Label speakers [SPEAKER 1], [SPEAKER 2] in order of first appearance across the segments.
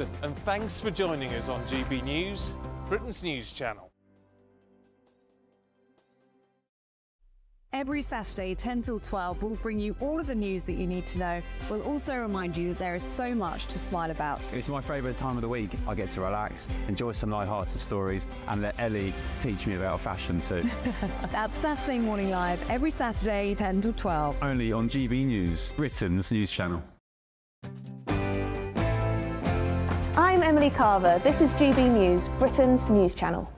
[SPEAKER 1] And thanks for joining us on GB News, Britain's news channel.
[SPEAKER 2] Every Saturday, 10 till 12, we'll bring you all of the news that you need to know. We'll also remind you that there is so much to smile about.
[SPEAKER 3] It's my favourite time of the week. I get to relax, enjoy some light-hearted stories, and let Ellie teach me about fashion too.
[SPEAKER 2] That's Saturday Morning Live, every Saturday, 10 till 12.
[SPEAKER 3] Only on GB News, Britain's news channel.
[SPEAKER 4] I'm Emily Carver. This is GB News, Britain's news channel.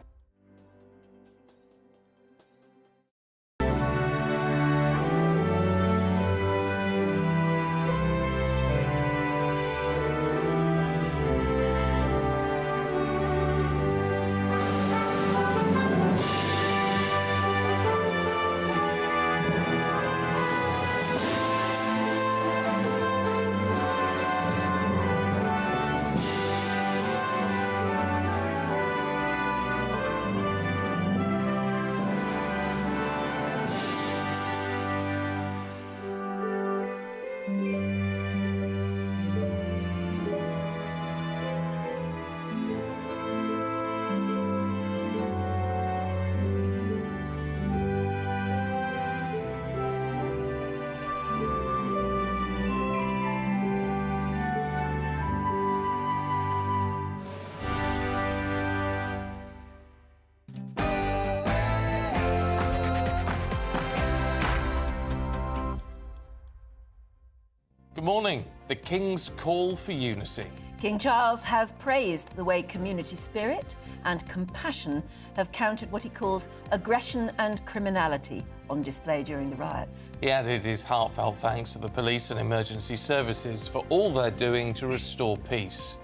[SPEAKER 1] Good morning. The King's call for unity.
[SPEAKER 5] King Charles has praised the way community spirit and compassion have countered what he calls aggression and criminality on display during the riots.
[SPEAKER 1] He added his heartfelt thanks to the police and emergency services for all they're doing to restore peace.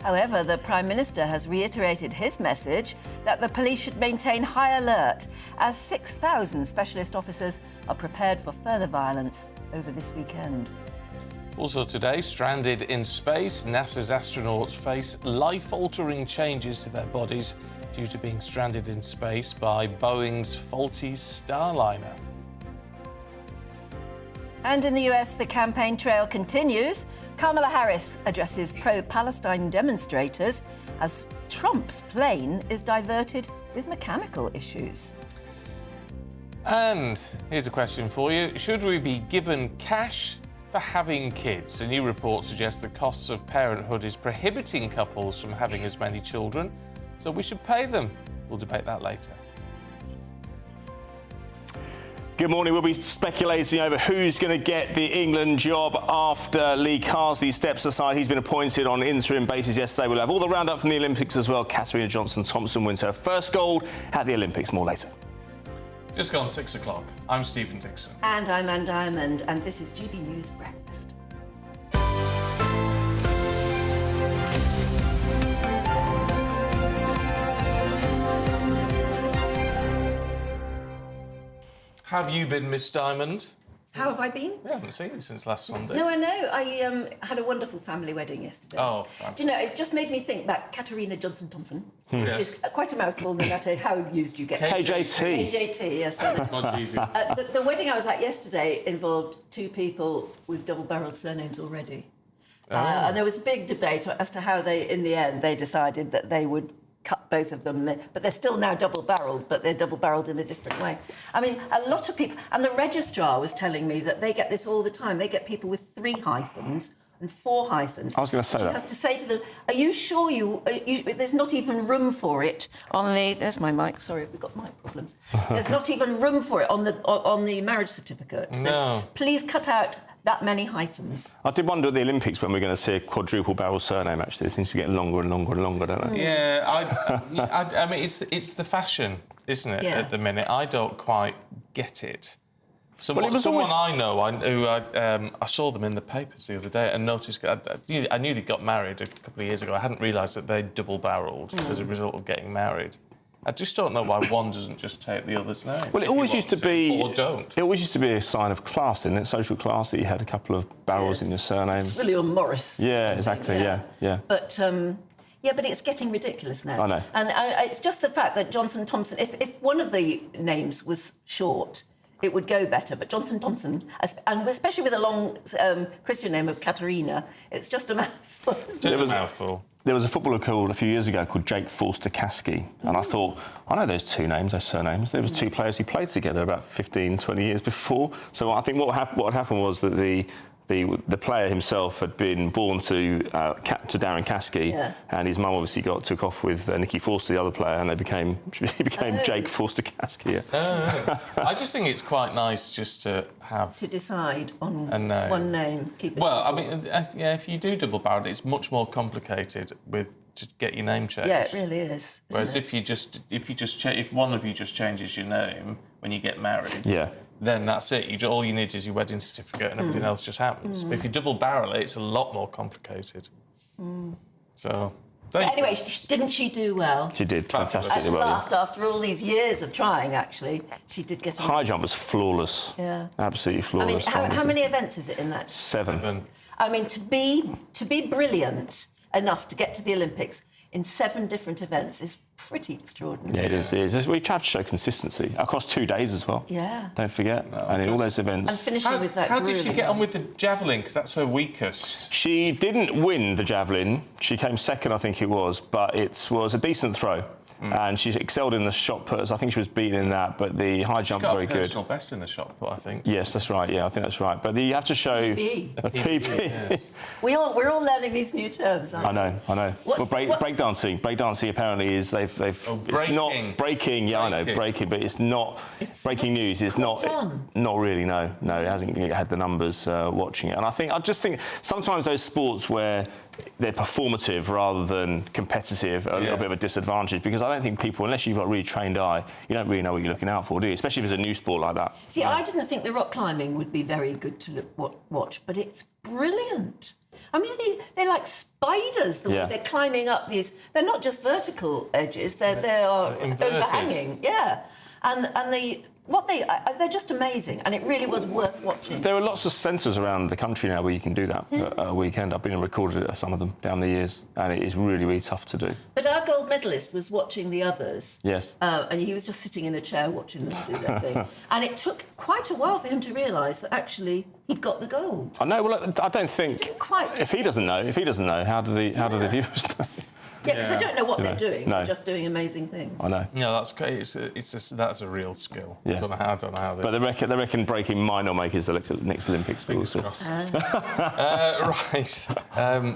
[SPEAKER 5] However, the Prime Minister has reiterated his message that the police should maintain high alert as 6,000 specialist officers are prepared for further violence over this weekend.
[SPEAKER 1] Also today, stranded in space, NASA's astronauts face life-altering changes to their bodies due to being stranded in space by Boeing's faulty Starliner.
[SPEAKER 5] And in the US, the campaign trail continues. Kamala Harris addresses pro-Palestine demonstrators as Trump's plane is diverted with mechanical issues.
[SPEAKER 1] And here's a question for you. Should we be given cash for having kids? A new report suggests the costs of parenthood is prohibiting couples from having as many children, so we should pay them. We'll debate that later.
[SPEAKER 6] Good morning. We'll be speculating over who's going to get the England job after Lee Carsley steps aside. He's been appointed on interim basis yesterday. We'll have all the roundup from the Olympics as well. Katarina Johnson-Thompson wins her first gold at the Olympics. More later.
[SPEAKER 1] Just gone 6 o'clock. I'm Stephen Dixon.
[SPEAKER 5] And I'm Anne Diamond, and this is GB News Breakfast.
[SPEAKER 1] Have you been, Miss Diamond?
[SPEAKER 5] How have I been?
[SPEAKER 1] We haven't seen you since last Sunday.
[SPEAKER 5] No, I know. I had a wonderful family wedding yesterday.
[SPEAKER 1] Oh, fantastic.
[SPEAKER 5] Do you know, it just made me think back, Katarina Johnson-Thompson, which
[SPEAKER 1] Yes.
[SPEAKER 5] is quite a mouthful no matter how used you get.
[SPEAKER 6] KJT.
[SPEAKER 5] KJT, yes.
[SPEAKER 1] Much easier.
[SPEAKER 5] The wedding I was at yesterday involved two people with double-barrelled surnames already. And there was a big debate as to how they, in the end, they decided that they would cut both of them, but they're still now double-barrelled, but they're double-barrelled in a different way. I mean, a lot of people, and the registrar was telling me that they get this all the time. They get people with 3 hyphens and 4 hyphens.
[SPEAKER 6] I was going to say
[SPEAKER 5] She
[SPEAKER 6] that.
[SPEAKER 5] has to say to them, are you sure there's not even room for it on the, there's my mic, sorry, we've got mic problems. There's not even room for it on the marriage certificate. So
[SPEAKER 1] No.
[SPEAKER 5] please cut out that many hyphens.
[SPEAKER 6] I did wonder at the Olympics when we're going to see a quadruple barrel surname, actually. It seems to be getting longer and longer and longer, don't they?
[SPEAKER 1] Yeah, I mean, it's the fashion, isn't it,
[SPEAKER 5] Yeah.
[SPEAKER 1] at the minute? I don't quite get it. Someone,
[SPEAKER 6] Well, it was
[SPEAKER 1] someone
[SPEAKER 6] always-
[SPEAKER 1] I know, I saw them in the papers the other day and noticed, I knew they got married a couple of years ago. I hadn't realised that they'd double-barrelled as a result of getting married. I just don't know why one doesn't just take the other's name.
[SPEAKER 6] Well, it
[SPEAKER 1] if you
[SPEAKER 6] always
[SPEAKER 1] want
[SPEAKER 6] used to be...
[SPEAKER 1] Or don't.
[SPEAKER 6] It always used to be a sign of class, didn't it? Social class, that you had a couple of barrels in your surname.
[SPEAKER 5] It's William Morris.
[SPEAKER 6] Yeah,
[SPEAKER 5] something,
[SPEAKER 6] exactly, yeah.
[SPEAKER 5] But, yeah, but it's getting ridiculous now.
[SPEAKER 6] I know.
[SPEAKER 5] And it's just the fact that Johnson-Thompson, if one of the names was short, it would go better. But Johnson Thompson, and especially with a long Christian name of Katerina, it's just a mouthful.
[SPEAKER 1] Just a mouthful.
[SPEAKER 6] There was a footballer called a few years ago called Jake Forster-Caskey, and I thought, I know those two names, those surnames. There was two players who played together about 15, 20 years before. So I think what had happened was that the player himself had been born to Darren Caskey, and his mum obviously took off with Nikki Forster, the other player, and he became Jake Forster-Caskey. Yeah.
[SPEAKER 1] I just think it's quite nice just to have
[SPEAKER 5] to decide on
[SPEAKER 1] name.
[SPEAKER 5] one name. Keep it
[SPEAKER 1] well,
[SPEAKER 5] simple.
[SPEAKER 1] I mean, yeah, if you do double barrel, it's much more complicated to get your name changed.
[SPEAKER 5] Yeah, it really is.
[SPEAKER 1] Whereas if one of you just changes your name when you get married, then that's it. All you need is your wedding certificate, and everything else just happens. But if you double barrel it, it's a lot more complicated. So.
[SPEAKER 5] But anyway, didn't she do well?
[SPEAKER 6] She did fantastically
[SPEAKER 5] At
[SPEAKER 6] well.
[SPEAKER 5] last, after all these years of trying, actually, she did get on.
[SPEAKER 6] High jump was flawless.
[SPEAKER 5] Yeah.
[SPEAKER 6] Absolutely flawless.
[SPEAKER 5] I mean, how many events is it in that?
[SPEAKER 6] 7.
[SPEAKER 5] I mean, to be brilliant enough to get to the Olympics in 7 different events is pretty extraordinary.
[SPEAKER 6] Yeah, it is. We have to show consistency across 2 days as well.
[SPEAKER 5] Yeah.
[SPEAKER 6] Don't forget. And in all those events.
[SPEAKER 5] And finishing with that.
[SPEAKER 1] How did she get on with the javelin? Because that's her weakest.
[SPEAKER 6] She didn't win the javelin. She came second, I think it was, but it was a decent throw. And she excelled in the shot put. I think she was beaten in that, but the high jump very good.
[SPEAKER 1] Personal best in the shot put, I think.
[SPEAKER 6] Yes, that's right. Yeah, I think that's right. But you have to show a PB.
[SPEAKER 1] Yes.
[SPEAKER 5] We're all learning these new terms, aren't we?
[SPEAKER 6] I know. Well, breakdancing apparently is it's not breaking. Yeah, I know breaking, but it's not breaking news. It's not really. No, it hasn't had the numbers watching it. And I just think sometimes those sports where they're performative rather than competitive are a little bit of a disadvantage, because I don't think people, unless you've got a really trained eye, you don't really know what you're looking out for, do you? Especially if it's a new sport like that.
[SPEAKER 5] See, I didn't think the rock climbing would be very good to watch, but it's brilliant. I mean, they're like spiders, the way they're climbing up these. They're not just vertical edges; they are overhanging. Yeah, and they're just amazing, and it really was worth watching.
[SPEAKER 6] There are lots of centres around the country now where you can do that at a weekend. I've been and recorded at some of them down the years, and it is really, really tough to do.
[SPEAKER 5] But our gold medalist was watching the others.
[SPEAKER 6] Yes.
[SPEAKER 5] And he was just sitting in a chair watching them do their thing. And it took quite a while for him to realise that actually he'd got the gold.
[SPEAKER 6] I know. Well, I don't think.
[SPEAKER 5] If
[SPEAKER 6] he doesn't know, how do the viewers know?
[SPEAKER 5] Yeah, because they don't know what they're doing.
[SPEAKER 6] No.
[SPEAKER 5] They're just doing amazing things.
[SPEAKER 6] I know.
[SPEAKER 1] No, that's great. That's a real skill.
[SPEAKER 6] Yeah.
[SPEAKER 1] I don't know how.
[SPEAKER 6] But they reckon breaking might not make it to the next Olympics.
[SPEAKER 1] Fingers crossed. Right.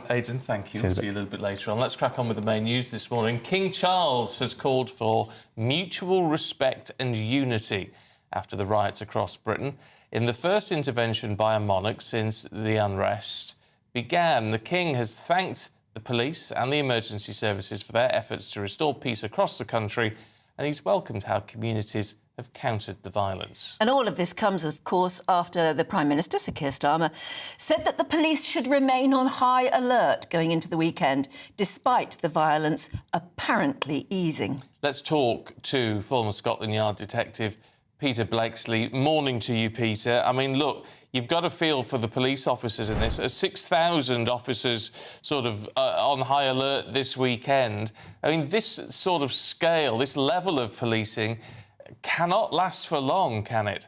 [SPEAKER 1] Aidan, thank you. We'll see you a little bit later on. Let's crack on with the main news this morning. King Charles has called for mutual respect and unity after the riots across Britain. In the first intervention by a monarch since the unrest began, the King has thanked the police and the emergency services for their efforts to restore peace across the country, and he's welcomed how communities have countered the violence.
[SPEAKER 5] And all of this comes, of course, after the Prime Minister, Sir Keir Starmer, said that the police should remain on high alert going into the weekend, despite the violence apparently easing.
[SPEAKER 1] Let's talk to former Scotland Yard detective Peter Blakesley. Morning to you, Peter. I mean, look, you've got to feel for the police officers in this. 6,000 officers sort of on high alert this weekend. I mean, this sort of scale, this level of policing cannot last for long, can it?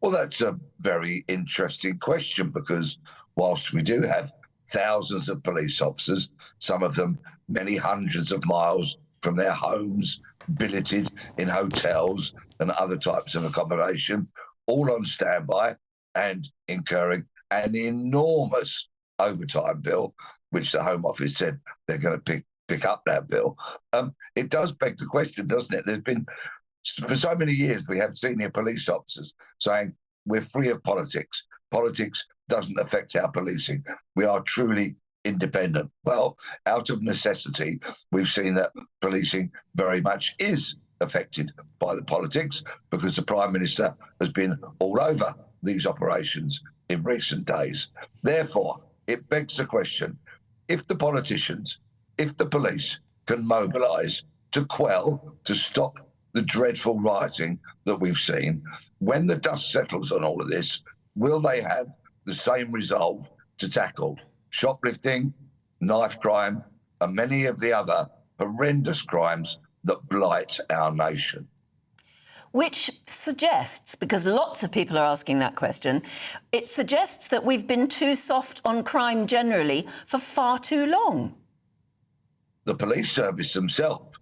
[SPEAKER 7] Well, that's a very interesting question, because whilst we do have thousands of police officers, some of them many hundreds of miles from their homes, billeted in hotels and other types of accommodation, all on standby and incurring an enormous overtime bill, which the Home Office said they're going to pick up that bill. It does beg the question, doesn't it? There's been, for so many years, we have senior police officers saying we're free of politics. Politics doesn't affect our policing. We are truly independent. Well, out of necessity, we've seen that policing very much is affected by the politics, because the Prime Minister has been all over these operations in recent days. Therefore, it begs the question, if the politicians, if the police can mobilise to quell, to stop the dreadful rioting that we've seen, when the dust settles on all of this, will they have the same resolve to tackle shoplifting, knife crime, and many of the other horrendous crimes that blight our nation?
[SPEAKER 5] which suggests, because lots of people are asking that question, it suggests that we've been too soft on crime generally for far too long.
[SPEAKER 7] The police service themselves,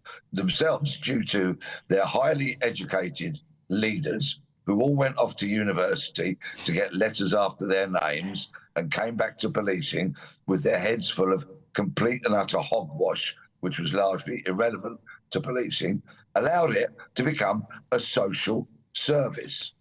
[SPEAKER 7] due to their highly educated leaders who all went off to university to get letters after their names and came back to policing with their heads full of complete and utter hogwash, which was largely irrelevant to policing, allowed it to become a social service,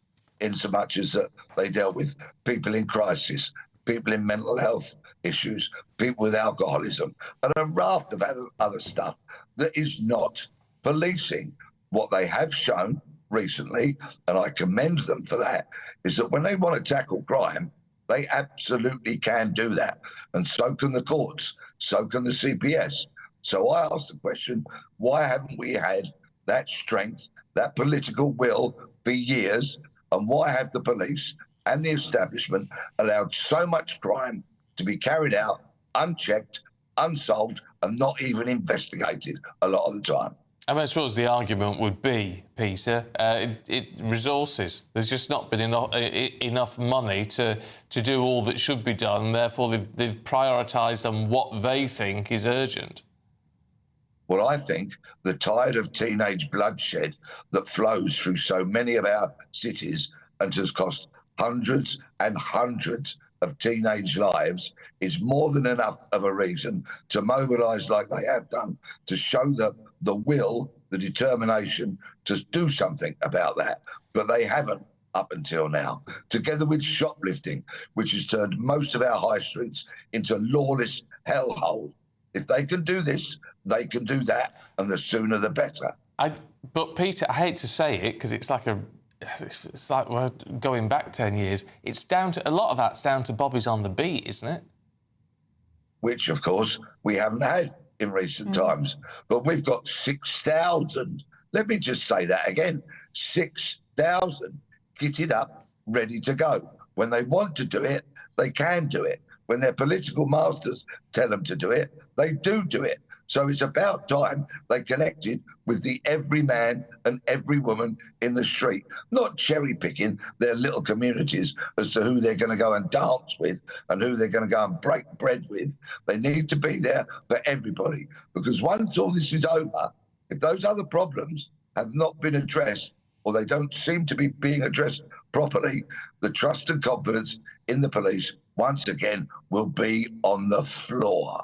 [SPEAKER 7] in so much as that they dealt with people in crisis, people in mental health issues, people with alcoholism, and a raft of other stuff that is not policing. What they have shown recently, and I commend them for that, is that when they want to tackle crime, they absolutely can do that. And so can the courts, so can the CPS. So I ask the question, why haven't we had that strength, that political will for years? And why have the police and the establishment allowed so much crime to be carried out unchecked, unsolved, and not even investigated a lot of the time?
[SPEAKER 1] I suppose the argument would be, Peter, resources. There's just not been enough money to do all that should be done, and therefore they've prioritised on what they think is urgent.
[SPEAKER 7] Well, I think the tide of teenage bloodshed that flows through so many of our cities and has cost hundreds and hundreds of teenage lives is more than enough of a reason to mobilise like they have done, to show the will, the determination to do something about that. But they haven't up until now, together with shoplifting, which has turned most of our high streets into lawless hellhole. If they can do this, they can do that, and the sooner the better.
[SPEAKER 1] But Peter, I hate to say it because it's like we're going back 10 years. It's down to a lot of that's down to Bobby's on the beat, isn't it? Which,
[SPEAKER 7] of course, we haven't had in recent times. But we've got 6,000. Let me just say that again: 6,000 kitted up, ready to go. When they want to do it, they can do it. When their political masters tell them to do it, they do it. So it's about time they connected with the every man and every woman in the street, not cherry-picking their little communities as to who they're going to go and dance with and who they're going to go and break bread with. They need to be there for everybody, because once all this is over, if those other problems have not been addressed, or they don't seem to be being addressed properly, the trust and confidence in the police, once again, will be on the floor.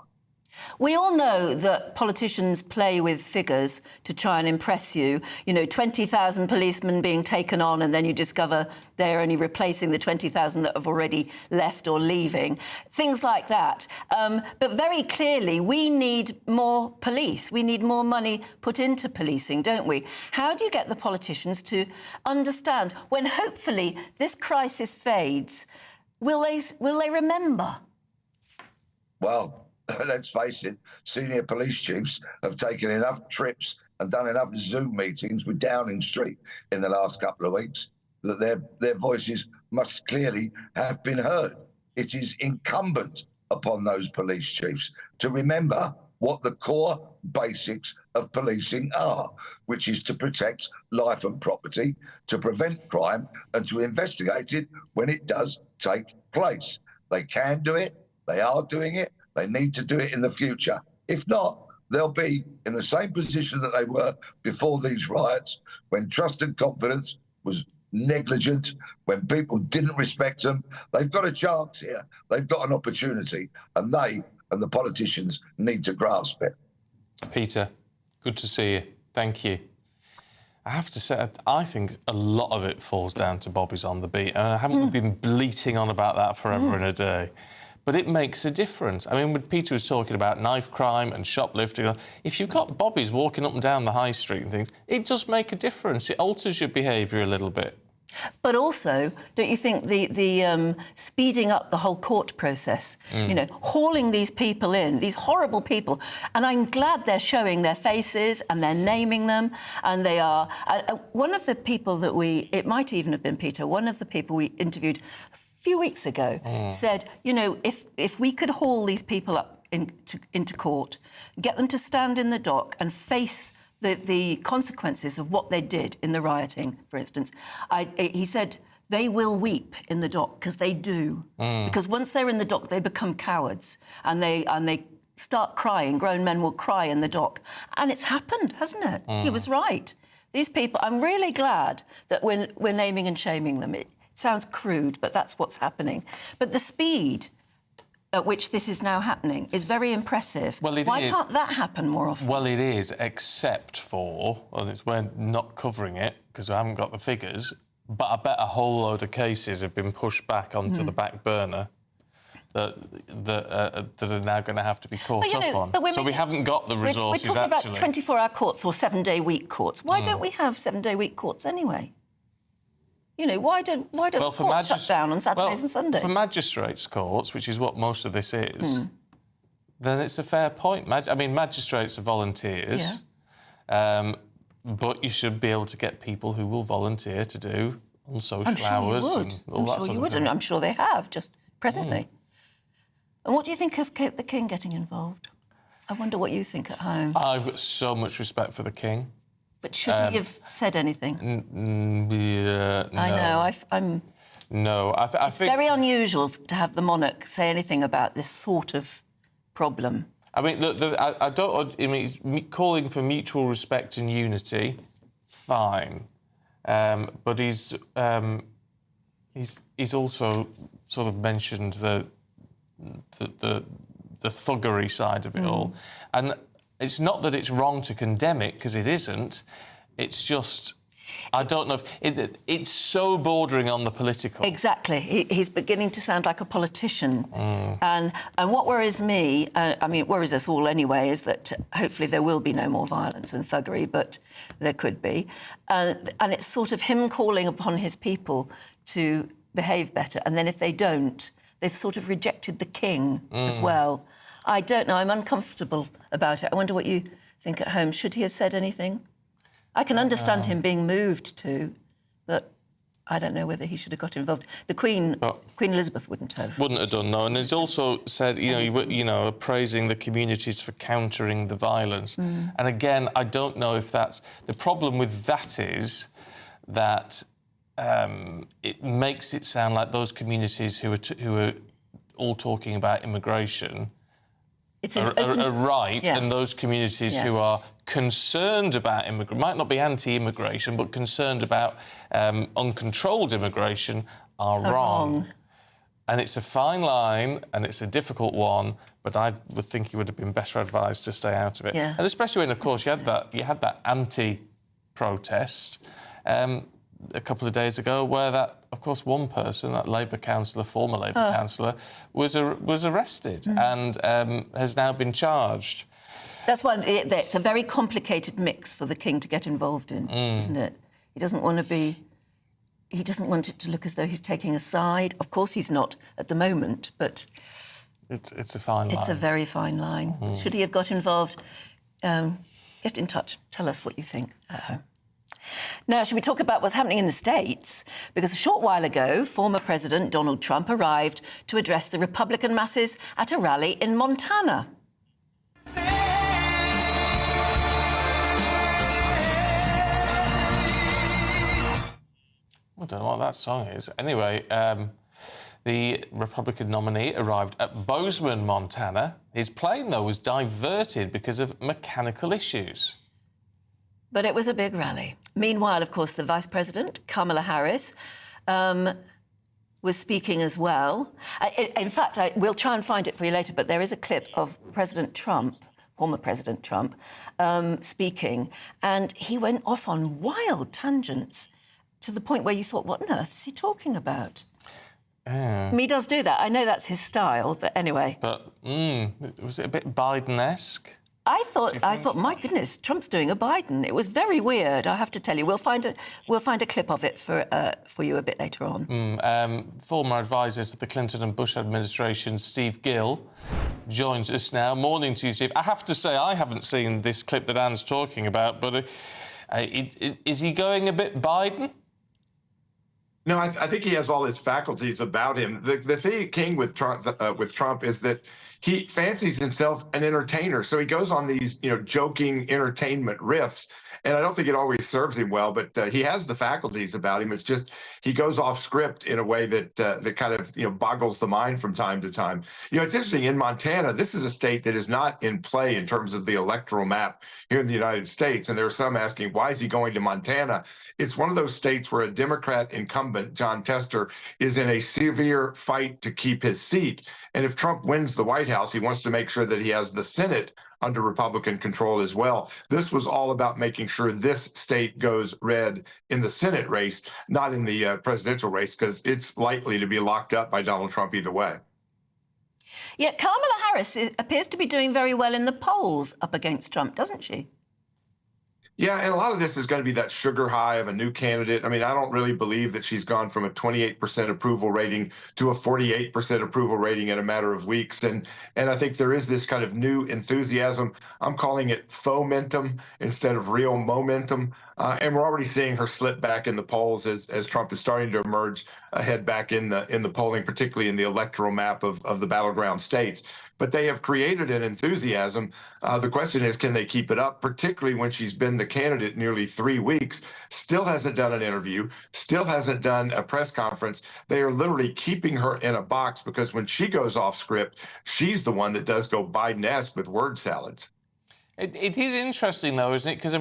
[SPEAKER 5] We all know that politicians play with figures to try and impress you. You know, 20,000 policemen being taken on, and then you discover they're only replacing the 20,000 that have already left or leaving. Things like that. But very clearly, we need more police. We need more money put into policing, don't we? How do you get the politicians to understand when hopefully this crisis fades? Will they remember?
[SPEAKER 7] Well, let's face it, senior police chiefs have taken enough trips and done enough Zoom meetings with Downing Street in the last couple of weeks that their voices must clearly have been heard. It is incumbent upon those police chiefs to remember what the core basics of policing are, which is to protect life and property, to prevent crime, and to investigate it when it does take place. They can do it. They are doing it. They need to do it in the future. If not, they'll be in the same position that they were before these riots, when trust and confidence was negligent, when people didn't respect them. They've got a chance here. They've got an opportunity, and they and the politicians need to grasp it.
[SPEAKER 1] Peter, good to see you. Thank you. I have to say, I think a lot of it falls down to Bobby's on the beat, and I haven't been bleating on about that forever and a day. But it makes a difference. I mean, when Peter was talking about knife crime and shoplifting, if you've got bobbies walking up and down the high street and things, it does make a difference. It alters your behaviour a little bit.
[SPEAKER 5] But also, don't you think the speeding up the whole court process, you know, hauling these people in, these horrible people, and I'm glad they're showing their faces and they're naming them, and they are... one of the people that it might even have been Peter, one of the people we interviewed few weeks ago said, you know, if we could haul these people up into court, get them to stand in the dock and face the consequences of what they did in the rioting, for instance, he said they will weep in the dock, because they do. Because once they're in the dock, they become cowards, and they start crying. Grown men will cry in the dock. And it's happened, hasn't it? He was right. These people, I'm really glad that we're naming and shaming them. It sounds crude, but that's what's happening. But the speed at which this is now happening is very impressive.
[SPEAKER 1] Well,
[SPEAKER 5] Why can't that happen more often?
[SPEAKER 1] Well, it is, except for, we're not covering it because I haven't got the figures, but I bet a whole load of cases have been pushed back onto the back burner that are now going to have to be caught up on. So we haven't got the resources,
[SPEAKER 5] we're talking
[SPEAKER 1] actually.
[SPEAKER 5] about 24-hour courts or 7-day-week courts. Why don't we have 7-day-week courts anyway? You know, why don't courts shut down on Saturdays and Sundays?
[SPEAKER 1] For magistrates' courts, which is what most of this is, then it's a fair point. Magistrates are volunteers, but you should be able to get people who will volunteer to do on social hours and all that sort of thing.
[SPEAKER 5] And I'm sure they have, just presently. And what do you think of the King getting involved? I wonder what you think at home.
[SPEAKER 1] I've got so much respect for the King.
[SPEAKER 5] But should he have said anything?
[SPEAKER 1] No.
[SPEAKER 5] I know. I'm.
[SPEAKER 1] No, I think
[SPEAKER 5] it's very unusual to have the monarch say anything about this sort of problem.
[SPEAKER 1] I mean, look, I don't. I mean, he's calling for mutual respect and unity. Fine, but he's also sort of mentioned the thuggery side of it all, and. It's not that it's wrong to condemn it, because it isn't. It's just, I don't know if... it's so bordering on the political.
[SPEAKER 5] Exactly. He's beginning to sound like a politician. And what worries me, it worries us all anyway, is that hopefully there will be no more violence and thuggery, but there could be. And it's sort of him calling upon his people to behave better. And then if they don't, they've sort of rejected the King as well. I don't know. I'm uncomfortable about it. I wonder what you think at home. Should he have said anything? I can understand him being moved to, but I don't know whether he should have got involved. The Queen Elizabeth wouldn't have.
[SPEAKER 1] Wouldn't have done, no. And he's also said, praising the communities for countering the violence. And again, I don't know if that's... The problem with that is that it makes it sound like those communities who are all talking about immigration... are right, and those communities who are concerned about immigration, might not be anti-immigration, but concerned about uncontrolled immigration, are wrong. And it's a fine line, and it's a difficult one, but I would think he would have been better advised to stay out of it. And especially when, of course, you had that anti-protest a couple of days ago, where that, of course, one person, that Labour councillor, former Labour councillor, was arrested and has now been charged.
[SPEAKER 5] That's why it's a very complicated mix for the King to get involved in, isn't it? He doesn't want it to look as though he's taking a side. Of course, he's not at the moment, but
[SPEAKER 1] it's a fine line.
[SPEAKER 5] It's a very fine line. Should he have got involved? Get in touch. Tell us what you think at home. Now, should we talk about what's happening in the States? Because a short while ago, former President Donald Trump arrived to address the Republican masses at a rally in Montana.
[SPEAKER 1] I don't know what that song is. Anyway, the Republican nominee arrived at Bozeman, Montana. His plane, though, was diverted because of mechanical issues.
[SPEAKER 5] But it was a big rally. Meanwhile, of course, the Vice President, Kamala Harris, was speaking as well. In fact, we'll try and find it for you later, but there is a clip of President Trump, former President Trump, speaking, and he went off on wild tangents to the point where you thought, what on earth is he talking about? He does do that. I know that's his style, but anyway.
[SPEAKER 1] But was it a bit Biden-esque?
[SPEAKER 5] I thought, my goodness, Trump's doing a Biden. It was very weird, I have to tell you. We'll find a clip of it for you a bit later on.
[SPEAKER 1] Former advisor to the Clinton and Bush administration, Steve Gill, joins us now. Morning to you, Steve. I have to say, I haven't seen this clip that Anne's talking about, but is he going a bit Biden?
[SPEAKER 8] No, I think he has all his faculties about him. The thing with Trump is that he fancies himself an entertainer, so he goes on these joking entertainment riffs, and I don't think it always serves him well. But he has the faculties about him. It's just he goes off script in a way that that kind of boggles the mind from time to time. It's interesting in Montana. This is a state that is not in play in terms of the electoral map here in the United States, and there are some asking why is he going to Montana. It's one of those states where a Democrat incumbent, Jon Tester, is in a severe fight to keep his seat. And if Trump wins the White House, he wants to make sure that he has the Senate under Republican control as well. This was all about making sure this state goes red in the Senate race, not in the presidential race, because it's likely to be locked up by Donald Trump either way.
[SPEAKER 5] Yet Kamala Harris appears to be doing very well in the polls up against Trump, doesn't she?
[SPEAKER 8] Yeah, and a lot of this is going to be that sugar high of a new candidate. I mean, I don't really believe that she's gone from a 28% approval rating to a 48% approval rating in a matter of weeks. And I think there is this kind of new enthusiasm. I'm calling it fomentum instead of real momentum. And we're already seeing her slip back in the polls as Trump is starting to emerge ahead back in the polling, particularly in the electoral map of the battleground states. But they have created an enthusiasm. The question is, can they keep it up, particularly when she's been the candidate nearly 3 weeks, still hasn't done an interview, still hasn't done a press conference. They are literally keeping her in a box because when she goes off script, she's the one that does go Biden-esque with word salads.
[SPEAKER 1] It is interesting, though, isn't it? Because,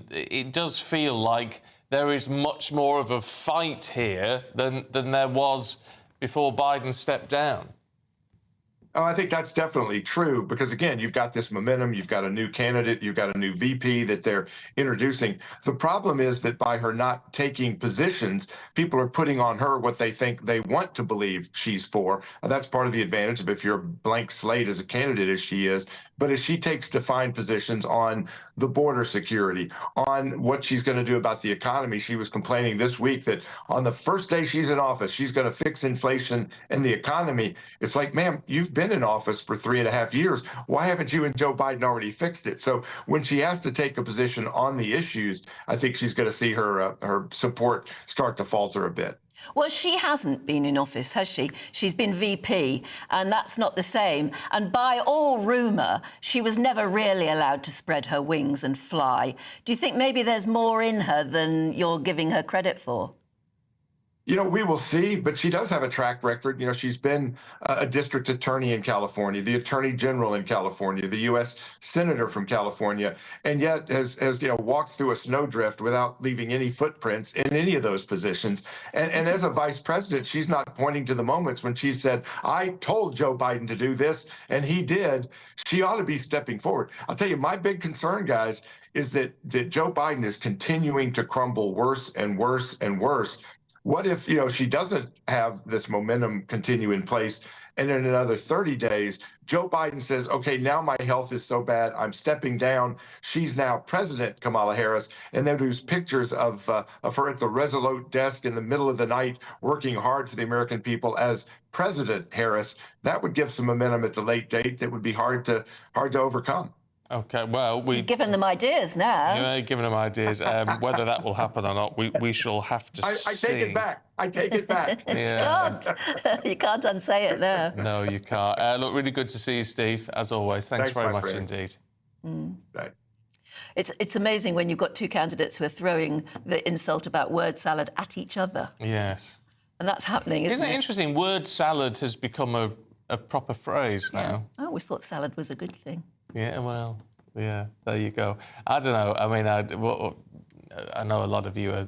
[SPEAKER 1] it does feel like there is much more of a fight here than there was before Biden stepped down.
[SPEAKER 8] Oh, I think that's definitely true because, again, you've got this momentum, you've got a new candidate, you've got a new VP that they're introducing. The problem is that by her not taking positions, people are putting on her what they think they want to believe she's for. That's part of the advantage of if you're a blank slate as a candidate as she is. But as she takes defined positions on the border security, on what she's going to do about the economy, she was complaining this week that on the first day she's in office, she's going to fix inflation and the economy. It's like, ma'am, you've been in office for 3.5 years. Why haven't you and Joe Biden already fixed it? So when she has to take a position on the issues, I think she's going to see her support start to falter a bit.
[SPEAKER 5] Well, she hasn't been in office, has she? She's been VP, and that's not the same. And by all rumour, she was never really allowed to spread her wings and fly. Do you think maybe there's more in her than you're giving her credit for?
[SPEAKER 8] We will see, but she does have a track record. She's been a district attorney in California, the attorney general in California, the U.S. senator from California, and yet has walked through a snowdrift without leaving any footprints in any of those positions. And as a vice president, she's not pointing to the moments when she said, I told Joe Biden to do this, and he did. She ought to be stepping forward. I'll tell you, my big concern, guys, is that Joe Biden is continuing to crumble worse and worse and worse. What if, she doesn't have this momentum continue in place and in another 30 days, Joe Biden says, okay, now my health is so bad, I'm stepping down. She's now President Kamala Harris. And then there's pictures of her at the Resolute desk in the middle of the night, working hard for the American people as President Harris. That would give some momentum at the late date that would be hard to overcome.
[SPEAKER 1] OK, well, we've
[SPEAKER 5] given them ideas now.
[SPEAKER 1] Yeah, given them ideas. Whether that will happen or not, we shall have to see.
[SPEAKER 8] I take it back. I take it back.
[SPEAKER 1] Yeah.
[SPEAKER 5] You can't unsay it now.
[SPEAKER 1] No, you can't. Look, really good to see you, Steve, as always. Thanks very much indeed.
[SPEAKER 8] Right.
[SPEAKER 5] It's amazing when you've got two candidates who are throwing the insult about word salad at each other.
[SPEAKER 1] Yes.
[SPEAKER 5] And that's happening, isn't it?
[SPEAKER 1] Isn't it interesting? Word salad has become a proper phrase now.
[SPEAKER 5] I always thought salad was a good thing.
[SPEAKER 1] Yeah, well, yeah, there you go. I don't know. I mean, I know a lot of you are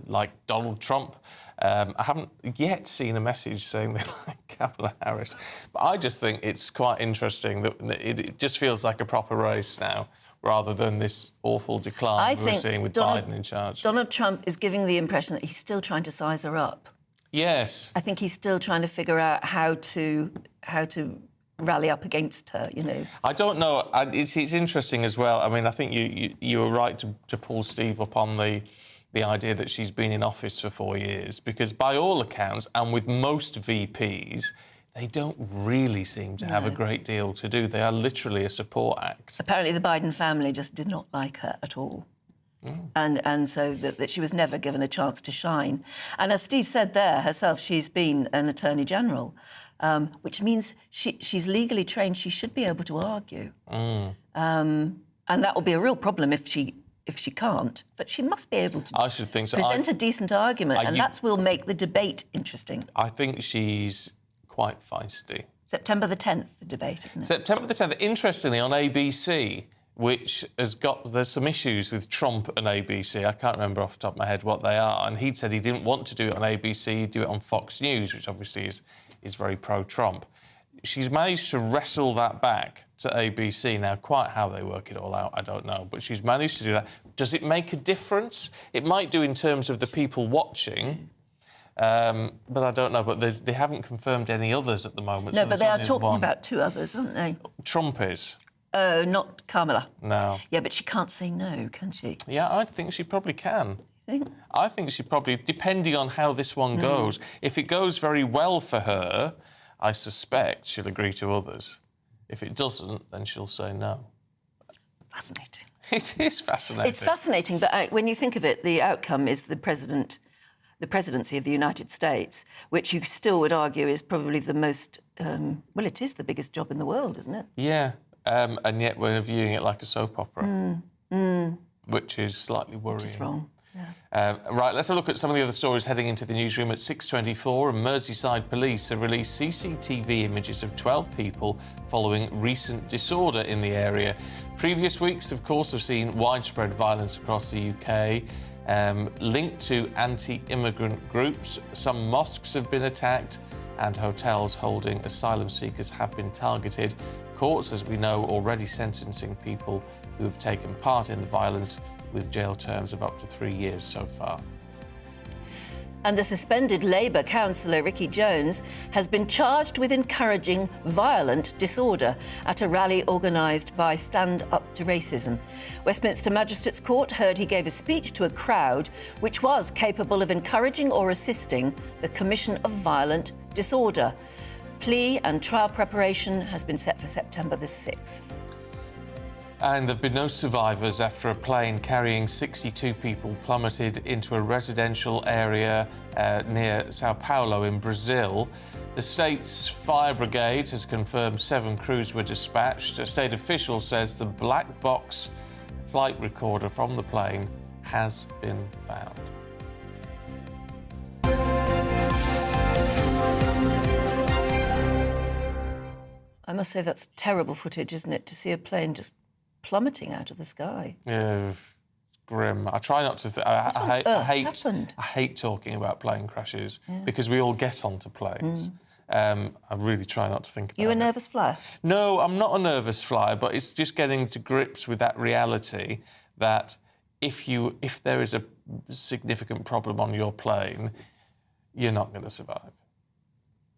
[SPEAKER 1] like Donald Trump. I haven't yet seen a message saying they like Kamala Harris. But I just think it's quite interesting that it just feels like a proper race now, rather than this awful decline we're seeing with Biden in charge.
[SPEAKER 5] Donald Trump is giving the impression that he's still trying to size her up. Yes. I think he's still trying to figure out how to rally up against her,
[SPEAKER 1] I don't know. It's interesting as well. I mean, I think you were right to pull Steve up on the idea that she's been in office for 4 years, because by all accounts, and with most VPs, they don't really seem to have a great deal to do. They are literally a support act.
[SPEAKER 5] Apparently the Biden family just did not like her at all. And so that she was never given a chance to shine. And as Steve said there herself, she's been an Attorney General, which means she's legally trained. She should be able to argue. And that will be a real problem if she can't. But she must be able to
[SPEAKER 1] I should think so.
[SPEAKER 5] present a decent argument, and that's will make the debate interesting.
[SPEAKER 1] I think she's quite feisty.
[SPEAKER 5] September the 10th, the debate, isn't it?
[SPEAKER 1] September the 10th, interestingly, on ABC, which there's some issues with Trump and ABC. I can't remember off the top of my head what they are. And he'd said he didn't want to do it on ABC, he'd do it on Fox News, which obviously is very pro-Trump. She's managed to wrestle that back to ABC. Now, quite how they work it all out, I don't know. But she's managed to do that. Does it make a difference? It might do in terms of the people watching. But I don't know. But they haven't confirmed any others at the moment.
[SPEAKER 5] No,
[SPEAKER 1] so
[SPEAKER 5] but they are talking
[SPEAKER 1] one.
[SPEAKER 5] about 2 others, aren't they?
[SPEAKER 1] Trump is.
[SPEAKER 5] Oh, not Kamala.
[SPEAKER 1] No.
[SPEAKER 5] Yeah, but she can't say no, can she?
[SPEAKER 1] Yeah, I think she probably can.
[SPEAKER 5] Think?
[SPEAKER 1] I think she probably, depending on how this one goes, if it goes very well for her, I suspect she'll agree to others. If it doesn't, then she'll say no.
[SPEAKER 5] Fascinating.
[SPEAKER 1] It is fascinating.
[SPEAKER 5] It's fascinating, but when you think of it, the outcome is the presidency of the United States, which you still would argue is probably the most, well, it is the biggest job in the world, isn't it?
[SPEAKER 1] Yeah, and yet we're viewing it like a soap opera, which is slightly worrying.
[SPEAKER 5] Which is wrong.
[SPEAKER 1] Right, let's have a look at some of the other stories heading into the newsroom at 6:24. And Merseyside police have released CCTV images of 12 people following recent disorder in the area. Previous weeks, of course, have seen widespread violence across the UK, linked to anti-immigrant groups. Some mosques have been attacked and hotels holding asylum seekers have been targeted. Courts, as we know, already sentencing people who have taken part in the violence, with jail terms of up to 3 years so far.
[SPEAKER 5] And the suspended Labour councillor Ricky Jones has been charged with encouraging violent disorder at a rally organised by Stand Up to Racism. Westminster Magistrates Court heard he gave a speech to a crowd which was capable of encouraging or assisting the commission of violent disorder. Plea and trial preparation has been set for September the 6th.
[SPEAKER 1] And there have been no survivors after a plane carrying 62 people plummeted into a residential area near Sao Paulo in Brazil. The state's fire brigade has confirmed 7 crews were dispatched. A state official says the black box flight recorder from the plane has been found.
[SPEAKER 5] I must say that's terrible footage, isn't it, to see a plane just plummeting out of the sky.
[SPEAKER 1] Yeah, grim. I try not to. I hate talking about plane crashes because we all get onto planes. I really try not to think about it.
[SPEAKER 5] You a nervous flyer?
[SPEAKER 1] No, I'm not a nervous flyer, but it's just getting to grips with that reality that if there is a significant problem on your plane, you're not going to survive.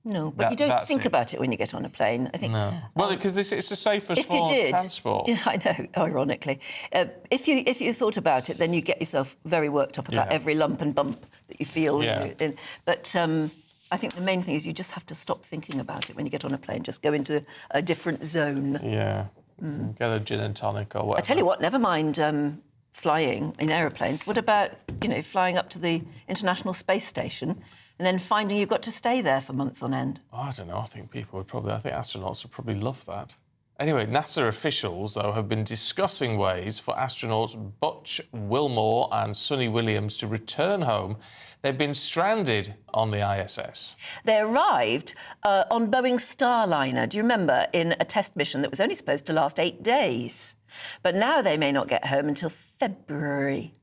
[SPEAKER 5] No, but you don't think about it when you get on a plane. I think.
[SPEAKER 1] No. Well, because it's the safest form of transport.
[SPEAKER 5] Yeah, I know, ironically. If you thought about it, then you get yourself very worked up about every lump and bump that you feel.
[SPEAKER 1] Yeah.
[SPEAKER 5] But I think the main thing is you just have to stop thinking about it when you get on a plane. Just go into a different zone.
[SPEAKER 1] Yeah. Get a gin and tonic or whatever.
[SPEAKER 5] I tell you what, never mind flying in aeroplanes. What about, flying up to the International Space Station and then finding you've got to stay there for months on end?
[SPEAKER 1] I don't know. I think astronauts would probably love that. Anyway, NASA officials, though, have been discussing ways for astronauts Butch Wilmore and Sonny Williams to return home. They've been stranded on the ISS.
[SPEAKER 5] They arrived on Boeing's Starliner, do you remember, in a test mission that was only supposed to last 8 days. But now they may not get home until February.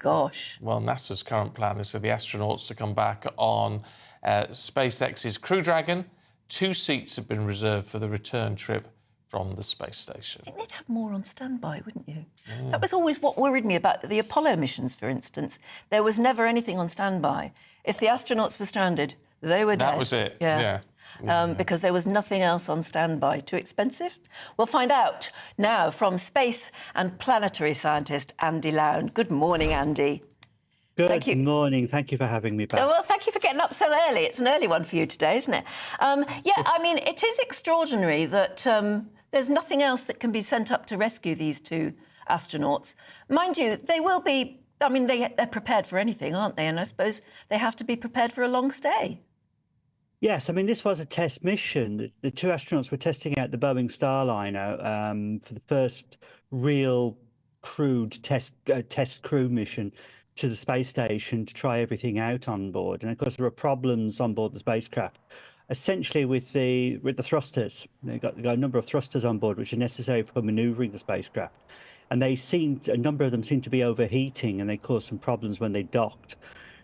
[SPEAKER 5] Gosh.
[SPEAKER 1] Well, NASA's current plan is for the astronauts to come back on SpaceX's Crew Dragon. 2 seats have been reserved for the return trip from the space station.
[SPEAKER 5] I think they'd have more on standby, wouldn't you? That was always what worried me about the Apollo missions, for instance. There was never anything on standby. If the astronauts were stranded, they were dead.
[SPEAKER 1] That was it,
[SPEAKER 5] because there was nothing else on standby. Too expensive? We'll find out now from space and planetary scientist Andy Lown. Good morning, Andy.
[SPEAKER 9] Good morning. Thank you for having me back.
[SPEAKER 5] Oh, well, thank you for getting up so early. It's an early one for you today, isn't it? It is extraordinary that there's nothing else that can be sent up to rescue these 2 astronauts. Mind you, they will be, I mean, they're prepared for anything, aren't they? And I suppose they have to be prepared for a long stay.
[SPEAKER 9] Yes, I mean, this was a test mission. The two astronauts were testing out the Boeing Starliner for the first real crewed test crew mission to the space station to try everything out on board. And of course, there were problems on board the spacecraft, essentially with the thrusters. They got a number of thrusters on board which are necessary for manoeuvring the spacecraft, and a number of them seemed to be overheating, and they caused some problems when they docked.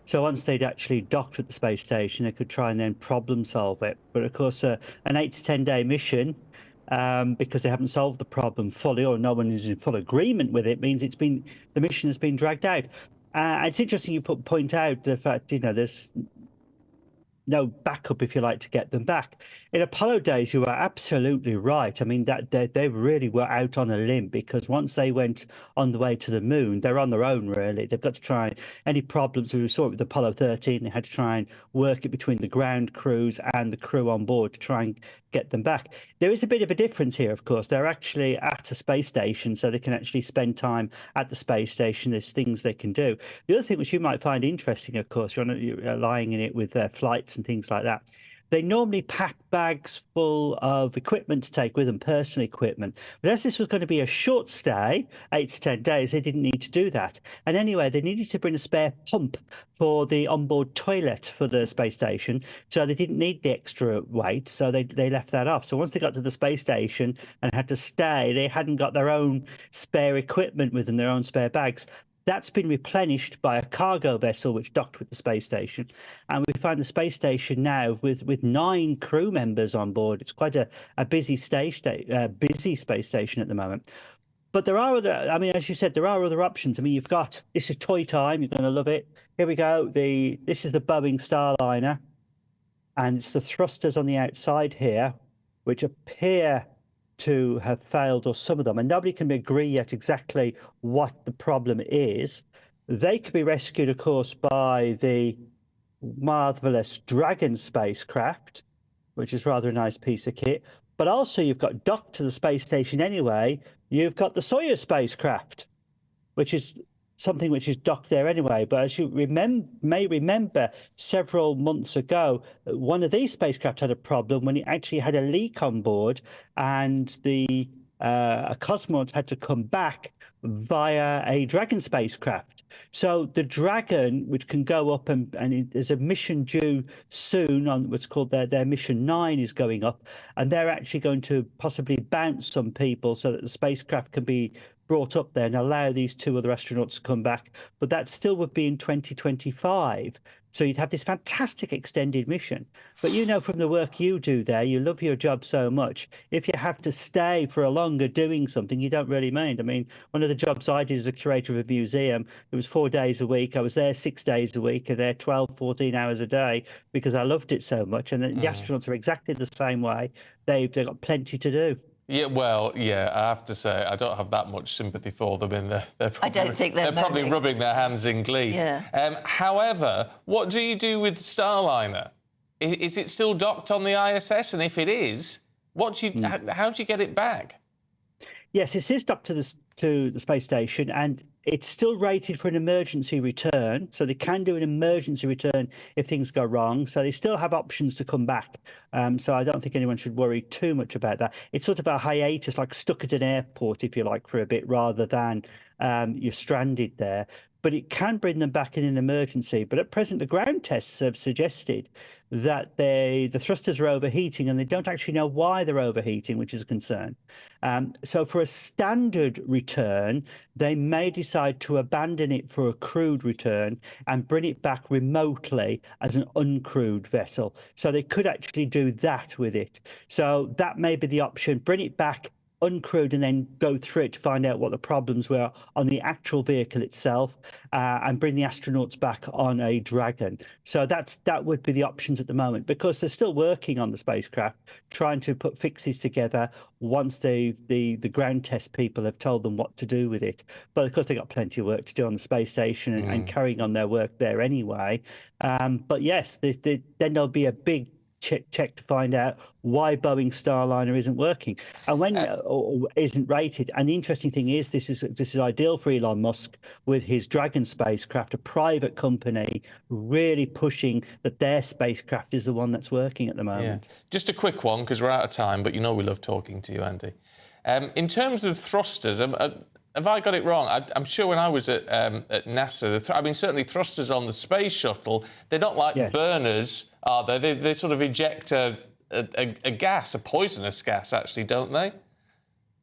[SPEAKER 9] So once they'd actually docked at the space station, they could try and then problem solve it. But of course, an 8 to 10 day mission, because they haven't solved the problem fully, or no one is in full agreement with it, means the mission has been dragged out. It's interesting you point out the fact, there's no backup, if you like, to get them back. In Apollo days, you were absolutely right. I mean, that they really were out on a limb, because once they went on the way to the moon, they're on their own, really. They've got to try any problems. We saw it with Apollo 13. They had to try and work it between the ground crews and the crew on board to try and get them back. There is a bit of a difference here, of course. They're actually at a space station, so they can actually spend time at the space station. There's things they can do. The other thing which you might find interesting, of course, you're lying in it with flights and things like that. They normally pack bags full of equipment to take with them, personal equipment. But as this was going to be a short stay, 8 to 10 days, they didn't need to do that. And anyway, they needed to bring a spare pump for the onboard toilet for the space station. So they didn't need the extra weight. So they left that off. So once they got to the space station and had to stay, they hadn't got their own spare equipment with them, their own spare bags. That's been replenished by a cargo vessel which docked with the space station. And we find the space station now with 9 crew members on board. It's quite a busy space station at the moment. But there are other, I mean, as you said, there are other options. I mean, this is toy time. You're going to love it. Here we go. This is the Boeing Starliner. And it's the thrusters on the outside here, which appear to have failed, or some of them, and nobody can agree yet exactly what the problem is. They could be rescued, of course, by the marvelous Dragon spacecraft, which is rather a nice piece of kit. But also, you've got docked to the space station anyway. You've got the Soyuz spacecraft, which is something which is docked there anyway. But as you may remember, several months ago, one of these spacecraft had a problem when it actually had a leak on board, and the cosmonauts had to come back via a Dragon spacecraft. So the Dragon, which can go up, and there's a mission due soon on what's called their mission 9 is going up, and they're actually going to possibly bounce some people so that the spacecraft can be brought up there and allow these 2 other astronauts to come back. But that still would be in 2025. So you'd have this fantastic extended mission. But from the work you do there, you love your job so much. If you have to stay for a longer doing something, you don't really mind. I mean, one of the jobs I did as a curator of a museum, it was 4 days a week. I was there 6 days a week, and there 12, 14 hours a day, because I loved it so much. And the astronauts are exactly the same way. They've got plenty to do.
[SPEAKER 1] Yeah, well, yeah, I have to say, I don't have that much sympathy for them.
[SPEAKER 5] I don't think they're
[SPEAKER 1] probably rubbing their hands in glee.
[SPEAKER 5] Yeah.
[SPEAKER 1] However, what do you do with Starliner? Is it still docked on the ISS? And if it is, how do you get it back?
[SPEAKER 9] Yes, it is docked to the space station, and it's still rated for an emergency return. So they can do an emergency return if things go wrong. So they still have options to come back. So I don't think anyone should worry too much about that. It's sort of a hiatus, like stuck at an airport, if you like, for a bit, rather than you're stranded there. But it can bring them back in an emergency. But at present, the ground tests have suggested that the thrusters are overheating, and they don't actually know why they're overheating, which is a concern. So for a standard return, they may decide to abandon it for a crewed return and bring it back remotely as an uncrewed vessel. So they could actually do that with it. So that may be the option. Bring it back uncrewed and then go through it to find out what the problems were on the actual vehicle itself, and bring the astronauts back on a Dragon. So that would be the options at the moment, because they're still working on the spacecraft, trying to put fixes together once the ground test people have told them what to do with it. But of course, they've got plenty of work to do on the space station and carrying on their work there anyway. But yes, then there'll be a big check to find out why Boeing Starliner isn't working and when or isn't rated. And the interesting thing is, this is ideal for Elon Musk with his Dragon spacecraft, a private company really pushing that their spacecraft is the one that's working at the moment.
[SPEAKER 1] Yeah. Just a quick one, because we're out of time, but you know we love talking to you, Andy. In terms of thrusters, have I got it wrong? I'm sure when I was at NASA, certainly thrusters on the space shuttle, they're not like burners, are they? They sort of eject a gas, a poisonous gas, actually, don't they?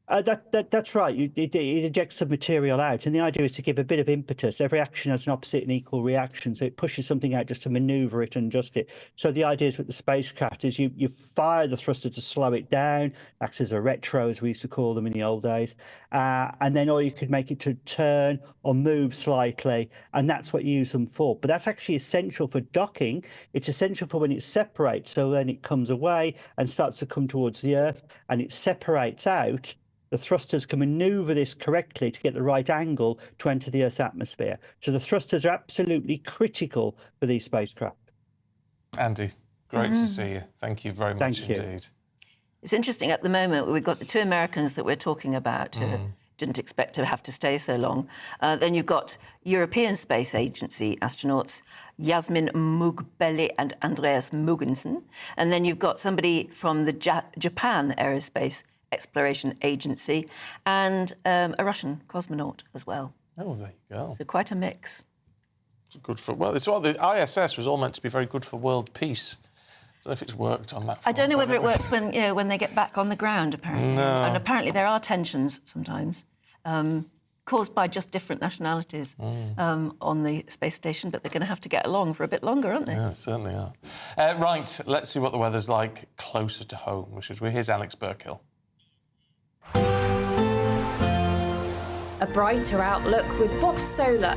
[SPEAKER 9] That's right. It ejects some material out, and the idea is to give a bit of impetus. Every action has an opposite and equal reaction, so it pushes something out just to manoeuvre it and adjust it. So the idea is with the spacecraft is you fire the thruster to slow it down, acts as a retro, as we used to call them in the old days, and then or you could make it to turn or move slightly, and that's what you use them for. But that's actually essential for docking. It's essential for when it separates, so then it comes away and starts to come towards the Earth, and it separates out. The thrusters can manoeuvre this correctly to get the right angle to enter the Earth's atmosphere. So the thrusters are absolutely critical for these spacecraft.
[SPEAKER 1] Andy, great to see you. Thank you very much indeed.
[SPEAKER 5] It's interesting at the moment, we've got the two Americans that we're talking about who didn't expect to have to stay so long. Then you've got European Space Agency astronauts Yasmin Mugbeli and Andreas Mogensen. And then you've got somebody from the Japan Aerospace Exploration Agency and a Russian cosmonaut as well.
[SPEAKER 1] Oh, there you go.
[SPEAKER 5] So quite a mix.
[SPEAKER 1] It's good for, well, it's what the ISS was all meant to be very good for world peace. I don't know if it's worked on that front.
[SPEAKER 5] I don't know whether it works when, when they get back on the ground, apparently.
[SPEAKER 1] No.
[SPEAKER 5] And apparently there are tensions sometimes caused by just different nationalities on the space station, but they're going to have to get along for a bit longer, aren't they?
[SPEAKER 1] Yeah, certainly are. Right, let's see what the weather's like closer to home, should we? Here's Alex Burkill.
[SPEAKER 10] A brighter outlook with Box Solar,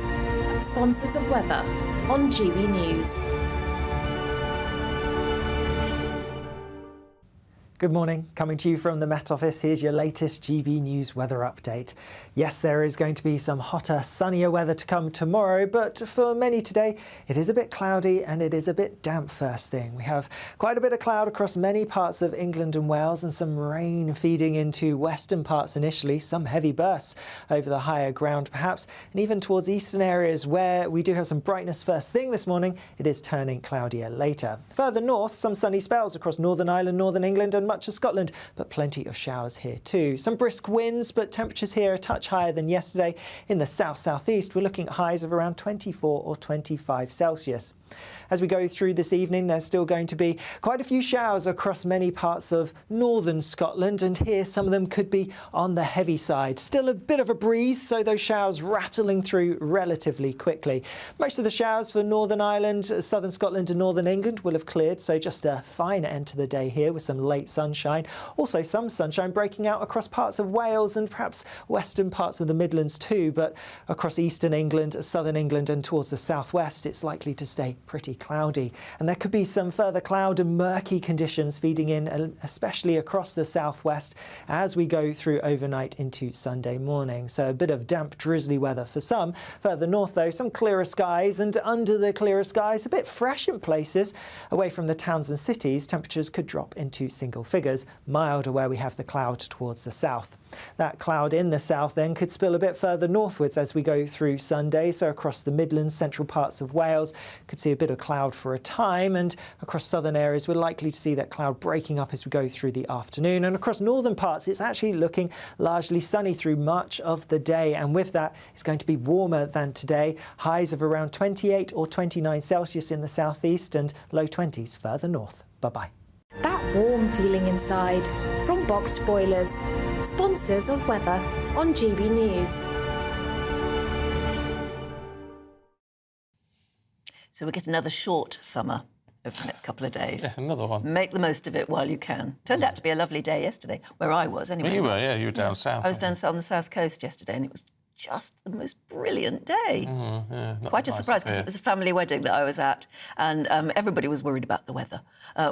[SPEAKER 10] sponsors of weather on GB News.
[SPEAKER 11] Good morning. Coming to you from the Met Office, here's your latest GB News weather update. Yes, there is going to be some hotter, sunnier weather to come tomorrow, but for many today, it is a bit cloudy and it is a bit damp first thing. We have quite a bit of cloud across many parts of England and Wales and some rain feeding into western parts initially, some heavy bursts over the higher ground perhaps, and even towards eastern areas where we do have some brightness first thing this morning, it is turning cloudier later. Further north, some sunny spells across Northern Ireland, Northern England and much of Scotland, but plenty of showers here too. Some brisk winds, but temperatures here a touch higher than yesterday. In the south-southeast, we're looking at highs of around 24 or 25 Celsius. As we go through this evening, there's still going to be quite a few showers across many parts of northern Scotland, and here some of them could be on the heavy side. Still a bit of a breeze, so those showers rattling through relatively quickly. Most of the showers for Northern Ireland, southern Scotland and northern England will have cleared, so just a fine end to the day here with some late sunshine. Also some sunshine breaking out across parts of Wales and perhaps western parts of the Midlands too, but across eastern England, southern England and towards the southwest, it's likely to stay pretty cloudy. And there could be some further cloud and murky conditions feeding in, especially across the southwest as we go through overnight into Sunday morning. So a bit of damp, drizzly weather for some. Further north, though, some clearer skies, and under the clearer skies, a bit fresh in places. Away from the towns and cities, temperatures could drop into single figures, milder where we have the cloud towards the south. That cloud in the south then could spill a bit further northwards as we go through Sunday. So across the Midlands, central parts of Wales, could see a bit of cloud for a time, and across southern areas we're likely to see that cloud breaking up as we go through the afternoon. And across northern parts it's actually looking largely sunny through much of the day, and with that it's going to be warmer than today. Highs of around 28 or 29 Celsius in the southeast and low 20s further north. Bye-bye.
[SPEAKER 10] That warm feeling inside from Boxed Boilers, sponsors of weather on GB News.
[SPEAKER 5] So we get another short summer over the next couple of days.
[SPEAKER 1] Yeah, another one.
[SPEAKER 5] Make the most of it while you can. Turned out to be a lovely day yesterday, where I was anyway.
[SPEAKER 1] You were, yeah, you were down south.
[SPEAKER 5] I was down on the south coast yesterday, and it was just the most brilliant day. Quite a surprise, because it was a family wedding that I was at, and everybody was worried about the weather.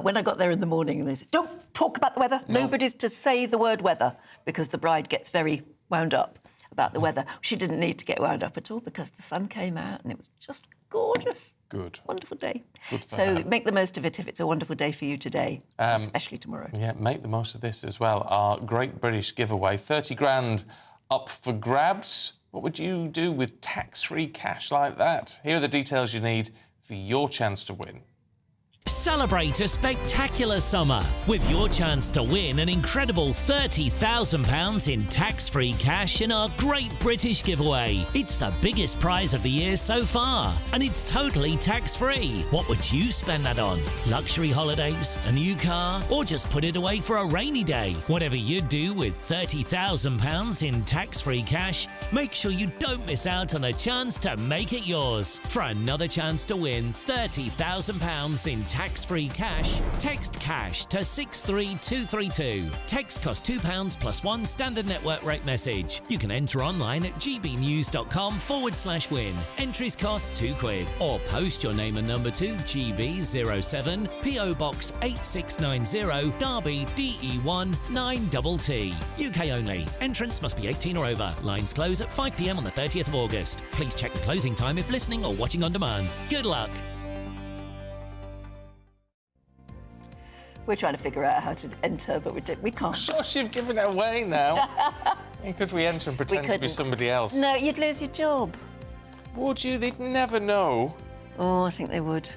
[SPEAKER 5] When I got there in the morning, they said, "Don't talk about the weather. No. Nobody's to say the word weather," because the bride gets very wound up about the weather. She didn't need to get wound up at all because the sun came out and it was just gorgeous.
[SPEAKER 1] Good.
[SPEAKER 5] Wonderful day.
[SPEAKER 1] Good for
[SPEAKER 5] So
[SPEAKER 1] her.
[SPEAKER 5] make the most of it if it's a wonderful day for you today, especially tomorrow.
[SPEAKER 1] Yeah, make the most of this as well. Our Great British giveaway, 30 grand up for grabs. What would you do with tax-free cash like that? Here are the details you need for your chance to win.
[SPEAKER 12] Celebrate a spectacular summer with your chance to win an incredible £30,000 in tax-free cash in our Great British giveaway. It's the biggest prize of the year so far, and it's totally tax-free. What would you spend that on? Luxury holidays, a new car, or just put it away for a rainy day? Whatever you do with £30,000 in tax-free cash, make sure you don't miss out on a chance to make it yours. For another chance to win £30,000 in tax-free cash, text cash to 63232. Text costs £2 plus one standard network rate message. You can enter online at gbnews.com/win. Entries cost £2, or post your name and number to GB07 PO Box 8690 Derby DE1 9TT. UK only. Entrants must be 18 or over. Lines close at 5 p.m. on the 30th of August. Please check the closing time if listening or watching on demand. Good luck.
[SPEAKER 5] We're trying to figure out how to enter, but we can't.
[SPEAKER 1] Shush, you've given it away now. Could we enter and pretend to be somebody else?
[SPEAKER 5] No, you'd lose your job.
[SPEAKER 1] Would you? They'd never know.
[SPEAKER 5] Oh, I think they would.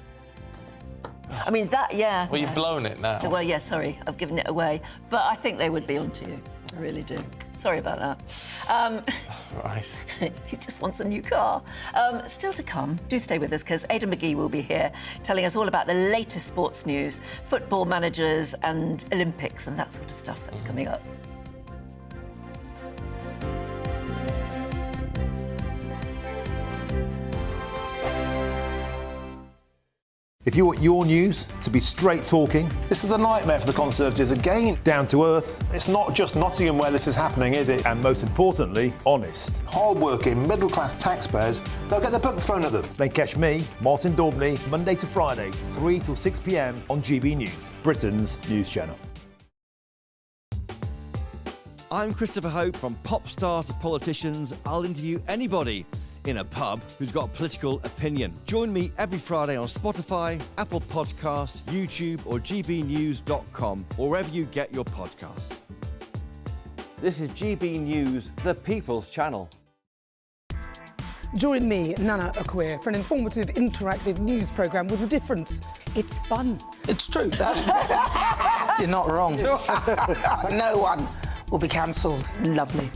[SPEAKER 5] I mean, that, yeah.
[SPEAKER 1] Well, you've blown it now.
[SPEAKER 5] Well, yeah, sorry, I've given it away. But I think they would be onto you. I really do. Sorry about that.
[SPEAKER 1] Right.
[SPEAKER 5] He just wants a new car. Still to come, do stay with us because Aidan McGee will be here telling us all about the latest sports news, football managers and Olympics and that sort of stuff that's coming up.
[SPEAKER 13] If you want your news to be straight talking, this is a nightmare for the Conservatives again. Down to earth. It's not just Nottingham where this is happening, is it? And most importantly, honest. Hard-working, middle-class taxpayers, they'll get their book thrown at them. Then catch me, Martin Daubney, Monday to Friday, 3 till 6 p.m. on GB News, Britain's news channel.
[SPEAKER 14] I'm Christopher Hope. From pop stars to politicians, I'll interview anybody in a pub who's got a political opinion. Join me every Friday on Spotify, Apple Podcasts, YouTube or gbnews.com, or wherever you get your podcasts. This is GB News, the People's Channel.
[SPEAKER 15] Join me, Nana Akwe, for an informative, interactive news programme with a difference. It's fun.
[SPEAKER 16] It's true. You're not wrong. No one will be cancelled.
[SPEAKER 15] Lovely.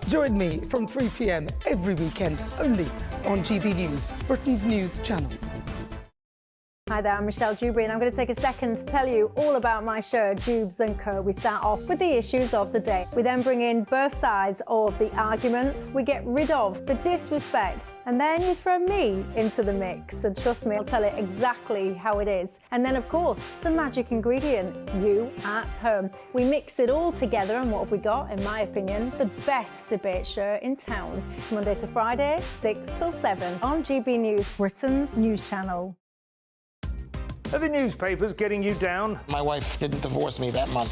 [SPEAKER 15] Join me from 3 p.m. every weekend, only on GB News, Britain's news channel.
[SPEAKER 17] Hi there, I'm Michelle Dewberry, and I'm going to take a second to tell you all about my show, Dubes & Co. We start off with the issues of the day. We then bring in both sides of the arguments. We get rid of the disrespect. And then you throw me into the mix. And trust me, I'll tell it exactly how it is. And then, of course, the magic ingredient, you at home. We mix it all together, and what have we got? In my opinion, the best debate show in town. Monday to Friday, 6 till 7 on GB News, Britain's news channel.
[SPEAKER 18] Are the newspapers getting you down?
[SPEAKER 16] My wife didn't divorce me that month.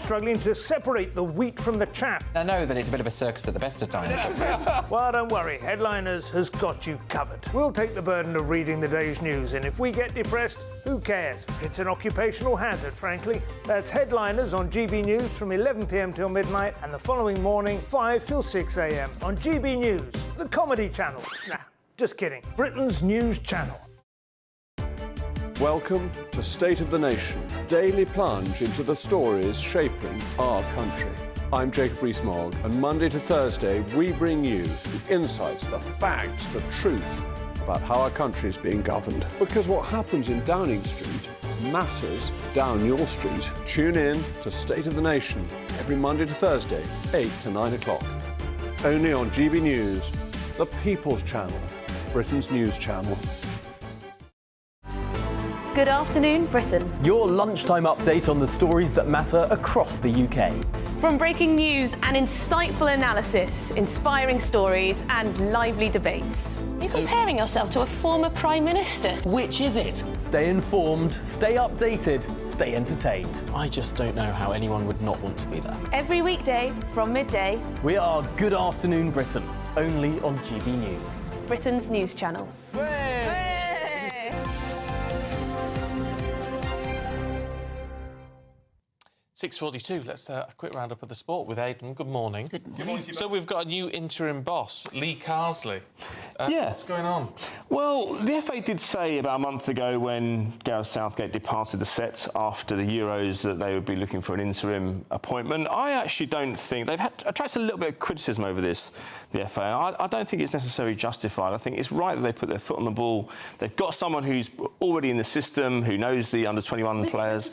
[SPEAKER 18] Struggling to separate the wheat from the chaff?
[SPEAKER 19] I know that it's a bit of a circus at the best of times.
[SPEAKER 18] Well, don't worry, Headliners has got you covered. We'll take the burden of reading the day's news, and if we get depressed, who cares? It's an occupational hazard, frankly. That's Headliners on GB News from 11 p.m. till midnight, and the following morning, 5 till 6 a.m. on GB News, the comedy channel. Nah, just kidding. Britain's news channel.
[SPEAKER 20] Welcome to State of the Nation, daily plunge into the stories shaping our country. I'm Jacob Rees-Mogg, and Monday to Thursday we bring you the insights, the facts, the truth about how our country is being governed. Because what happens in Downing Street matters down your street. Tune in to State of the Nation every Monday to Thursday, 8 to 9 o'clock. Only on GB News, the People's Channel, Britain's news channel.
[SPEAKER 4] Good afternoon, Britain.
[SPEAKER 21] Your lunchtime update on the stories that matter across the UK.
[SPEAKER 22] From breaking news and insightful analysis, inspiring stories and lively debates. You're comparing yourself to a former Prime Minister.
[SPEAKER 21] Which is it? Stay informed, stay updated, stay entertained.
[SPEAKER 19] I just don't know how anyone would not want to be there.
[SPEAKER 22] Every weekday from midday.
[SPEAKER 21] We are Good Afternoon Britain. only on GB News.
[SPEAKER 22] Britain's news channel.
[SPEAKER 1] 6:42. Let's a quick roundup of the sport with Aidan. Good morning. Good morning. So we've got a new interim boss, Lee Carsley. What's going on?
[SPEAKER 6] Well, the FA did say about a month ago when Gareth Southgate departed the set after the Euros that they would be looking for an interim appointment. I actually don't think they've attracted a little bit of criticism over this, the FA. I don't think it's necessarily justified. I think it's right that they put their foot on the ball. They've got someone who's already in the system, who knows the under-21 players.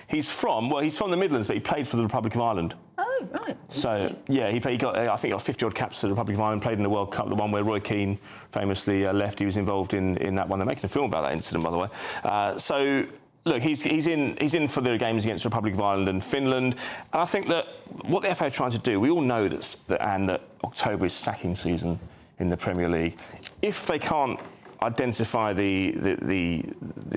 [SPEAKER 6] He's from the Midlands, but he played for the Republic of Ireland.
[SPEAKER 5] Oh, right.
[SPEAKER 6] So, yeah, he got, I think, 50-odd caps for the Republic of Ireland, played in the World Cup, the one where Roy Keane famously left. He was involved in that one. They're making a film about that incident, by the way. So, look, he's in for the games against the Republic of Ireland and Finland. And I think that what the FA are trying to do, we all know that October is sacking season in the Premier League. If they can't identify the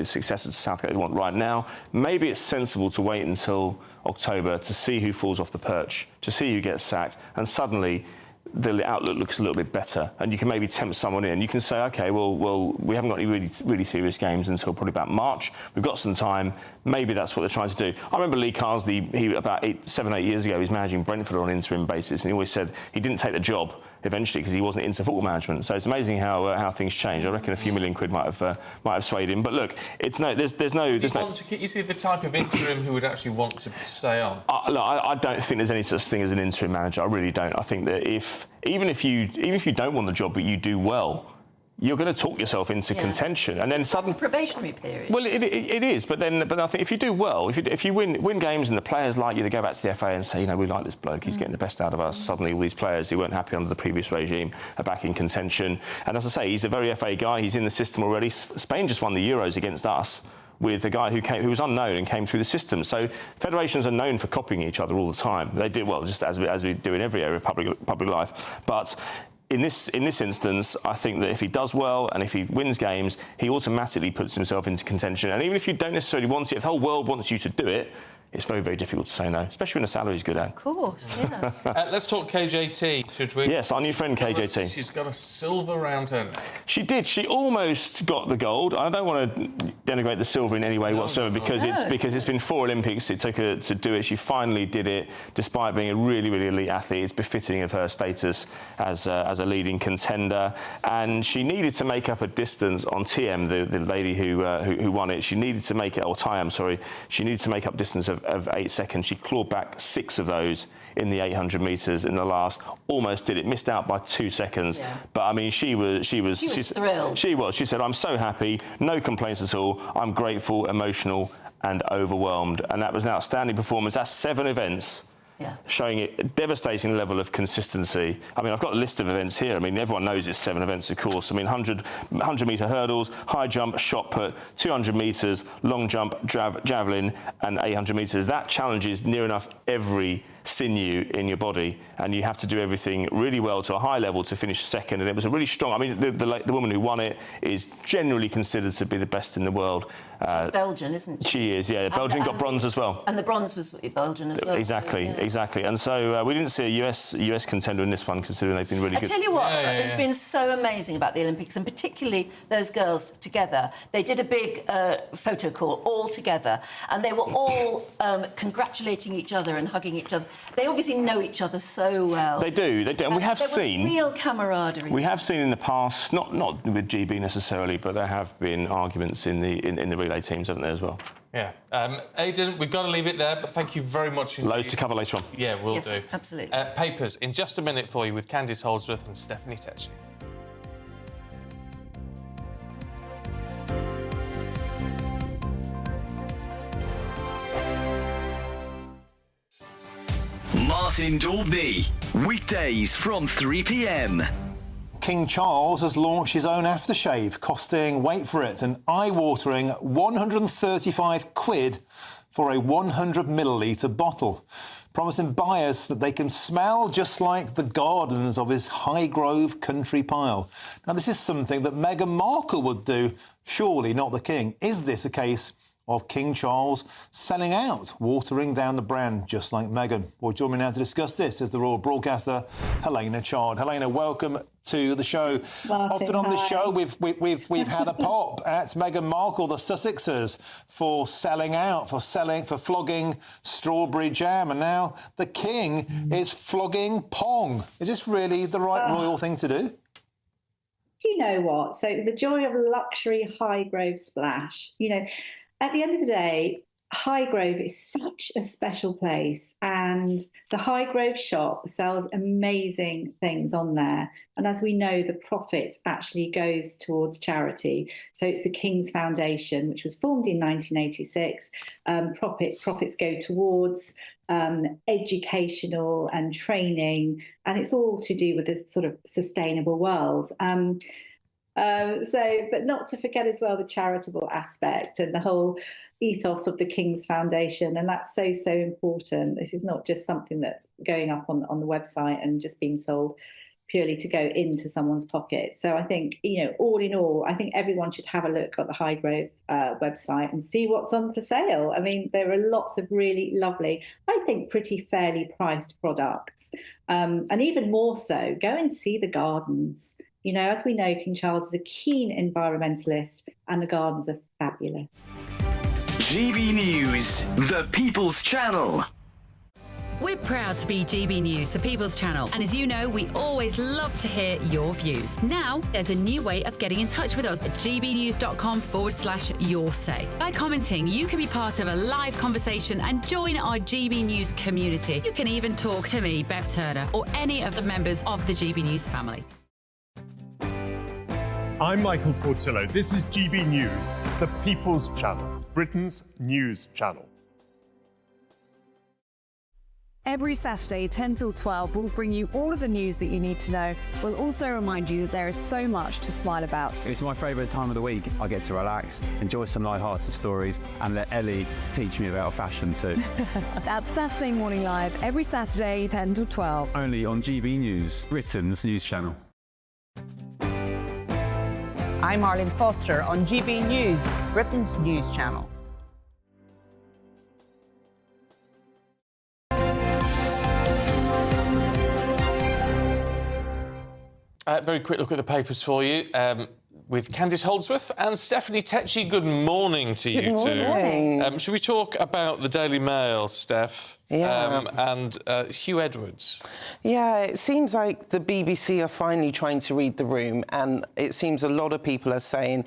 [SPEAKER 6] successors to Southgate they want right now, maybe it's sensible to wait until October to see who falls off the perch, to see who gets sacked, and suddenly the outlook looks a little bit better, and you can maybe tempt someone in. You can say, OK, well, we haven't got any really serious games until probably about March. We've got some time. Maybe that's what they're trying to do. I remember Lee Carsley, about 7-8 years ago, he was managing Brentford on an interim basis, and he always said he didn't take the job eventually because he wasn't into football management. So it's amazing how things change. I reckon a few million quid might have swayed him. But look, there's no. You
[SPEAKER 1] see the type of interim who would actually want to stay on?
[SPEAKER 6] I don't think there's any such thing as an interim manager. I really don't. I think that even if you don't want the job but you do well, you're going to talk yourself into contention, and then suddenly
[SPEAKER 5] probationary period.
[SPEAKER 6] Well, it is, but I think if you do well, if you win games and the players like you, they go back to the FA and say, we like this bloke, he's getting the best out of us. Suddenly, all these players who weren't happy under the previous regime are back in contention. And as I say, he's a very FA guy. He's in the system already. Spain just won the Euros against us with a guy who was unknown and came through the system. So federations are known for copying each other all the time. They do well, just as we do in every area of public life, but. In this instance, I think that if he does well and if he wins games, he automatically puts himself into contention. And even if you don't necessarily want it, if the whole world wants you to do it, it's very, very difficult to say no, especially when the salary's good,
[SPEAKER 5] Of course, yeah.
[SPEAKER 1] Let's talk KJT, should we?
[SPEAKER 6] Yes, our new friend KJT.
[SPEAKER 1] She's got a silver around her neck.
[SPEAKER 6] She did. She almost got the gold. I don't want to denigrate the silver in any way whatsoever because it's been 4 Olympics. It took her to do it. She finally did it, despite being a really, really elite athlete. It's befitting of her status as a leading contender. And she needed to make up a distance on TM, the lady who won it. She needed to make it, or Tyam, sorry. She needed to make up distance of 8 seconds. She clawed back 6 of those in the 800 metres in the last. Almost did it. Missed out by 2 seconds. Yeah. But I mean, she was
[SPEAKER 5] thrilled.
[SPEAKER 6] She was. She said, "I'm so happy. No complaints at all. I'm grateful, emotional, and overwhelmed." And that was an outstanding performance. That's 7 events. Yeah. Showing a devastating level of consistency. I mean, I've got a list of events here. I mean, everyone knows it's 7 events, of course. I mean, 100-metre hurdles, high jump, shot put, 200 metres, long jump, javelin, and 800 metres. That challenges near enough every sinew in your body, and you have to do everything really well to a high level to finish second. And it was a really strong. I mean, the woman who won it is generally considered to be the best in the world.
[SPEAKER 5] She's Belgian, isn't she?
[SPEAKER 6] She is, yeah. Belgium got bronze as well.
[SPEAKER 5] And the bronze was Belgian as well.
[SPEAKER 6] Exactly, so, yeah. Exactly. And so we didn't see a US contender in this one, considering they've been really good.
[SPEAKER 5] I tell you what, it's been so amazing about the Olympics, and particularly those girls together. They did a big photo call all together, and they were all congratulating each other and hugging each other. They obviously know each other so well.
[SPEAKER 6] They do. And we have seen
[SPEAKER 5] real camaraderie.
[SPEAKER 6] We have seen in the past, not with GB necessarily, but there have been arguments in the relay teams, haven't there, as well?
[SPEAKER 1] Yeah. Aidan, we've got to leave it there, but thank you very much indeed.
[SPEAKER 6] Loads to cover later on.
[SPEAKER 1] Yeah, we'll
[SPEAKER 5] do.
[SPEAKER 1] Yes,
[SPEAKER 5] absolutely.
[SPEAKER 1] Papers in just a minute for you with Candice Holdsworth and Stephanie Tetchy.
[SPEAKER 2] Martin Daubney, weekdays from 3 p.m.
[SPEAKER 13] King Charles has launched his own aftershave, costing, wait for it, an eye-watering 135 quid for a 100 millilitre bottle, promising buyers that they can smell just like the gardens of his Highgrove country pile. Now, this is something that Meghan Markle would do, surely not the King. Is this a case of King Charles selling out, watering down the brand, just like Meghan. Well, join me now to discuss this is the royal broadcaster, Helena Chard. Helena, welcome to the show.
[SPEAKER 3] Martin,
[SPEAKER 13] often on this
[SPEAKER 3] hi.
[SPEAKER 13] show, we've had a pop at Meghan Markle, the Sussexers, for selling out, for flogging strawberry jam, and now the King is flogging Pong. Is this really the right royal thing to do?
[SPEAKER 3] Do you know what? So the joy of luxury Highgrove splash. You know, at the end of the day, Highgrove is such a special place, and the Highgrove shop sells amazing things on there. And as we know, the profit actually goes towards charity. So it's the King's Foundation, which was formed in 1986. Profits go towards educational and training, and it's all to do with this sort of sustainable world. But not to forget as well the charitable aspect and the whole ethos of the King's Foundation, and that's so important. This is not just something that's going up on the website and just being sold purely to go into someone's pocket. So I think, you know, all in all, I think everyone should have a look at the Highgrove website and see what's on for sale. I mean, there are lots of really lovely, I think pretty fairly priced products. And even more so, go and see the gardens. You know, as we know, King Charles is a keen environmentalist and the gardens are fabulous.
[SPEAKER 2] GB News, the People's Channel.
[SPEAKER 7] We're proud to be GB News, the People's Channel. And as you know, we always love to hear your views. Now, there's a new way of getting in touch with us at gbnews.com/yoursay. By commenting, you can be part of a live conversation and join our GB News community. You can even talk to me, Bev Turner, or any of the members of the GB News family.
[SPEAKER 23] I'm Michael Portillo. This is GB News, the People's Channel, Britain's news channel.
[SPEAKER 24] Every Saturday, 10 till 12, we'll bring you all of the news that you need to know. We'll also remind you that there is so much to smile about.
[SPEAKER 25] It's my favourite time of the week. I get to relax, enjoy some light-hearted stories, and let Ellie teach me about fashion too.
[SPEAKER 24] That's Saturday Morning Live, every Saturday, 10 till 12.
[SPEAKER 25] Only on GB News, Britain's news channel.
[SPEAKER 26] I'm Arlene Foster on GB News, Britain's news channel.
[SPEAKER 1] Very quick look at the papers for you. With Candice Holdsworth and Stephanie Tecci. Good morning to you two. Should we talk about the Daily Mail, Steph?
[SPEAKER 27] Yeah.
[SPEAKER 1] And Hugh Edwards.
[SPEAKER 27] Yeah, it seems like the BBC are finally trying to read the room, and it seems a lot of people are saying,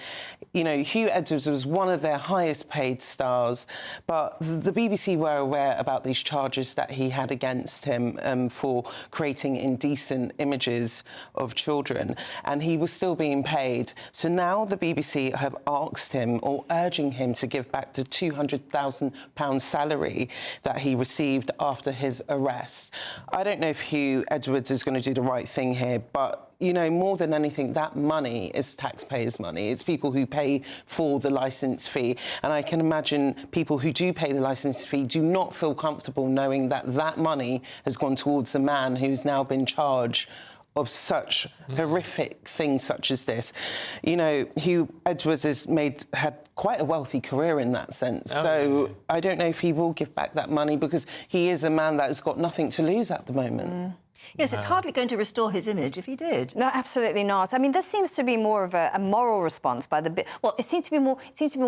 [SPEAKER 27] you know, Hugh Edwards was one of their highest paid stars, but the BBC were aware about these charges that he had against him for creating indecent images of children, and he was still being paid. So now the BBC have asked him, or urging him, to give back the £200,000 salary that he received after his arrest. I don't know if Hugh Edwards is going to do the right thing here, but, you know, more than anything, that money is taxpayers' money. It's people who pay for the licence fee. And I can imagine people who do pay the licence fee do not feel comfortable knowing that that money has gone towards a man who's now been charged of such horrific things such as this. You know, Hugh Edwards had quite a wealthy career in that sense. I don't know if he will give back that money, because he is a man that has got nothing to lose at the moment.
[SPEAKER 5] Yes, it's hardly going to restore his image if he did.
[SPEAKER 28] No, absolutely not. I mean, this seems to be more of a moral response by the... Well, it seems to be more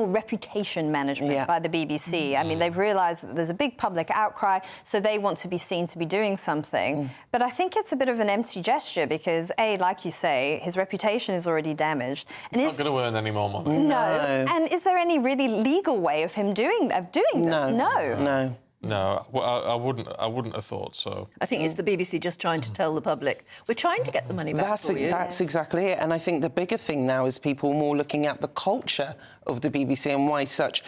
[SPEAKER 28] reputation management by the BBC. I mean, they've realised that there's a big public outcry, so they want to be seen to be doing something. But I think it's a bit of an empty gesture because, A, like you say, his reputation is already damaged.
[SPEAKER 1] He's not going to earn any more money.
[SPEAKER 28] No. And is there any really legal way of him doing this? No.
[SPEAKER 1] No, well, I wouldn't have thought so.
[SPEAKER 5] I think it's the BBC just trying to tell the public, we're trying to get the money back for you.
[SPEAKER 27] That's exactly it. And I think the bigger thing now is people more looking at the culture of the BBC and why such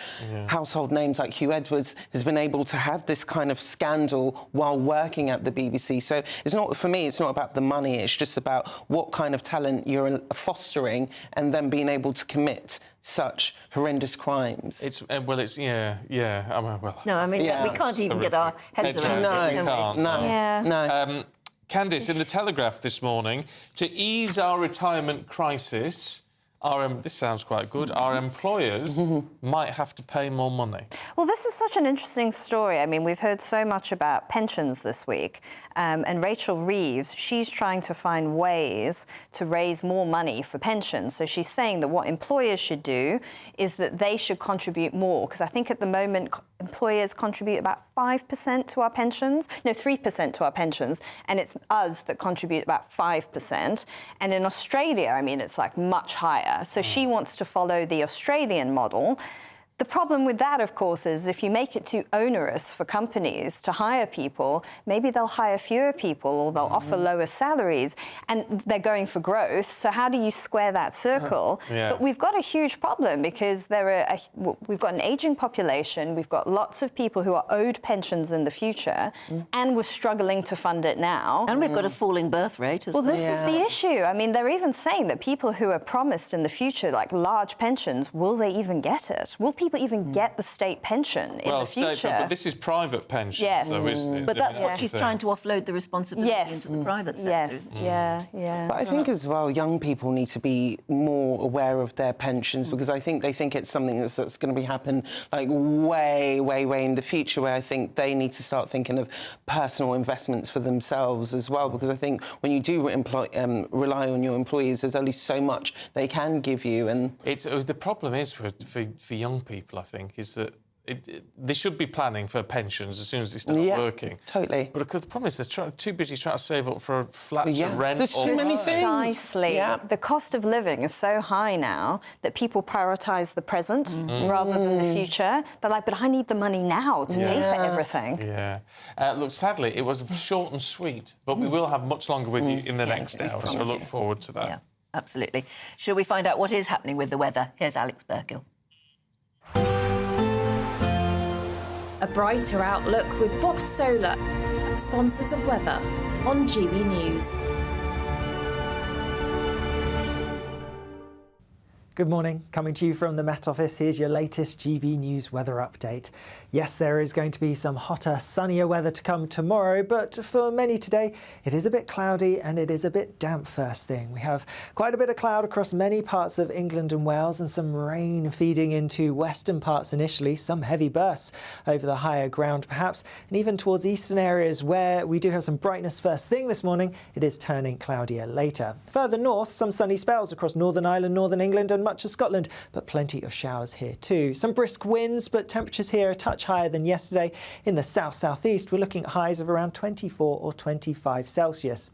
[SPEAKER 27] household names like Hugh Edwards has been able to have this kind of scandal while working at the BBC. So it's not, for me, it's not about the money. It's just about what kind of talent you're fostering and then being able to commit such horrendous crimes.
[SPEAKER 1] No, I mean,
[SPEAKER 5] we can't even get our heads around it.
[SPEAKER 1] No. Candice, in the Telegraph this morning, to ease our retirement crisis, This sounds quite good. Our employers might have to pay more money.
[SPEAKER 28] Well, this is such an interesting story. I mean, we've heard so much about pensions this week. And Rachel Reeves, she's trying to find ways to raise more money for pensions. So she's saying that what employers should do is that they should contribute more, because I think at the moment employers contribute about 5% to our pensions. No, 3% to our pensions, and it's us that contribute about 5%. And in Australia, I mean, it's like much higher. So she wants to follow the Australian model. The problem with that, of course, is if you make it too onerous for companies to hire people, maybe they'll hire fewer people or they'll offer lower salaries, and they're going for growth. So how do you square that circle? But we've got a huge problem because we've got an aging population, we've got lots of people who are owed pensions in the future, and we're struggling to fund it now.
[SPEAKER 5] And we've got a falling birth rate as well.
[SPEAKER 28] Well, this is the issue. I mean, they're even saying that people who are promised in the future, like large pensions, will they even get it? Will people even get the state pension in the future?
[SPEAKER 1] But this is private pension, though, isn't it?
[SPEAKER 5] But that's what she's trying to offload the responsibility into the private sector.
[SPEAKER 28] Yeah.
[SPEAKER 27] But I think as well, young people need to be more aware of their pensions, because I think they think it's something that's going to be happen like way in the future, where I think they need to start thinking of personal investments for themselves as well, because I think when you do rely on your employees, there's only so much they can give you. And
[SPEAKER 1] the problem is for young people, I think, is that they should be planning for pensions as soon as they start working.
[SPEAKER 27] Totally.
[SPEAKER 1] But of course, the problem is they're too busy trying to save up for a flat to rent.
[SPEAKER 27] There's too many things.
[SPEAKER 28] Precisely. The cost of living is so high now that people prioritise the present rather than the future. They're like, but I need the money now to pay for everything.
[SPEAKER 1] Yeah. Look, sadly, it was short and sweet, but we will have much longer with you in the next hour, so I look forward to that.
[SPEAKER 5] Yeah, absolutely. Shall we find out what is happening with the weather? Here's Alex Burkill.
[SPEAKER 8] A brighter outlook with Box Solar, sponsors of weather on GB News.
[SPEAKER 9] Good morning. Coming to you from the Met Office, here's your latest GB News weather update. Yes, there is going to be some hotter, sunnier weather to come tomorrow, but for many today, it is a bit cloudy and it is a bit damp first thing. We have quite a bit of cloud across many parts of England and Wales, and some rain feeding into western parts initially, some heavy bursts over the higher ground perhaps, and even towards eastern areas where we do have some brightness first thing this morning, it is turning cloudier later. Further north, some sunny spells across Northern Ireland, Northern England and much of Scotland, but plenty of showers here too. Some brisk winds, but temperatures here a touch higher than yesterday. In the south-southeast, we're looking at highs of around 24 or 25 Celsius.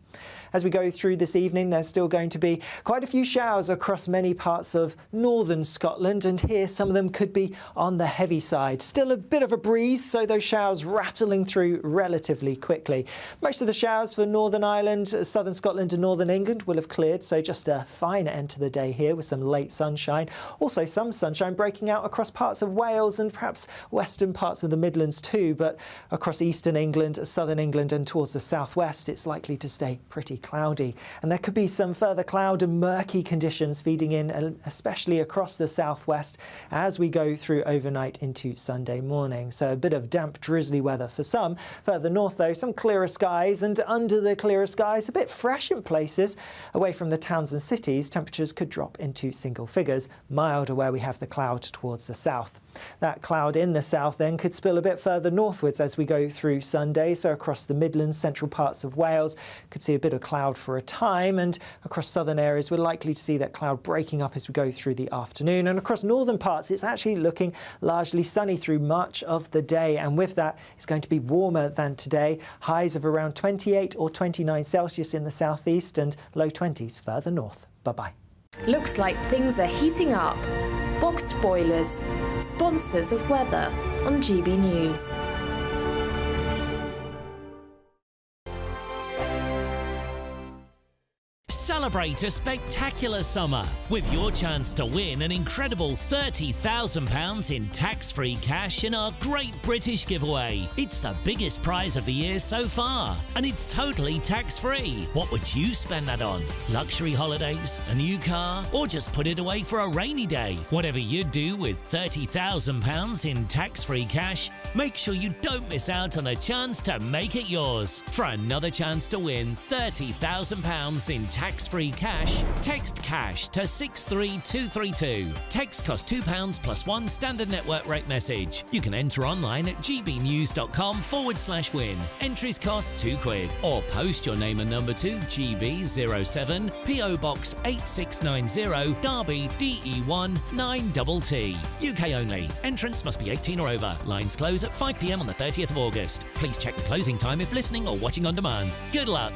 [SPEAKER 9] As we go through this evening, there's still going to be quite a few showers across many parts of northern Scotland, and here some of them could be on the heavy side. Still a bit of a breeze, so those showers rattling through relatively quickly. Most of the showers for Northern Ireland, southern Scotland and northern England will have cleared, so just a fine end to the day here with some late sunshine. Also some sunshine breaking out across parts of Wales and perhaps western parts of the Midlands too, but across eastern England, southern England and towards the southwest, it's likely to stay pretty cloudy. And there could be some further cloud and murky conditions feeding in, especially across the southwest as we go through overnight into Sunday morning. So a bit of damp, drizzly weather for some. Further north, though, some clearer skies, and under the clearer skies, a bit fresh in places. Away from the towns and cities, temperatures could drop into single figures, milder where we have the cloud towards the south. That cloud in the south then could spill a bit further northwards as we go through Sunday, so across the Midlands, central parts of Wales, could see a bit of cloud for a time, and across southern areas we're likely to see that cloud breaking up as we go through the afternoon. And across northern parts it's actually looking largely sunny through much of the day, and with that it's going to be warmer than today. Highs of around 28 or 29 Celsius in the southeast and low 20s further north. Bye-bye.
[SPEAKER 8] Looks like things are heating up. Boxed Boilers, sponsors of weather on GB News.
[SPEAKER 10] Celebrate a spectacular summer with your chance to win an incredible £30,000 in tax-free cash in our Great British Giveaway. It's the biggest prize of the year so far, and it's totally tax-free. What would you spend that on? Luxury holidays, a new car, or just put it away for a rainy day? Whatever you do with £30,000 in tax-free cash, make sure you don't miss out on a chance to make it yours. For another chance to win £30,000 in tax tax-free cash, text cash to 63232. Text costs £2 plus one standard network rate message. You can enter online at gbnews.com/win. Entries cost £2 or post your name and number to GB07 PO Box 8690 Derby DE1 9TT. UK only. Entrance must be 18 or over. Lines close at 5 p.m. on the 30th of August. Please check the closing time if listening or watching on demand. Good luck.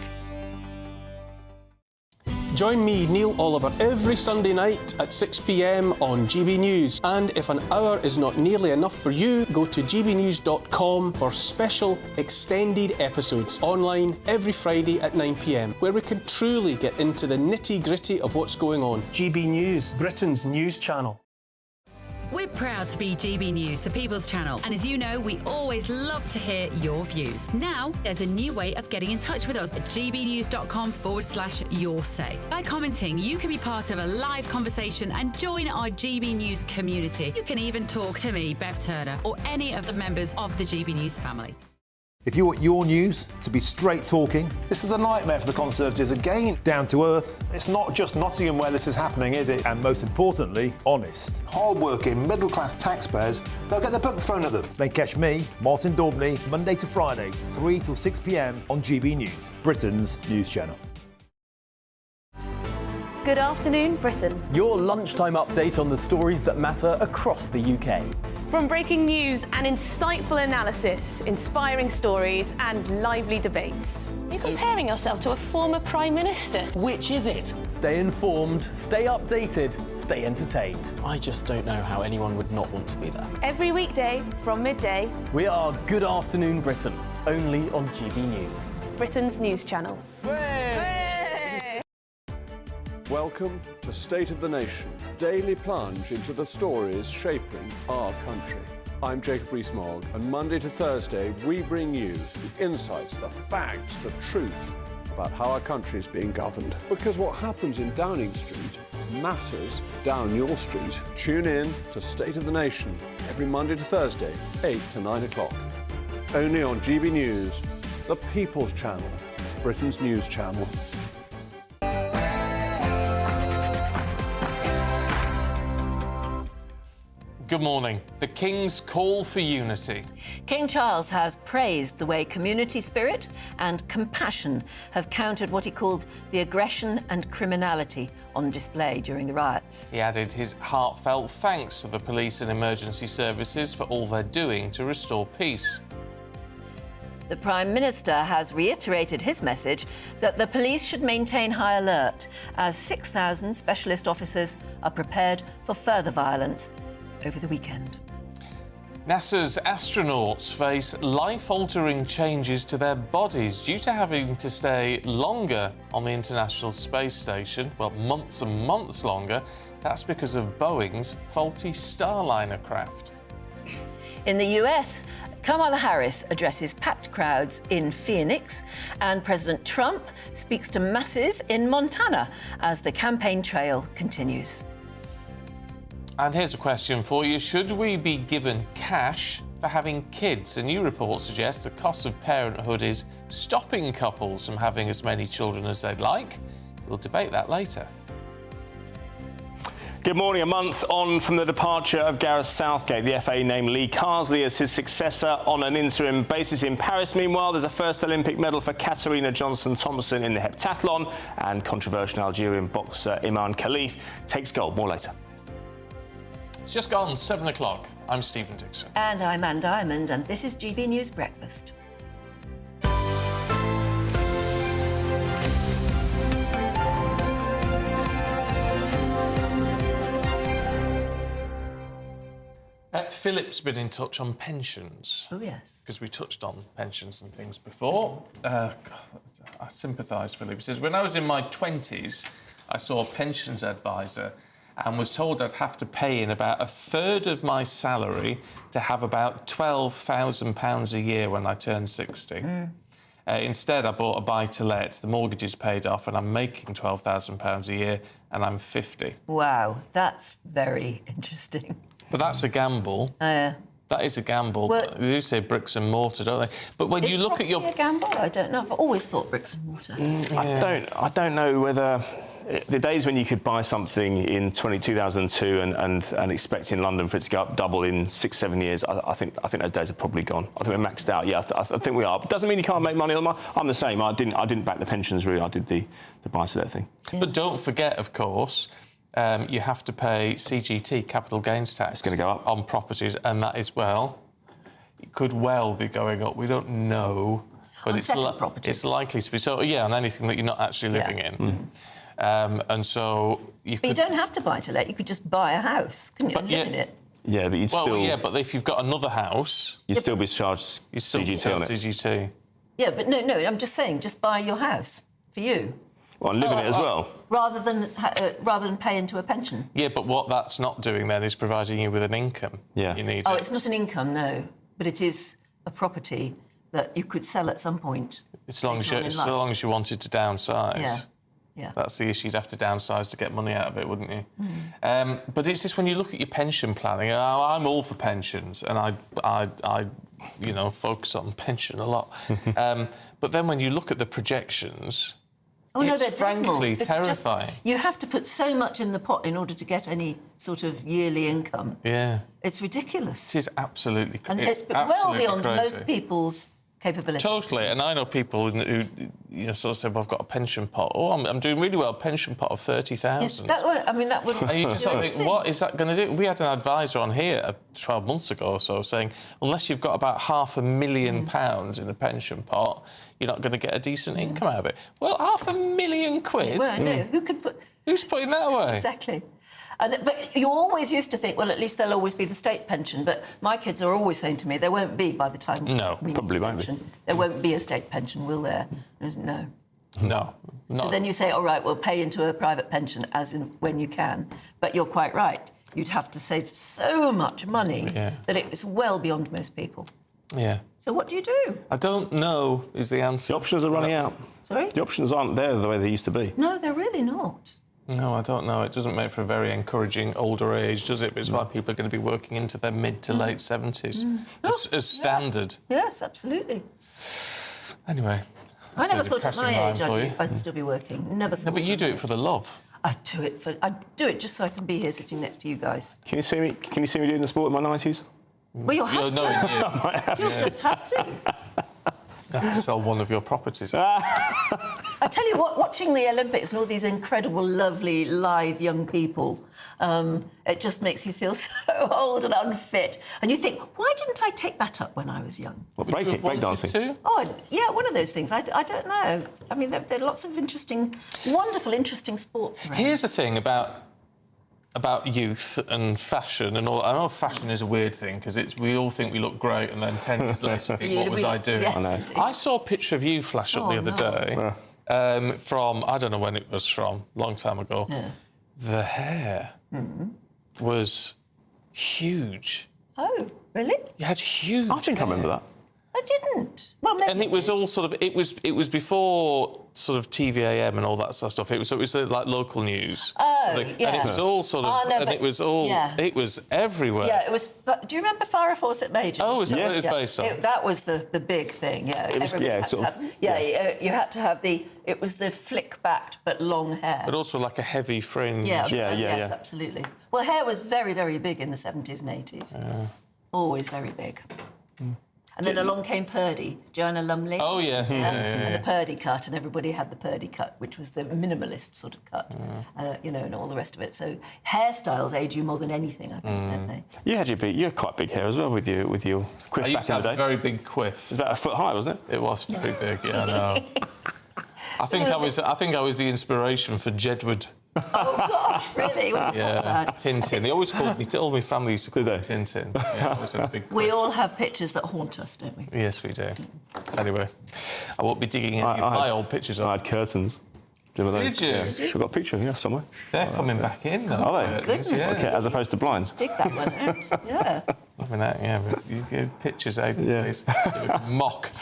[SPEAKER 11] Join me, Neil Oliver, every Sunday night at 6 p.m. on GB News. And if an hour is not nearly enough for you, go to gbnews.com for special extended episodes online every Friday at 9 p.m, where we can truly get into the nitty-gritty of what's going on. GB News, Britain's news channel.
[SPEAKER 7] We're proud to be GB News, the People's Channel. And as you know, we always love to hear your views. Now, there's a new way of getting in touch with us at gbnews.com/yoursay. By commenting, you can be part of a live conversation and join our GB News community. You can even talk to me, Bev Turner, or any of the members of the GB News family.
[SPEAKER 13] If you want your news to be straight talking, this is the nightmare for the Conservatives again. Down to earth. It's not just Nottingham where this is happening, is it? And most importantly, honest. Hard-working, middle-class taxpayers, they'll get their book thrown at them. Then catch me, Martin Daubney, Monday to Friday, 3 till 6 p.m. on GB News, Britain's news channel.
[SPEAKER 22] Good afternoon, Britain.
[SPEAKER 21] Your lunchtime update on the stories that matter across the UK.
[SPEAKER 22] From breaking news and insightful analysis, inspiring stories and lively debates. You're comparing yourself to a former Prime Minister.
[SPEAKER 19] Which is it?
[SPEAKER 21] Stay informed, stay updated, stay entertained.
[SPEAKER 19] I just don't know how anyone would not want to be there.
[SPEAKER 22] Every weekday from midday,
[SPEAKER 21] We are Good Afternoon Britain, only on GB News.
[SPEAKER 22] Britain's news channel.
[SPEAKER 23] Welcome to State of the Nation, daily plunge into the stories shaping our country. I'm Jacob Rees-Mogg, and Monday to Thursday we bring you the insights, the facts, the truth about how our country is being governed. Because what happens in Downing Street matters down your street. Tune in to State of the Nation every Monday to Thursday, 8 to 9 o'clock. Only on GB News, the People's Channel, Britain's news channel.
[SPEAKER 1] Good morning. The King's call for unity.
[SPEAKER 5] King Charles has praised the way community spirit and compassion have countered what he called the aggression and criminality on display during the riots.
[SPEAKER 1] He added his heartfelt thanks to the police and emergency services for all they're doing to restore peace.
[SPEAKER 5] The Prime Minister has reiterated his message that the police should maintain high alert as 6,000 specialist officers are prepared for further violence over the weekend.
[SPEAKER 1] NASA's astronauts face life-altering changes to their bodies due to having to stay longer on the International Space Station. Well, months and months longer. That's because of Boeing's faulty Starliner craft.
[SPEAKER 5] In the US, Kamala Harris addresses packed crowds in Phoenix, and President Trump speaks to masses in Montana as the campaign trail continues.
[SPEAKER 1] And here's a question for you. Should we be given cash for having kids? A new report suggests the cost of parenthood is stopping couples from having as many children as they'd like. We'll debate that later.
[SPEAKER 6] Good morning. A month on from the departure of Gareth Southgate, the FA named Lee Carsley as his successor on an interim basis in Paris. Meanwhile, there's a first Olympic medal for Katarina Johnson-Thompson in the heptathlon, and controversial Algerian boxer Iman Khalif takes gold. More later.
[SPEAKER 1] It's just gone 7 o'clock. I'm Stephen Dixon.
[SPEAKER 5] And I'm Anne Diamond, and this is GB News Breakfast.
[SPEAKER 1] Philip's been in touch on pensions.
[SPEAKER 5] Oh, yes.
[SPEAKER 1] Because we touched on pensions and things before. I sympathise, Philip. He says, when I was in my 20s, I saw a pensions advisor and was told I'd have to pay in about a third of my salary to have about £12,000 a year when I turned 60. Instead, I bought a buy-to-let. The mortgage is paid off and I'm making £12,000 a year and I'm 50.
[SPEAKER 5] Wow, that's very interesting.
[SPEAKER 1] But that's a gamble. That is a gamble.
[SPEAKER 5] Well,
[SPEAKER 1] They do say bricks and mortar, don't they? But when you look at your...
[SPEAKER 5] a gamble? I don't know. I've always thought bricks and mortar.
[SPEAKER 6] I don't know whether the days when you could buy something in 2002 and expect in London for it to go up double in 6-7 years, I think those days are probably gone. I think we're maxed out. Yeah, I think we are. But doesn't mean you can't make money on them. I'm the same. I didn't back the pensions really. I did the buy-to-let thing.
[SPEAKER 1] Yeah. But don't forget, of course, you have to pay CGT, capital gains tax.
[SPEAKER 6] It's going to go up
[SPEAKER 1] on properties, and that is it could well be going up. We don't know, but it's likely to be. So yeah, on anything that you're not actually living in. And so
[SPEAKER 5] But you don't have to buy to let. You could just buy a house, couldn't you, and live in it?
[SPEAKER 6] Yeah, but you'd still...
[SPEAKER 1] Well, yeah, but if you've got another house...
[SPEAKER 6] You'd still be charged CGT on it.
[SPEAKER 1] CGT.
[SPEAKER 5] Yeah, but no, I'm just saying, just buy your house for you.
[SPEAKER 6] Well, and live in it as well.
[SPEAKER 5] Rather than pay into a pension.
[SPEAKER 1] Yeah, but what that's not doing then is providing you with an income.
[SPEAKER 6] Yeah.
[SPEAKER 1] You need
[SPEAKER 5] it's not an income, no. But it is a property that you could sell at some point.
[SPEAKER 1] As long as you wanted to downsize.
[SPEAKER 5] Yeah. Yeah.
[SPEAKER 1] That's the issue. You'd have to downsize to get money out of it, wouldn't you? But it's just when you look at your pension planning, I'm all for pensions, and I focus on pension a lot. But then when you look at the projections, it's frankly terrifying.
[SPEAKER 5] You have to put so much in the pot in order to get any sort of yearly income.
[SPEAKER 1] Yeah.
[SPEAKER 5] It's ridiculous.
[SPEAKER 1] It is absolutely crazy.
[SPEAKER 5] And it's well beyond most people's capabilities.
[SPEAKER 1] Totally, and I know people who sort of say, well, I've got a pension pot. Oh, I'm doing really well, a pension pot of 30,000.
[SPEAKER 5] Yes, that would...
[SPEAKER 1] And you just sort of think, what is that going to do? We had an advisor on here 12 months ago or so saying, unless you've got about £500,000 in a pension pot, you're not going to get a decent income out of it. Well, £500,000?
[SPEAKER 5] Well, I know. Who could put...
[SPEAKER 1] Who's putting that away?
[SPEAKER 5] Exactly. But you always used to think, well, at least there'll always be the state pension. But my kids are always saying to me, there won't be by the time...
[SPEAKER 1] No,
[SPEAKER 6] probably won't be.
[SPEAKER 5] There won't be a state pension, will there? No.
[SPEAKER 1] No.
[SPEAKER 5] So then you say, all right, we'll pay into a private pension as in when you can. But you're quite right. You'd have to save so much money that it's well beyond most people.
[SPEAKER 1] Yeah.
[SPEAKER 5] So what do you do?
[SPEAKER 1] I don't know is the answer.
[SPEAKER 6] The options are running out.
[SPEAKER 5] Sorry?
[SPEAKER 6] The options aren't there the way they used to be.
[SPEAKER 5] No, they're really not.
[SPEAKER 1] No, I don't know. It doesn't make for a very encouraging older age, does it? But it's why people are going to be working into their mid to late 70s as standard.
[SPEAKER 5] Yes, absolutely.
[SPEAKER 1] Anyway,
[SPEAKER 5] I never thought at my age I'd still be working. Never thought.
[SPEAKER 1] No, but you do it for the love.
[SPEAKER 5] I do it just so I can be here sitting next to you guys.
[SPEAKER 6] Can you see me doing the sport in my 90s?
[SPEAKER 5] Well, you'll have to. You'll just have to.
[SPEAKER 1] You have to sell one of your properties.
[SPEAKER 5] I tell you what, watching the Olympics and all these incredible, lovely, lithe young people, it just makes you feel so old and unfit. And you think, why didn't I take that up when I was young?
[SPEAKER 6] What, breakdancing?
[SPEAKER 5] Oh, yeah, one of those things. I don't know. I mean, there are lots of wonderful, interesting sports around.
[SPEAKER 1] Here's the thing about youth and fashion and all. I know fashion is a weird thing because we all think we look great and then 10 years later think, what was I doing?
[SPEAKER 5] Yes,
[SPEAKER 1] I know. I saw a picture of you flash up the other day from, I don't know when it was from, long time ago. Yeah. The hair was huge.
[SPEAKER 5] Oh, really?
[SPEAKER 1] You had huge
[SPEAKER 6] I think I remember that.
[SPEAKER 5] I didn't. Well, maybe
[SPEAKER 1] and it was all sort of... It was before sort of TVAM and all that sort of stuff. It was like local news.
[SPEAKER 5] Oh, yeah.
[SPEAKER 1] And it was all sort of... it was all... Yeah. It was everywhere.
[SPEAKER 5] Yeah, it was... Do you remember Farrah Fawcett Majors?
[SPEAKER 1] Oh, is that what it was based on?
[SPEAKER 5] That was the big thing, yeah.
[SPEAKER 6] It was,
[SPEAKER 5] you had to have the... It was the flick-backed but long hair.
[SPEAKER 1] But also like a heavy fringe.
[SPEAKER 5] Yes, absolutely. Well, hair was very, very big in the 70s and 80s. Always very big. And then along came Purdy, Joanna Lumley.
[SPEAKER 1] Oh, yes.
[SPEAKER 5] And the Purdy cut, and everybody had the Purdy cut, which was the minimalist sort of cut, and all the rest of it. So hairstyles age you more than anything, I think, don't they?
[SPEAKER 6] You had quite big hair as well with your quiff
[SPEAKER 1] I used
[SPEAKER 6] back
[SPEAKER 1] to
[SPEAKER 6] in
[SPEAKER 1] have
[SPEAKER 6] the day.
[SPEAKER 1] a very big quiff.
[SPEAKER 6] It was about 1 foot high, wasn't it?
[SPEAKER 1] It was very big, yeah, I know. I think I was the inspiration for Jedward.
[SPEAKER 5] Oh, gosh, really?
[SPEAKER 1] Tintin. They always called me... All my family used to call me Tintin. Yeah, I was a big
[SPEAKER 5] we all have pictures that haunt us, don't we?
[SPEAKER 1] Yes, we do. Anyway, I won't be digging into my old pictures.
[SPEAKER 6] I had curtains. Did you?
[SPEAKER 5] Did you?
[SPEAKER 6] I've got a picture somewhere.
[SPEAKER 1] They're coming back in, though.
[SPEAKER 6] Are they?
[SPEAKER 5] Goodness.
[SPEAKER 6] Okay, as opposed to blinds.
[SPEAKER 5] Dig that one out, yeah.
[SPEAKER 1] I mean, but you give pictures, please. Mock.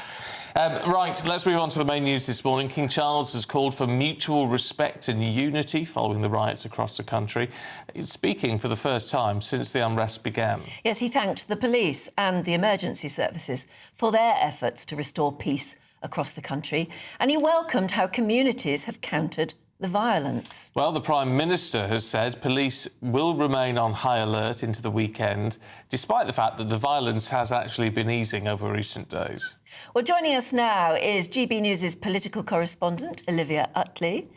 [SPEAKER 1] Right, let's move on to the main news this morning. King Charles has called for mutual respect and unity following the riots across the country. He's speaking for the first time since the unrest began.
[SPEAKER 5] Yes, he thanked the police and the emergency services for their efforts to restore peace across the country, and he welcomed how communities have countered the violence.
[SPEAKER 1] Well, the Prime Minister has said police will remain on high alert into the weekend, despite the fact that the violence has actually been easing over recent days.
[SPEAKER 5] Well, joining us now is GB News' political correspondent, Olivia Utley.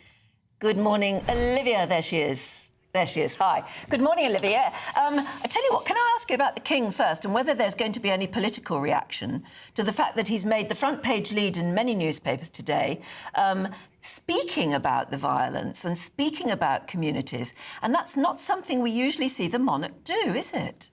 [SPEAKER 5] Good morning, Olivia. There she is. There she is. Hi. Good morning, Olivia. I tell you what, can I ask you about the King first and whether there's going to be any political reaction to the fact that he's made the front page lead in many newspapers today, speaking about the violence and speaking about communities. And that's not something we usually see the monarch do, is it?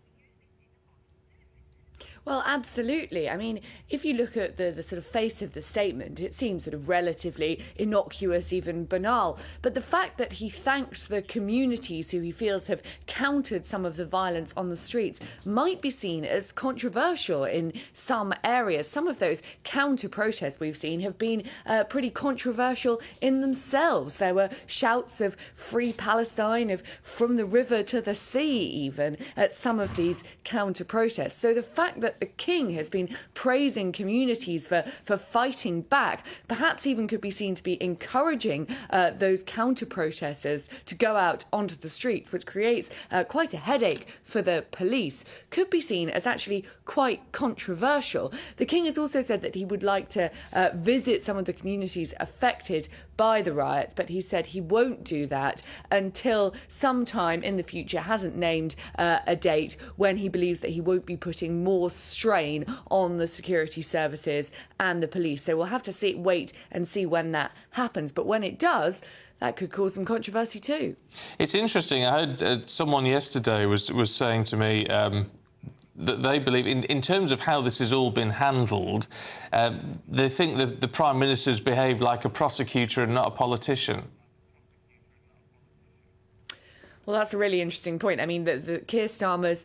[SPEAKER 4] Well, absolutely. I mean, if you look at the sort of face of the statement, it seems sort of relatively innocuous, even banal. But the fact that he thanks the communities who he feels have countered some of the violence on the streets might be seen as controversial in some areas. Some of those counter-protests we've seen have been pretty controversial in themselves. There were shouts of free Palestine, of from the river to the sea, even, at some of these counter-protests. So the fact that the King has been praising communities for fighting back, perhaps even could be seen to be encouraging those counter-protesters to go out onto the streets, which creates quite a headache for the police, could be seen as actually quite controversial. The King has also said that he would like to visit some of the communities affected by the riots, but he said he won't do that until sometime in the future, hasn't named a date when he believes that he won't be putting more strain on the security services and the police. So we'll have to wait and see when that happens. But when it does, that could cause some controversy too. It's interesting. I heard someone yesterday was saying to me that they believe, in terms of how this has all been handled, they think that the Prime Minister's behaved like a prosecutor and not a politician. Well, that's a really interesting point. I mean, the Keir Starmer's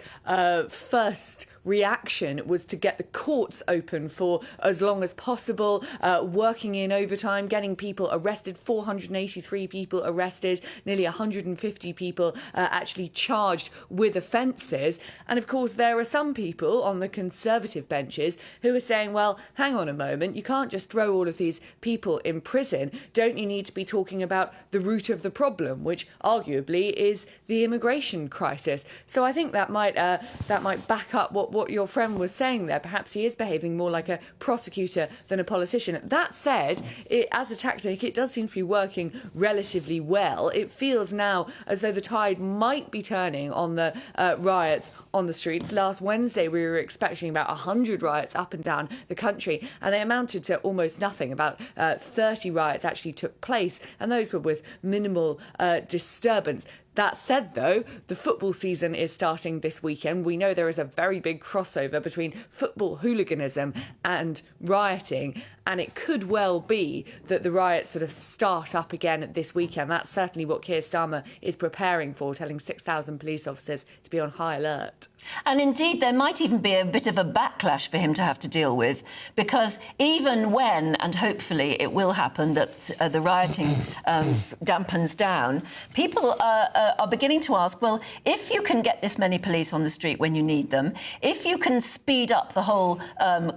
[SPEAKER 4] first reaction was to get the courts open for as long as possible, working in overtime, getting people arrested, 483 people arrested, nearly 150 people actually charged with offences. And of course, there are some people on the Conservative benches who are saying, well, hang on a moment, you can't just throw all of these people in prison. Don't you need to be talking about the root of the problem, which arguably is the immigration crisis? So I think that might back up what your friend was saying there. Perhaps he is behaving more like a prosecutor than a politician. That said, as a tactic, it does seem to be working relatively well. It feels now as though the tide might be turning on the riots on the streets. Last Wednesday, we were expecting about 100 riots up and down the country, and they amounted to almost nothing. About 30 riots actually took place, and those were with minimal disturbance. That said, though, the football season is starting this weekend. We know there is a very big crossover between football hooliganism and rioting, and it could well be that the riots sort of start up again this weekend. That's certainly what Keir Starmer is preparing for, telling 6,000 police officers to be on high alert.
[SPEAKER 5] And indeed, there might even be a bit of a backlash for him to have to deal with, because even when, and hopefully it will happen, that the rioting dampens down, people are beginning to ask, well, if you can get this many police on the street when you need them, if you can speed up the whole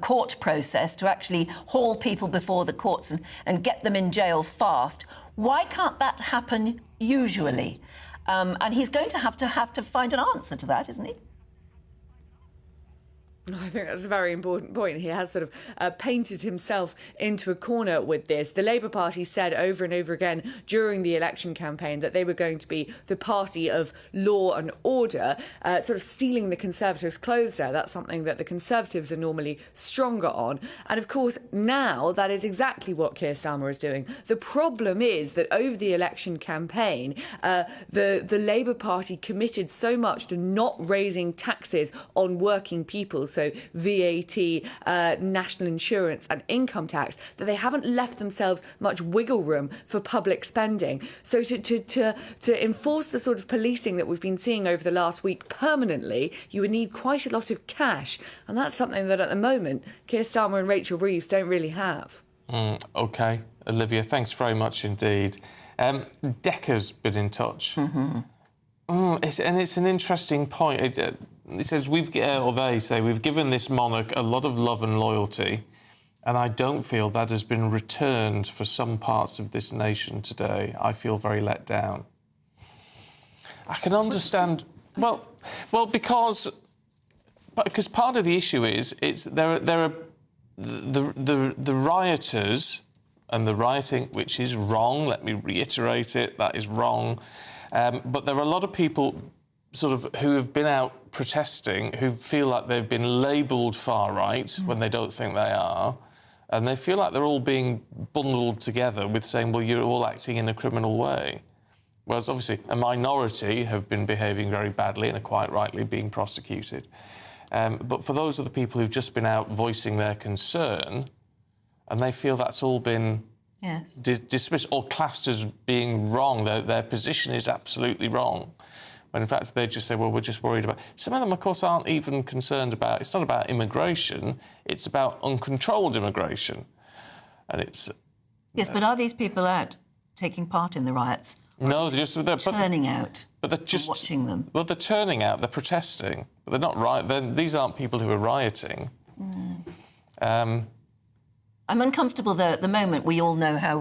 [SPEAKER 5] court process to actually haul people before the courts and get them in jail fast, why can't that happen usually? And he's going to have to find an answer to that, isn't he?
[SPEAKER 4] I think that's a very important point. He has sort of painted himself into a corner with this. The Labour Party said over and over again during the election campaign that they were going to be the party of law and order, sort of stealing the Conservatives' clothes there. That's something that the Conservatives are normally stronger on. And of course, now that is exactly what Keir Starmer is doing. The problem is that over the election campaign, the Labour Party committed so much to not raising taxes on working people. also VAT, national insurance and income tax, that they haven't left themselves much wiggle room for public spending. So to enforce the sort of policing that we've been seeing over the last week permanently, you would need quite a lot of cash. And that's something that at the moment Keir Starmer and Rachel Reeves don't really have.
[SPEAKER 1] OK, Olivia, thanks very much indeed. Decca's been in touch. It's an interesting point. It says, they say, we've given this monarch a lot of love and loyalty, and I don't feel that has been returned for some parts of this nation today. I feel very let down. I can understand... Well, because part of the issue is there are the rioters and the rioting, which is wrong. Let me reiterate it. That is wrong. But there are a lot of people sort of who have been out protesting who feel like they've been labelled far right when they don't think they are, and they feel like they're all being bundled together with saying, well, you're all acting in a criminal way. Whereas obviously a minority have been behaving very badly and are quite rightly being prosecuted. But for those of the people who've just been out voicing their concern, and they feel that's all been dismissed or classed as being wrong, their position is absolutely wrong, when in fact they just say, well, we're just worried about... Some of them, of course, aren't even concerned about... It's not about immigration, it's about uncontrolled immigration. And it's...
[SPEAKER 5] Yes, but are these people out taking part in the riots?
[SPEAKER 1] No, they're just...
[SPEAKER 5] turning out.
[SPEAKER 1] But they're just
[SPEAKER 5] watching them.
[SPEAKER 1] Well, they're turning out, they're protesting. But they're not these aren't people who are rioting.
[SPEAKER 5] I'm uncomfortable, though, at the moment. We all know how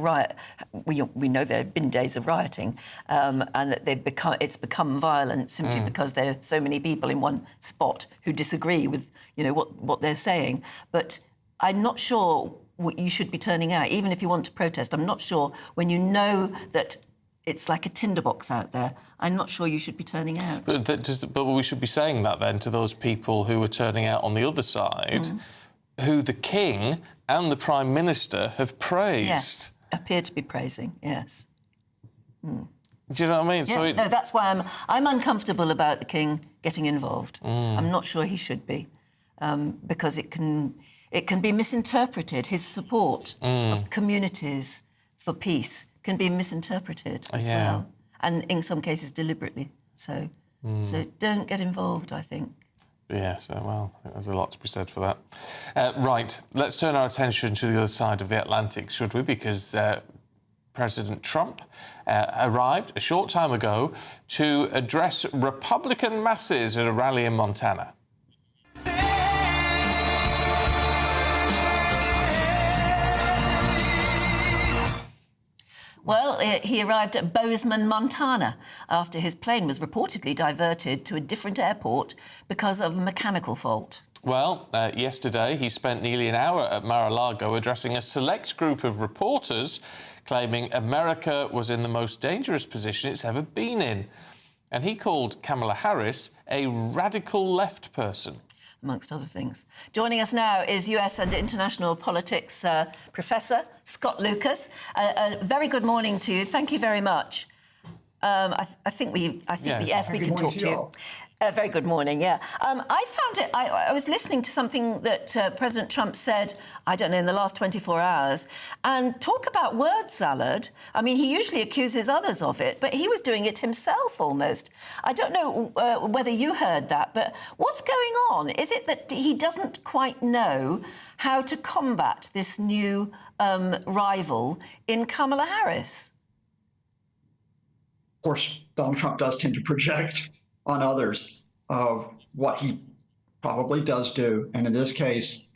[SPEAKER 5] we know there have been days of rioting, and that it's become violent simply because there are so many people in one spot who disagree with, what they're saying. But I'm not sure what you should be turning out, even if you want to protest. I'm not sure when you know that it's like a tinderbox out there. I'm not sure you should be turning out.
[SPEAKER 1] But we should be saying that then to those people who are turning out on the other side, who the King and the Prime Minister have praised.
[SPEAKER 5] Yes, appear to be praising, yes.
[SPEAKER 1] Do you know what I mean?
[SPEAKER 5] Yeah, no, that's why I'm uncomfortable about the King getting involved. I'm not sure he should be, because it can be misinterpreted. His support of communities for peace can be misinterpreted as well, and in some cases deliberately. So don't get involved, I think.
[SPEAKER 1] Yes, well, there's a lot to be said for that. Right, let's turn our attention to the other side of the Atlantic, should we? Because President Trump arrived a short time ago to address Republican masses at a rally in Montana.
[SPEAKER 5] Well, he arrived at Bozeman, Montana, after his plane was reportedly diverted to a different airport because of a mechanical fault.
[SPEAKER 1] Well, yesterday he spent nearly an hour at Mar-a-Lago addressing a select group of reporters, claiming America was in the most dangerous position it's ever been in. And he called Kamala Harris a radical left person.
[SPEAKER 5] Amongst other things. Joining us now is US and international politics professor Scott Lucas. A very good morning to you. Thank you very much. I think we can talk to you. Very good morning, yeah. I found it... I was listening to something that President Trump said, I don't know, in the last 24 hours, and talk about word salad. I mean, he usually accuses others of it, but he was doing it himself almost. I don't know whether you heard that, but what's going on? Is it that he doesn't quite know how to combat this new rival in Kamala Harris?
[SPEAKER 3] Of course, Donald Trump does tend to project on others of what he probably does do. And in this case,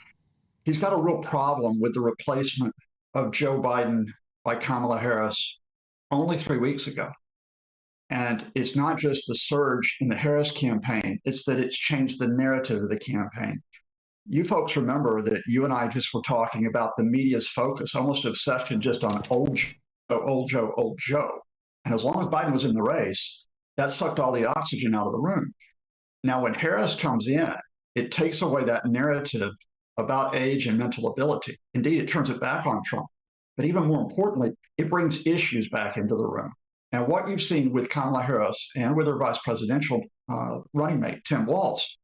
[SPEAKER 3] he's got a real problem with the replacement of Joe Biden by Kamala Harris only 3 weeks ago. And it's not just the surge in the Harris campaign, it's that it's changed the narrative of the campaign. You folks remember that you and I just were talking about the media's focus, almost obsession just on old Joe, old Joe, old Joe. And as long as Biden was in the race, that sucked all the oxygen out of the room. Now, when Harris comes in, it takes away that narrative about age and mental ability. Indeed, it turns it back on Trump. But even more importantly, it brings issues back into the room. And what you've seen with Kamala Harris and with her vice presidential running mate, Tim Walz,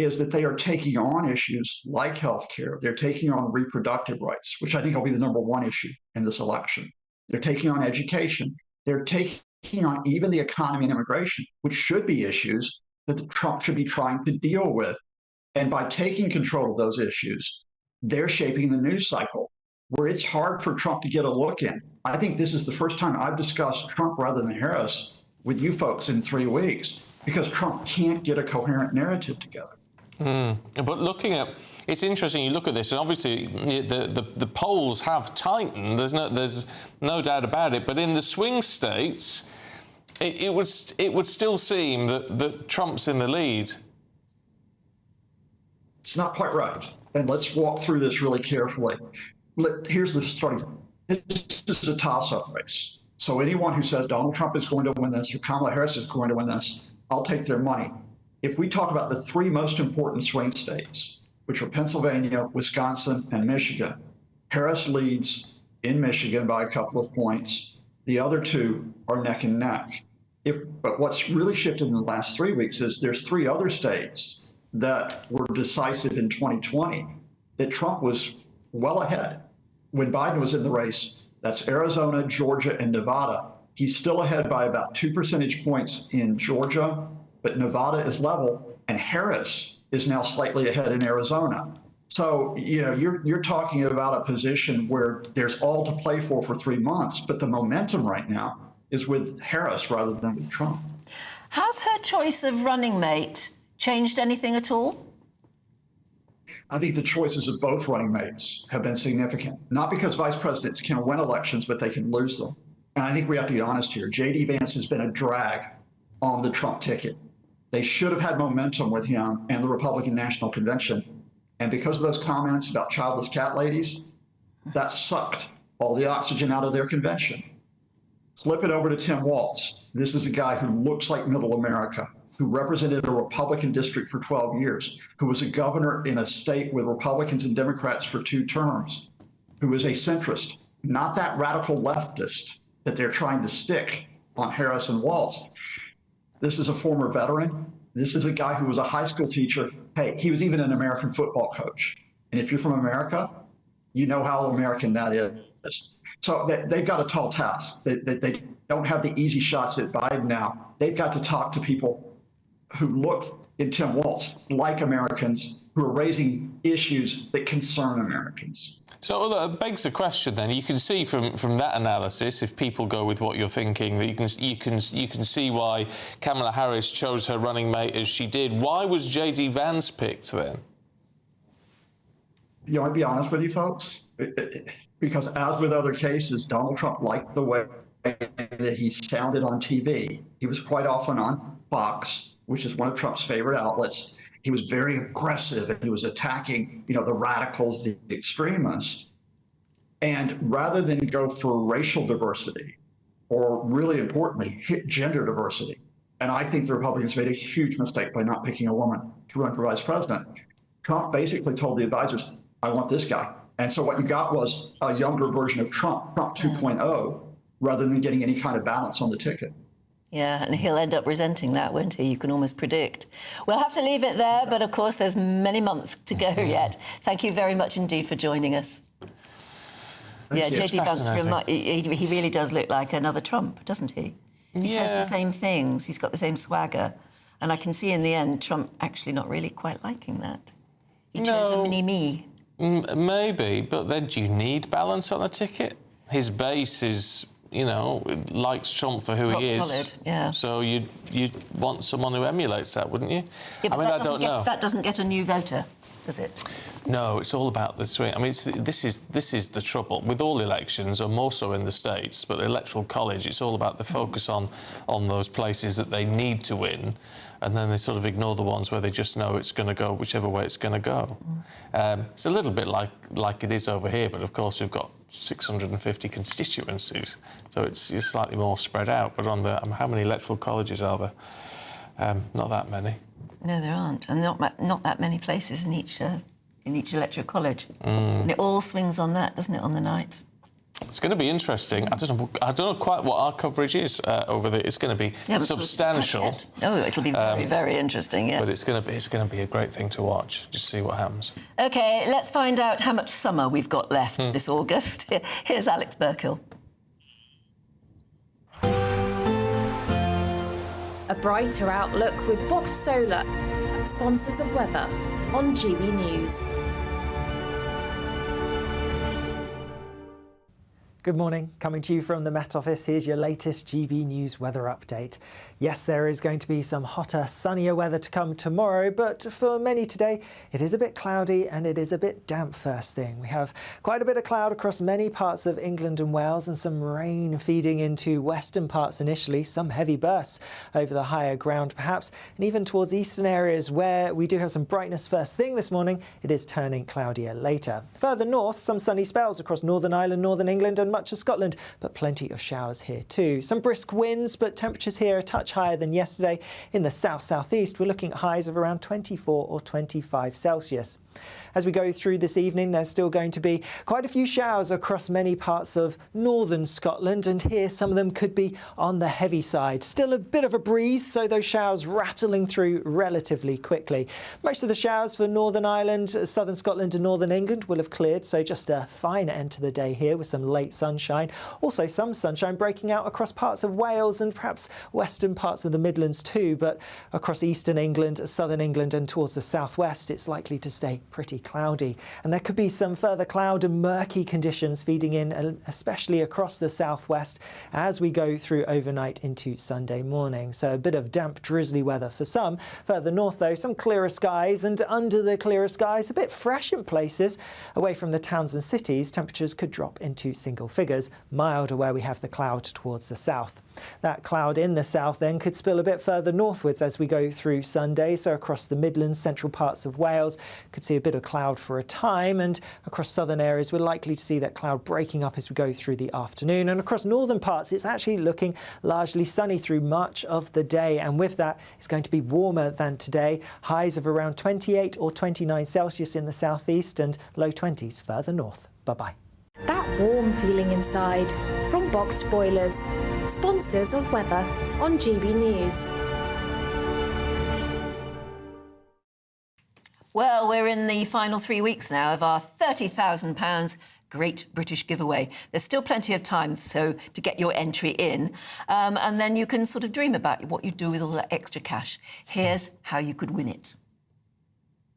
[SPEAKER 3] is that they are taking on issues like healthcare. They're taking on reproductive rights, which I think will be the number one issue in this election. They're taking on education. They're taking on even the economy and immigration, which should be issues that Trump should be trying to deal with. And by taking control of those issues, they're shaping the news cycle where it's hard for Trump to get a look in. I think this is the first time I've discussed Trump rather than Harris with you folks in 3 weeks, because Trump can't get a coherent narrative together.
[SPEAKER 1] But looking at, it's interesting, you look at this, and obviously the polls have tightened, there's no doubt about it, but in the swing states, it would still seem that Trump's in the lead.
[SPEAKER 3] It's not quite right. And let's walk through this really carefully. Here's the starting. This is a toss-up race. So anyone who says Donald Trump is going to win this or Kamala Harris is going to win this, I'll take their money. If we talk about the three most important swing states, which are Pennsylvania, Wisconsin, and Michigan, Harris leads in Michigan by a couple of points. The other two are neck and neck. But what's really shifted in the last 3 weeks is there's three other states that were decisive in 2020 that Trump was well ahead. When Biden was in the race, that's Arizona, Georgia, and Nevada. He's still ahead by about 2 percentage points in Georgia, but Nevada is level, and Harris is now slightly ahead in Arizona. So, you know, you're talking about a position where there's all to play for 3 months, but the momentum right now is with Harris rather than with Trump.
[SPEAKER 5] Has her choice of running mate changed anything at all?
[SPEAKER 3] I think the choices of both running mates have been significant, not because vice presidents can win elections, but they can lose them. And I think we have to be honest here. J.D. Vance has been a drag on the Trump ticket. They should have had momentum with him and the Republican National Convention. And because of those comments about childless cat ladies, that sucked all the oxygen out of their convention. Flip it over to Tim Walz. This is a guy who looks like middle America, who represented a Republican district for 12 years, who was a governor in a state with Republicans and Democrats for 2 terms, who is a centrist, not that radical leftist that they're trying to stick on Harris and Walz. This is a former veteran. This is a guy who was a high school teacher. Hey, he was even an American football coach. And if you're from America, you know how American that is. So they've got a tall task. They don't have the easy shots at Biden now. They've got to talk to people who look in Tim Walz like Americans, who are raising issues that concern Americans.
[SPEAKER 1] So that begs the question then. You can see from that analysis, if people go with what you're thinking, that you can see why Kamala Harris chose her running mate as she did. Why was J.D. Vance picked then?
[SPEAKER 3] You know, I'd be honest with you folks, because as with other cases, Donald Trump liked the way that he sounded on TV. He was quite often on Fox, which is one of Trump's favorite outlets. He was very aggressive, and he was attacking, you know, the radicals, the extremists. And rather than go for racial diversity, or really importantly, gender diversity, and I think the Republicans made a huge mistake by not picking a woman to run for vice president, Trump basically told the advisors, I want this guy. And so what you got was a younger version of Trump 2.0, rather than getting any kind of balance on the ticket.
[SPEAKER 5] Yeah, and he'll end up resenting that, won't he? You can almost predict. We'll have to leave it there, but of course there's many months to go yet. Thank you very much indeed for joining us. Yeah, J.D. Vance, he really does look like another Trump, doesn't he? He says the same things, he's got the same swagger. And I can see in the end Trump actually not really quite liking that. He chose a mini-me.
[SPEAKER 1] Maybe, but then do you need balance on a ticket? His base is, you know, likes Trump for who he is.
[SPEAKER 5] Solid, yeah. So
[SPEAKER 1] you'd want someone who emulates that, wouldn't you?
[SPEAKER 5] Yeah, but
[SPEAKER 1] I mean, I don't know.
[SPEAKER 5] That doesn't get a new voter, does it?
[SPEAKER 1] No, it's all about the swing. I mean, this is the trouble with all elections, or more so in the States, but the Electoral College, it's all about the focus on those places that they need to win, and then they sort of ignore the ones where they just know it's going to go whichever way it's going to go. It's a little bit like it is over here, but of course we've got 650 constituencies, so it's slightly more spread out. But on the how many electoral colleges are there? Not that many.
[SPEAKER 5] No, there aren't, and not that many places in each electoral college. And it all swings on that, doesn't it, on the night?
[SPEAKER 1] It's going to be interesting. I don't know quite what our coverage is over there. It's going to be substantial.
[SPEAKER 5] No, it'll be very, very interesting. Yeah.
[SPEAKER 1] But it's going to be a great thing to watch. Just see what happens.
[SPEAKER 5] OK, let's find out how much summer we've got left this August. Here's Alex Burkill.
[SPEAKER 8] A brighter outlook with Box Solar, sponsors of weather on GB News.
[SPEAKER 9] Good morning. Coming to you from the Met Office, here's your latest GB News weather update. Yes, there is going to be some hotter, sunnier weather to come tomorrow, but for many today, it is a bit cloudy and it is a bit damp first thing. We have quite a bit of cloud across many parts of England and Wales and some rain feeding into western parts initially, some heavy bursts over the higher ground perhaps, and even towards eastern areas where we do have some brightness first thing this morning, it is turning cloudier later. Further north, some sunny spells across Northern Ireland, Northern England and much of Scotland, but plenty of showers here too. Some brisk winds, but temperatures here a touch higher than yesterday. In the south-southeast, we're looking at highs of around 24 or 25 Celsius. As we go through this evening, there's still going to be quite a few showers across many parts of northern Scotland, and here some of them could be on the heavy side. Still a bit of a breeze, so those showers rattling through relatively quickly. Most of the showers for Northern Ireland, southern Scotland and northern England will have cleared, so just a fine end to the day here with some late sunshine. Also some sunshine breaking out across parts of Wales and perhaps western parts of the Midlands too, but across eastern England, southern England and towards the southwest, it's likely to stay pretty cloudy. And there could be some further cloud and murky conditions feeding in, especially across the southwest as we go through overnight into Sunday morning. So a bit of damp, drizzly weather for some. Further north, though, some clearer skies, and under the clearer skies, a bit fresh in places. Away from the towns and cities, temperatures could drop into single figures, milder where we have the cloud towards the south. That cloud in the south then could spill a bit further northwards as we go through Sunday, so across the Midlands, central parts of Wales, could see a bit of cloud for a time, and across southern areas we're likely to see that cloud breaking up as we go through the afternoon. And across northern parts it's actually looking largely sunny through much of the day, and with that it's going to be warmer than today. Highs of around 28 or 29 Celsius in the southeast and low 20s further north. Bye-bye.
[SPEAKER 8] That warm feeling inside from Boxed Boilers, sponsors of weather on GB News.
[SPEAKER 5] Well, we're in the final 3 weeks now of our £30,000 Great British Giveaway. There's still plenty of time to get your entry in, and then you can sort of dream about what you do with all that extra cash. Here's how you could win it.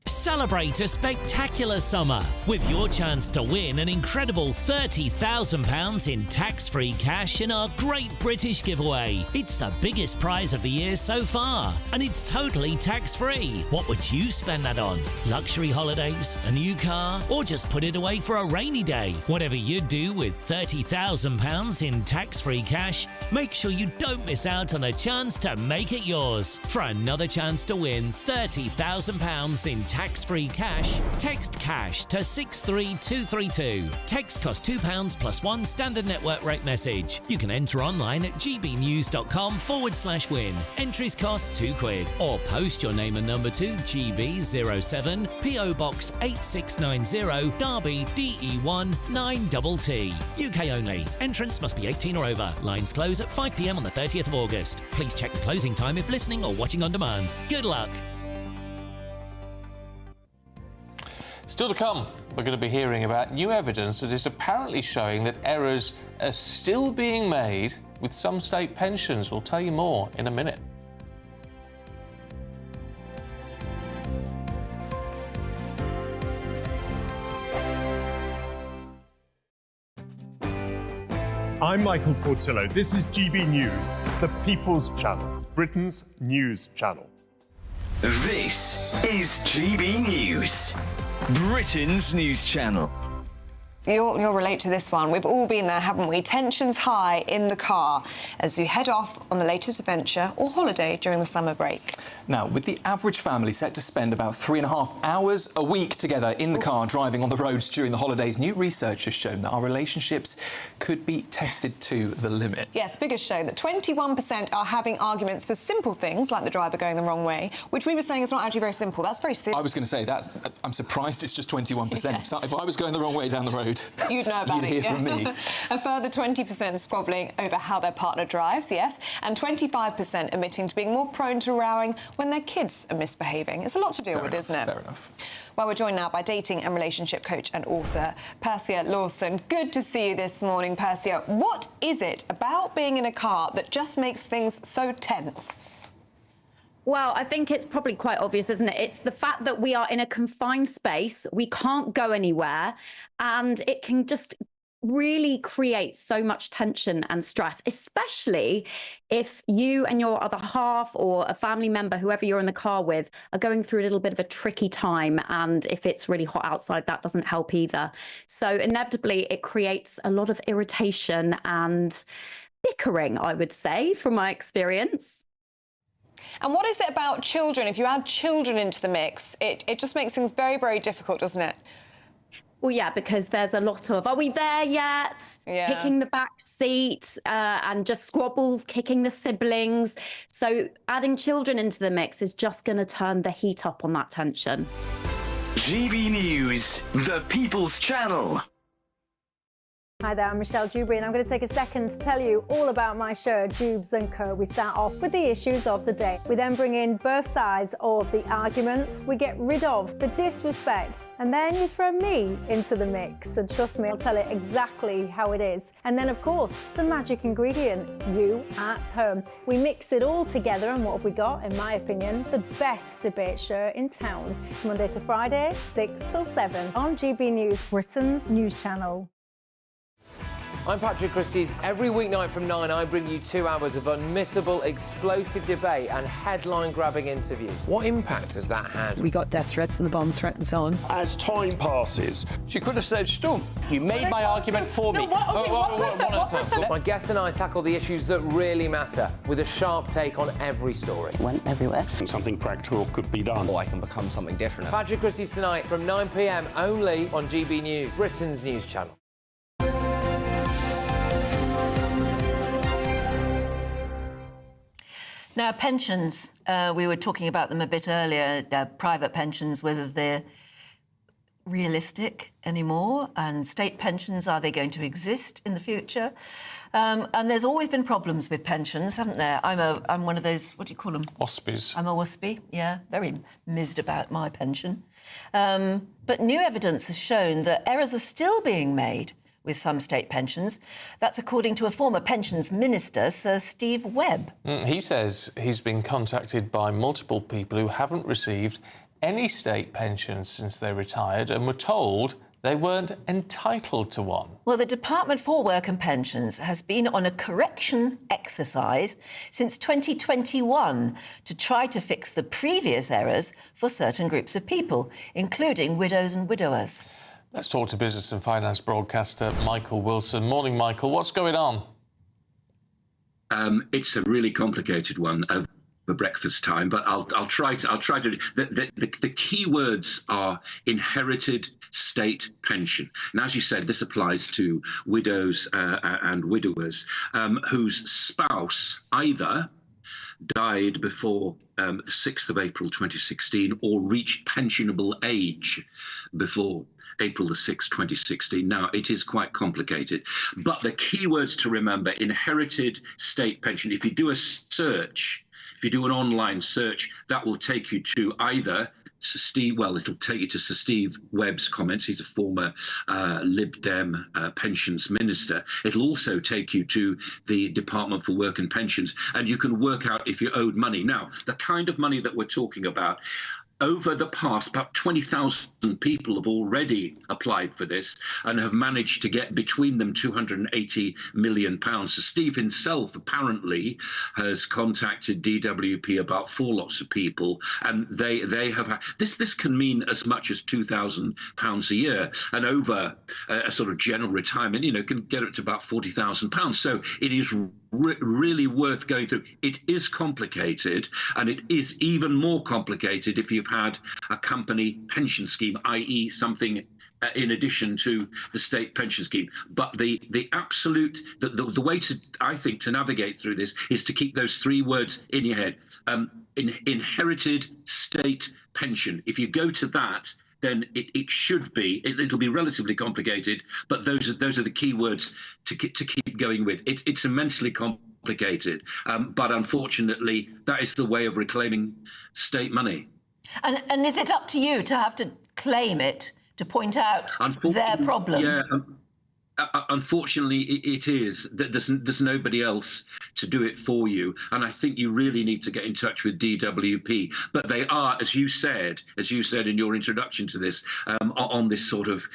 [SPEAKER 10] Celebrate a spectacular summer with your chance to win an incredible £30,000 in tax-free cash in our Great British Giveaway. It's the biggest prize of the year so far, and it's totally tax-free. What would you spend that on? Luxury holidays, a new car, or just put it away for a rainy day? Whatever you do with £30,000 in tax-free cash, make sure you don't miss out on a chance to make it yours. For another chance to win £30,000 in tax-free cash, text CASH to 63232. Text costs £2 plus one standard network rate message. You can enter online at gbnews.com/win. Entries cost £2, or post your name and number to GB07 PO Box 8690 Derby DE1 9TT. UK only. Entrance must be 18 or over. Lines close at 5 p.m. on the 30th of August. Please check the closing time if listening or watching on demand. Good luck.
[SPEAKER 1] Still to come, we're going to be hearing about new evidence that is apparently showing that errors are still being made with some state pensions. We'll tell you more in a minute.
[SPEAKER 2] I'm Michael Portillo. This is GB News, the People's Channel, Britain's news channel.
[SPEAKER 12] This is GB News, Britain's news channel.
[SPEAKER 24] You'll relate to this one. We've all been there, haven't we? Tensions high in the car as you head off on the latest adventure or holiday during the summer break.
[SPEAKER 14] Now, with the average family set to spend about 3.5 hours a week together in the car driving on the roads during the holidays, new research has shown that our relationships could be tested to the limit.
[SPEAKER 24] Yes, figures show that 21% are having arguments for simple things like the driver going the wrong way, which we were saying is not actually very simple. That's very serious.
[SPEAKER 14] I was going to say that. I'm surprised it's just 21%. Yeah. If I was going the wrong way down the road, would.
[SPEAKER 24] You'd know about
[SPEAKER 14] You'd
[SPEAKER 24] it.
[SPEAKER 14] hear from me.
[SPEAKER 24] A further 20% squabbling over how their partner drives, yes, and 25% admitting to being more prone to rowing when their kids are misbehaving. It's a lot to deal with, isn't it?
[SPEAKER 14] Fair enough.
[SPEAKER 24] Well, we're joined now by dating and relationship coach and author Persia Lawson. Good to see you this morning, Persia. What is it about being in a car that just makes things so tense?
[SPEAKER 15] Well, I think it's probably quite obvious, isn't it? It's the fact that we are in a confined space, we can't go anywhere, and it can just really create so much tension and stress, especially if you and your other half or a family member, whoever you're in the car with, are going through a little bit of a tricky time. And if it's really hot outside, that doesn't help either. So inevitably, it creates a lot of irritation and bickering, I would say, from my experience.
[SPEAKER 24] And what is it about children? If you add children into the mix, it just makes things very, very difficult, doesn't it?
[SPEAKER 15] Well, yeah, because there's a lot of, are we there yet?
[SPEAKER 24] Yeah.
[SPEAKER 15] Kicking the back seat and just squabbles, kicking the siblings. So adding children into the mix is just going to turn the heat up on that tension.
[SPEAKER 12] GB News, the People's Channel.
[SPEAKER 16] Hi there, I'm Michelle Dewberry, and I'm going to take a second to tell you all about my show, Dubes & Co. We start off with the issues of the day. We then bring in both sides of the arguments. We get rid of the disrespect, and then you throw me into the mix. And trust me, I'll tell it exactly how it is. And then, of course, the magic ingredient, you at home. We mix it all together, and what have we got? In my opinion, the best debate show in town. Monday to Friday, 6 till 7 on GB News, Britain's news channel.
[SPEAKER 17] I'm Patrick Christys. Every weeknight from 9, I bring you 2 hours of unmissable, explosive debate and headline-grabbing interviews. What impact has that had?
[SPEAKER 18] We got death threats and the bomb threat and so on.
[SPEAKER 23] As time passes,
[SPEAKER 19] She could have said Stump. You made my argument for me.
[SPEAKER 17] My guests and I tackle the issues that really matter with a sharp take on every story.
[SPEAKER 18] Went everywhere.
[SPEAKER 23] something practical could be done.
[SPEAKER 19] Or I can become something different.
[SPEAKER 17] Patrick Christys tonight from 9 p.m. only on GB News, Britain's news channel.
[SPEAKER 5] Now, pensions, we were talking about them a bit earlier, private pensions, whether they're realistic anymore, and state pensions, are they going to exist in the future? And there's always been problems with pensions, haven't there? I'm one of those, what do you call them?
[SPEAKER 1] Waspies.
[SPEAKER 5] I'm a waspie, yeah, very mizzed about my pension. But new evidence has shown that errors are still being made with some state pensions. That's according to a former pensions minister, Sir Steve Webb.
[SPEAKER 1] He says he's been contacted by multiple people who haven't received any state pensions since they retired and were told they weren't entitled to one.
[SPEAKER 5] Well, the Department for Work and Pensions has been on a correction exercise since 2021 to try to fix the previous errors for certain groups of people, including widows and widowers.
[SPEAKER 1] Let's talk to business and finance broadcaster Michael Wilson. Morning, Michael. What's going on?
[SPEAKER 20] It's a really complicated one for breakfast time, but I'll try to. The key words are inherited state pension. And as you said, this applies to widows and widowers whose spouse either died before the 6th of April 2016 or reached pensionable age before April the 6th, 2016. Now, it is quite complicated, but the key words to remember: inherited state pension. If you do a search, if you do an online search, that will take you to either Sir Steve, well, it'll take you to Sir Steve Webb's comments. He's a former Lib Dem pensions minister. It'll also take you to the Department for Work and Pensions, and you can work out if you're owed money. Now, the kind of money that we're talking about, over the past, about 20,000 people have already applied for this and have managed to get between them £280 million. So Steve himself apparently has contacted DWP about 4 lots of people, and they have this can mean as much as £2,000 a year, and over a sort of general retirement, can get up to about £40,000. So it is really worth going through. It is complicated, and it is even more complicated if you've had a company pension scheme, i.e. something in addition to the state pension scheme. But the way to, I think, to navigate through this is to keep those 3 words in your head. Inherited state pension. If you go to that, then it should be. It'll be relatively complicated, but those are the key words to keep going with. It's immensely complicated, but unfortunately, that is the way of reclaiming state money.
[SPEAKER 5] And is it up to you to have to claim it, to point out their problem?
[SPEAKER 20] Yeah. Unfortunately, it is. There's nobody else to do it for you, and I think you really need to get in touch with DWP. But they are, as you said in your introduction to this, on this sort of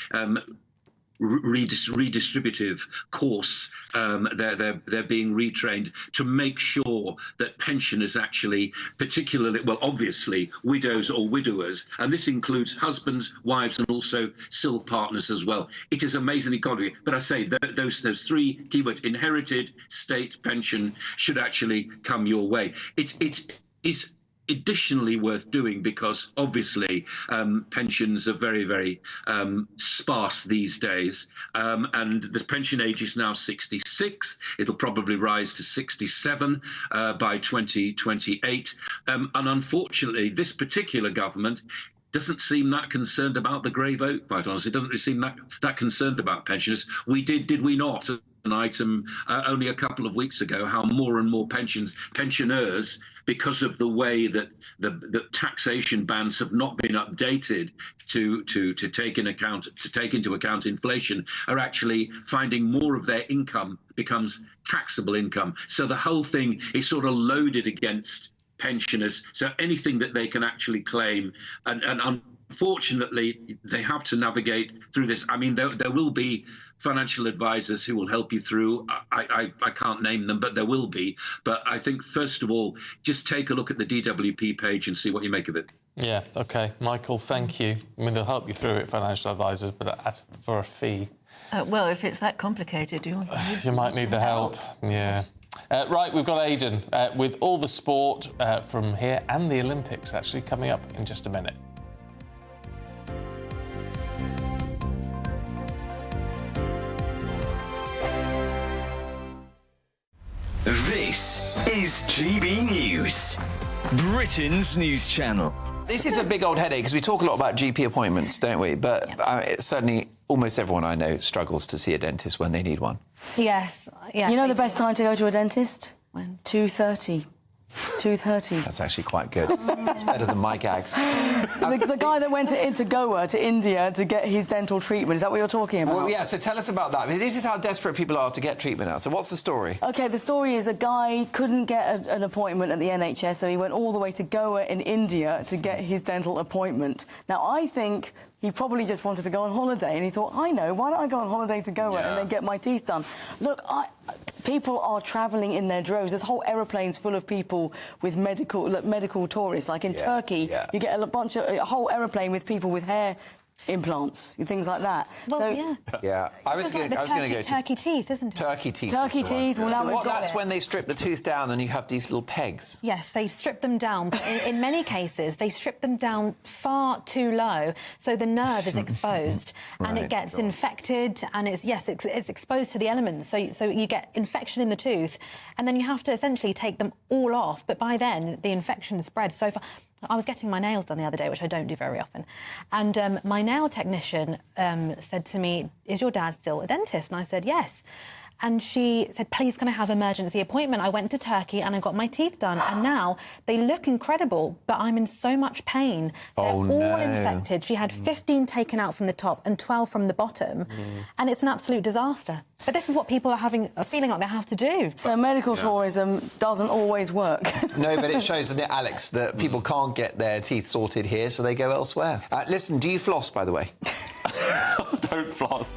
[SPEAKER 20] redistributive course. They're being retrained to make sure that pensioners actually, particularly, well, obviously, widows or widowers, and this includes husbands, wives, and also civil partners as well. It is amazingly complicated. But I say those three keywords: inherited, state, pension, should actually come your way. It's additionally worth doing because obviously pensions are very, very sparse these days, and the pension age is now 66. It'll probably rise to 67 by 2028, and unfortunately this particular government doesn't seem that concerned about the grey vote, quite honestly. It doesn't really seem that concerned about pensioners. We did we not? An item only a couple of weeks ago, how more and more pensioners, because of the way that the taxation bands have not been updated to take into account inflation, are actually finding more of their income becomes taxable income. So the whole thing is sort of loaded against pensioners. So anything that they can actually claim, and unfortunately, they have to navigate through this. I mean, there will be financial advisors who will help you through. I can't name them, but there will be. But I think, first of all, just take a look at the DWP page and see what you make of it.
[SPEAKER 1] Yeah, OK. Michael, thank you. I mean, they'll help you through it, financial advisors, but for a fee.
[SPEAKER 5] Well, if it's that complicated,
[SPEAKER 1] you might need the help. Yeah. Right, we've got Aidan with all the sport from here and the Olympics, actually, coming up in just a minute.
[SPEAKER 12] This is GB News, Britain's news channel.
[SPEAKER 7] This is a big old headache because we talk a lot about GP appointments, don't we? But certainly almost everyone I know struggles to see a dentist when they need one.
[SPEAKER 11] Yes. You know the best time to go to a dentist? When? 2:30. 2:30.
[SPEAKER 7] That's actually quite good. It's better than my gags.
[SPEAKER 11] The guy that went into Goa, to India, to get his dental treatment, is that what you're talking about?
[SPEAKER 7] Well, yeah, so tell us about that. I mean, this is how desperate people are to get treatment now. So what's the story?
[SPEAKER 11] OK, the story is a guy couldn't get an appointment at the NHS, so he went all the way to Goa in India to get his dental appointment. Now, I think he probably just wanted to go on holiday, and he thought, I know, why don't I go on holiday to Goa and then get my teeth done? Look, people are travelling in their droves. There's whole aeroplanes full of people with medical tourists. Like in Turkey, you get a whole aeroplane with people with hair implants, things like that.
[SPEAKER 22] Well,
[SPEAKER 7] yeah. I was going to go to
[SPEAKER 22] turkey teeth, isn't it?
[SPEAKER 7] Turkey teeth.
[SPEAKER 11] Turkey teeth. Well, now
[SPEAKER 7] that's when they strip the tooth down and you have these little pegs.
[SPEAKER 22] Yes, they strip them down. But in many cases, they strip them down far too low, so the nerve is exposed and it gets infected, and it's exposed to the elements. So you get infection in the tooth, and then you have to essentially take them all off. But by then, the infection spreads so far. I was getting my nails done the other day, which I don't do very often, and my nail technician said to me, "Is your dad still a dentist?" And I said, "Yes." And she said, "Please, can I have an emergency appointment?" I went to Turkey and I got my teeth done, and now they look incredible, but I'm in so much pain. They're all infected. She had 15 taken out from the top and 12 from the bottom, and it's an absolute disaster. But this is what people are feeling like they have to do.
[SPEAKER 11] So medical tourism doesn't always work.
[SPEAKER 7] No, but it shows, that Alex, that people can't get their teeth sorted here, so they go elsewhere. Listen, do you floss, by the way?
[SPEAKER 6] Don't floss.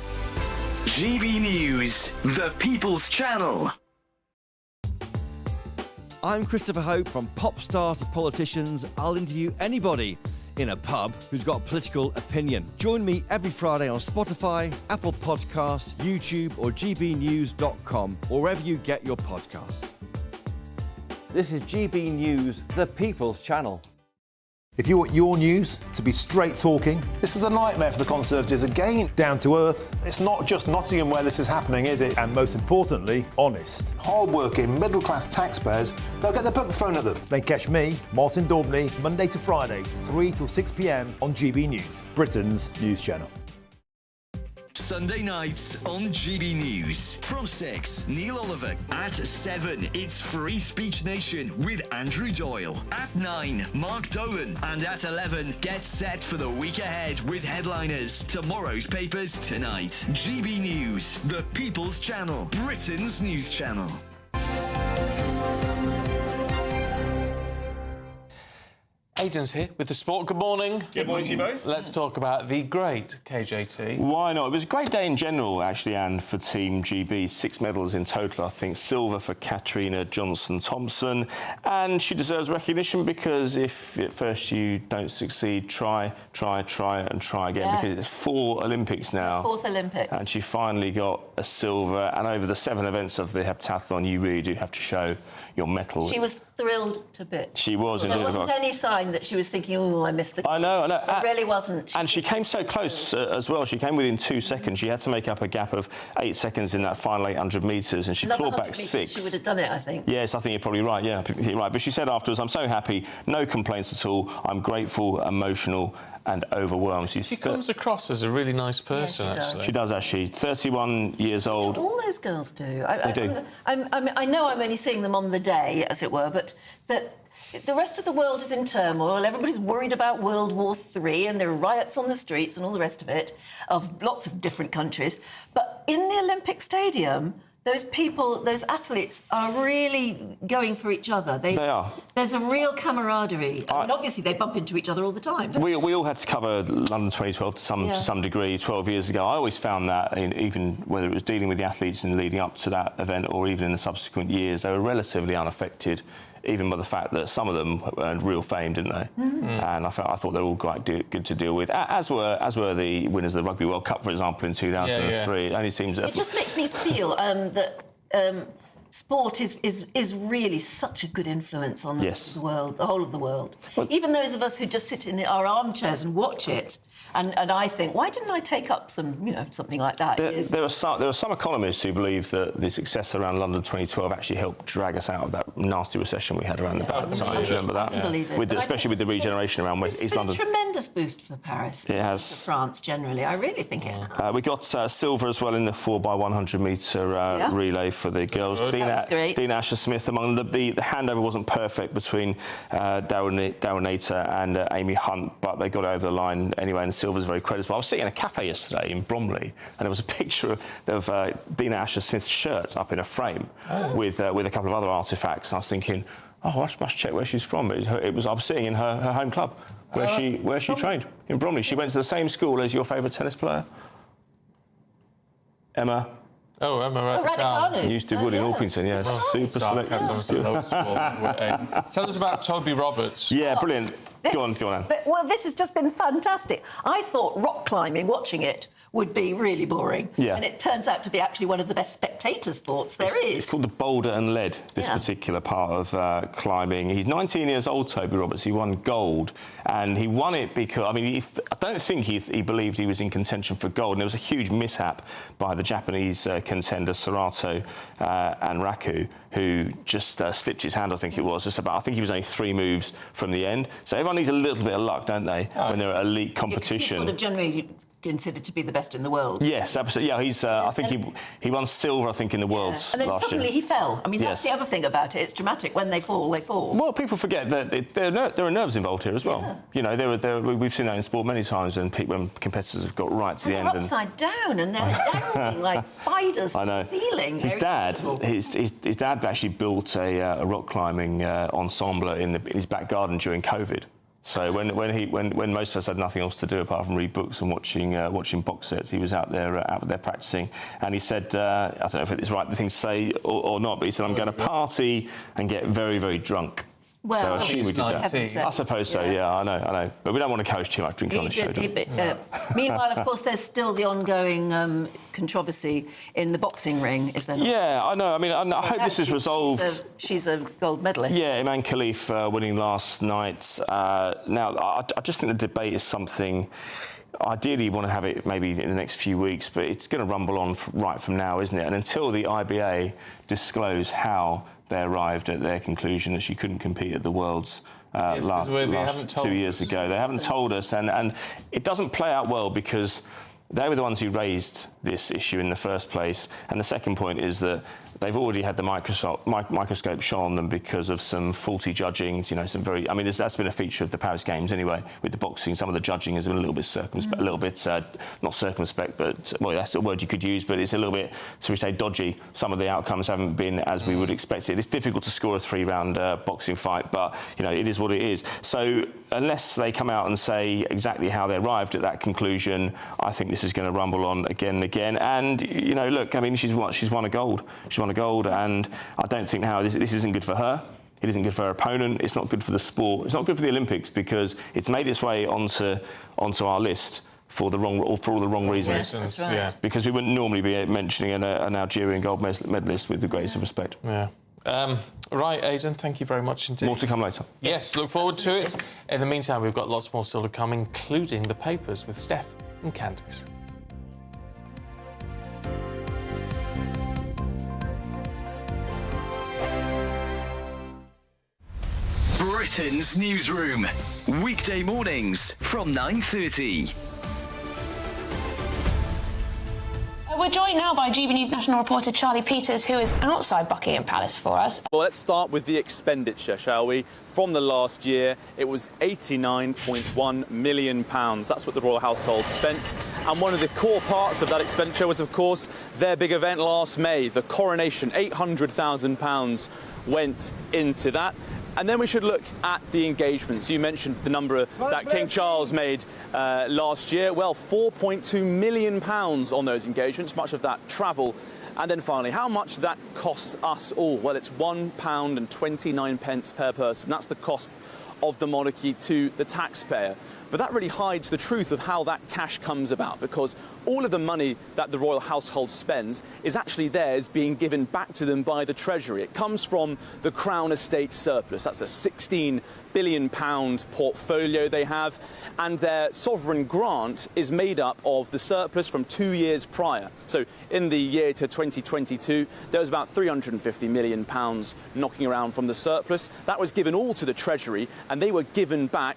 [SPEAKER 12] GB News, the People's Channel.
[SPEAKER 13] I'm Christopher Hope. From pop stars to politicians, I'll interview anybody in a pub who's got a political opinion. Join me every Friday on Spotify, Apple Podcasts, YouTube or gbnews.com, or wherever you get your podcasts. This is GB News, the People's Channel.
[SPEAKER 3] If you want your news to be straight talking...
[SPEAKER 4] This is a nightmare for the Conservatives again.
[SPEAKER 3] Down to earth.
[SPEAKER 4] It's not just Nottingham where this is happening, is it?
[SPEAKER 3] And most importantly, honest.
[SPEAKER 4] Hard-working, middle-class taxpayers, they'll get their book thrown at them.
[SPEAKER 3] Then catch me, Martin Daubney, Monday to Friday, 3 till 6 p.m. on GB News, Britain's news channel.
[SPEAKER 12] Sunday nights on GB News. From 6, Neil Oliver. At 7, it's Free Speech Nation with Andrew Doyle. At 9, Mark Dolan. And at 11, get set for the week ahead with headliners. Tomorrow's papers tonight. GB News, the People's Channel, Britain's news channel.
[SPEAKER 1] Aidan's here with the sport. Good morning.
[SPEAKER 6] Good morning to you both.
[SPEAKER 1] Let's talk about the great KJT.
[SPEAKER 6] Why not? It was a great day in general, actually, Anne, for Team GB. 6 medals in total, I think. Silver for Katarina Johnson-Thompson. And she deserves recognition because if at first you don't succeed, try and try again.
[SPEAKER 5] Yeah.
[SPEAKER 6] Because it's 4 Olympics now.
[SPEAKER 5] 4th Olympics.
[SPEAKER 6] And she finally got a silver. And over the 7 events of the heptathlon, you really do have to show your medal.
[SPEAKER 5] She was thrilled to bits.
[SPEAKER 6] She was
[SPEAKER 5] There
[SPEAKER 6] indeed.
[SPEAKER 5] wasn't any sign that she was thinking, oh, I missed the...
[SPEAKER 6] I know.
[SPEAKER 5] It really wasn't.
[SPEAKER 6] And she came so close as well. She came within 2 seconds. She had to make up a gap of 8 seconds in that final 800 metres, and she clawed back 6.
[SPEAKER 5] She would have done it, I think.
[SPEAKER 6] Yes, I think you're probably right. Yeah, you're right. But she said afterwards, I'm so happy, no complaints at all. I'm grateful, emotional and overwhelmed.
[SPEAKER 1] She comes across as a really nice person, actually.
[SPEAKER 6] She does, actually. 31 years old.
[SPEAKER 5] All those girls do.
[SPEAKER 6] They do.
[SPEAKER 5] I know I'm only seeing them on the day, as it were, but that the rest of the world is in turmoil. Everybody's worried about World War III, and there are riots on the streets and all the rest of it, of lots of different countries. But in the Olympic Stadium, those people, those athletes are really going for each other. They are. There's a real camaraderie. I mean, obviously, they bump into each other all the time.
[SPEAKER 6] We all had to cover London 2012 to some degree 12 years ago. I always found that, even whether it was dealing with the athletes and leading up to that event or even in the subsequent years, they were relatively unaffected, even by the fact that some of them earned real fame, didn't they? And I thought they were all quite good to deal with, as were the winners of the Rugby World Cup, for example, in 2003. It only seems...
[SPEAKER 5] It just makes me feel that sport is really such a good influence on the world, the whole of the world. Even those of us who just sit in our armchairs and watch it, and I think, why didn't I take up something like that?
[SPEAKER 6] There are some economists who believe that the success around London 2012 actually helped drag us out of that nasty recession we had around about the time. Do you remember that?
[SPEAKER 5] I can believe it.
[SPEAKER 6] Especially with the regeneration around East London.
[SPEAKER 5] It's been a tremendous boost for Paris.
[SPEAKER 6] It has.
[SPEAKER 5] For France generally. I really think it has.
[SPEAKER 6] We got silver as well in the 4x100 metre relay for the girls. Dean Asher-Smith among the handover wasn't perfect between Darren Nater and Amy Hunt, but they got over the line anyway, and silver's very creditable. I was sitting in a cafe yesterday in Bromley, and there was a picture of Dean Asher-Smith's shirt up in a frame with a couple of other artefacts. And I was thinking, I must check where she's from. I was sitting in her home club where she trained in Bromley. She went to the same school as your favourite tennis player, Emma.
[SPEAKER 1] Oh, Emma Raducanu.
[SPEAKER 6] Used to Wood in Orpington, yes. Super selective.
[SPEAKER 1] Tell us about Toby Roberts.
[SPEAKER 6] Yeah, brilliant. Go on, Anne.
[SPEAKER 5] Well, this has just been fantastic. I thought rock climbing, watching it, would be really boring.
[SPEAKER 6] Yeah.
[SPEAKER 5] And it turns out to be actually one of the best spectator sports there is.
[SPEAKER 6] It's called the boulder and lead, this particular part of climbing. He's 19 years old, Toby Roberts. He won gold, and he won it because, I don't think he believed he was in contention for gold, and there was a huge mishap by the Japanese contender Serato and Raku, who just slipped his hand, I think it was. I think he was only 3 moves from the end. So everyone needs a little bit of luck, don't they, when they're at elite competition.
[SPEAKER 5] He's sort of generally considered to be the best in the world.
[SPEAKER 6] Yes, absolutely. Yeah, he's. I think he won silver, I think, in the Worlds
[SPEAKER 5] and then
[SPEAKER 6] last
[SPEAKER 5] suddenly
[SPEAKER 6] year.
[SPEAKER 5] he fell. I mean, that's the other thing about it. It's dramatic. When they fall, they fall.
[SPEAKER 6] Well, people forget that there are nerves involved here as well. You know, we've seen that in sport many times when competitors have got right to the end.
[SPEAKER 5] They're upside down and they're dangling like spiders from the ceiling.
[SPEAKER 6] His dad actually built a rock climbing ensemble in his back garden during COVID. So when most of us had nothing else to do apart from read books and watching box sets, he was out there practicing. And he said, I don't know if it's the right thing to say or not, but he said, I'm going to party and get very, very drunk.
[SPEAKER 5] Well,
[SPEAKER 6] so I assume we did that.
[SPEAKER 5] so.
[SPEAKER 6] I suppose so, yeah, I know. But we don't want to encourage too much drinking on the show, do we?
[SPEAKER 5] Meanwhile, of course, there's still the ongoing controversy in the boxing ring, is there not?
[SPEAKER 6] Yeah, I know. I mean, I hope this is resolved.
[SPEAKER 5] She's a gold medalist.
[SPEAKER 6] Yeah, Iman Khalif winning last night. Now, I just think the debate is something... Ideally, you want to have it maybe in the next few weeks, but it's going to rumble on right from now, isn't it? And until the IBA disclose how they arrived at their conclusion that she couldn't compete at the Worlds last 2 years ago, they haven't told us, and it doesn't play out well because they were the ones who raised this issue in the first place. And the second point is that they've already had the microscope shone on them because of some faulty judging, you know, some very... I mean, that's been a feature of the Paris Games anyway, with the boxing. Some of the judging has been a little bit circumspect, a little bit, not circumspect, but, well, that's a word you could use, but it's a little bit, so we say, dodgy. Some of the outcomes haven't been as we would expect it. It's difficult to score a 3-round boxing fight, but, you know, it is what it is. So unless they come out and say exactly how they arrived at that conclusion, I think this is going to rumble on again and again. And, you know, look, I mean, she's won a gold. She's won a gold, and I don't think now this isn't good for her. It isn't good for her opponent. It's not good for the sport. It's not good for the Olympics because it's made its way onto our list for all the wrong reasons.
[SPEAKER 5] Yes, that's right. Yeah.
[SPEAKER 6] Because we wouldn't normally be mentioning an Algerian gold medalist with the greatest of respect.
[SPEAKER 1] Yeah. Right, Aidan, thank you very much indeed.
[SPEAKER 6] More to come later.
[SPEAKER 1] Yes, look forward to it. In the meantime, we've got lots more still to come, including the papers with Steph and Candice.
[SPEAKER 12] Britain's newsroom. Weekday mornings from 9:30.
[SPEAKER 8] We're joined now by GB News national reporter Charlie Peters, who is outside Buckingham Palace for us.
[SPEAKER 9] Well, let's start with the expenditure, shall we? From the last year, it was £89.1 million. That's what the royal household spent. And one of the core parts of that expenditure was, of course, their big event last May, the coronation. £800,000 went into that. And then we should look at the engagements. You mentioned the number that King Charles made last year. Well, £4.2 million on those engagements, much of that travel. And then finally, how much that costs us all? Well, it's £1.29 per person. That's the cost of the monarchy to the taxpayer. But that really hides the truth of how that cash comes about, because all of the money that the royal household spends is actually theirs being given back to them by the Treasury. It comes from the Crown Estate surplus. That's a £16 billion portfolio they have, and their sovereign grant is made up of the surplus from 2 years prior. So in the year to 2022, there was about £350 million knocking around from the surplus. That was given all to the Treasury, and they were given back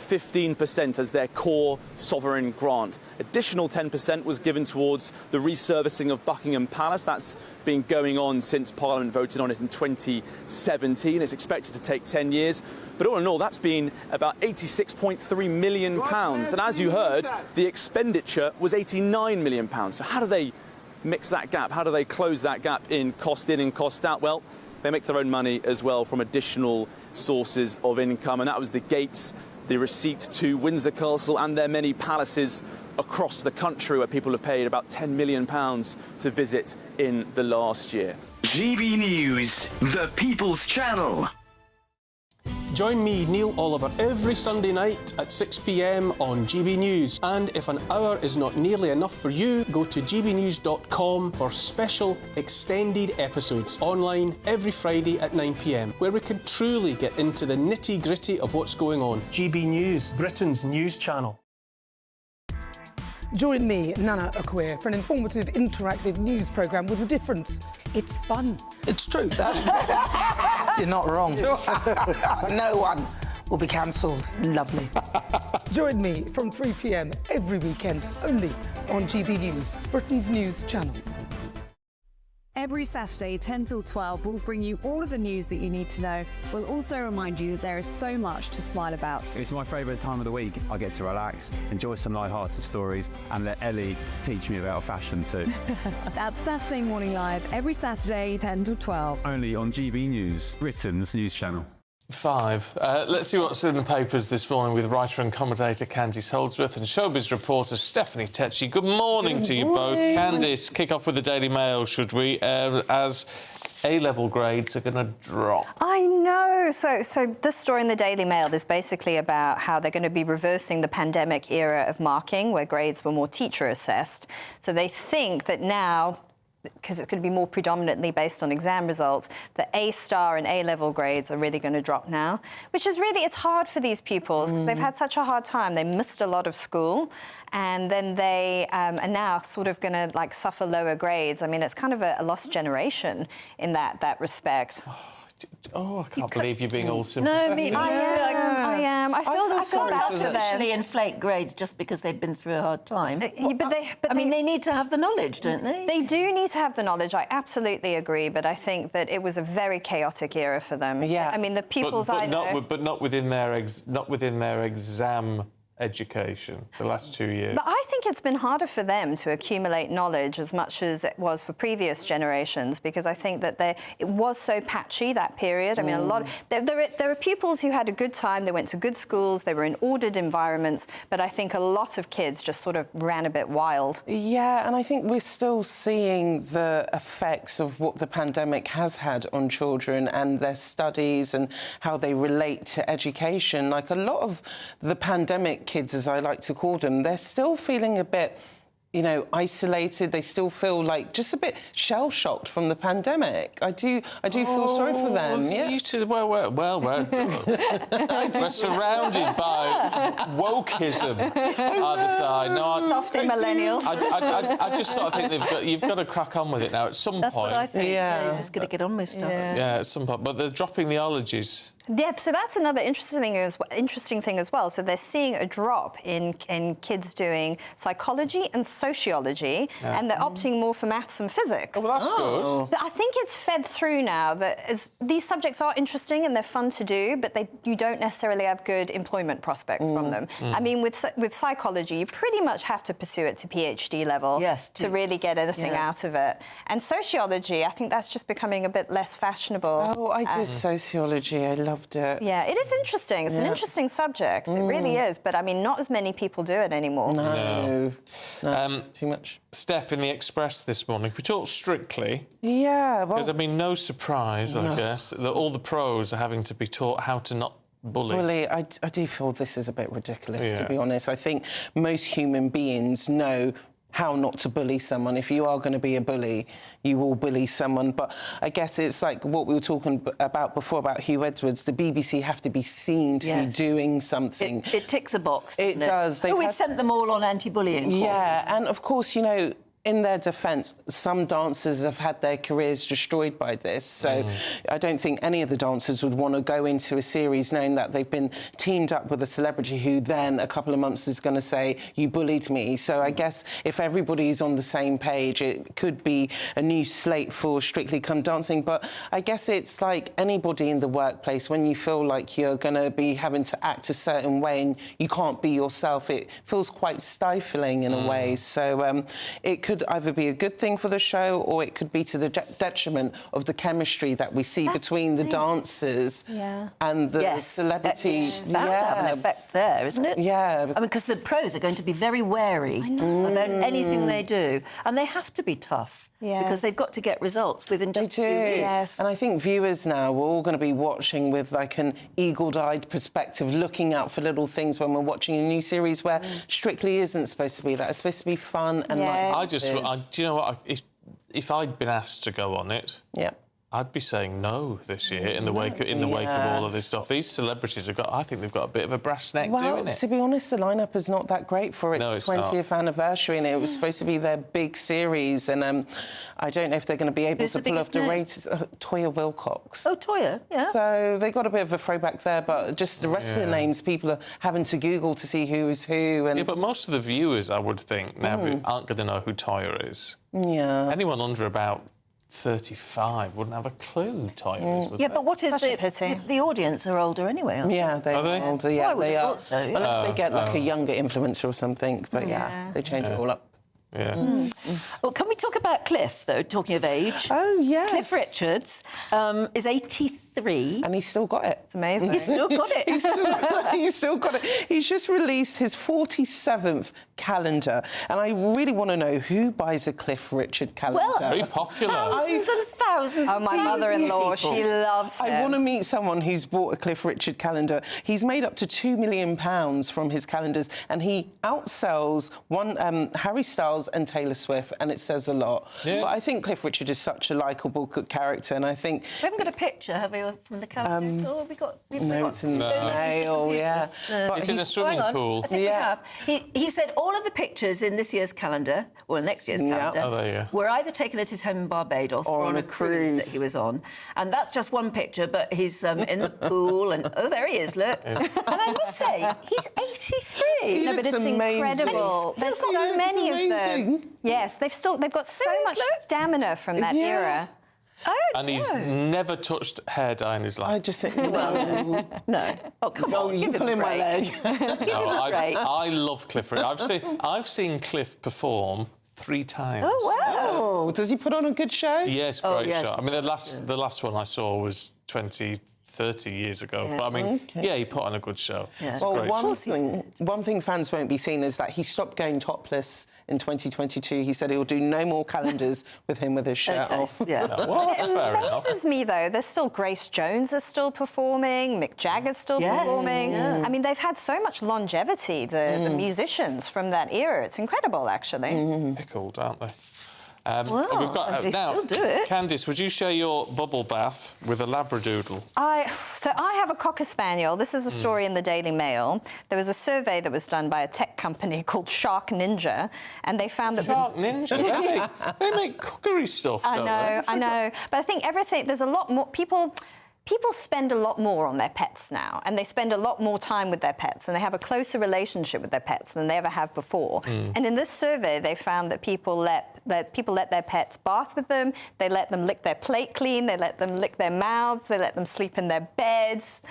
[SPEAKER 9] 15% as their core sovereign grant. Additional 10% was given towards the resurfacing of Buckingham Palace. That's been going on since Parliament voted on it in 2017. It's expected to take 10 years. But all in all, that's been about £86.3 million. And as you heard, the expenditure was £89 million. So how do they mix that gap? How do they close that gap in and cost out? Well, they make their own money as well from additional sources of income. And that was the gates, the receipt to Windsor Castle and their many palaces across the country where people have paid about £10 million to visit in the last year.
[SPEAKER 12] GB News, the People's Channel.
[SPEAKER 10] Join me, Neil Oliver, every Sunday night at 6 p.m. on GB News. And if an hour is not nearly enough for you, go to gbnews.com for special extended episodes online every Friday at 9 p.m, where we can truly get into the nitty-gritty of what's going on. GB News, Britain's news channel.
[SPEAKER 21] Join me, Nana Akwe, for an informative, interactive news programme with a difference. It's fun.
[SPEAKER 25] It's true. You're not wrong. No one will be cancelled. Lovely.
[SPEAKER 21] Join me from 3 p.m. every weekend, only on GB News, Britain's news channel.
[SPEAKER 26] Every Saturday, 10 till 12, we'll bring you all of the news that you need to know. We'll also remind you that there is so much to smile about.
[SPEAKER 27] It's my favourite time of the week. I get to relax, enjoy some light-hearted stories, and let Ellie teach me about fashion too.
[SPEAKER 26] That's Saturday Morning Live, every Saturday, 10 till 12.
[SPEAKER 27] Only on GB News, Britain's news channel.
[SPEAKER 1] 5. Let's see what's in the papers this morning with writer and commentator Candice Holdsworth and showbiz reporter Stephanie Tetchy. Good morning to you both. Candice, kick off with the Daily Mail, should we? As A-level grades are going to drop.
[SPEAKER 2] I know. So this story in the Daily Mail is basically about how they're going to be reversing the pandemic era of marking, where grades were more teacher assessed. So they think that now, because it's going to be more predominantly based on exam results, the A-star and A-level grades are really going to drop now, which is really, it's hard for these pupils because they've had such a hard time. They missed a lot of school, and then they are now sort of going to like suffer lower grades. I mean, it's kind of a lost generation in that respect.
[SPEAKER 1] Oh, I can't believe you're being all sympathetic.
[SPEAKER 5] No, me
[SPEAKER 2] I am. I feel bad for them.
[SPEAKER 5] Artificially inflate grades just because they've been through a hard time.
[SPEAKER 2] I
[SPEAKER 5] mean, they need to have the knowledge, don't they?
[SPEAKER 2] They do need to have the knowledge. I absolutely agree, but I think that it was a very chaotic era for them. Yeah. I mean, the pupils I know...
[SPEAKER 1] But not within their exam education the last 2 years.
[SPEAKER 2] But I think it's been harder for them to accumulate knowledge as much as it was for previous generations, because I think that it was so patchy, that period. I mean, a lot... There are pupils who had a good time, they went to good schools, they were in ordered environments, but I think a lot of kids just sort of ran a bit wild.
[SPEAKER 14] Yeah, and I think we're still seeing the effects of what the pandemic has had on children and their studies and how they relate to education. Like, a lot of the pandemic kids, as I like to call them, they're still feeling a bit, you know, isolated. They still feel like just a bit shell-shocked from the pandemic. I do feel sorry for them. Yeah.
[SPEAKER 1] We're surrounded by wokeism either side. No,
[SPEAKER 2] Softy millennials.
[SPEAKER 1] I just sort of think you've got to crack on with it now at some point.
[SPEAKER 5] That's what I think. Yeah. They're just going to get on with stuff.
[SPEAKER 1] Yeah, at some point. But they're dropping the ologies.
[SPEAKER 2] Yeah, so that's another interesting thing as well. So they're seeing a drop in kids doing psychology and sociology, and they're opting more for maths and physics.
[SPEAKER 1] Oh, well, that's good.
[SPEAKER 2] But I think it's fed through now that these subjects are interesting and they're fun to do, but you don't necessarily have good employment prospects from them. I mean, with psychology, you pretty much have to pursue it to PhD level to really get anything out of it. And sociology, I think that's just becoming a bit less fashionable.
[SPEAKER 14] Oh, I did sociology. I loved it.
[SPEAKER 2] Yeah, it is interesting. It's an interesting subject. It really is. But, I mean, not as many people do it anymore.
[SPEAKER 14] No. Too much.
[SPEAKER 1] Steph, in the Express this morning, we talked Strictly.
[SPEAKER 14] Yeah, well...
[SPEAKER 1] Because, I mean, no surprise, I guess, that all the pros are having to be taught how to not bully.
[SPEAKER 14] I do feel this is a bit ridiculous, to be honest. I think most human beings know how not to bully someone. If you are going to be a bully, you will bully someone. But I guess it's like what we were talking about before about Hugh Edwards. The BBC have to be seen to be doing something.
[SPEAKER 5] It ticks a box, doesn't
[SPEAKER 14] it? It does.
[SPEAKER 5] We've sent them all on anti-bullying courses.
[SPEAKER 14] Yeah, and of course, you know, in their defence, some dancers have had their careers destroyed by this, so I don't think any of the dancers would want to go into a series knowing that they've been teamed up with a celebrity who then, a couple of months, is going to say, you bullied me. So I guess if everybody's on the same page, it could be a new slate for Strictly Come Dancing. But I guess it's like anybody in the workplace, when you feel like you're going to be having to act a certain way and you can't be yourself, it feels quite stifling in a way. So it could either be a good thing for the show, or it could be to the detriment of the chemistry that we see between the dancers and the celebrities.
[SPEAKER 5] It's bound to have an effect there, isn't it?
[SPEAKER 14] Yeah.
[SPEAKER 5] I mean, because the pros are going to be very wary of anything they do, and they have to be tough. Because they've got to get results within just a few weeks.
[SPEAKER 14] Yes. And I think viewers now, we're all going to be watching with like an eagle-eyed perspective, looking out for little things when we're watching a new series where Strictly isn't supposed to be that. It's supposed to be fun and light-hearted.
[SPEAKER 1] Do you know what? If I'd been asked to go on it, I'd be saying no this year in the wake of all of this stuff. These celebrities I think they've got a bit of a brass neck doing it.
[SPEAKER 14] To be honest, the lineup is not that great for its 20th anniversary, and it was supposed to be their big series. And I don't know if they're going to be able to pull off the ratings. Toya Wilcox.
[SPEAKER 5] Oh, Toya, yeah.
[SPEAKER 14] So they got a bit of a throwback there, but just the rest of the names, people are having to Google to see who is who. And
[SPEAKER 1] but most of the viewers, I would think, now aren't going to know who Toya is.
[SPEAKER 14] Yeah.
[SPEAKER 1] Anyone under about 35 wouldn't have a clue Toya is, would they?
[SPEAKER 5] But what is the audience are older anyway, aren't they?
[SPEAKER 14] Yeah, they are older. Yeah,
[SPEAKER 5] I would
[SPEAKER 14] they
[SPEAKER 5] have
[SPEAKER 14] are.
[SPEAKER 5] thought so.
[SPEAKER 14] Unless they get like a younger influencer or something. But they change it all up.
[SPEAKER 1] Yeah.
[SPEAKER 5] Well, can we talk about Cliff, though, talking of age?
[SPEAKER 14] Oh, yes.
[SPEAKER 5] Cliff Richards is 83.
[SPEAKER 14] And he's still got it.
[SPEAKER 2] It's amazing.
[SPEAKER 5] He's still got it.
[SPEAKER 14] He's still got it. He's just released his 47th calendar. And I really want to know who buys a Cliff Richard calendar.
[SPEAKER 5] Well,
[SPEAKER 1] very popular.
[SPEAKER 5] Thousands and thousands
[SPEAKER 2] Oh,
[SPEAKER 5] of
[SPEAKER 2] my
[SPEAKER 5] people.
[SPEAKER 2] mother-in-law, she loves him.
[SPEAKER 14] I want to meet someone who's bought a Cliff Richard calendar. He's made up to £2 million from his calendars, and he outsells Harry Styles and Taylor Swift, and it says a lot.
[SPEAKER 1] Yeah.
[SPEAKER 14] But I think Cliff Richard is such a likeable character, and I think...
[SPEAKER 5] We haven't got a picture, have we, from the calendar? Have we got...
[SPEAKER 14] No, it's in the mail, yeah.
[SPEAKER 5] But
[SPEAKER 1] It's in the swimming pool.
[SPEAKER 5] I think we have. He said all of the pictures in this year's calendar, or next year's calendar,
[SPEAKER 1] Oh, there you go.
[SPEAKER 5] were either taken at his home in Barbados or on a cruise that he was on. And that's just one picture, but he's in the pool, and oh, there he is, look. And I must say, he's 83.
[SPEAKER 2] No, but it's incredible. There's so many of them. Yes, they've got so much stamina from that era.
[SPEAKER 5] Oh,
[SPEAKER 1] And he's never touched hair dye in his life.
[SPEAKER 14] I just think, no.
[SPEAKER 5] No. Oh, come on,
[SPEAKER 14] you
[SPEAKER 5] give him
[SPEAKER 14] pull
[SPEAKER 5] a
[SPEAKER 14] in my
[SPEAKER 5] break.
[SPEAKER 14] leg.
[SPEAKER 1] No, I love Cliff Richard. I've seen Cliff perform 3 times.
[SPEAKER 5] Oh, wow.
[SPEAKER 14] Oh, does he put on a good show?
[SPEAKER 1] Yes, great show. I mean, the last one I saw was 20, 30 years ago.
[SPEAKER 5] Yeah.
[SPEAKER 1] But I mean, yeah, he put on a good show.
[SPEAKER 5] Yeah.
[SPEAKER 1] It's a
[SPEAKER 14] Well,
[SPEAKER 1] great show.
[SPEAKER 14] one thing fans won't be seeing is that he stopped going topless in 2022. He said he'll do no more calendars with him with his shirt off.
[SPEAKER 5] Yeah.
[SPEAKER 1] Well, that's fair
[SPEAKER 2] It
[SPEAKER 1] enough.
[SPEAKER 2] amazes me, though. There's still Grace Jones is still performing, Mick Jagger's still performing.
[SPEAKER 5] Yeah.
[SPEAKER 2] I mean, they've had so much longevity, the musicians from that era. It's incredible, actually.
[SPEAKER 1] Pickled, aren't they?
[SPEAKER 5] Well,
[SPEAKER 1] we've got
[SPEAKER 5] they
[SPEAKER 1] now,
[SPEAKER 5] still do it.
[SPEAKER 1] Candice, would you share your bubble bath with a Labradoodle?
[SPEAKER 2] So I have a Cocker Spaniel. This is a story in the Daily Mail. There was a survey that was done by a tech company called Shark Ninja, and they found that...
[SPEAKER 1] Shark Ninja? they make cookery stuff, don't they?
[SPEAKER 2] I know. But I think there's a lot more... People spend a lot more on their pets now, and they spend a lot more time with their pets, and they have a closer relationship with their pets than they ever have before. And in this survey, they found that people let their pets bath with them, they let them lick their plate clean, they let them lick their mouths, they let them sleep in their beds.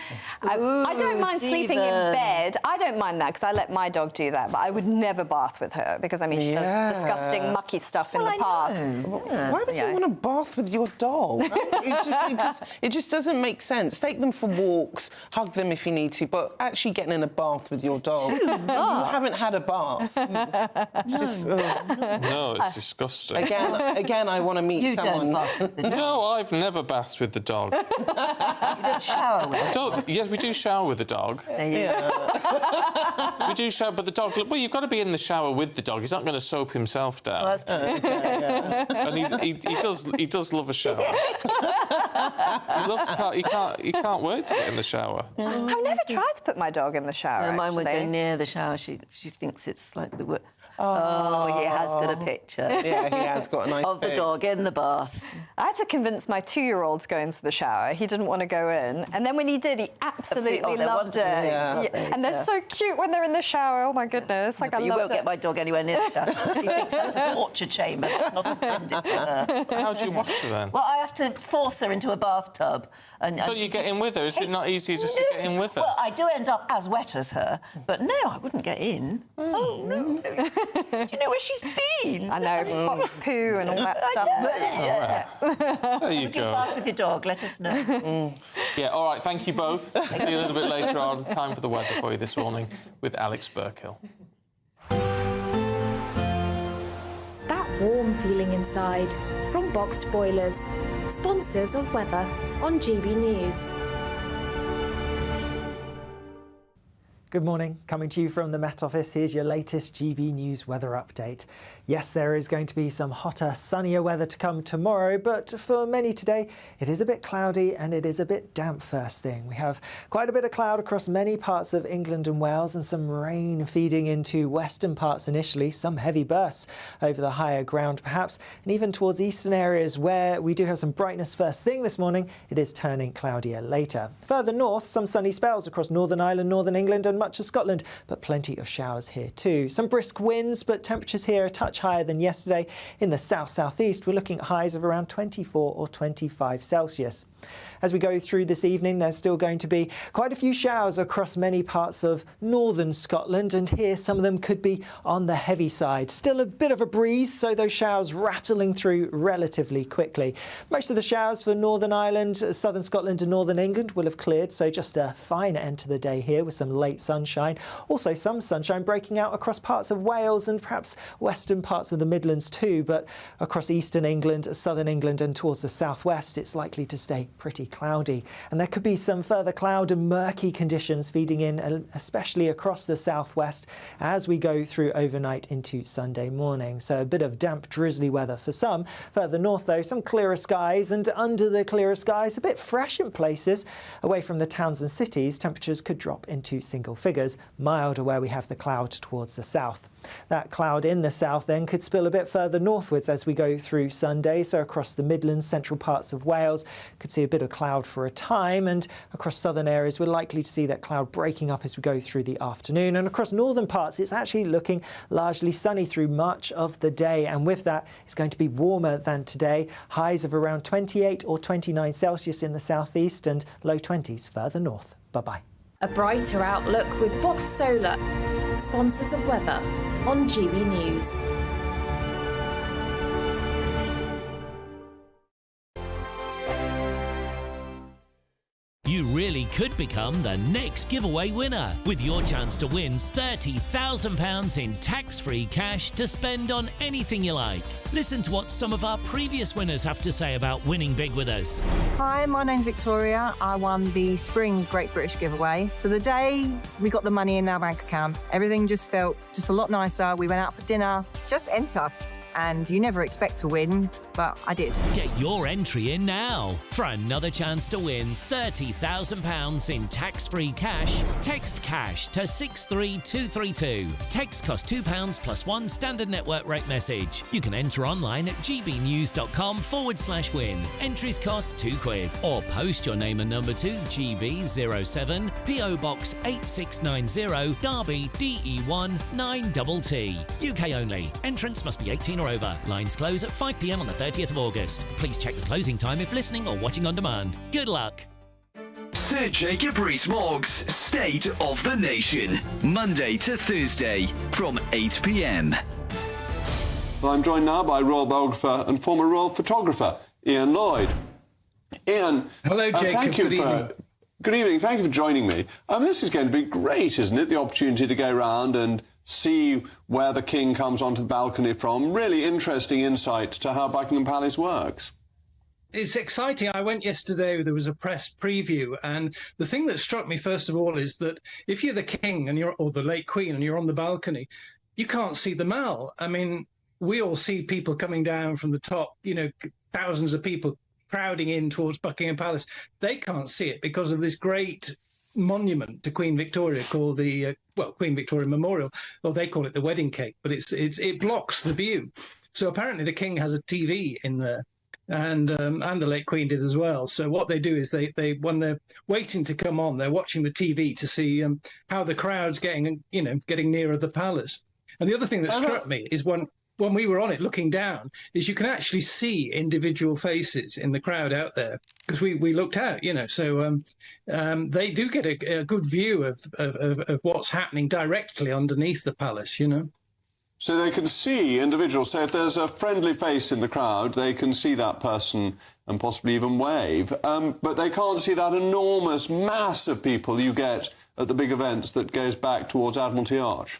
[SPEAKER 2] I don't mind sleeping in bed. I don't mind that, because I let my dog do that, but I would never bath with her, because, I mean, she does disgusting, mucky stuff in the park.
[SPEAKER 14] Why would you want to bath with your dog? it just doesn't make sense. Take them for walks, hug them if you need to, but actually getting in a bath with your dog. You haven't had a bath.
[SPEAKER 1] No, it's disgusting.
[SPEAKER 14] Again, I want to meet someone.
[SPEAKER 1] No, I've never bathed with the dog.
[SPEAKER 5] You don't shower with it?
[SPEAKER 1] Yes, we do shower with the dog. We do shower, but the dog... Well, you've got to be in the shower with the dog. He's not going to soap himself down.
[SPEAKER 5] Well, that's true.
[SPEAKER 1] And he does love a shower. He can't wait to get in the shower.
[SPEAKER 2] I've never tried to put my dog in the shower,
[SPEAKER 5] No, mine would go
[SPEAKER 2] actually.
[SPEAKER 5] near the shower. She thinks it's like the... Oh, he has got a picture.
[SPEAKER 14] Yeah, he has got a nice
[SPEAKER 5] of the
[SPEAKER 14] pic.
[SPEAKER 5] dog in the bath.
[SPEAKER 2] I had to convince my 2-year-old to go into the shower. He didn't want to go in. And then when he did, he absolutely
[SPEAKER 5] they're
[SPEAKER 2] loved it.
[SPEAKER 5] wonderful,
[SPEAKER 2] Yeah. And they're so cute when they're in the shower. Oh, my goodness. Like, I
[SPEAKER 5] You
[SPEAKER 2] loved
[SPEAKER 5] won't
[SPEAKER 2] it.
[SPEAKER 5] get my dog anywhere near the shower. He thinks that's a torture chamber. It's not intended for her.
[SPEAKER 1] How do you wash her then?
[SPEAKER 5] Well, I have to force her into a bathtub.
[SPEAKER 1] So you get in with her? Is it not easy just to get in with her?
[SPEAKER 5] Well, I do end up as wet as her, but no, I wouldn't get in. Oh, no. Do you know where she's been?
[SPEAKER 2] I know, fox poo and all that stuff.
[SPEAKER 1] There you
[SPEAKER 5] Would you
[SPEAKER 1] go.
[SPEAKER 5] bath with your dog? Let us know.
[SPEAKER 1] Yeah, all right, thank you both. See you a little bit later on. Time for the weather for you this morning with Alex Burkill.
[SPEAKER 15] That warm feeling inside from Boxed Boilers, sponsors of weather on GB News.
[SPEAKER 16] Good morning. Coming to you from the Met Office, here's your latest GB News weather update. Yes, there is going to be some hotter, sunnier weather to come tomorrow, but for many today, it is a bit cloudy and it is a bit damp first thing. We have quite a bit of cloud across many parts of England and Wales and some rain feeding into western parts initially, some heavy bursts over the higher ground perhaps, and even towards eastern areas where we do have some brightness first thing this morning, it is turning cloudier later. Further north, some sunny spells across Northern Ireland, Northern England and much of Scotland, but plenty of showers here too. Some brisk winds, but temperatures here a touch higher than yesterday. In the south-southeast, we're looking at highs of around 24 or 25 Celsius. As we go through this evening, there's still going to be quite a few showers across many parts of northern Scotland, and here some of them could be on the heavy side. Still a bit of a breeze, so those showers rattling through relatively quickly. Most of the showers for Northern Ireland, southern Scotland and northern England will have cleared, so just a fine end to the day here with some late sunshine. Also some sunshine breaking out across parts of Wales and perhaps western parts of the Midlands too, but across eastern England, southern England and towards the southwest it's likely to stay pretty cloudy. And there could be some further cloud and murky conditions feeding in, especially across the southwest as we go through overnight into Sunday morning. So a bit of damp, drizzly weather for some. Further north though, some clearer skies, and under the clearer skies, a bit fresh in places. Away from the towns and cities, temperatures could drop into single figures, milder where we have the cloud towards the south. That cloud in the south then could spill a bit further northwards as we go through Sunday, so across the Midlands, central parts of Wales, could see a bit of cloud for a time, and across southern areas we're likely to see that cloud breaking up as we go through the afternoon. And across northern parts it's actually looking largely sunny through much of the day, and with that it's going to be warmer than today. Highs of around 28 or 29 Celsius in the southeast and low 20s further north. Bye-bye.
[SPEAKER 15] A brighter outlook with Box Solar, sponsors of weather on GB News.
[SPEAKER 17] You really could become the next giveaway winner with your chance to win £30,000 in tax-free cash to spend on anything you like. Listen to what some of our previous winners have to say about winning big with us.
[SPEAKER 18] Hi, my name's Victoria. I won the Spring Great British giveaway. So the day we got the money in our bank account, everything just felt just a lot nicer. We went out for dinner, just enter. And you never expect to win, but I did.
[SPEAKER 17] Get your entry in now. For another chance to win £30,000 in tax-free cash, text CASH to 63232. Text costs £2 plus one standard network rate message. You can enter online at gbnews.com/win. Entries cost £2. Or post your name and number to GB07, PO Box 8690, Derby, DE1 9TT. UK only. Entrance must be 18 or over. Lines close at 5 p.m. on the 30th of August. Please check the closing time if listening or watching on demand. Good luck.
[SPEAKER 12] Sir Jacob Rees-Moggs State of the Nation, Monday to Thursday from 8 p.m.
[SPEAKER 19] Well, I'm joined now by royal biographer and former royal photographer Ian Lloyd. Ian,
[SPEAKER 20] hello, Jacob.
[SPEAKER 19] Thank you
[SPEAKER 20] Good evening.
[SPEAKER 19] Good evening. Thank you for joining me. This is going to be great, isn't it? The opportunity to go around and see where the King comes onto the balcony from. Really interesting insight to how Buckingham Palace works.
[SPEAKER 20] It's exciting. I went yesterday, there was a press preview, and the thing that struck me first of all is that if you're the King and or the late Queen and you're on the balcony, you can't see the Mall. I mean, we all see people coming down from the top, you know, thousands of people crowding in towards Buckingham Palace. They can't see it because of this great monument to Queen Victoria called the Queen Victoria Memorial, or they call it the wedding cake, but it blocks the view. So apparently the King has a TV in there, and the late Queen did as well. So what they do is they when they're waiting to come on, they're watching the TV to see how the crowd's getting nearer the palace. And the other thing that struck me is when we were on it looking down, is you can actually see individual faces in the crowd out there, because we looked out, you know. So they do get a good view of what's happening directly underneath the palace, you know.
[SPEAKER 19] So they can see individuals. So if there's a friendly face in the crowd, they can see that person and possibly even wave. But they can't see that enormous mass of people you get at the big events that goes back towards Admiralty Arch.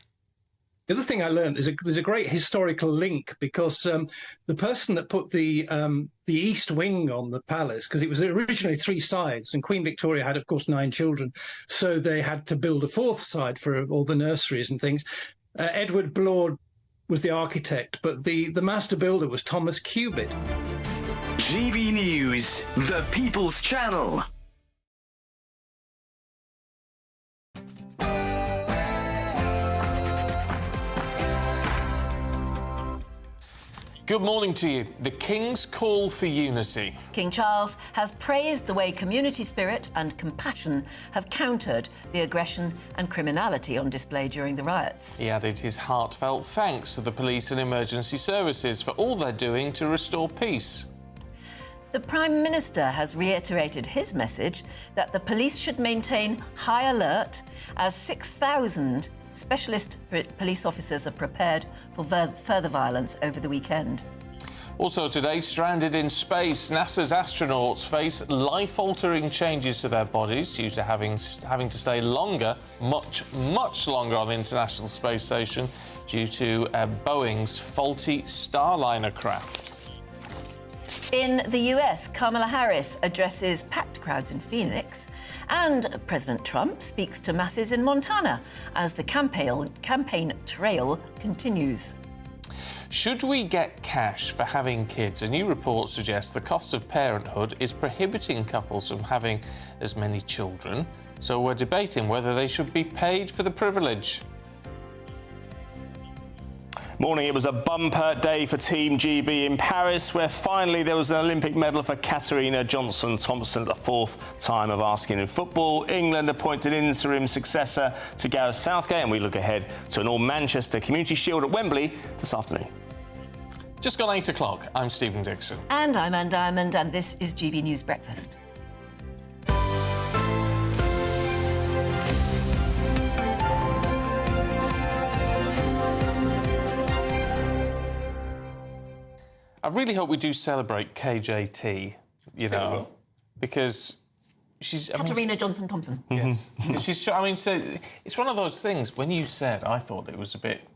[SPEAKER 20] The other thing I learned is there's a great historical link, because the person that put the east wing on the palace, because it was originally 3 sides, and Queen Victoria had, of course, 9 children, so they had to build a 4th side for all the nurseries and things. Edward Blord was the architect, but the master builder was Thomas Cubitt.
[SPEAKER 12] GB News, the People's Channel.
[SPEAKER 1] Good morning to you. The King's call for unity.
[SPEAKER 5] King Charles has praised the way community spirit and compassion have countered the aggression and criminality on display during the riots.
[SPEAKER 1] He added his heartfelt thanks to the police and emergency services for all they're doing to restore peace.
[SPEAKER 5] The Prime Minister has reiterated his message that the police should maintain high alert as 6,000 specialist police officers are prepared for further violence over the weekend.
[SPEAKER 1] Also today, stranded in space, NASA's astronauts face life-altering changes to their bodies due to having to stay longer, much longer on the International Space Station due to Boeing's faulty Starliner craft.
[SPEAKER 5] In the US, Kamala Harris addresses packed crowds in Phoenix, and President Trump speaks to masses in Montana as the campaign trail continues.
[SPEAKER 1] Should we get cash for having kids? A new report suggests the cost of parenthood is prohibiting couples from having as many children, so we're debating whether they should be paid for the privilege.
[SPEAKER 6] Morning, it was a bumper day for Team GB in Paris, where finally there was an Olympic medal for Katarina Johnson-Thompson, the fourth time of asking in football. England appointed interim successor to Gareth Southgate, and we look ahead to an all-Manchester Community Shield at Wembley this afternoon.
[SPEAKER 1] Just gone 8 o'clock. I'm Stephen Dixon.
[SPEAKER 5] And I'm Anne Diamond, and this is GB News Breakfast.
[SPEAKER 1] I really hope we do celebrate KJT, you know, because she's...
[SPEAKER 5] Katarina Johnson-Thompson.
[SPEAKER 1] Yes. She's... I mean, so it's one of those things, when you said, I thought it was a bit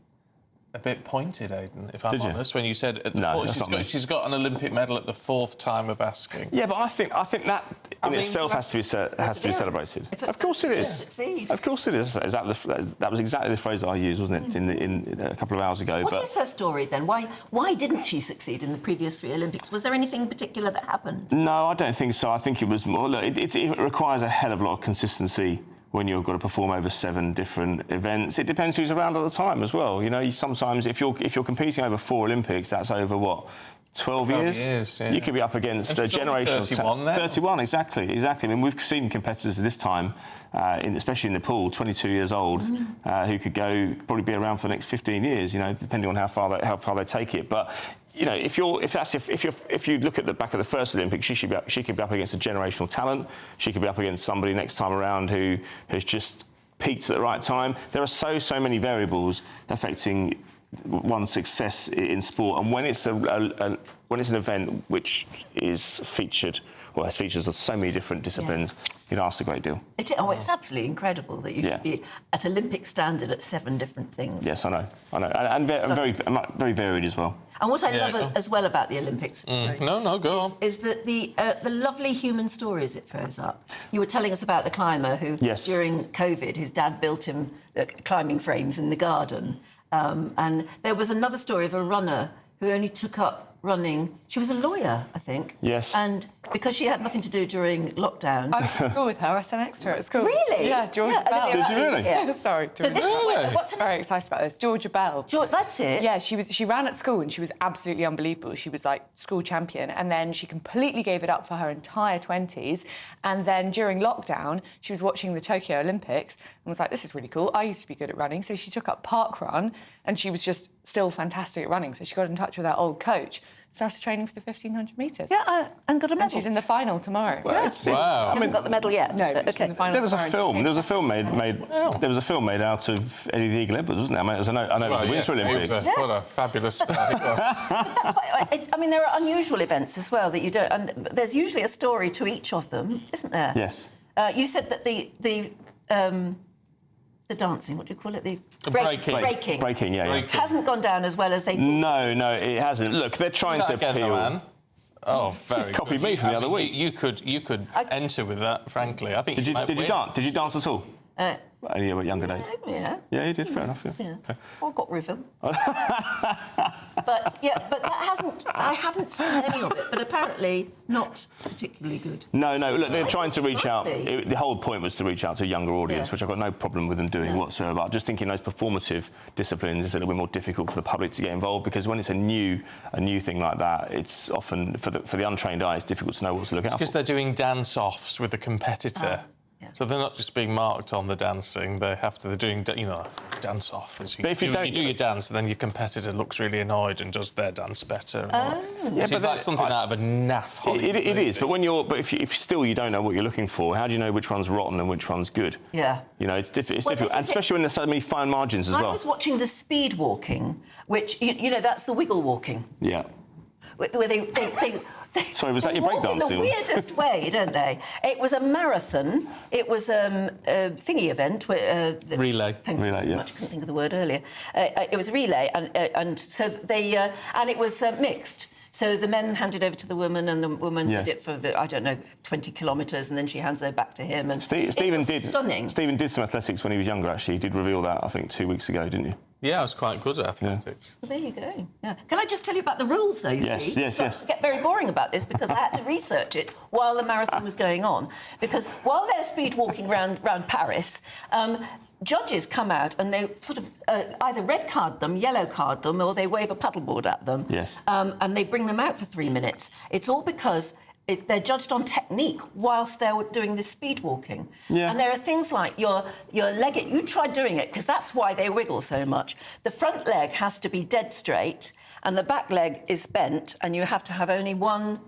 [SPEAKER 1] pointed, Aidan, if I'm honest, when you said at the she's got an Olympic medal at the fourth time of asking.
[SPEAKER 6] Yeah, but I think that in itself has to be celebrated.
[SPEAKER 5] Of
[SPEAKER 6] course it is. Of course it is. That was exactly the phrase that I used, wasn't it, in a couple of hours ago.
[SPEAKER 5] What is her story then? Why didn't she succeed in the previous 3 Olympics? Was there anything in particular that happened?
[SPEAKER 6] No, I don't think so. I think it was more. Look, it requires a hell of a lot of consistency when you've got to perform over 7 different events. It depends who's around at the time as well. You know, sometimes if you're competing over 4 Olympics, that's over what? 12 years?
[SPEAKER 1] Yeah.
[SPEAKER 6] You could be up against a generational...
[SPEAKER 1] 31 now.
[SPEAKER 6] 31, exactly. I mean, we've seen competitors at this time, especially in the pool, 22 years old, who could probably be around for the next 15 years, you know, depending on how far they take it. But you know, if you look at the back of the first Olympics, she could be up against a generational talent. She could be up against somebody next time around who has just peaked at the right time. There are so many variables affecting one's success in sport, and when it's an event which is featured, well, has features of so many different disciplines, it asks a great deal.
[SPEAKER 5] It's absolutely incredible that you could be at Olympic standard at 7 different things.
[SPEAKER 6] Yes, I know, and very varied as well.
[SPEAKER 5] And what I love as well about the Olympics,
[SPEAKER 1] go on,
[SPEAKER 5] is that the lovely human stories it throws up. You were telling us about the climber who, during COVID, his dad built him climbing frames in the garden. And there was another story of a runner who only took up running. She was a lawyer, I think.
[SPEAKER 6] Yes.
[SPEAKER 5] And because she had nothing to do during lockdown.
[SPEAKER 4] I was at school with her. I sat next to her at school.
[SPEAKER 5] Really?
[SPEAKER 4] Yeah, Georgia Bell.
[SPEAKER 6] Did you really?
[SPEAKER 4] Yeah. Sorry.
[SPEAKER 5] So this is what's her
[SPEAKER 4] very excited about this. Georgia Bell.
[SPEAKER 5] That's it.
[SPEAKER 4] Yeah, she ran at school and she was absolutely unbelievable. She was like school champion, and then she completely gave it up for her entire 20s. And then during lockdown, she was watching the Tokyo Olympics and was like, "This is really cool. I used to be good at running." So she took up park run, and she was just still fantastic at running. So she got in touch with her old coach. Started training for the 1,500 metres.
[SPEAKER 5] Yeah, and got a medal.
[SPEAKER 4] And she's in the final tomorrow.
[SPEAKER 6] Well,
[SPEAKER 5] wow. Hasn't got the medal yet.
[SPEAKER 4] No, but she's in the final.
[SPEAKER 6] There was a film. There was a film made out of Eddie the Eagle Edwards, wasn't there? I know it was the Winter Olympics.
[SPEAKER 1] What a fabulous star he was.
[SPEAKER 5] That's why, I mean, there are unusual events as well that you don't... And there's usually a story to each of them, isn't there?
[SPEAKER 6] Yes.
[SPEAKER 5] You said that the dancing, what do you call it? The
[SPEAKER 6] breaking. Breaking, yeah.
[SPEAKER 5] Hasn't gone down as well as they thought.
[SPEAKER 6] No, it hasn't. Look, they're trying to appeal.
[SPEAKER 1] Oh, very
[SPEAKER 6] He's copied me from the other week.
[SPEAKER 1] You could enter with that, frankly. I think
[SPEAKER 6] Did you dance? Did you dance at all? Only at younger days.
[SPEAKER 5] Yeah.
[SPEAKER 6] Yeah, you did. Fair enough. Yeah.
[SPEAKER 5] Okay. I've got rhythm. but that hasn't. I haven't seen any of it. But apparently not particularly good.
[SPEAKER 6] No. Look, they're trying to reach out. The whole point was to reach out to a younger audience, which I've got no problem with them doing whatsoever. I'm just thinking those performative disciplines is a little bit more difficult for the public to get involved, because when it's a new thing like that, it's often for the untrained eye, it's difficult to know what to look out for.
[SPEAKER 1] Because they're doing dance-offs with the competitor. So they're not just being marked on the dancing, they're doing, dance-off. You do your dance, and then your competitor looks really annoyed and does their dance better. It's like something out of a naff Hollywood movie.
[SPEAKER 6] It is, but if still you don't know what you're looking for, how do you know which one's rotten and which one's good?
[SPEAKER 5] Yeah.
[SPEAKER 6] You know, it's difficult, and especially when there's so many fine margins as well.
[SPEAKER 5] I was watching the speed walking, which, you know, that's the wiggle walking.
[SPEAKER 6] Yeah.
[SPEAKER 5] where they
[SPEAKER 6] Sorry, was that your
[SPEAKER 5] walk in the
[SPEAKER 6] breakdancing?
[SPEAKER 5] weirdest way, don't they? It was a marathon. It was a thingy event.
[SPEAKER 1] Relay.
[SPEAKER 5] Thank you very much. I couldn't think of the word earlier. It was a relay, and so they and it was mixed. So the men handed over to the woman, and the woman did it for, 20 kilometres, and then she hands over back to him. And
[SPEAKER 6] Stephen did.
[SPEAKER 5] Stunning.
[SPEAKER 6] Stephen did some athletics when he was younger. Actually, he did reveal that I think 2 weeks ago, didn't you?
[SPEAKER 1] Yeah, I was quite good at athletics.
[SPEAKER 5] Well, there you go. Yeah. Can I just tell you about the rules, though?
[SPEAKER 6] Yes,
[SPEAKER 5] see?
[SPEAKER 6] yes.
[SPEAKER 5] I get very boring about this because I had to research it while the marathon was going on. Because while they're speed walking round Paris, judges come out and they sort of either red card them, yellow card them, or they wave a paddleboard at them.
[SPEAKER 6] Yes.
[SPEAKER 5] And they bring them out for 3 minutes. It's all because they're judged on technique whilst they're doing this speed walking.
[SPEAKER 6] Yeah.
[SPEAKER 5] And there are things like your leg. You try doing it because that's why they wiggle so much. The front leg has to be dead straight, and the back leg is bent, and you have to have only one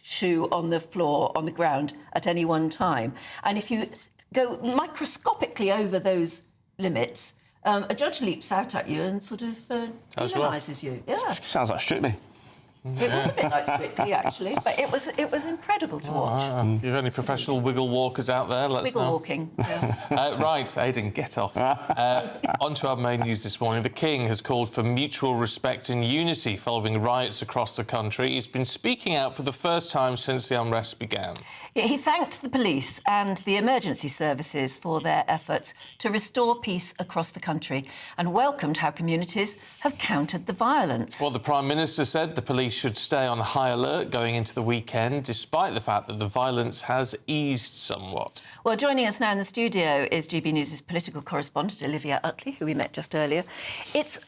[SPEAKER 5] shoe on the floor, on the ground, at any one time. And if you go microscopically over those limits, a judge leaps out at you and sort of penalises you. Yeah.
[SPEAKER 6] Sounds like Strictly.
[SPEAKER 5] It was a bit like Strictly, actually, but it was incredible to watch.
[SPEAKER 1] If you have any professional wiggle walkers out there, let us know.
[SPEAKER 5] Wiggle walking. Yeah.
[SPEAKER 1] Right, Aidan, get off. On to our main news this morning. The King has called for mutual respect and unity following riots across the country. He's been speaking out for the first time since the unrest began.
[SPEAKER 5] He thanked the police and the emergency services for their efforts to restore peace across the country and welcomed how communities have countered the violence.
[SPEAKER 1] Well, the Prime Minister said the police should stay on high alert going into the weekend, despite the fact that the violence has eased somewhat.
[SPEAKER 5] Well, joining us now in the studio is GB News' political correspondent, Olivia Utley, who we met just earlier. It's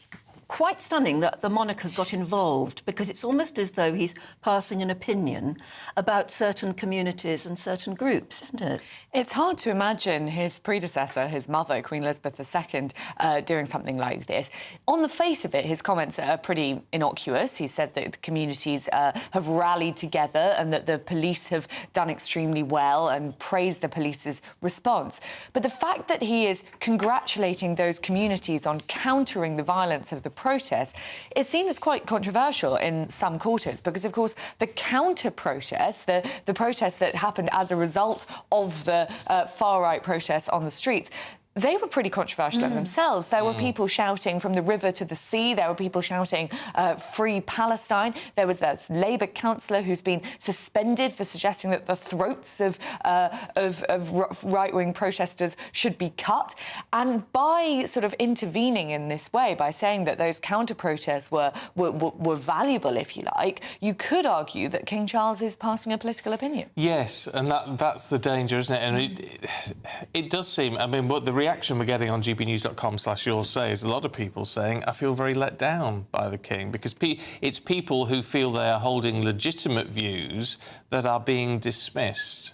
[SPEAKER 5] quite stunning that the monarch has got involved because it's almost as though he's passing an opinion about certain communities and certain groups, isn't it?
[SPEAKER 4] It's hard to imagine his predecessor, his mother, Queen Elizabeth II, doing something like this. On the face of it, his comments are pretty innocuous. He said that the communities have rallied together and that the police have done extremely well and praised the police's response. But the fact that he is congratulating those communities on countering the violence of the protest, it's seen as quite controversial in some quarters because, of course, the counter-protest, the protest that happened as a result of the far-right protests on the streets, they were pretty controversial in themselves. There were people shouting from the river to the sea. There were people shouting free Palestine. There was this Labour councillor who's been suspended for suggesting that the throats of right-wing protesters should be cut. And by sort of intervening in this way, by saying that those counter-protests were valuable, if you like, you could argue that King Charles is passing a political opinion.
[SPEAKER 1] Yes, and that's the danger, isn't it? And it does seem, I mean, what the reaction we're getting on gbnews.com/yours say is a lot of people saying, I feel very let down by the King, because it's people who feel they are holding legitimate views that are being dismissed.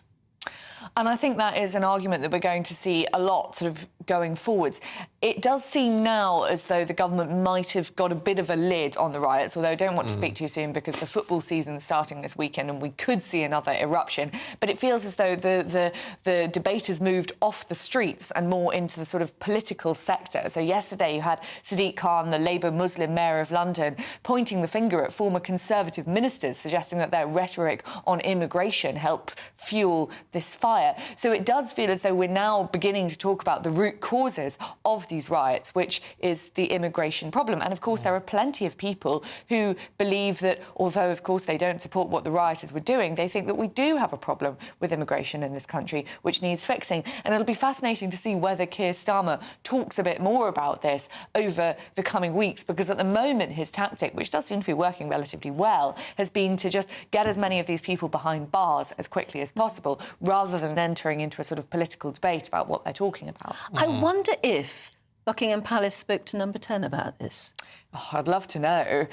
[SPEAKER 4] And I think that is an argument that we're going to see a lot sort of going forwards. It does seem now as though the government might have got a bit of a lid on the riots, although I don't want to speak too soon because the football season's starting this weekend and we could see another eruption. But it feels as though the debate has moved off the streets and more into the sort of political sector. So yesterday you had Sadiq Khan, the Labour Muslim mayor of London, pointing the finger at former Conservative ministers, suggesting that their rhetoric on immigration helped fuel this fire. So it does feel as though we're now beginning to talk about the root causes of these riots, which is the immigration problem. And, of course, there are plenty of people who believe that, although, of course, they don't support what the rioters were doing, they think that we do have a problem with immigration in this country, which needs fixing. And it'll be fascinating to see whether Keir Starmer talks a bit more about this over the coming weeks, because at the moment his tactic, which does seem to be working relatively well, has been to just get as many of these people behind bars as quickly as possible, rather than entering into a sort of political debate about what they're talking about.
[SPEAKER 5] I wonder if Buckingham Palace spoke to Number 10 about this.
[SPEAKER 4] Oh, I'd love to know.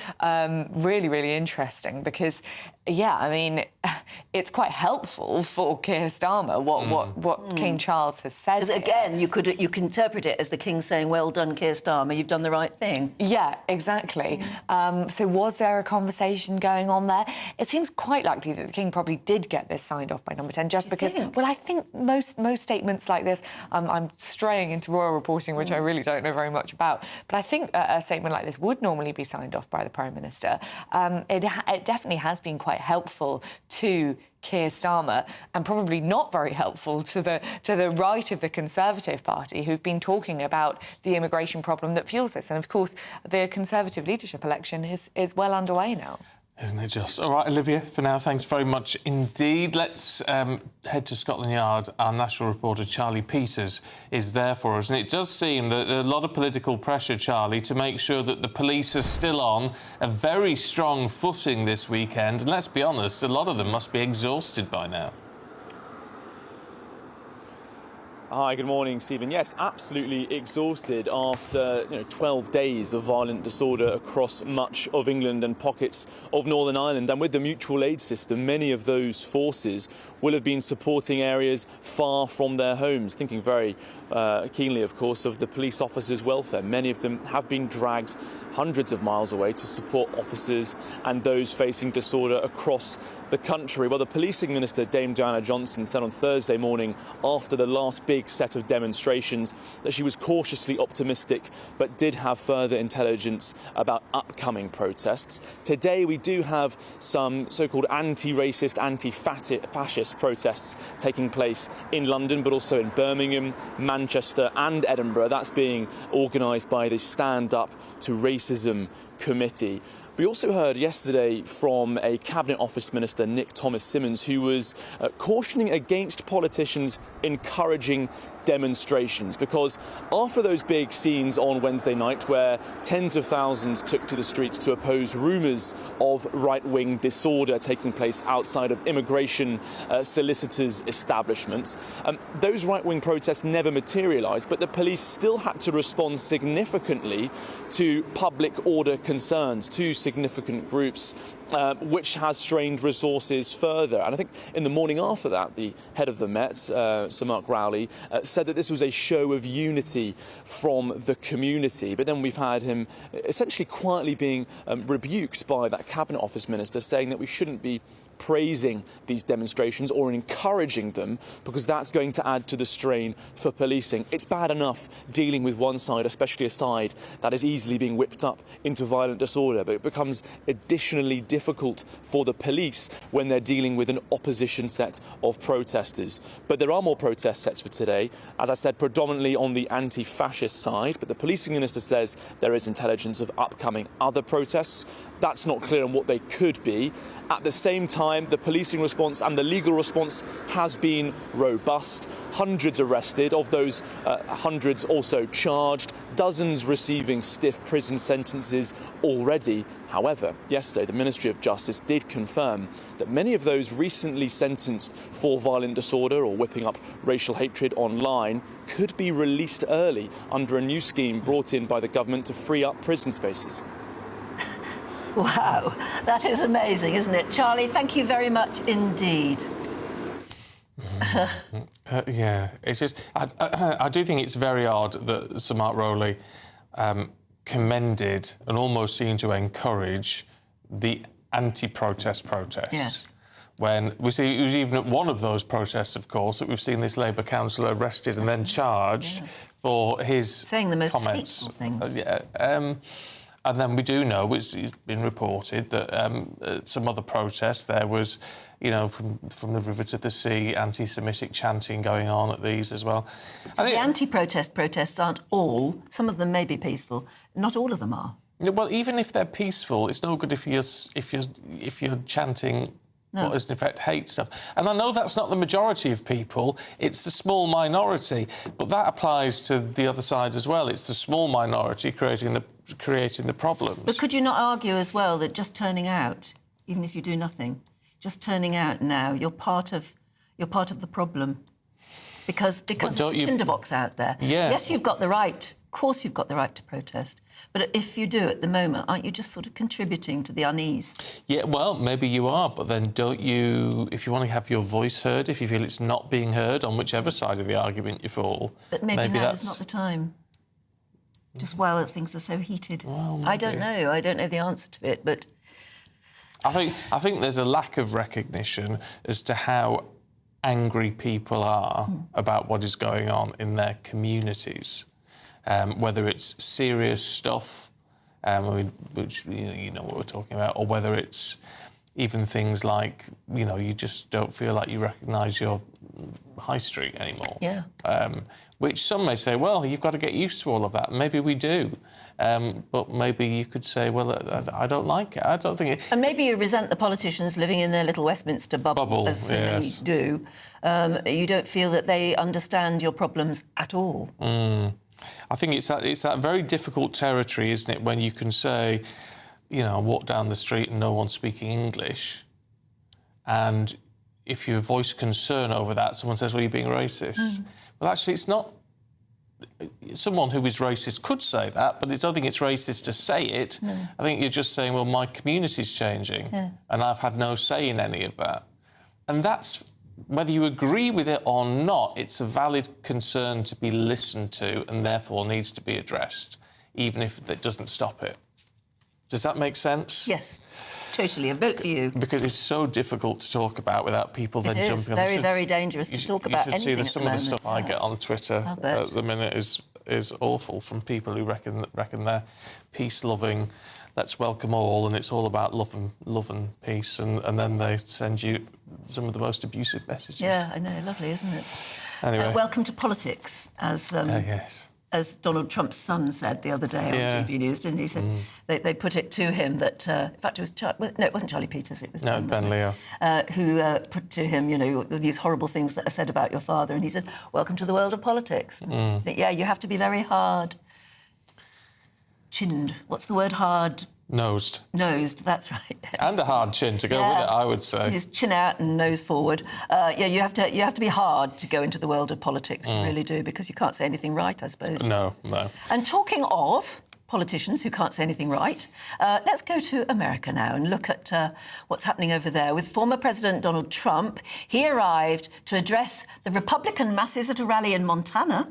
[SPEAKER 4] Really, really interesting because, yeah, I mean, it's quite helpful for Keir Starmer what King Charles has said.
[SPEAKER 5] Because again, you can interpret it as the King saying, "Well done, Keir Starmer, you've done the right thing."
[SPEAKER 4] Yeah, exactly. So was there a conversation going on there? It seems quite likely that the King probably did get this signed off by Number 10, just because. Well, I think most statements like this. I'm straying into royal reporting, which I really don't know very much about. But I think a statement like this would normally be signed off by the Prime Minister. It definitely has been quite helpful to Keir Starmer, and probably not very helpful to the right of the Conservative Party, who've been talking about the immigration problem that fuels this. And of course, the Conservative leadership election is well underway now.
[SPEAKER 1] Isn't it just? All right, Olivia, for now, thanks very much indeed. Let's head to Scotland Yard. Our national reporter, Charlie Peters, is there for us. And it does seem that there's a lot of political pressure, Charlie, to make sure that the police are still on a very strong footing this weekend. And let's be honest, a lot of them must be exhausted by now.
[SPEAKER 9] Hi, good morning, Stephen. Yes, absolutely exhausted after 12 days of violent disorder across much of England and pockets of Northern Ireland. And with the mutual aid system, many of those forces will have been supporting areas far from their homes, thinking very keenly, of course, of the police officers' welfare. Many of them have been dragged hundreds of miles away to support officers and those facing disorder across the country. Well, the policing minister, Dame Diana Johnson, said on Thursday morning, after the last big set of demonstrations, that she was cautiously optimistic but did have further intelligence about upcoming protests. Today we do have some so-called anti-racist, anti-fascist protests taking place in London, but also in Birmingham, Manchester and Edinburgh. That's being organised by the Stand Up to Racism Committee. We also heard yesterday from a Cabinet Office Minister, Nick Thomas-Symonds, who was cautioning against politicians encouraging demonstrations, because after those big scenes on Wednesday night where tens of thousands took to the streets to oppose rumours of right-wing disorder taking place outside of immigration solicitors' establishments, those right-wing protests never materialised, but the police still had to respond significantly to public order concerns, to significant groups, which has strained resources further. And I think in the morning after that, the head of the Met, Sir Mark Rowley, said that this was a show of unity from the community. But then we've had him essentially quietly being rebuked by that Cabinet Office Minister, saying that we shouldn't be praising these demonstrations or encouraging them, because that's going to add to the strain for policing. It's bad enough dealing with one side, especially a side that is easily being whipped up into violent disorder, but it becomes additionally difficult for the police when they're dealing with an opposition set of protesters. But there are more protest sets for today, as I said, predominantly on the anti-fascist side, but the policing minister says there is intelligence of upcoming other protests. That's not clear on what they could be. At the same time, the policing response and the legal response has been robust. Hundreds arrested, of those hundreds also charged, dozens receiving stiff prison sentences already. However, yesterday the Ministry of Justice did confirm that many of those recently sentenced for violent disorder or whipping up racial hatred online could be released early under a new scheme brought in by the government to free up prison spaces.
[SPEAKER 5] Wow, that is amazing, isn't it? Charlie, thank you very much indeed.
[SPEAKER 1] Yeah, it's just... I do think it's very odd that Sir Mark Rowley commended and almost seemed to encourage the anti-protest protests.
[SPEAKER 5] Yes.
[SPEAKER 1] When we see, it was even at one of those protests, of course, that we've seen this Labour councillor arrested and then charged for his
[SPEAKER 5] saying the most
[SPEAKER 1] comments.
[SPEAKER 5] hateful things.
[SPEAKER 1] Yeah. And then we do know, which has been reported, that some other protests, there was, from the river to the sea, anti-Semitic chanting going on at these as well.
[SPEAKER 5] So the anti-protest protests aren't all, some of them may be peaceful, not all of them are.
[SPEAKER 1] Well, even if they're peaceful, it's no good if you're chanting what is in effect hate stuff. And I know that's not the majority of people, it's the small minority, but that applies to the other side as well. It's the small minority creating the problems.
[SPEAKER 5] But could you not argue as well that just turning out, even if you do nothing, just turning out now, you're part of the problem, because there's a tinderbox out there.
[SPEAKER 1] Yeah.
[SPEAKER 5] Yes, you've got the right. Of course, you've got the right to protest. But if you do at the moment, aren't you just sort of contributing to the unease? Yeah,
[SPEAKER 1] well, maybe you are, but then don't you, if you want to have your voice heard, if you feel it's not being heard on whichever side of the argument you fall,
[SPEAKER 5] but maybe now is not the time. Just while things are so heated.
[SPEAKER 1] Well,
[SPEAKER 5] I don't know. I don't know the answer to it, but...
[SPEAKER 1] I think there's a lack of recognition as to how angry people are about what is going on in their communities. whether it's serious stuff, which you know what we're talking about, or whether it's even things like, you know, you just don't feel like you recognise your high street anymore.
[SPEAKER 5] Yeah.
[SPEAKER 1] Which some may say, well, you've got to get used to all of that. Maybe we do. But maybe you could say, well, I don't like it. I don't think it...
[SPEAKER 5] And maybe you resent the politicians living in their little Westminster bubble as so many do. You don't feel that they understand your problems at all.
[SPEAKER 1] I think it's that very difficult territory, isn't it, when you can say, you know, walk down the street and no one's speaking English, and if you voice concern over that, someone says, well, you're being racist. Well, actually, it's not... Someone who is racist could say that, but I don't think it's racist to say it.
[SPEAKER 5] No.
[SPEAKER 1] I think you're just saying, well, my community's changing, and I've had no say in any of that. And that's, whether you agree with it or not, it's a valid concern to be listened to and therefore needs to be addressed, even if it doesn't stop it. Does that make sense?
[SPEAKER 5] Yes, totally. A vote for you.
[SPEAKER 1] Because it's so difficult to talk about without people then jumping on.
[SPEAKER 5] It's very, very dangerous to talk about anything.
[SPEAKER 1] You should see some of the stuff I get on Twitter
[SPEAKER 5] bet.
[SPEAKER 1] at the minute is awful, from people who reckon they're peace-loving, let's welcome all, and it's all about love and peace, and then they send you some of the most abusive messages.
[SPEAKER 5] Yeah, I know. Lovely, isn't it?
[SPEAKER 1] Anyway.
[SPEAKER 5] Welcome to politics, as...
[SPEAKER 1] yes.
[SPEAKER 5] As Donald Trump's son said the other day on GB News, didn't he? Said they put it to him that, in fact, it wasn't Charlie Peters, it was
[SPEAKER 1] Ben Leo,
[SPEAKER 5] who put to him, you know, these horrible things that are said about your father, and he said, "Welcome to the world of politics." I think, yeah, you have to be very hard-chinned. What's the word? Nosed, that's right.
[SPEAKER 1] And a hard chin to go with it, I would say.
[SPEAKER 5] His chin out and nose forward. You have to be hard to go into the world of politics. You really do, because you can't say anything right, I suppose.
[SPEAKER 1] No.
[SPEAKER 5] And talking of politicians who can't say anything right, let's go to America now and look at what's happening over there with former President Donald Trump. He arrived to address the Republican masses at a rally in Montana.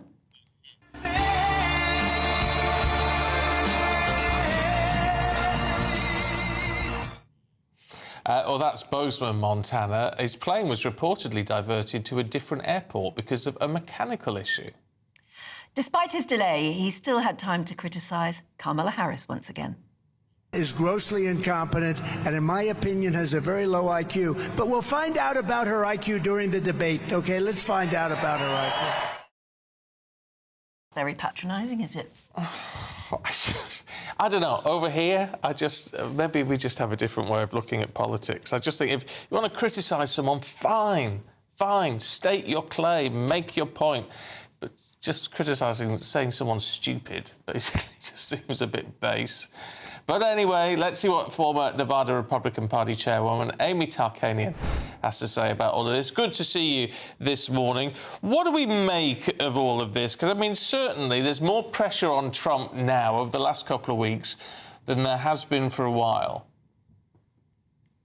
[SPEAKER 1] That's Bozeman, Montana. His plane was reportedly diverted to a different airport because of a mechanical issue.
[SPEAKER 5] Despite his delay, he still had time to criticise Kamala Harris once again.
[SPEAKER 3] Is grossly incompetent and, in my opinion, has a very low IQ. But we'll find out about her IQ during the debate, OK? Let's find out about her IQ.
[SPEAKER 5] Very patronising, is it?
[SPEAKER 1] I don't know. Over here, maybe we just have a different way of looking at politics. I just think if you want to criticise someone, fine, state your claim, make your point. But just saying someone's stupid, basically, just seems a bit base. But anyway, let's see what former Nevada Republican Party chairwoman Amy Tarkanian has to say about all of this. Good to see you this morning. What do we make of all of this? Because, I mean, certainly there's more pressure on Trump now over the last couple of weeks than there has been for a while.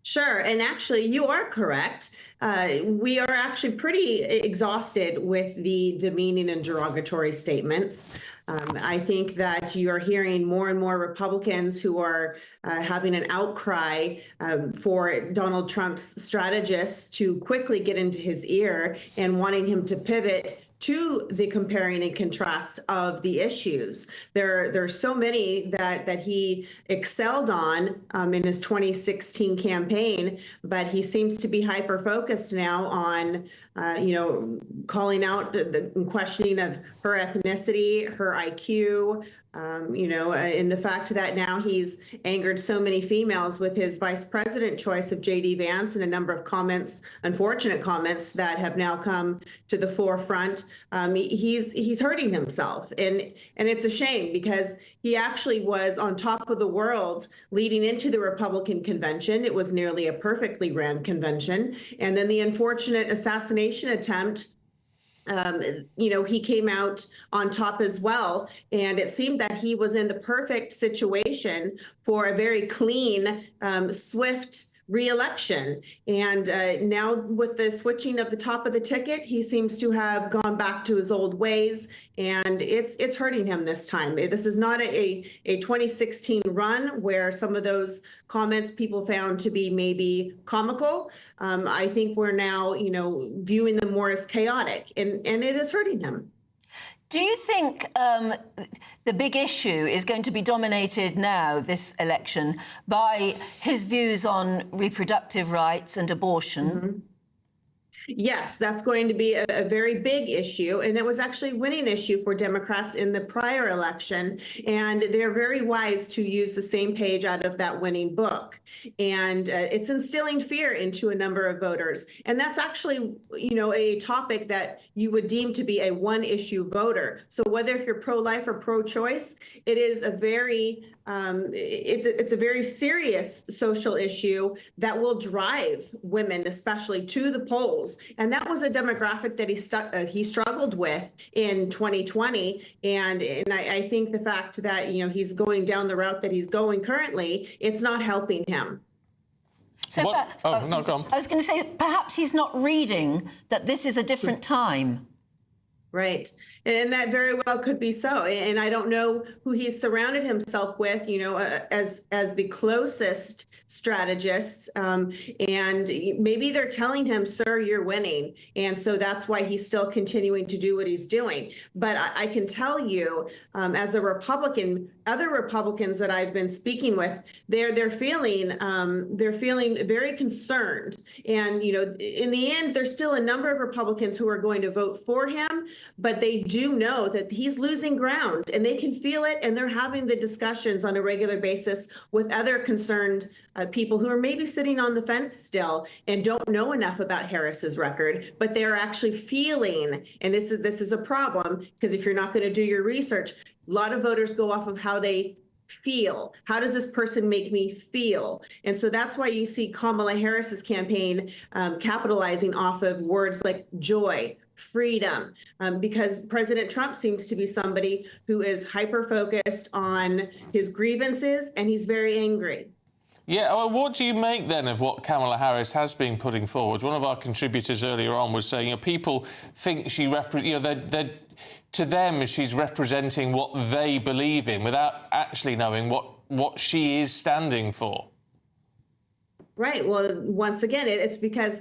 [SPEAKER 7] Sure, and actually, you are correct. We are actually pretty exhausted with the demeaning and derogatory statements. I think that you are hearing more and more Republicans who are having an outcry for Donald Trump's strategists to quickly get into his ear and wanting him to pivot to the comparing and contrast of the issues. There are so many that he excelled on in his 2016 campaign, but he seems to be hyper-focused now on, calling out and questioning of her ethnicity, her IQ, and the fact that now he's angered so many females with his vice president choice of J.D. Vance and a number of comments, unfortunate comments that have now come to the forefront. He's hurting himself, and it's a shame because he actually was on top of the world leading into the Republican convention. It was nearly a perfectly ran convention, and then the unfortunate assassination attempt. He came out on top as well. And it seemed that he was in the perfect situation for a very clean, swift re-election. And now with the switching of the top of the ticket, he seems to have gone back to his old ways, and it's hurting him this time. This is not a 2016 run where some of those comments people found to be maybe comical. I think we're now, viewing them more as chaotic, and it is hurting him.
[SPEAKER 5] Do you think the big issue is going to be dominated now, this election, by his views on reproductive rights and abortion?
[SPEAKER 7] Mm-hmm. Yes, that's going to be a very big issue. And it was actually a winning issue for Democrats in the prior election. And they're very wise to use the same page out of that winning book. And it's instilling fear into a number of voters. And that's actually, a topic that you would deem to be a one-issue voter. So whether if you're pro-life or pro-choice, it is a very it's a very serious social issue that will drive women, especially, to the polls. And that was a demographic that he struggled with in 2020. And I think the fact that he's going down the route that he's going currently, it's not helping him.
[SPEAKER 5] So
[SPEAKER 1] go on.
[SPEAKER 5] I was going to say, perhaps he's not reading that this is a different time.
[SPEAKER 7] Right. And that very well could be so. And I don't know who he's surrounded himself with, as the closest strategists. And maybe they're telling him, sir, you're winning. And so that's why he's still continuing to do what he's doing. But I can tell you, as a Republican, other Republicans that I've been speaking with, they're feeling very concerned. And, in the end, there's still a number of Republicans who are going to vote for him, but they do know that he's losing ground and they can feel it. And they're having the discussions on a regular basis with other concerned people who are maybe sitting on the fence still and don't know enough about Harris's record, but they're actually feeling, and this is a problem, because if you're not going to do your research, a lot of voters go off of how they feel. How does this person make me feel? And so that's why you see Kamala Harris's campaign capitalizing off of words like joy, freedom, because President Trump seems to be somebody who is hyper-focused on his grievances, and he's very angry.
[SPEAKER 1] Yeah, well, what do you make then of what Kamala Harris has been putting forward? One of our contributors earlier on was saying, people think she to them she's representing what they believe in without actually knowing what she is standing for.
[SPEAKER 7] Right. Well, once again, it's because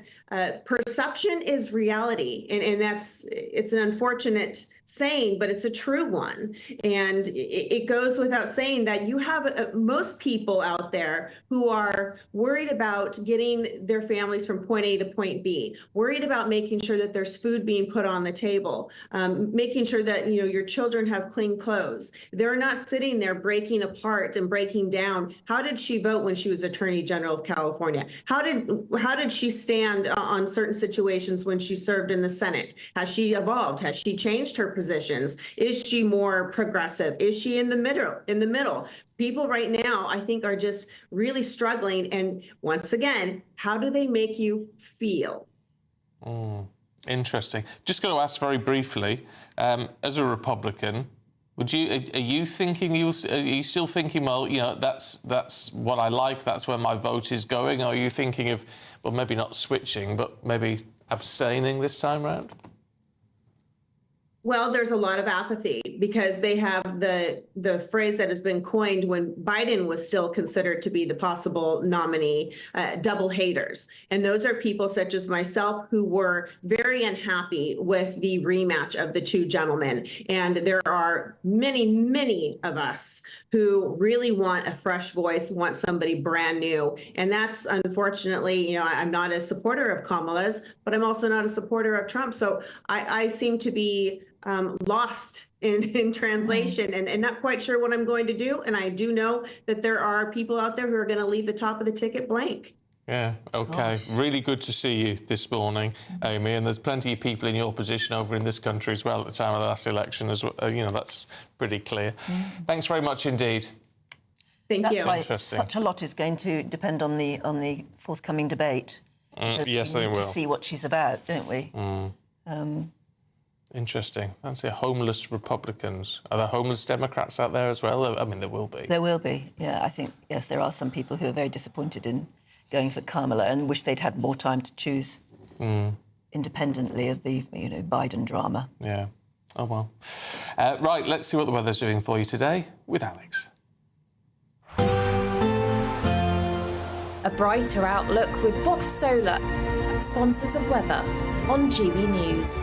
[SPEAKER 7] perception is reality, and it's an unfortunate saying, but it's a true one. And it goes without saying that you have most people out there who are worried about getting their families from point A to point B, worried about making sure that there's food being put on the table, making sure that your children have clean clothes. They're not sitting there breaking apart and breaking down. How did she vote when she was Attorney General of California? How did she stand on certain situations when she served in the Senate? Has she evolved? Has she changed her positions? Is she more progressive? Is she in the middle? People right now, I think, are just really struggling. And once again, how do they make you feel?
[SPEAKER 1] Interesting. Just going to ask very briefly, as a Republican, are you still thinking, well, that's what I like, that's where my vote is going? Or are you thinking of, well, maybe not switching, but maybe abstaining this time round?
[SPEAKER 7] Well, there's a lot of apathy because they have the phrase that has been coined when Biden was still considered to be the possible nominee, double haters. And those are people such as myself who were very unhappy with the rematch of the two gentlemen. And there are many, many of us who really want a fresh voice, want somebody brand new. And that's unfortunately, I'm not a supporter of Kamala's, but I'm also not a supporter of Trump. So I seem to be lost in translation and not quite sure what I'm going to do. And I do know that there are people out there who are going to leave the top of the ticket blank.
[SPEAKER 1] Yeah, OK. Gosh. Really good to see you this morning, Amy. And there's plenty of people in your position over in this country as well at the time of the last election as well. That's pretty clear. Thanks very much indeed.
[SPEAKER 7] Thank you.
[SPEAKER 5] That's why such a lot is going to depend on the forthcoming debate.
[SPEAKER 1] Yes, they will.
[SPEAKER 5] To see what she's about, don't we?
[SPEAKER 1] Interesting. Fancy homeless Republicans. Are there homeless Democrats out there as well? I mean, there will be.
[SPEAKER 5] There will be, yeah. I think, yes, there are some people who are very disappointed in going for Kamala and wish they'd had more time to choose independently of the, Biden drama.
[SPEAKER 1] Yeah. Oh, well. Right, let's see what the weather's doing for you today with Alex.
[SPEAKER 15] A brighter outlook with Box Solar, sponsors of weather on GB News.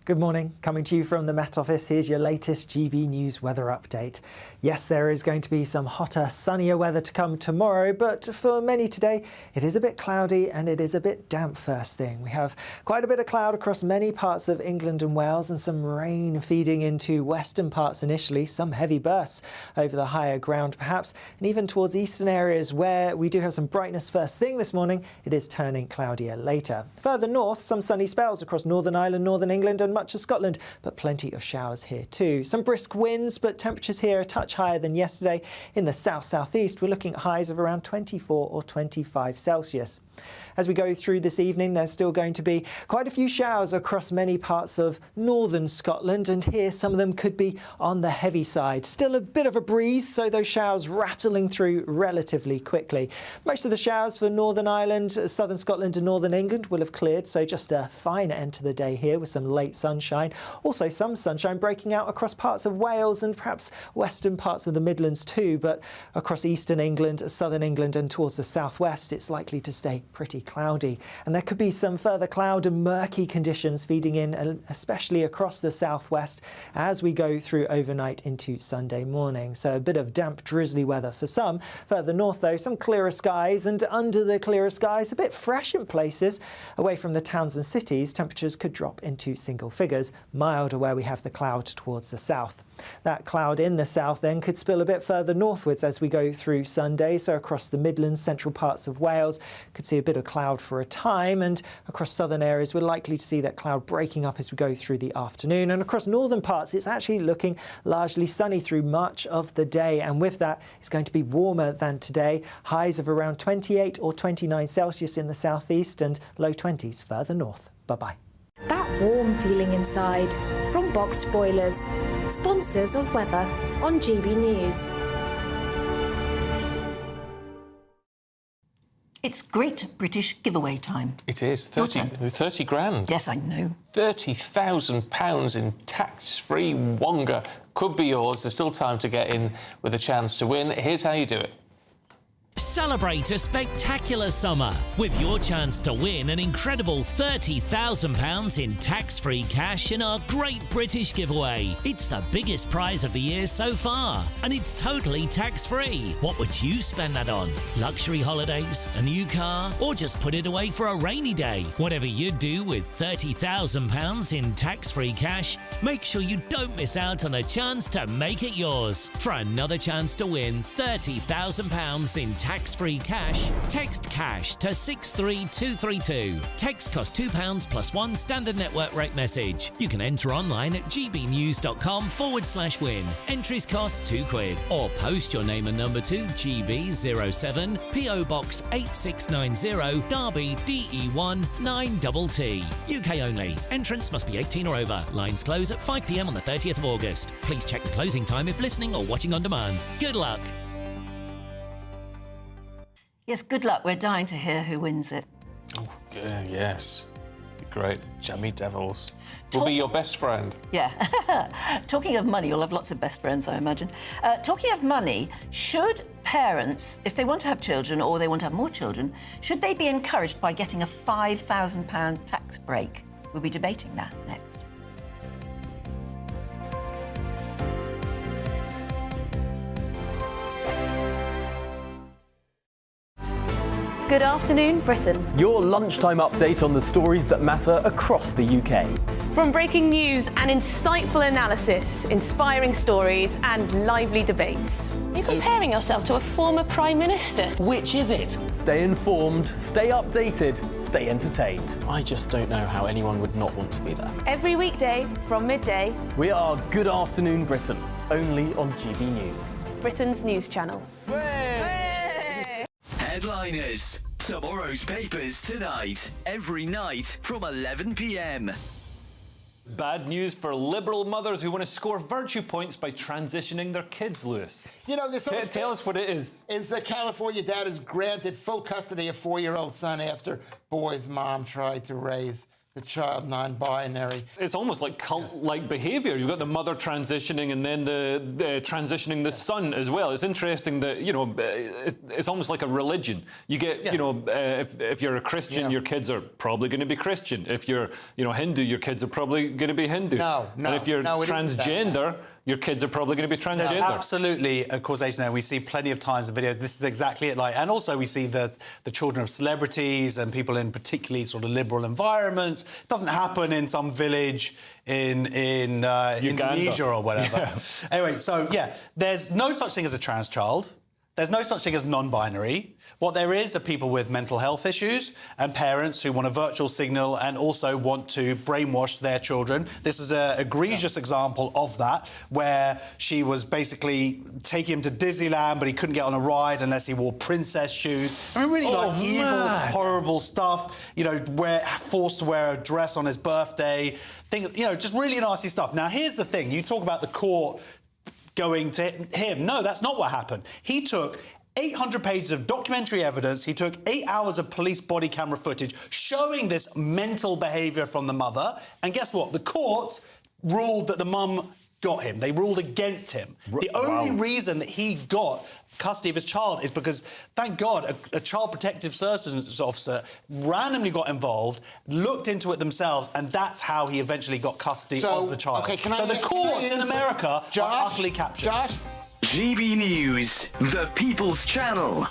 [SPEAKER 16] Good morning. Coming to you from the Met Office, here's your latest GB News weather update. Yes, there is going to be some hotter, sunnier weather to come tomorrow, but for many today, it is a bit cloudy and it is a bit damp first thing. We have quite a bit of cloud across many parts of England and Wales and some rain feeding into western parts initially, some heavy bursts over the higher ground perhaps, and even towards eastern areas where we do have some brightness first thing this morning, it is turning cloudier later. Further north, some sunny spells across Northern Ireland, Northern England and much of Scotland, but plenty of showers here too. Some brisk winds, but temperatures here a touch higher than yesterday. In the south-southeast, we're looking at highs of around 24 or 25 Celsius. As we go through this evening, there's still going to be quite a few showers across many parts of northern Scotland, and here some of them could be on the heavy side. Still a bit of a breeze, so those showers rattling through relatively quickly. Most of the showers for Northern Ireland, southern Scotland and northern England will have cleared, so just a fine end to the day here with some late sunshine. Also some sunshine breaking out across parts of Wales and perhaps western parts of the Midlands too, but across eastern England, southern England and towards the southwest, it's likely to stay pretty cloudy. And there could be some further cloud and murky conditions feeding in, especially across the southwest as we go through overnight into Sunday morning. So a bit of damp, drizzly weather for some. Further north, though, some clearer skies, and under the clearer skies, a bit fresh in places. Away from the towns and cities, temperatures could drop into single figures, milder where we have the cloud towards the south. That cloud in the south then could spill a bit further northwards as we go through Sunday, so across the Midlands, central parts of Wales, could see a bit of cloud for a time, and across southern areas we're likely to see that cloud breaking up as we go through the afternoon. And across northern parts it's actually looking largely sunny through much of the day, and with that it's going to be warmer than today. Highs of around 28 or 29 Celsius in the southeast and low 20s further north. Bye-bye.
[SPEAKER 15] That warm feeling inside from Boxed Boilers, sponsors of weather on GB News.
[SPEAKER 5] It's Great British Giveaway time.
[SPEAKER 1] It is. 30 grand.
[SPEAKER 5] Yes, I know.
[SPEAKER 1] £30,000 in tax-free Wonga could be yours. There's still time to get in with a chance to win. Here's how you do it.
[SPEAKER 17] Celebrate a spectacular summer with your chance to win an incredible £30,000 in tax-free cash in our Great British Giveaway. It's the biggest prize of the year so far, and it's totally tax-free. What would you spend that on? Luxury holidays, a new car, or just put it away for a rainy day? Whatever you do with £30,000 in tax-free cash, make sure you don't miss out on the chance to make it yours. For another chance to win £30,000 in tax-free cash, text CASH to 63232. Text costs £2 plus one standard network rate message. You can enter online at gbnews.com/win. Entries cost £2. Or post your name and number to GB07 PO Box 8690 Derby DE1 9TT. UK only. Entrants must be 18 or over. Lines close at 5 p.m. on the 30th of August. Please check the closing time if listening or watching on demand. Good luck.
[SPEAKER 5] Yes, good luck. We're dying to hear who wins it.
[SPEAKER 1] Oh, yes. Great. Jammy Devils. Will be your best friend.
[SPEAKER 5] Yeah. Talking of money, you'll have lots of best friends, I imagine. Talking of money, should parents, if they want to have children or they want to have more children, should they be encouraged by getting a £5,000 tax break? We'll be debating that next.
[SPEAKER 8] Good afternoon, Britain.
[SPEAKER 10] Your lunchtime update on the stories that matter across the UK.
[SPEAKER 8] From breaking news and insightful analysis, inspiring stories and lively debates. Are you comparing yourself to a former Prime Minister?
[SPEAKER 10] Which is it? Stay informed, stay updated, stay entertained.
[SPEAKER 11] I just don't know how anyone would not want to be there.
[SPEAKER 8] Every weekday from midday.
[SPEAKER 10] We are Good Afternoon Britain, only on GB News.
[SPEAKER 8] Britain's news channel.
[SPEAKER 12] Headliners. Tomorrow's papers tonight. Every night from 11 p.m.
[SPEAKER 13] Bad news for Liberal mothers who want to score virtue points by transitioning their kids, Lewis.
[SPEAKER 22] You know,
[SPEAKER 13] tell us what it is.
[SPEAKER 22] Is a California dad is granted full custody of 4-year-old son after boy's mom tried to raise
[SPEAKER 21] the child non-binary.
[SPEAKER 13] It's almost like cult-like behaviour. You've got the mother transitioning and then the transitioning the son as well. It's interesting that, you know, it's almost like a religion. You get, you know, if you're a Christian, your kids are probably going to be Christian. If you're, you know, Hindu, your kids are probably going to be Hindu. And if you're transgender, your kids are probably going to be transgender.
[SPEAKER 22] There's absolutely a causation there. We see plenty of times in videos. This is exactly it. Like, and also we see the children of celebrities and people in particularly sort of liberal environments. It doesn't happen in some village in Indonesia or whatever. Yeah. Anyway, so yeah, there's no such thing as a trans child. There's no such thing as non-binary. What there is are people with mental health issues and parents who want a virtual signal and also want to brainwash their children. This is an egregious example of that, where she was basically taking him to Disneyland, but he couldn't get on a ride unless he wore princess shoes. I mean, really evil, horrible stuff. You know, forced to wear a dress on his birthday. You know, just really nasty stuff. Now, here's the thing. You talk about the court going to him. No, that's not what happened. He took 800 pages of documentary evidence. He took 8 hours of police body camera footage showing this mental behaviour from the mother. And guess what? The courts ruled that the mum got him. They ruled against him. The only reason that he got custody of his child is because, thank God, a child protective services officer randomly got involved, looked into it themselves, and that's how he eventually got custody of the child.
[SPEAKER 21] Okay,
[SPEAKER 22] so the courts in America are utterly captured.
[SPEAKER 12] GB News, the People's Channel.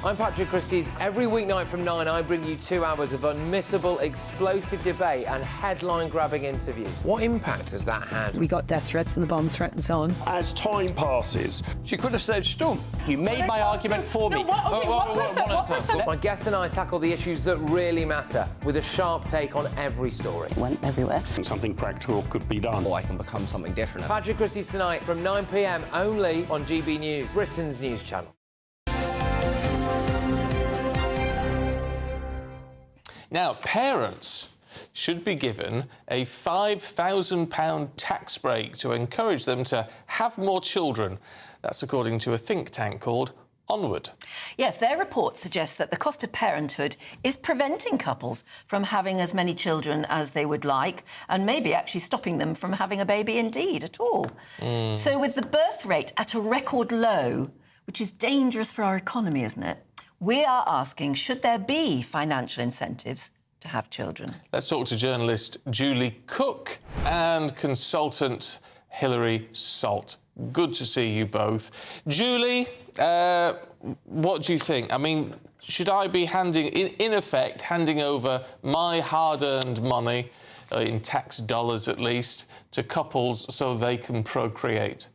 [SPEAKER 23] I'm Patrick Christys. Every weeknight from 9, I bring you 2 hours of unmissable, explosive debate and headline-grabbing interviews. What impact has that had?
[SPEAKER 24] We got death threats and the bomb threat and so on.
[SPEAKER 21] As time passes,
[SPEAKER 23] She could have said stump.
[SPEAKER 22] You made my argument for me.
[SPEAKER 23] My guests and I tackle the issues that really matter with a sharp take on every story.
[SPEAKER 24] Went everywhere.
[SPEAKER 21] Something practical could be done.
[SPEAKER 23] Or I can become something different. Patrick Christys tonight from 9 p.m. only on GB News, Britain's news channel.
[SPEAKER 1] Now, parents should be given a £5,000 tax break to encourage them to have more children. That's according to a think tank called Onward.
[SPEAKER 5] Yes, their report suggests that the cost of parenthood is preventing couples from having as many children as they would like, and maybe actually stopping them from having a baby indeed at all. So with the birth rate at a record low, which is dangerous for our economy, isn't it? We are asking, should there be financial incentives to have children?
[SPEAKER 1] Let's talk to journalist Julie Cook and consultant Hilary Salt. Good to see you both. Julie, what do you think? I mean, should I be in effect, handing over my hard-earned money, in tax dollars at least, to couples so they can procreate?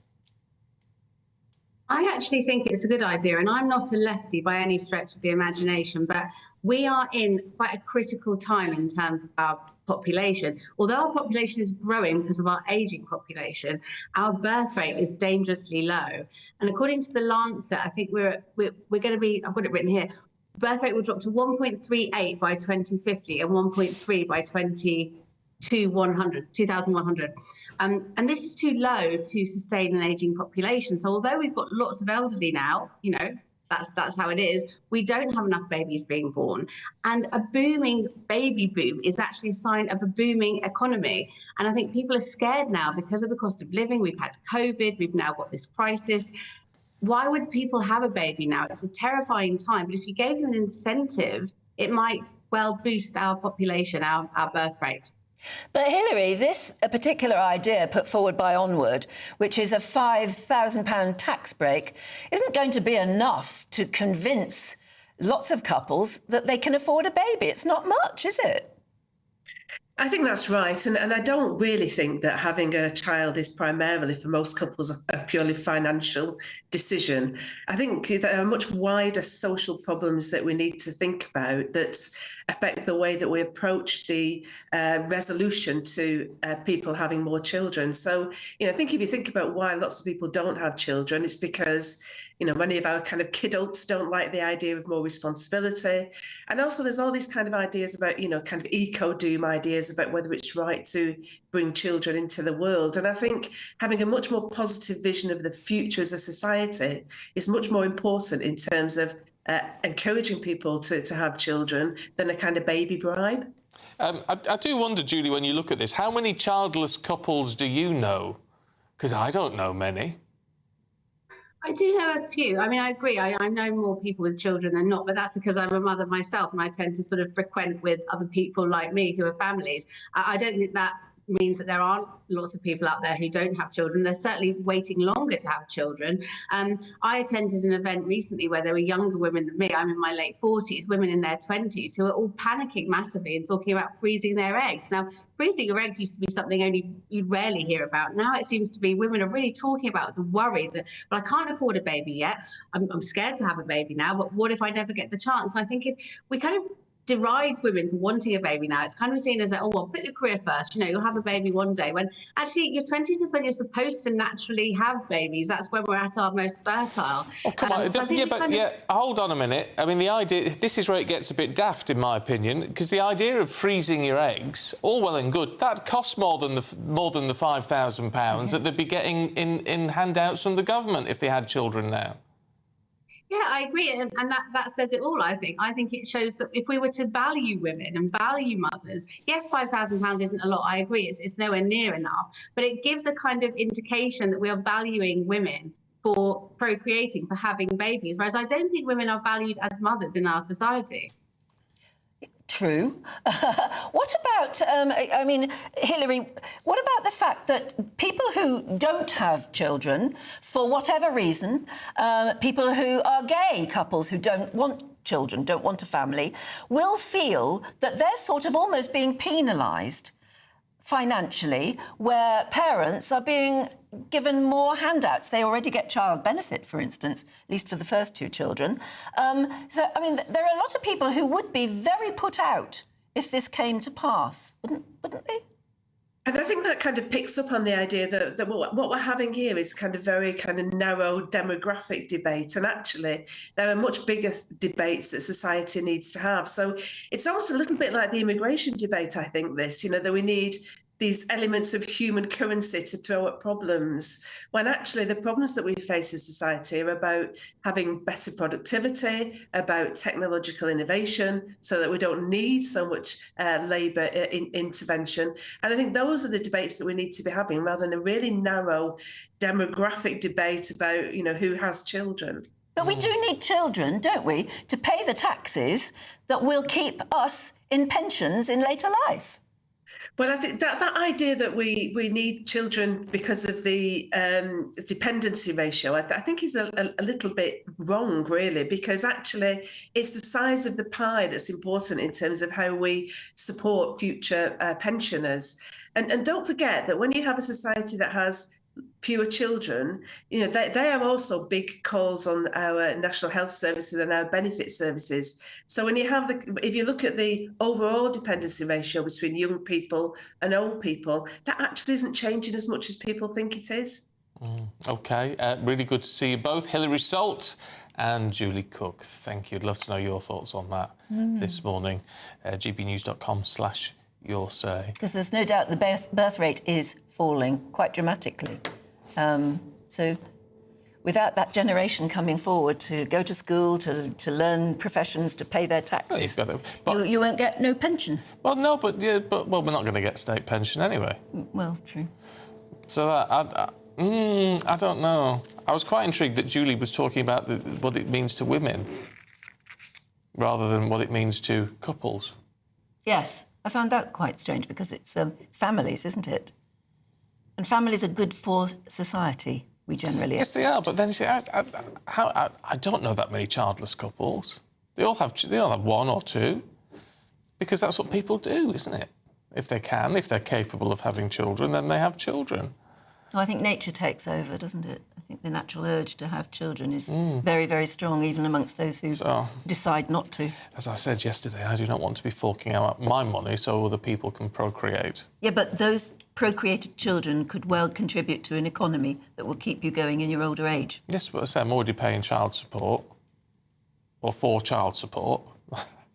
[SPEAKER 7] I actually think it's a good idea, and I'm not a lefty by any stretch of the imagination, but we are in quite a critical time in terms of our population. Although our population is growing because of our ageing population, our birth rate is dangerously low. And according to the Lancet, I think we're going to be, I've got it written here, birth rate will drop to 1.38 by 2050 and 1.3 by 2100. And this is too low to sustain an ageing population. So although we've got lots of elderly now, you know, that's how it is, we don't have enough babies being born. And a booming baby boom is actually a sign of a booming economy. And I think people are scared now because of the cost of living. We've had COVID, we've now got this crisis. Why would people have a baby now? It's a terrifying time. But if you gave them an incentive, it might well boost our population, our birth rate.
[SPEAKER 5] But Hilary, this particular idea put forward by Onward, which is a £5,000 tax break, isn't going to be enough to convince lots of couples that they can afford a baby. It's not much, is it?
[SPEAKER 25] I think that's right. And I don't really think that having a child is primarily, for most couples, a purely financial decision. I think there are much wider social problems that we need to think about that affect the way that we approach the resolution to people having more children. So, you know, I think if you think about why lots of people don't have children, it's because, you know, many of our kind of kidults don't like the idea of more responsibility. And also there's all these kind of ideas about, you know, kind of eco-doom ideas about whether it's right to bring children into the world. And I think having a much more positive vision of the future as a society is much more important in terms of encouraging people to have children than a kind of baby bribe.
[SPEAKER 1] I do wonder, Julie, when you look at this, how many childless couples do you know? Because I don't know many.
[SPEAKER 7] I do know a few. I mean, I agree. I know more people with children than not, but that's because I'm a mother myself and I tend to sort of frequent with other people like me who are families. I don't think that means that there aren't lots of people out there who don't have children. They're certainly waiting longer to have children. I attended an event recently where there were younger women than me. I'm in my late 40s, women in their 20s, who are all panicking massively and talking about freezing their eggs. Now, freezing your eggs used to be something only you'd rarely hear about. Now it seems to be women are really talking about the worry that, well, I can't afford a baby yet. I'm scared to have a baby now, but what if I never get the chance? And I think if we kind of deride women for wanting a baby now, it's kind of seen as, oh, well, put your career first, you know, you'll have a baby one day, when actually your 20s is when you're supposed to naturally have babies. That's when we're at our most fertile.
[SPEAKER 1] Oh, come on.
[SPEAKER 7] So
[SPEAKER 1] Hold on a minute. I mean, the idea, this is where it gets a bit daft, in my opinion, because the idea of freezing your eggs, all well and good, that costs more than the £5,000 that they'd be getting in handouts from the government if they had children now.
[SPEAKER 7] Yeah, I agree, and that says it all, I think. I think it shows that if we were to value women and value mothers, yes, £5,000 isn't a lot, I agree, it's nowhere near enough, but it gives a kind of indication that we are valuing women for procreating, for having babies, whereas I don't think women are valued as mothers in our society.
[SPEAKER 5] True. What about, I mean, Hilary, what about the fact that people who don't have children, for whatever reason, people who are gay couples who don't want children, don't want a family, will feel that they're sort of almost being penalised financially, where parents are being given more handouts. They already get child benefit, for instance, at least for the first two children. So, I mean, there are a lot of people who would be very put out if this came to pass, wouldn't they?
[SPEAKER 25] And I think that kind of picks up on the idea that what we're having here is kind of very kind of narrow demographic debate. And actually, there are much bigger debates that society needs to have. So it's almost a little bit like the immigration debate, I think, this, you know, that we need these elements of human currency to throw at problems, when actually the problems that we face as society are about having better productivity, about technological innovation, so that we don't need so much labour intervention. And I think those are the debates that we need to be having, rather than a really narrow demographic debate about, you know, who has children.
[SPEAKER 5] But we do need children, don't we, to pay the taxes that will keep us in pensions in later life.
[SPEAKER 25] Well, I think that idea that we need children because of the dependency ratio, I think is a little bit wrong, really, because actually it's the size of the pie that's important in terms of how we support future pensioners. And don't forget that when you have a society that has fewer children, you know, they are also big calls on our national health services and our benefit services. So when you have if you look at the overall dependency ratio between young people and old people, that actually isn't changing as much as people think it is.
[SPEAKER 1] OK, really good to see you both, Hilary Salt and Julie Cook. Thank you. I'd love to know your thoughts on that this morning. gbnews.com/your say.
[SPEAKER 5] Because there's no doubt the birth rate is falling quite dramatically. So without that generation coming forward to go to school, to learn professions, to pay their taxes, you won't get no pension.
[SPEAKER 1] Well, no, but we're not going to get state pension anyway.
[SPEAKER 5] Well, true.
[SPEAKER 1] So I don't know. I was quite intrigued that Julie was talking about what it means to women rather than what it means to couples.
[SPEAKER 5] Yes, I found that quite strange because it's families, isn't it? And families are good for society, we generally
[SPEAKER 1] Yes, they are, but then you see, I don't know that many childless couples. They all have one or two, because that's what people do, isn't it? If they can, if they're capable of having children, then they have children.
[SPEAKER 5] I think nature takes over, doesn't it? I think the natural urge to have children is very, very strong, even amongst those who decide not to.
[SPEAKER 1] As I said yesterday, I do not want to be forking out my money so other people can procreate.
[SPEAKER 5] Yeah, but those procreated children could well contribute to an economy that will keep you going in your older age.
[SPEAKER 1] Yes, but I say I'm already paying child support, or for child support.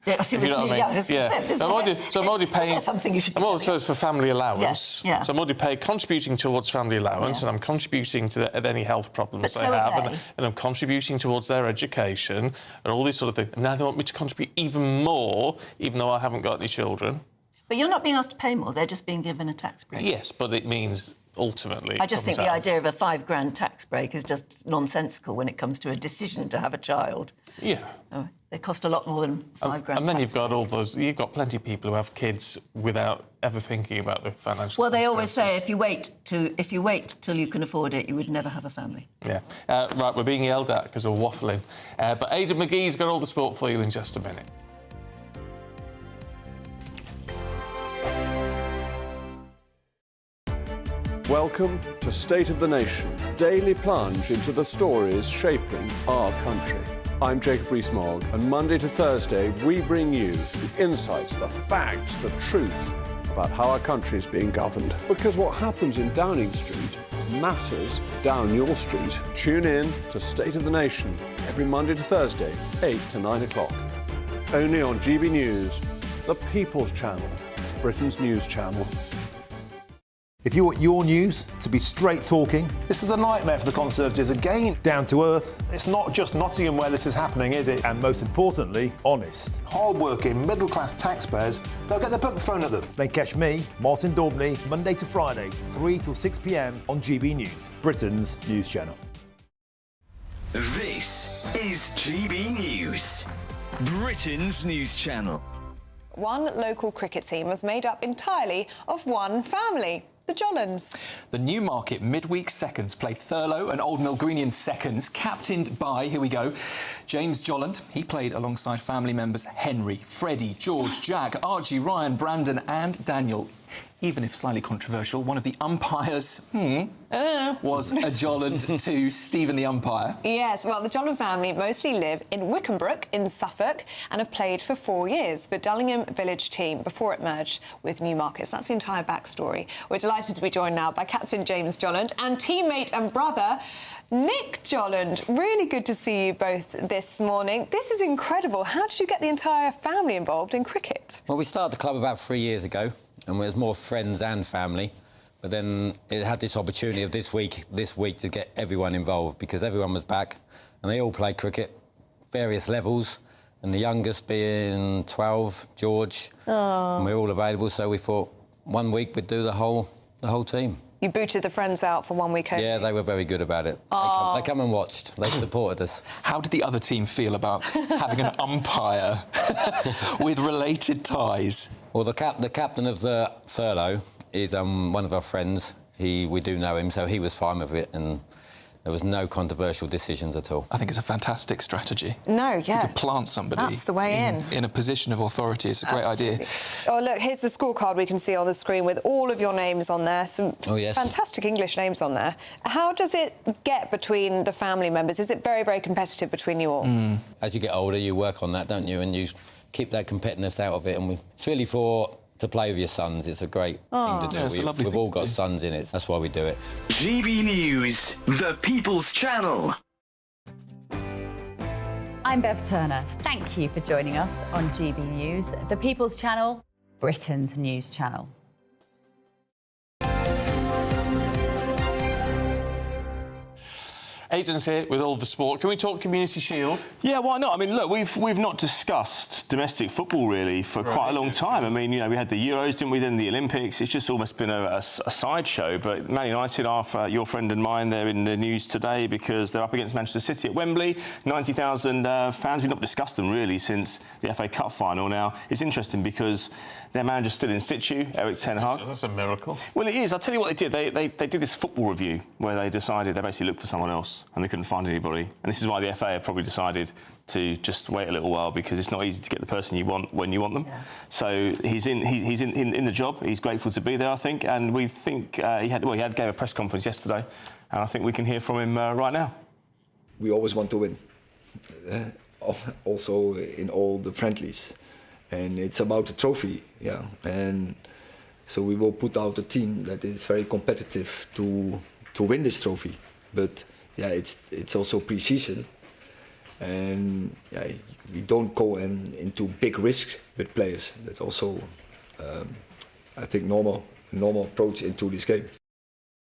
[SPEAKER 5] Yeah, I see what you mean.
[SPEAKER 1] I'm already paying.
[SPEAKER 5] Something you should be
[SPEAKER 1] I'm also for family allowance.
[SPEAKER 5] Yeah.
[SPEAKER 1] So I'm already contributing towards family allowance, and I'm contributing to any health problems they have, and I'm contributing towards their education and all these sort of things. And now they want me to contribute even more, even though I haven't got any children.
[SPEAKER 5] But you're not being asked to pay more, they're just being given a tax break.
[SPEAKER 1] Yes, but it means ultimately...
[SPEAKER 5] I just think
[SPEAKER 1] comes
[SPEAKER 5] the
[SPEAKER 1] out
[SPEAKER 5] idea of a £5,000 tax break is just nonsensical when it comes to a decision to have a child.
[SPEAKER 1] Yeah.
[SPEAKER 5] Oh, they cost a lot more than £5,000.
[SPEAKER 1] And then you've got all those... You've got plenty of people who have kids without ever thinking about the financial
[SPEAKER 5] Well, they always
[SPEAKER 1] consequences.
[SPEAKER 5] say if you wait till you can afford it, you would never have a family.
[SPEAKER 1] Yeah. Right, we're being yelled at because we're waffling. But Aidan McGee's got all the sport for you in just a minute.
[SPEAKER 2] Welcome to State of the Nation, daily plunge into the stories shaping our country. I'm Jacob Rees-Mogg, and Monday to Thursday we bring you the insights, the facts, the truth about how our country is being governed. Because what happens in Downing Street matters down your street. Tune in to State of the Nation every Monday to Thursday, 8 to 9 o'clock. Only on GB News, the People's Channel, Britain's news channel.
[SPEAKER 14] If you want your news to be straight talking...
[SPEAKER 18] This is a nightmare for the Conservatives again.
[SPEAKER 14] Down to earth.
[SPEAKER 18] It's not just Nottingham where this is happening, is it?
[SPEAKER 14] And most importantly, honest.
[SPEAKER 18] Hard-working, middle-class taxpayers, they'll get their book thrown at them.
[SPEAKER 14] Then catch me, Martin Daubney, Monday to Friday, 3 till 6 p.m. on GB News, Britain's news channel.
[SPEAKER 12] This is GB News, Britain's news channel.
[SPEAKER 19] One local cricket team was made up entirely of one family. The Jollens.
[SPEAKER 20] The Newmarket midweek seconds played Thurlow and Old Milgrenian seconds, captained by, here we go, James Jolland. He played alongside family members Henry, Freddie, George, Jack, Archie, Ryan, Brandon and Daniel. Even if slightly controversial, one of the umpires was a Jolland to Stephen the umpire.
[SPEAKER 19] Yes, well, the Jolland family mostly live in Wickenbrook in Suffolk and have played for 4 years for Dullingham Village team before it merged with Newmarket. So that's the entire backstory. We're delighted to be joined now by Captain James Jolland and teammate and brother Nick Jolland. Really good to see you both this morning. This is incredible. How did you get the entire family involved in cricket?
[SPEAKER 26] Well, we started the club about 3 years ago, and it was more friends and family. But then it had this opportunity of this week to get everyone involved, because everyone was back and they all played cricket, various levels, and the youngest being 12, George, and we're all available. So we thought 1 week we'd do the whole team.
[SPEAKER 19] You booted the friends out for 1 week only?
[SPEAKER 26] Yeah, they were very good about it. They come and watched. They supported us.
[SPEAKER 20] How did the other team feel about having an umpire with related ties?
[SPEAKER 26] Well, the captain of the Thurlow is one of our friends. We do know him, so he was fine with it, and there was no controversial decisions at all.
[SPEAKER 20] I think it's a fantastic strategy.
[SPEAKER 19] No, yeah.
[SPEAKER 20] You could plant somebody.
[SPEAKER 19] That's the way
[SPEAKER 20] in a position of authority. It's a great idea.
[SPEAKER 19] Oh, look, here's the scorecard we can see on the screen with all of your names on there. Some fantastic English names on there. How does it get between the family members? Is it very, very competitive between you all?
[SPEAKER 26] As you get older, you work on that, don't you? And you keep that competitiveness out of it. And it's really to play with your sons. It's a great thing to do.
[SPEAKER 20] Yeah, it's a lovely
[SPEAKER 26] We've
[SPEAKER 20] thing
[SPEAKER 26] all
[SPEAKER 20] to
[SPEAKER 26] got
[SPEAKER 20] do.
[SPEAKER 26] sons in it. That's why we do it.
[SPEAKER 12] GB News, the People's Channel.
[SPEAKER 27] I'm Bev Turner. Thank you for joining us on GB News, the People's Channel, Britain's news channel.
[SPEAKER 1] Aidan's here with all the sport. Can we talk Community Shield?
[SPEAKER 6] Yeah, why not? I mean, look, we've not discussed domestic football really for quite a long time. I mean, you know, we had the Euros, didn't we? Then the Olympics. It's just almost been a sideshow. But Man United are your friend and mine. They're in the news today because they're up against Manchester City at Wembley. 90,000 fans. We've not discussed them really since the FA Cup final. Now it's interesting because their manager's still in situ, Eric Ten Hag.
[SPEAKER 1] That's a miracle.
[SPEAKER 6] Well, it is. I'll tell you what they did. They did this football review where they decided they basically looked for someone else and they couldn't find anybody. And this is why the FA have probably decided to just wait a little while, because it's not easy to get the person you want when you want them. Yeah. So he's in the job. He's grateful to be there, I think. And we think he gave a press conference yesterday, and I think we can hear from him right now.
[SPEAKER 28] We always want to win, also in all the friendlies. And it's about the trophy, yeah. And so we will put out a team that is very competitive to win this trophy. But yeah, it's also pre-season, and yeah, we don't go into big risks with players. That's also, I think, normal approach into this game.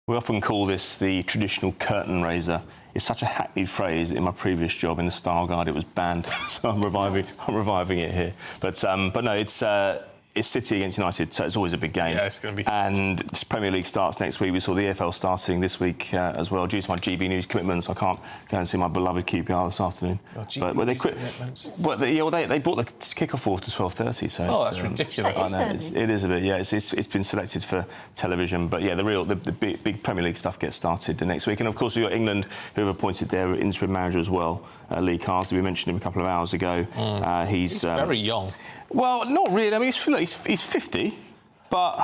[SPEAKER 6] We often call this the traditional curtain raiser. It's such a hackneyed phrase. In my previous job in the Style Guide, it was banned, so I'm reviving it here. But no, it's it's City against United, so it's always a big game.
[SPEAKER 1] Yeah, it's going to be.
[SPEAKER 6] And the Premier League starts next week. We saw the EFL starting this week as well. Due to my GB News commitments, I can't go and see my beloved QPR this afternoon. They quit. Well, they brought the kickoff forward to 12:30. So
[SPEAKER 1] that's ridiculous.
[SPEAKER 6] I know it is a bit. Yeah, it's been selected for television, but yeah, the big Premier League stuff gets started the next week. And of course, we've got England, who have appointed their interim manager as well, Lee Carsley. We mentioned him a couple of hours ago. He's
[SPEAKER 1] very young.
[SPEAKER 6] Well, not really. I mean, he's 50, but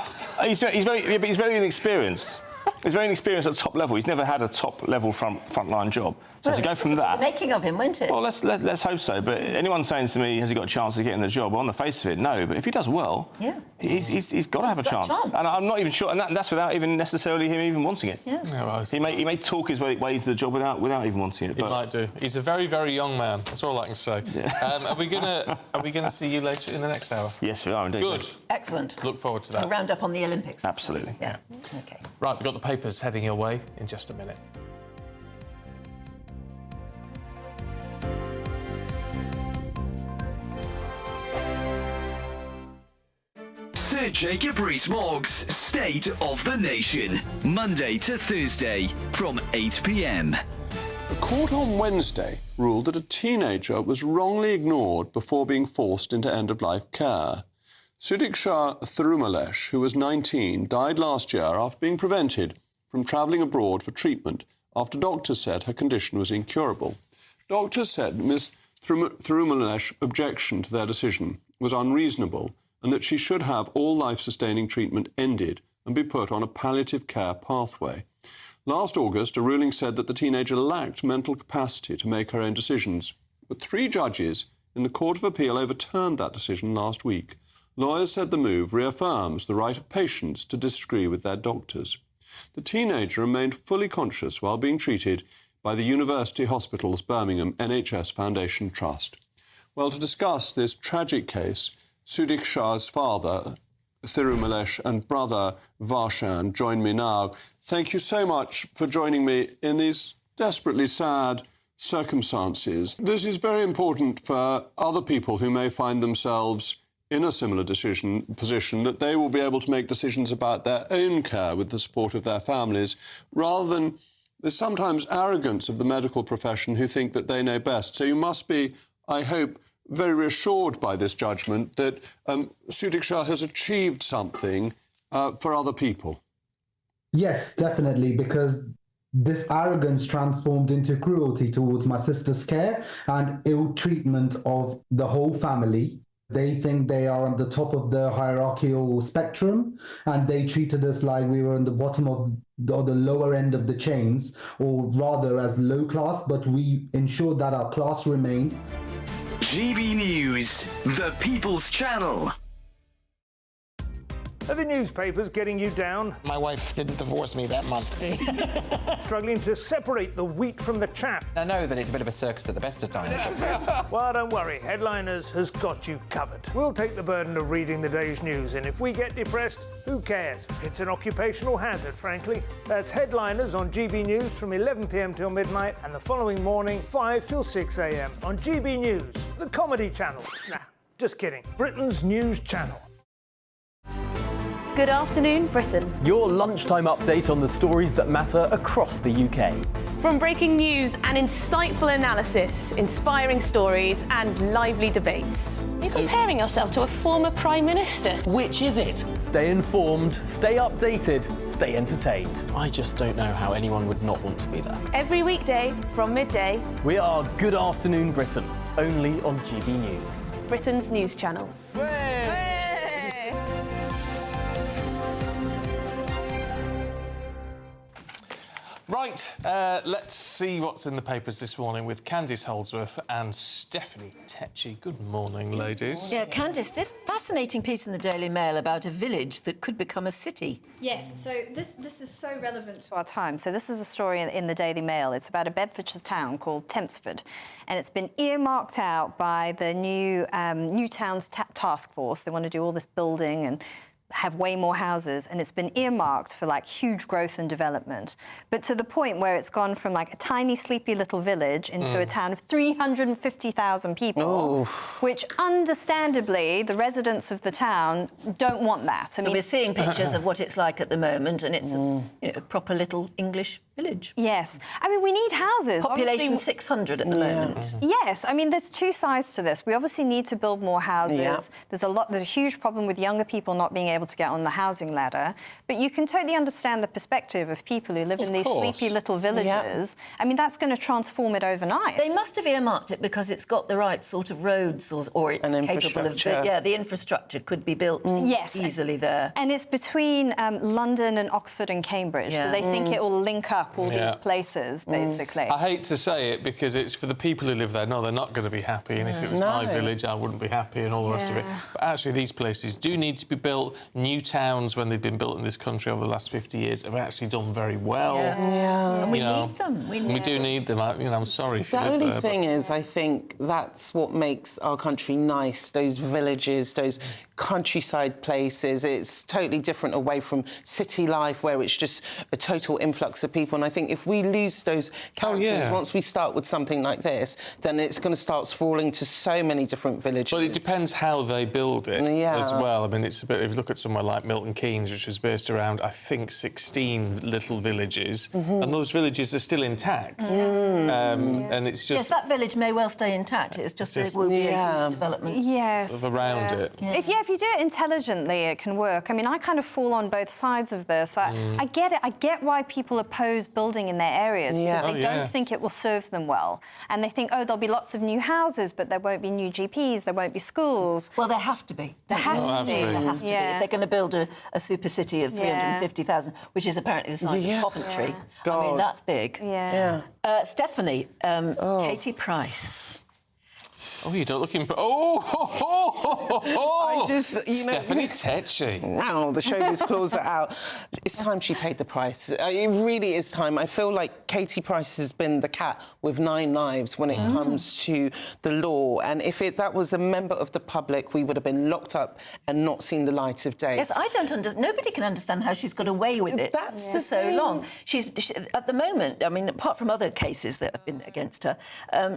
[SPEAKER 6] he's very inexperienced. He's very inexperienced at top level. He's never had a top level frontline job. So to go from that,
[SPEAKER 5] the making of him, won't it?
[SPEAKER 6] well, let's hope so. But anyone saying to me, has he got a chance of getting the job? Well, on the face of it, no. But if he does well, he's got to have a chance. And I'm not even sure. And that's without even necessarily him even wanting it.
[SPEAKER 5] Yeah.
[SPEAKER 6] He may talk his way into the job without even wanting it.
[SPEAKER 1] He might do. He's a very, very young man. That's all I can say. Yeah. Are we gonna see you later in the next hour?
[SPEAKER 6] Yes, we are indeed.
[SPEAKER 1] Good.
[SPEAKER 5] Excellent.
[SPEAKER 1] Look forward to that.
[SPEAKER 5] A round up on the Olympics.
[SPEAKER 6] Absolutely.
[SPEAKER 5] Yeah. Okay.
[SPEAKER 1] Right, we've got the papers heading your way in just a minute.
[SPEAKER 12] Sir Jacob Rees-Mogg's State of the Nation, Monday to Thursday from 8 p.m.
[SPEAKER 2] The court on Wednesday ruled that a teenager was wrongly ignored before being forced into end-of-life care. Sudiksha Thirumalesh, who was 19, died last year after being prevented from travelling abroad for treatment after doctors said her condition was incurable. Doctors said Ms. Thirumalesh's objection to their decision was unreasonable and that she should have all life-sustaining treatment ended and be put on a palliative care pathway. Last August, a ruling said that the teenager lacked mental capacity to make her own decisions, but 3 judges in the Court of Appeal overturned that decision last week. Lawyers said the move reaffirms the right of patients to disagree with their doctors. The teenager remained fully conscious while being treated by the University Hospitals Birmingham NHS Foundation Trust. Well, to discuss this tragic case, Sudiksha's father, Thirumalesh, and brother, Varshan, join me now. Thank you so much for joining me in these desperately sad circumstances. This is very important for other people who may find themselves in a similar position, that they will be able to make decisions about their own care with the support of their families, rather than the sometimes arrogance of the medical profession who think that they know best. So you must be, I hope, very reassured by this judgment that Sudiksha has achieved something for other people.
[SPEAKER 3] Yes, definitely, because this arrogance transformed into cruelty towards my sister's care and ill treatment of the whole family. They think they are on the top of the hierarchical spectrum, and they treated us like we were on the bottom of the lower end of the chains, or rather as low class, but we ensured that our class remained.
[SPEAKER 12] GB News, the People's Channel.
[SPEAKER 4] Are the newspapers getting you down?
[SPEAKER 21] My wife didn't divorce me that month.
[SPEAKER 4] Struggling to separate the wheat from the chaff?
[SPEAKER 9] I know that it's a bit of a circus at the best of times.
[SPEAKER 4] Well, don't worry, Headliners has got you covered. We'll take the burden of reading the day's news, and if we get depressed, who cares? It's an occupational hazard, frankly. That's Headliners on GB News from 11 p.m. till midnight, and the following morning, 5 till 6 a.m. on GB News, the comedy channel. Nah, just kidding. Britain's news channel.
[SPEAKER 8] Good afternoon, Britain.
[SPEAKER 10] Your lunchtime update on the stories that matter across the UK.
[SPEAKER 8] From breaking news and insightful analysis, inspiring stories and lively debates. You're comparing yourself to a former Prime Minister.
[SPEAKER 10] Which is it? Stay informed, stay updated, stay entertained.
[SPEAKER 9] I just don't know how anyone would not want to be there.
[SPEAKER 8] Every weekday from midday.
[SPEAKER 10] We are Good Afternoon Britain, only on GB News.
[SPEAKER 8] Britain's news channel.
[SPEAKER 1] Right, let's see what's in the papers this morning with Candice Holdsworth and Stephanie Tecci. Good morning, ladies.
[SPEAKER 5] Yeah, Candice, this fascinating piece in the Daily Mail about a village that could become a city.
[SPEAKER 11] Yes, so this is so relevant to our time. So this is a story in the Daily Mail. It's about a Bedfordshire town called Tempsford, and it's been earmarked out by the new Towns Task Force. They want to do all this building and have way more houses, and it's been earmarked for like huge growth and development. But to the point where it's gone from like a tiny, sleepy little village into a town of 350,000 people, which understandably the residents of the town don't want that.
[SPEAKER 5] So we're seeing pictures of what it's like at the moment, and it's a proper little English village.
[SPEAKER 11] Yes. I mean, we need houses.
[SPEAKER 5] Population
[SPEAKER 11] Obviously,
[SPEAKER 5] 600 at the moment.
[SPEAKER 11] Yes, I mean, there's two sides to this. We obviously need to build more houses.
[SPEAKER 5] Yeah.
[SPEAKER 11] There's a huge problem with younger people not being able to get on the housing ladder. But you can totally understand the perspective of people who live in these sleepy little villages. I mean, that's going to transform it overnight.
[SPEAKER 5] They must have earmarked it because it's got the right sort of roads, or it's capable of. Yeah, the infrastructure could be built easily there.
[SPEAKER 11] And it's between London and Oxford and Cambridge, so they think it will link up all these places, basically.
[SPEAKER 1] I hate to say it because it's for the people who live there. No, they're not going to be happy. And if it was my village, I wouldn't be happy and all the rest of it. But actually, these places do need to be built. New towns, when they've been built in this country over the last 50 years, have actually done very well.
[SPEAKER 5] And we need them.
[SPEAKER 1] We do need them. I'm sorry if you live
[SPEAKER 7] The only
[SPEAKER 1] there,
[SPEAKER 7] thing is, I think that's what makes our country nice, those villages, those countryside places. It's totally different away from city life where it's just a total influx of people. And I think if we lose those characters, once we start with something like this, then it's going to start sprawling to so many different villages.
[SPEAKER 1] Well, it depends how they build it as well. I mean, it's a bit. If you look at somewhere like Milton Keynes, which was based around, I think, 16 little villages, and those villages are still intact. And it's just...
[SPEAKER 5] Yes, that village may well stay intact. It's just it will be a huge development.
[SPEAKER 11] Yes.
[SPEAKER 1] Sort of around it.
[SPEAKER 11] If you do it intelligently, it can work. I mean, I kind of fall on both sides of this. I get it. I get why people oppose building in their areas because they don't think it will serve them well. And they think, oh, there'll be lots of new houses, but there won't be new GPs, there won't be schools.
[SPEAKER 5] Well, there have to be. There has to be. There have to be. If they're going to build a super city of 350,000, which is apparently the size of Coventry, I mean, that's big. Stephanie, Katie Price.
[SPEAKER 1] Oh, you don't look impressed. I just, Stephanie Tetchy.
[SPEAKER 7] Now the showbiz claws are out. It's time she paid the price. It really is time. I feel like Katie Price has been the cat with 9 lives when it comes to the law. And if that was a member of the public, we would have been locked up and not seen the light of day.
[SPEAKER 5] Yes, I don't understand. Nobody can understand how she's got away with it for so long. She's at the moment, I mean, apart from other cases that have been against her,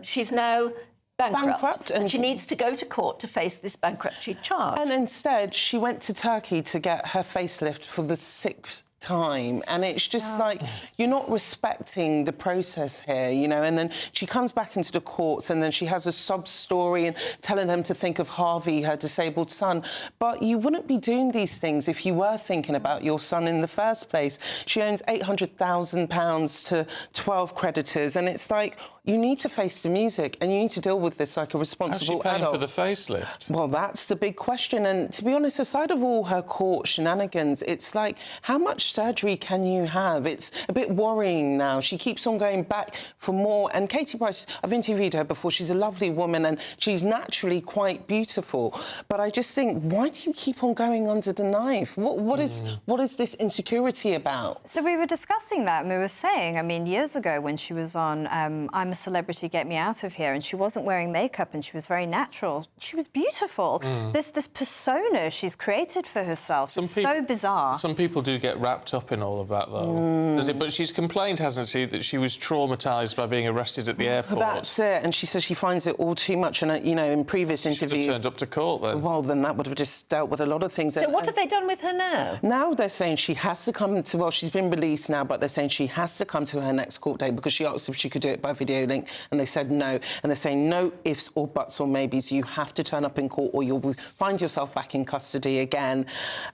[SPEAKER 5] she's now bankrupt, and she needs to go to court to face this bankruptcy charge.
[SPEAKER 7] And instead, she went to Turkey to get her facelift for the 6th time, and it's just like you're not respecting the process here, you know. And then she comes back into the courts, and then she has a sob story and telling them to think of Harvey, her disabled son. But you wouldn't be doing these things if you were thinking about your son in the first place. She owns £800,000 to 12 creditors, and it's like you need to face the music and you need to deal with this like a responsible adult.
[SPEAKER 1] How's she paying for the facelift?
[SPEAKER 7] Well, that's the big question. And to be honest, aside of all her court shenanigans, it's like, how much surgery can you have? It's a bit worrying now. She keeps on going back for more. And Katie Price, I've interviewed her before. She's a lovely woman and she's naturally quite beautiful. But I just think, why do you keep on going under the knife? What is this insecurity about?
[SPEAKER 11] So we were discussing that, and we were saying, I mean, years ago when she was on I'm a Celebrity, Get Me Out of Here, and she wasn't wearing makeup and she was very natural. She was beautiful. This persona she's created for herself is so bizarre.
[SPEAKER 1] Some people do get wrapped up in all of that, though. But she's complained, hasn't she, that she was traumatised by being arrested at the airport.
[SPEAKER 7] That's it, and she says she finds it all too much. And, you know, in previous interviews...
[SPEAKER 1] She should have turned up to court, then.
[SPEAKER 7] Well, then that would have just dealt with a lot of things.
[SPEAKER 5] So what have they done with her now?
[SPEAKER 7] Now they're saying she has to come to... Well, she's been released now, but they're saying she has to come to her next court date because she asked if she could do it by video link, and they said no. And they're saying no ifs or buts or maybes. You have to turn up in court or you'll find yourself back in custody again.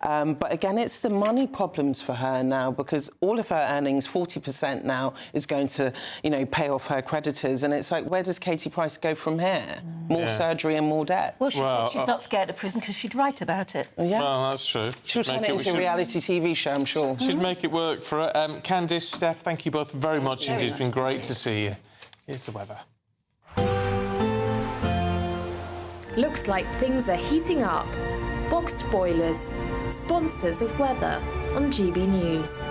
[SPEAKER 7] But again, it's the money problems for her now because all of her earnings, 40% now, is going to, you know, pay off her creditors. And it's like, where does Katie Price go from here? More surgery and more debt.
[SPEAKER 5] Well, she said she's not scared of prison because she'd write about it.
[SPEAKER 7] Yeah.
[SPEAKER 1] Well, that's true.
[SPEAKER 7] She'll turn it into a reality TV show, I'm sure.
[SPEAKER 1] She'd make it work for her. Candice, Steph, thank you both very much indeed. It's been great to see you. Here's the weather.
[SPEAKER 13] Looks like things are heating up. Boxed boilers, sponsors of weather on GB News.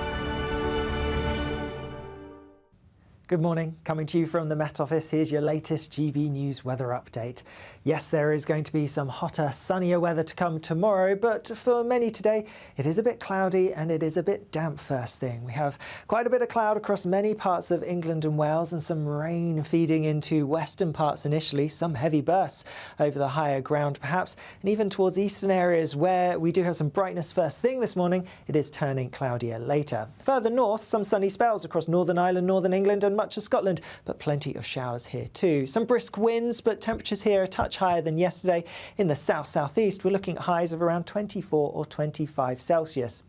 [SPEAKER 15] Good morning. Coming to you from the Met Office, here's your latest GB News weather update. Yes, there is going to be some hotter, sunnier weather to come tomorrow, but for many today, it is a bit cloudy and it is a bit damp first thing. We have quite a bit of cloud across many parts of England and Wales and some rain feeding into western parts initially, some heavy bursts over the higher ground perhaps, and even towards eastern areas where we do have some brightness first thing this morning, it is turning cloudier later. Further north, some sunny spells across Northern Ireland, Northern England and much of Scotland, but plenty of showers here too. Some brisk winds, but temperatures here a touch higher than yesterday. In the south-southeast, we're looking at highs of around 24 or 25 Celsius.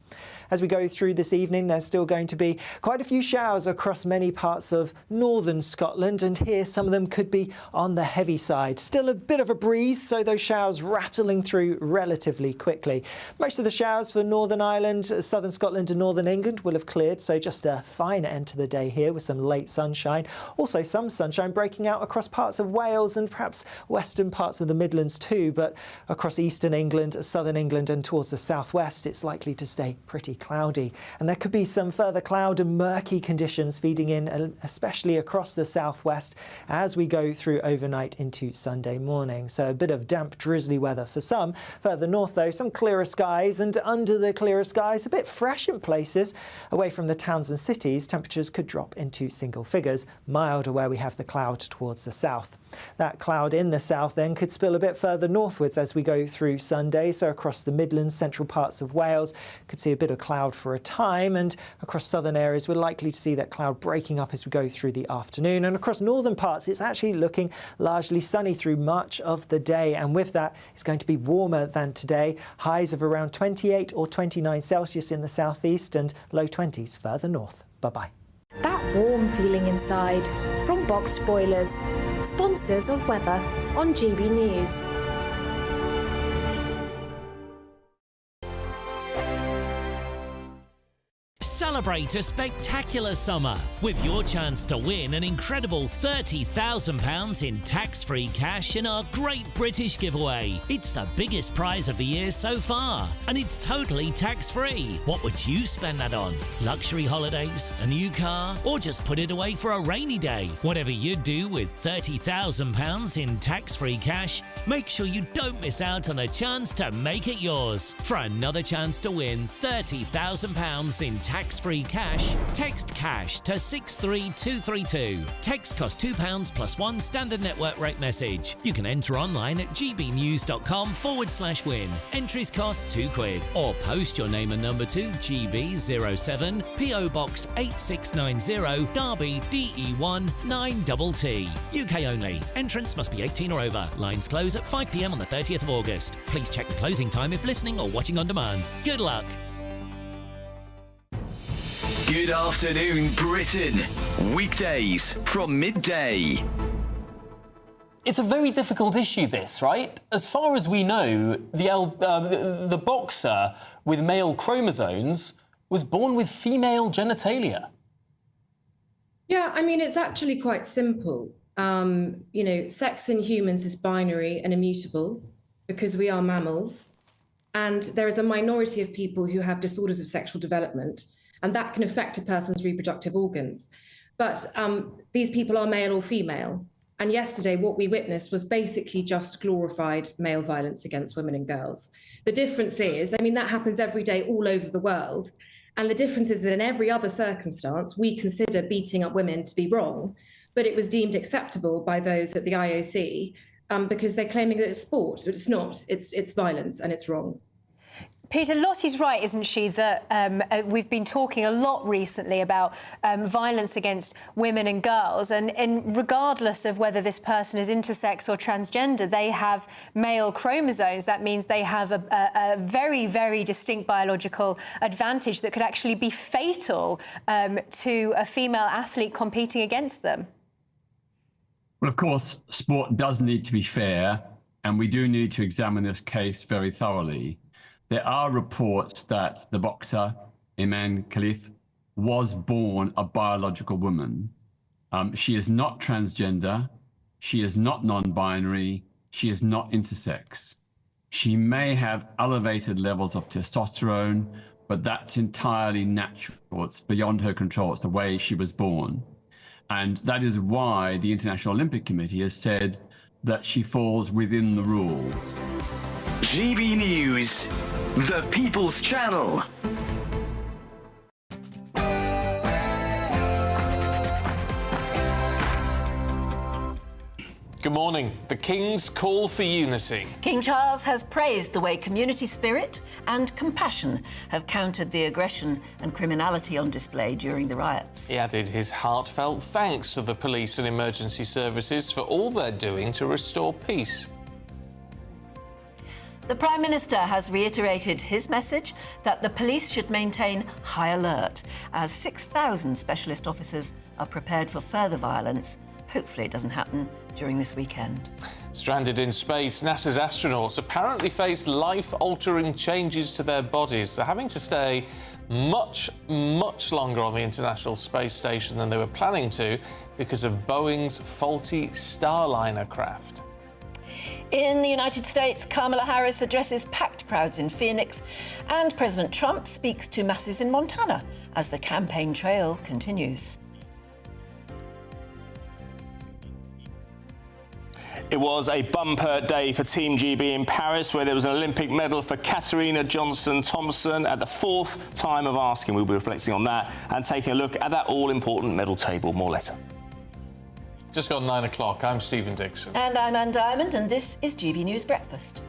[SPEAKER 15] As we go through this evening, there's still going to be quite a few showers across many parts of northern Scotland, and here some of them could be on the heavy side. Still a bit of a breeze, so those showers rattling through relatively quickly. Most of the showers for Northern Ireland, southern Scotland and northern England will have cleared, so just a fine end to the day here with some late sunshine. Also some sunshine breaking out across parts of Wales and perhaps western parts of the Midlands too, but across eastern England, southern England and towards the southwest, it's likely to stay pretty cloudy. And there could be some further cloud and murky conditions feeding in, especially across the southwest as we go through overnight into Sunday morning. So a bit of damp, drizzly weather for some. Further north, though, some clearer skies, and under the clearer skies, a bit fresh in places. Away from the towns and cities, temperatures could drop into single figures, milder where we have the cloud towards the south. That cloud in the south then could spill a bit further northwards as we go through Sunday, so across the Midlands, central parts of Wales, could see a bit of cloud for a time, and across southern areas we're likely to see that cloud breaking up as we go through the afternoon. And across northern parts it's actually looking largely sunny through much of the day, and with that it's going to be warmer than today. Highs of around 28 or 29 Celsius in the southeast and low 20s further north. Bye-bye.
[SPEAKER 13] That warm feeling inside from Boxed Boilers, sponsors of weather on GB News.
[SPEAKER 16] Celebrate a spectacular summer with your chance to win an incredible £30,000 in tax-free cash in our Great British Giveaway. It's the biggest prize of the year so far, and it's totally tax-free. What would you spend that on? Luxury holidays, a new car, or just put it away for a rainy day? Whatever you do with £30,000 in tax-free cash, make sure you don't miss out on a chance to make it yours. For another chance to win £30,000 in tax-free cash, text CASH to 63232. Text costs £2 plus one standard network rate message. You can enter online at gbnews.com/win. Entries cost £2, or post your name and number to GB07 PO Box 8690 Derby DE1 9TT. UK only. Entrants must be 18 or over. Lines close at 5 p.m. on the 30th of August. Please check the closing time if listening or watching on demand. Good luck.
[SPEAKER 12] Good afternoon, Britain. Weekdays from midday.
[SPEAKER 9] It's a very difficult issue, this, right? As far as we know, the boxer with male chromosomes was born with female genitalia.
[SPEAKER 17] Yeah, I mean, it's actually quite simple. You know, sex in humans is binary and immutable because we are mammals. And there is a minority of people who have disorders of sexual development, and that can affect a person's reproductive organs. But these people are male or female. And yesterday, what we witnessed was basically just glorified male violence against women and girls. The difference is, I mean, that happens every day all over the world. And the difference is that in every other circumstance, we consider beating up women to be wrong, but it was deemed acceptable by those at the IOC because they're claiming that it's sport, but it's not. It's violence and it's wrong.
[SPEAKER 18] Peter, Lottie's right, isn't she, that we've been talking a lot recently about violence against women and girls, and regardless of whether this person is intersex or transgender, they have male chromosomes. That means they have a very, very distinct biological advantage that could actually be fatal to a female athlete competing against them.
[SPEAKER 22] Well, of course, sport does need to be fair, and we do need to examine this case very thoroughly. There are reports that the boxer, Iman Khalif, was born a biological woman. She is not transgender. She is not non-binary. She is not intersex. She may have elevated levels of testosterone, but that's entirely natural. It's beyond her control. It's the way she was born. And that is why the International Olympic Committee has said that she falls within the rules.
[SPEAKER 12] GB News, the People's Channel.
[SPEAKER 1] Good morning. The King's call for unity.
[SPEAKER 5] King Charles has praised the way community spirit and compassion have countered the aggression and criminality on display during the riots.
[SPEAKER 1] He added his heartfelt thanks to the police and emergency services for all they're doing to restore peace.
[SPEAKER 5] The Prime Minister has reiterated his message that the police should maintain high alert as 6,000 specialist officers are prepared for further violence. Hopefully it doesn't happen during this weekend.
[SPEAKER 1] Stranded in space, NASA's astronauts apparently face life-altering changes to their bodies. They're having to stay much longer on the International Space Station than they were planning to because of Boeing's faulty Starliner craft.
[SPEAKER 5] In the United States, Kamala Harris addresses packed crowds in Phoenix, and President Trump speaks to masses in Montana as the campaign trail continues.
[SPEAKER 6] It was a bumper day for Team GB in Paris, where there was an Olympic medal for Katarina Johnson-Thompson. At the fourth time of asking, we'll be reflecting on that and taking a look at that all-important medal table. More later.
[SPEAKER 1] Just gone 9 o'clock. I'm Stephen Dixon.
[SPEAKER 5] And I'm Ann Diamond, and this is GB News Breakfast.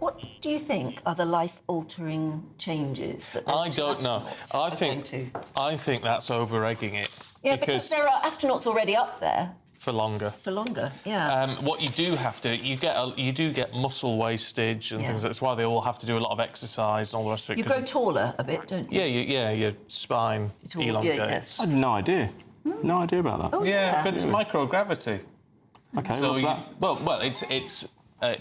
[SPEAKER 5] What do you think are the life-altering changes that those
[SPEAKER 1] I don't know. I think that's over-egging it.
[SPEAKER 5] Yeah, because there are astronauts already up there.
[SPEAKER 1] For longer.
[SPEAKER 5] For longer, yeah.
[SPEAKER 1] What you do have to, you do get muscle wastage and things. That's why they all have to do a lot of exercise and all the rest of it.
[SPEAKER 5] You grow taller a bit, don't you?
[SPEAKER 1] Yeah, your spine elongates.
[SPEAKER 6] I had no idea. No idea about that.
[SPEAKER 5] Oh,
[SPEAKER 1] yeah, but it's microgravity.
[SPEAKER 6] Okay,
[SPEAKER 1] so
[SPEAKER 6] what's that?
[SPEAKER 1] Well,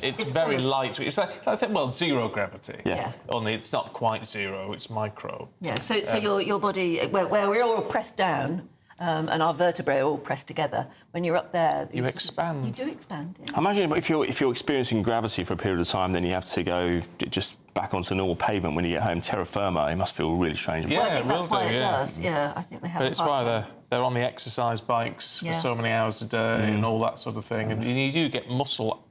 [SPEAKER 1] it's very light. It's like, I think, zero gravity.
[SPEAKER 5] Yeah.
[SPEAKER 1] Only it's not quite zero. It's micro.
[SPEAKER 5] Yeah. So your body, where we're all pressed down, and our vertebrae are all pressed together. When you're up there,
[SPEAKER 1] you expand.
[SPEAKER 5] You do expand. Yeah.
[SPEAKER 6] Imagine if you're experiencing gravity for a period of time, then you have to go just back onto normal pavement when you get home. Terra firma, it must feel really strange.
[SPEAKER 5] Yeah, I think that's why it does. Yeah, I think they have.
[SPEAKER 1] But it's why they're on the exercise bikes for so many hours a day and all that sort of thing, and you do get muscle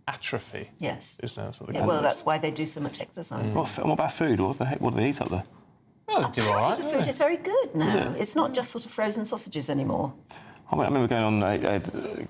[SPEAKER 1] atrophy.
[SPEAKER 5] Yes.
[SPEAKER 1] Isn't it? That's what they
[SPEAKER 5] well, that's why they do so much exercise.
[SPEAKER 6] What about food? What do they eat up there?
[SPEAKER 1] Well, they do all right.
[SPEAKER 5] The food is very good now. It's not just sort of frozen sausages anymore.
[SPEAKER 6] I remember going on,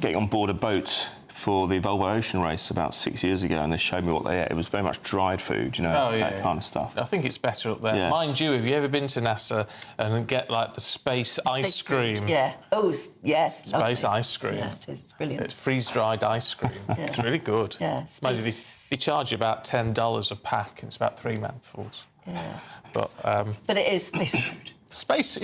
[SPEAKER 6] getting on board a boat for the Volvo Ocean Race about 6 years ago, and they showed me what they ate. It was very much dried food, that kind of stuff.
[SPEAKER 1] I think it's better up there.
[SPEAKER 6] Yeah.
[SPEAKER 1] Mind you, have you ever been to NASA and get, like, the space ice cream?
[SPEAKER 5] Food. Yeah. Oh, yes.
[SPEAKER 1] Space ice cream.
[SPEAKER 5] Yeah, it is. It's brilliant.
[SPEAKER 1] It's freeze-dried ice cream. It's really good.
[SPEAKER 5] Yeah.
[SPEAKER 1] Mind you, they charge you about $10 a pack. It's about 3 mouthfuls.
[SPEAKER 5] Yeah.
[SPEAKER 1] But
[SPEAKER 5] it is space food.
[SPEAKER 1] Space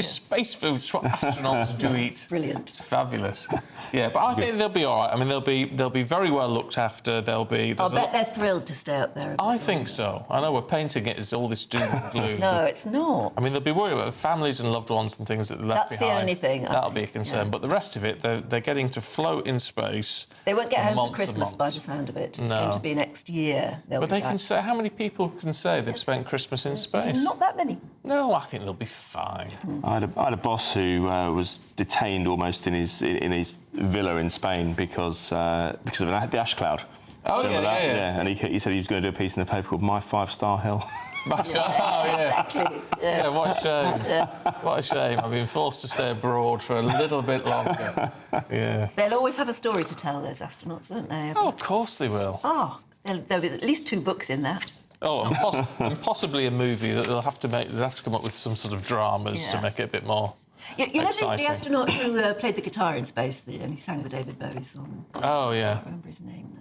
[SPEAKER 1] food. It's what astronauts do eat.
[SPEAKER 5] Brilliant.
[SPEAKER 1] It's fabulous. Yeah, but I think they'll be all right. I mean, they'll be very well looked after.
[SPEAKER 5] I'll bet they're thrilled to stay up there.
[SPEAKER 1] I think so. I know we're painting it as all this doom and gloom.
[SPEAKER 5] No, it's not.
[SPEAKER 1] I mean, they'll be worried about families and loved ones and things that they're left behind.
[SPEAKER 5] That's the only thing.
[SPEAKER 1] That'll be a concern. But the rest of it, they're getting to float in space.
[SPEAKER 5] They won't get home for Christmas by the sound of it. It's going to be next year.
[SPEAKER 1] But they can say, how many people can say they've spent Christmas in space?
[SPEAKER 5] Not that many.
[SPEAKER 1] No, I think they'll be fine.
[SPEAKER 6] I had a boss who was detained almost in his villa in Spain because of the ash cloud.
[SPEAKER 1] Oh, yeah.
[SPEAKER 6] And he said he was going to do a piece in the paper called My 5-Star Hill.
[SPEAKER 5] Exactly.
[SPEAKER 1] Yeah, what a shame. What a shame. I've been forced to stay abroad for a little bit longer. Yeah.
[SPEAKER 5] They'll always have a story to tell, those astronauts, won't they?
[SPEAKER 1] Oh, of course they will.
[SPEAKER 5] Oh, there'll be at least 2 books in that.
[SPEAKER 1] Oh, and possibly a movie that they'll have to make. They'll have to come up with some sort of dramas to make it a bit more
[SPEAKER 5] You know
[SPEAKER 1] exciting.
[SPEAKER 5] the astronaut who played the guitar in space and he sang the David Bowie song?
[SPEAKER 1] Oh, yeah.
[SPEAKER 5] I can't remember his name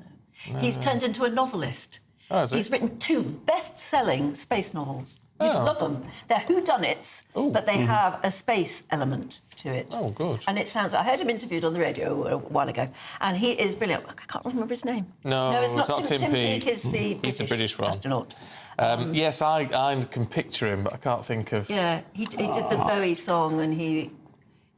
[SPEAKER 5] now. He's turned into a novelist.
[SPEAKER 1] Oh, is he?
[SPEAKER 5] He's written 2 best-selling space novels. You'd love them. They're whodunits, but they have a space element to it.
[SPEAKER 1] Oh, good.
[SPEAKER 5] And it sounds... I heard him interviewed on the radio a while ago, and he is brilliant. I can't remember his name.
[SPEAKER 1] No,
[SPEAKER 5] it's not
[SPEAKER 1] Tim Peake.
[SPEAKER 5] Peake is the
[SPEAKER 1] He's the British one.
[SPEAKER 5] astronaut.
[SPEAKER 1] Yes, I can picture him, but I can't think of...
[SPEAKER 5] Yeah, he did the Bowie song, and he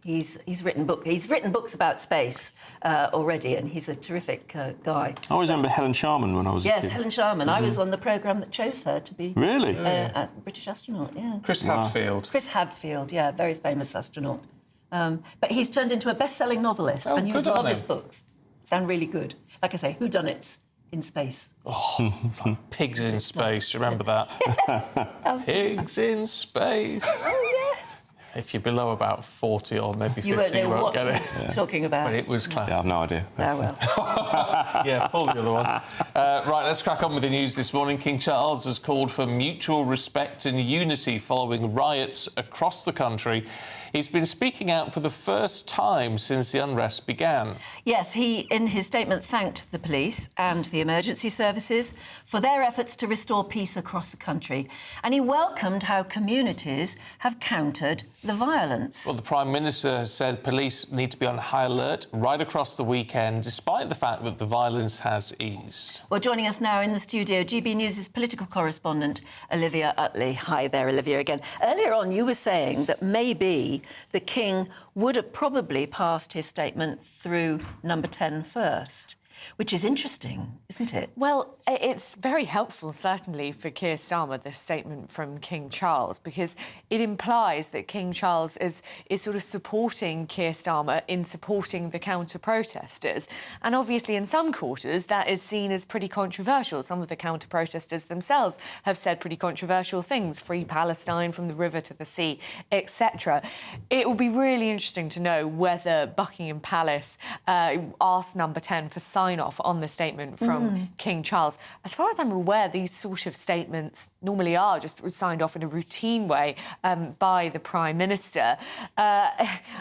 [SPEAKER 5] He's written books about space already, and he's a terrific guy.
[SPEAKER 6] I always remember Helen Sharman when I was a kid.
[SPEAKER 5] Yes, Helen Sharman. I was on the programme that chose her to be
[SPEAKER 6] Really?
[SPEAKER 5] a British astronaut. Yeah.
[SPEAKER 1] Chris Hadfield.
[SPEAKER 5] Chris Hadfield, yeah, very famous astronaut. But he's turned into a best-selling novelist, and you
[SPEAKER 1] good
[SPEAKER 5] love
[SPEAKER 1] on
[SPEAKER 5] his
[SPEAKER 1] him.
[SPEAKER 5] books. Sound really good. Like I say, whodunits in space.
[SPEAKER 1] Oh, it's like Pigs in Space. Remember that?
[SPEAKER 5] Absolutely.
[SPEAKER 1] Pigs in Space.
[SPEAKER 5] Oh, yes.
[SPEAKER 1] If you're below about 40 or maybe 50,
[SPEAKER 5] You won't know
[SPEAKER 1] you won't
[SPEAKER 5] what
[SPEAKER 1] get
[SPEAKER 5] he's
[SPEAKER 1] it.
[SPEAKER 5] talking about.
[SPEAKER 1] But it was classic.
[SPEAKER 6] Yeah, I've no idea.
[SPEAKER 5] Oh, well.
[SPEAKER 1] Yeah, pull the other one. Right, let's crack on with the news this morning. King Charles has called for mutual respect and unity following riots across the country. He's been speaking out for the first time since the unrest began.
[SPEAKER 5] Yes, he, in his statement, thanked the police and the emergency services for their efforts to restore peace across the country. And he welcomed how communities have countered the violence.
[SPEAKER 1] Well, the Prime Minister has said police need to be on high alert right across the weekend, despite the fact that the violence has eased.
[SPEAKER 5] Well, joining us now in the studio, GB News' political correspondent, Olivia Utley. Hi there, Olivia, again. Earlier on, you were saying that maybe the King would have probably passed his statement through number 10 first, which is interesting, isn't it?
[SPEAKER 14] Well, it's very helpful, certainly, for Keir Starmer, this statement from King Charles, because it implies that King Charles is sort of supporting Keir Starmer in supporting the counter-protesters. And obviously, in some quarters, that is seen as pretty controversial. Some of the counter-protesters themselves have said pretty controversial things, free Palestine from the river to the sea, etc. It will be really interesting to know whether Buckingham Palace asked number 10 for sign-off on the statement from King Charles. As far as I'm aware, these sort of statements normally are just signed off in a routine way by the Prime Minister.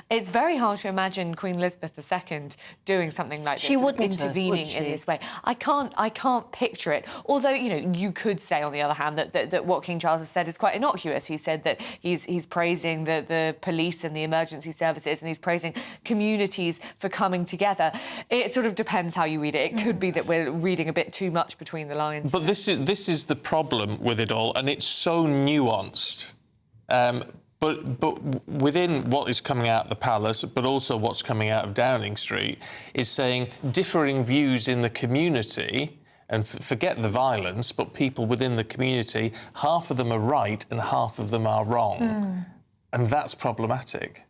[SPEAKER 14] It's very hard to imagine Queen Elizabeth II doing something like this,
[SPEAKER 5] She wouldn't
[SPEAKER 14] intervening in this way. I can't picture it. Although, you know, you could say, on the other hand, that what King Charles has said is quite innocuous. He said that he's praising the police and the emergency services, and he's praising communities for coming together. It sort of depends how you read it. It could be that we're reading a bit too much between the lines.
[SPEAKER 1] But this is the problem with it all, and it's so nuanced. But within what is coming out of the palace, but also what's coming out of Downing Street, is saying differing views in the community, and forget the violence, but people within the community, half of them are right and half of them are wrong. And that's problematic.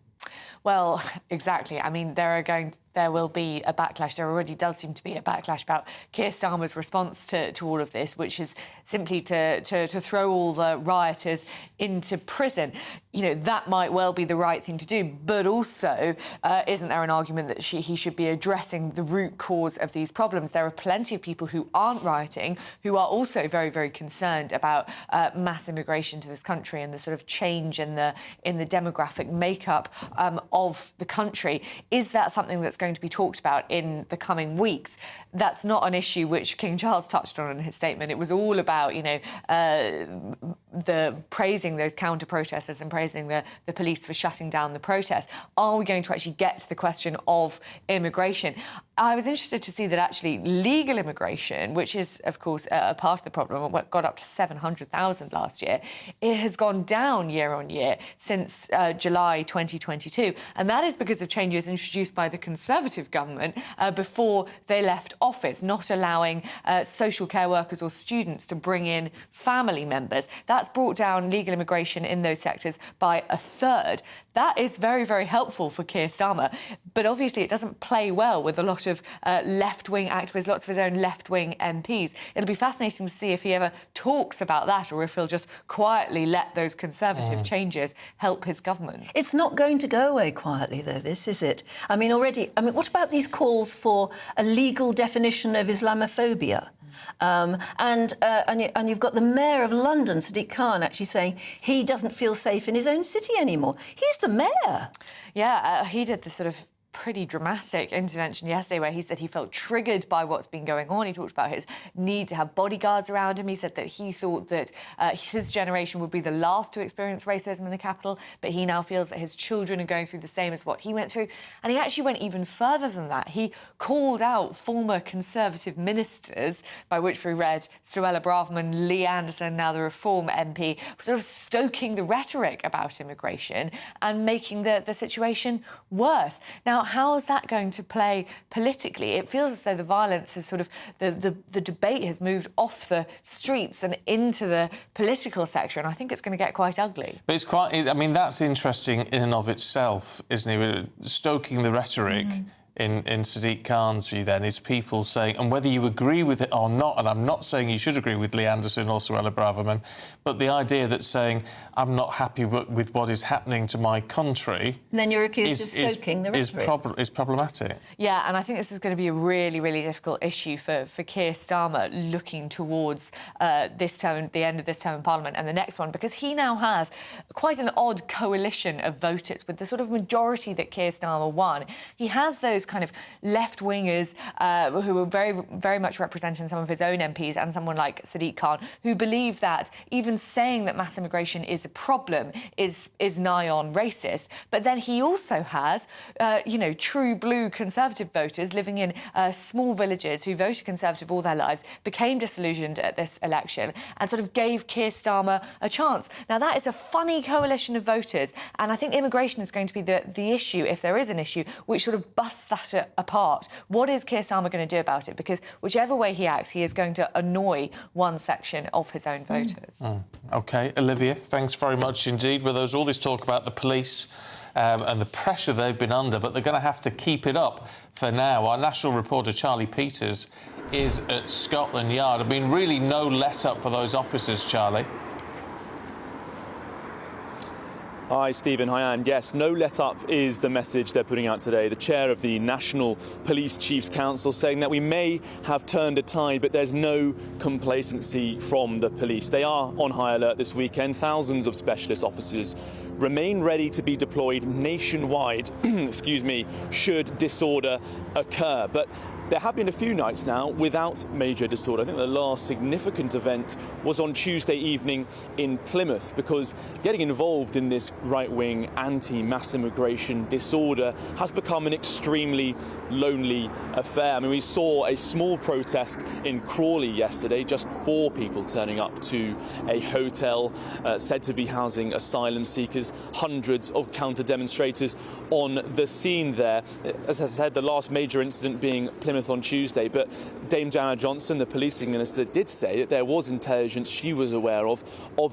[SPEAKER 14] Well, exactly. I mean, there will be a backlash. There already does seem to be a backlash about Keir Starmer's response to all of this, which is simply to throw all the rioters into prison. You know, that might well be the right thing to do, but also, isn't there an argument that he should be addressing the root cause of these problems? There are plenty of people who aren't rioting who are also very, very concerned about mass immigration to this country and the sort of change in the demographic makeup of the country. Is that something that's going to be talked about in the coming weeks? That's not an issue which King Charles touched on in his statement. It was all about, you know, the praising those counter-protesters and praising the police for shutting down the protest. Are we going to actually get to the question of immigration? I was interested to see that actually legal immigration, which is, of course, a part of the problem, got up to 700,000 last year. It has gone down year on year since July 2022. And that is because of changes introduced by the Conservative government before they left office, not allowing social care workers or students to bring in family members. That's brought down legal immigration in those sectors by a third. That is very, very helpful for Keir Starmer. But obviously it doesn't play well with a lot of left-wing activists, lots of his own left-wing MPs. It'll be fascinating to see if he ever talks about that or if he'll just quietly let those Conservative changes help his government.
[SPEAKER 5] It's not going to go away quietly, though, this, is it? I mean, what about these calls for a legal definition of Islamophobia? And you've got the Mayor of London, Sadiq Khan, actually saying he doesn't feel safe in his own city anymore. He's the mayor.
[SPEAKER 14] Yeah, he did the sort of pretty dramatic intervention yesterday where he said he felt triggered by what's been going on. He talked about his need to have bodyguards around him. He said that he thought that his generation would be the last to experience racism in the capital, but he now feels that his children are going through the same as what he went through. And he actually went even further than that. He called out former Conservative ministers, by which we read Suella Braverman, Lee Anderson, now the Reform MP, sort of stoking the rhetoric about immigration and making the situation worse. Now, how is that going to play politically? It feels as though the violence has sort of, the debate has moved off the streets and into the political sector, and I think it's going to get quite ugly.
[SPEAKER 1] But it's quite, I mean, that's interesting in and of itself, isn't it? Stoking the rhetoric. In Sadiq Khan's view, then, is people saying, and whether you agree with it or not, and I'm not saying you should agree with Lee Anderson or Suella Braverman, but the idea that saying, I'm not happy with what is happening to my country...
[SPEAKER 5] And then you're accused of stoking the rhetoric.
[SPEAKER 1] Is problematic.
[SPEAKER 14] Yeah, and I think this is going to be a really, really difficult issue for Keir Starmer looking towards this term, the end of this term in Parliament and the next one, because he now has quite an odd coalition of voters with the sort of majority that Keir Starmer won. He has those kind of left-wingers who are very, very much representing some of his own MPs and someone like Sadiq Khan, who believe that even saying that mass immigration is a problem is nigh on racist. But then he also has, you know, true blue Conservative voters living in small villages who voted Conservative all their lives, became disillusioned at this election and sort of gave Keir Starmer a chance. Now, that is a funny coalition of voters, and I think immigration is going to be the issue, if there is an issue, which sort of busts that apart. What is Keir Starmer going to do about it? Because whichever way he acts, he is going to annoy one section of his own voters.
[SPEAKER 1] OK, Olivia, thanks very much indeed. Well, there was all this talk about the police and the pressure they've been under, but they're going to have to keep it up for now. Our national reporter, Charlie Peters, is at Scotland Yard. I mean, really no let-up for those officers, Charlie.
[SPEAKER 19] Hi, Stephen. Hi, Anne. Yes, no let-up is the message they're putting out today. The chair of the National Police Chiefs Council saying that we may have turned a tide, but there's no complacency from the police. They are on high alert this weekend. Thousands of specialist officers remain ready to be deployed nationwide, excuse me, should disorder occur. But there have been a few nights now without major disorder. I think the last significant event was on Tuesday evening in Plymouth, because getting involved in this right-wing anti-mass immigration disorder has become an extremely lonely affair. I mean, we saw a small protest in Crawley yesterday, just 4 people turning up to a hotel said to be housing asylum seekers, hundreds of counter-demonstrators on the scene there. As I said, the last major incident being Plymouth on Tuesday, but Dame Diana Johnson, the policing minister, did say that there was intelligence she was aware of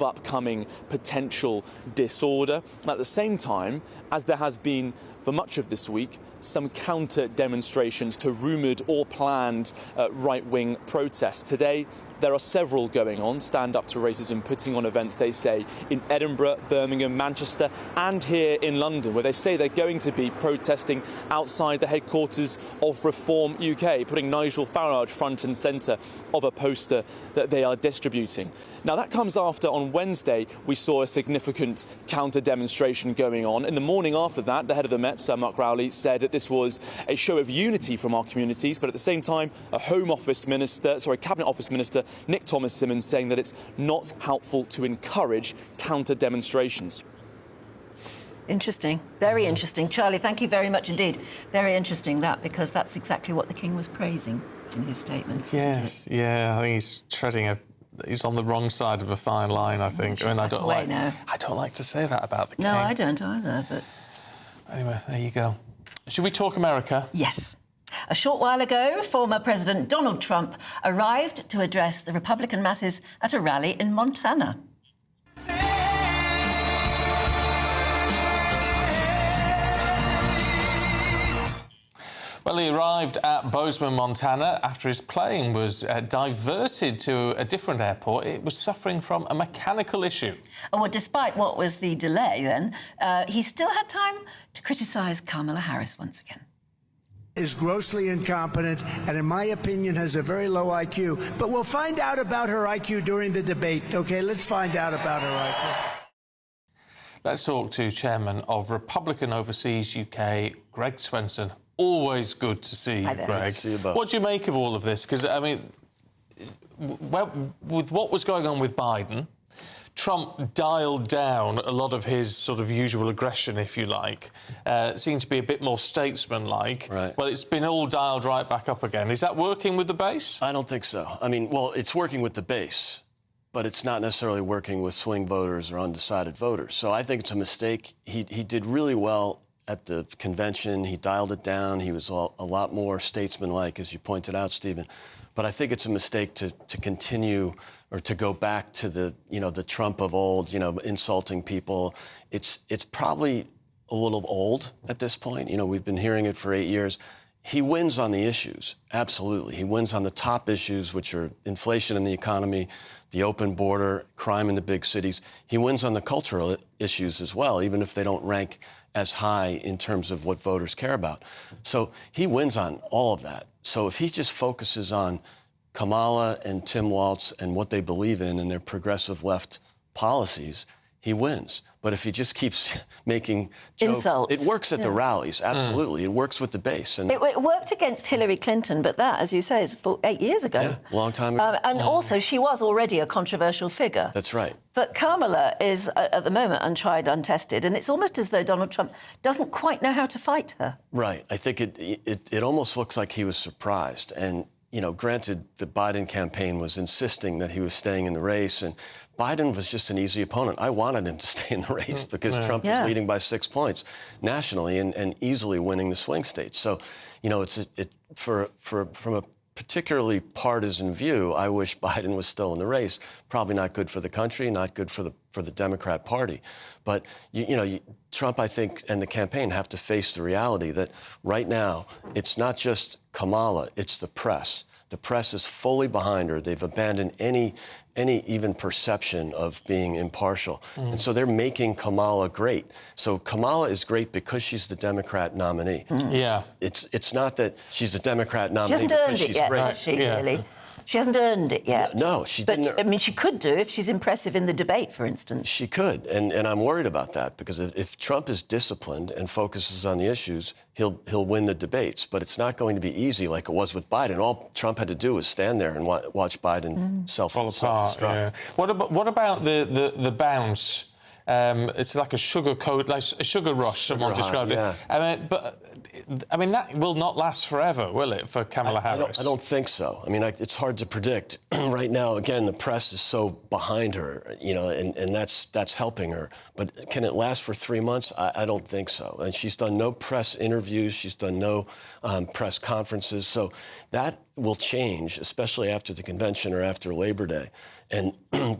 [SPEAKER 19] upcoming potential disorder. At the same time, as there has been for much of this week, some counter demonstrations to rumoured or planned right-wing protests. Today, there are several going on. Stand Up to Racism putting on events, they say, in Edinburgh, Birmingham, Manchester and here in London, where they say they're going to be protesting outside the headquarters of Reform UK, putting Nigel Farage front and centre of a poster that they are distributing. Now, that comes after, on Wednesday, we saw a significant counter-demonstration going on. In the morning after that, the head of the Met, Sir Mark Rowley, said that this was a show of unity from our communities, but at the same time, a Cabinet Office Minister, Nick Thomas-Symonds, saying that it's not helpful to encourage counter-demonstrations.
[SPEAKER 5] Interesting. Very interesting. Charlie, thank you very much indeed. Very interesting, that, because that's exactly what the King was praising in his statements, isn't it?
[SPEAKER 1] Yeah, I think he's on the wrong side of a fine line, I think. I mean, I don't like to say that about the King.
[SPEAKER 5] No, I don't either, but...
[SPEAKER 1] Anyway, there you go. Should we talk America?
[SPEAKER 5] Yes. A short while ago, former President Donald Trump arrived to address the Republican masses at a rally in Montana.
[SPEAKER 1] Well, he arrived at Bozeman, Montana, after his plane was diverted to a different airport. It was suffering from a mechanical issue.
[SPEAKER 5] Oh, well, despite what was the delay then, he still had time to criticise Kamala Harris once again.
[SPEAKER 20] Is grossly incompetent and, in my opinion, has a very low IQ. But we'll find out about her IQ during the debate, OK? Let's find out about her IQ.
[SPEAKER 1] Let's talk to Chairman of Republican Overseas UK, Greg Swenson. Always good to see you, Greg.
[SPEAKER 2] Good to see you both.
[SPEAKER 1] What do you make of all of this? Because, I mean, with what was going on with Biden, Trump dialed down a lot of his sort of usual aggression, if you like. Seemed to be a bit more statesman-like.
[SPEAKER 2] Right.
[SPEAKER 1] Well, it's been all dialed right back up again. Is that working with the base?
[SPEAKER 2] I don't think so. I mean, well, it's working with the base, but it's not necessarily working with swing voters or undecided voters. So I think it's a mistake. He did really well at the convention. He dialed it down. He was a lot more statesman-like, as you pointed out, Stephen. But I think it's a mistake to continue or to go back to the Trump of old, insulting people. It's probably a little old at this point. We've been hearing it for 8 years. He wins on the issues, absolutely. He wins on the top issues, which are inflation in the economy, the open border, crime in the big cities. He wins on the cultural issues as well, even if they don't rank as high in terms of what voters care about. So he wins on all of that. So if he just focuses on Kamala and Tim Walz and what they believe in and their progressive left policies, he wins. But if he just keeps making jokes,
[SPEAKER 5] insults.
[SPEAKER 2] It works at the rallies, absolutely. It works with the base. And
[SPEAKER 5] It worked against Hillary Clinton, but that, as you say, is 8 years ago.
[SPEAKER 2] yeah, long time ago.
[SPEAKER 5] And also, she was already a controversial figure.
[SPEAKER 2] That's right.
[SPEAKER 5] But Kamala is, at the moment, untried, untested, and it's almost as though Donald Trump doesn't quite know how to fight her.
[SPEAKER 2] Right. I think it almost looks like he was surprised. And, granted, the Biden campaign was insisting that he was staying in the race, and Biden was just an easy opponent. I wanted him to stay in the race because Trump is leading by 6 points nationally and easily winning the swing states. So, from a particularly partisan view, I wish Biden was still in the race. Probably not good for the country, not good for the Democrat Party. But Trump, I think, and the campaign have to face the reality that right now it's not just Kamala, it's the press. The press is fully behind her. They've abandoned any even perception of being impartial. And so they're making Kamala great. So Kamala is great because she's the Democrat nominee.
[SPEAKER 1] Yeah.
[SPEAKER 2] It's not that she's the Democrat nominee
[SPEAKER 5] She hasn't
[SPEAKER 2] because
[SPEAKER 5] earned it
[SPEAKER 2] she's
[SPEAKER 5] yet,
[SPEAKER 2] great.
[SPEAKER 5] has she, really? She hasn't earned it yet.
[SPEAKER 2] No, she didn't.
[SPEAKER 5] But, I mean, she could do if she's impressive in the debate, for instance.
[SPEAKER 2] She could, and I'm worried about that because if Trump is disciplined and focuses on the issues, he'll win the debates. But it's not going to be easy like it was with Biden. All Trump had to do was stand there and watch Biden self-destruct.
[SPEAKER 1] Yeah. What about the bounce? It's like a sugar rush. Someone described it. I mean, that will not last forever, will it, for Kamala Harris?
[SPEAKER 2] I don't think so. I mean, it's hard to predict. Right now, again, the press is so behind her, and that's helping her. But can it last for 3 months? I don't think so. And she's done no press interviews. She's done no press conferences. So that will change, especially after the convention or after Labor Day.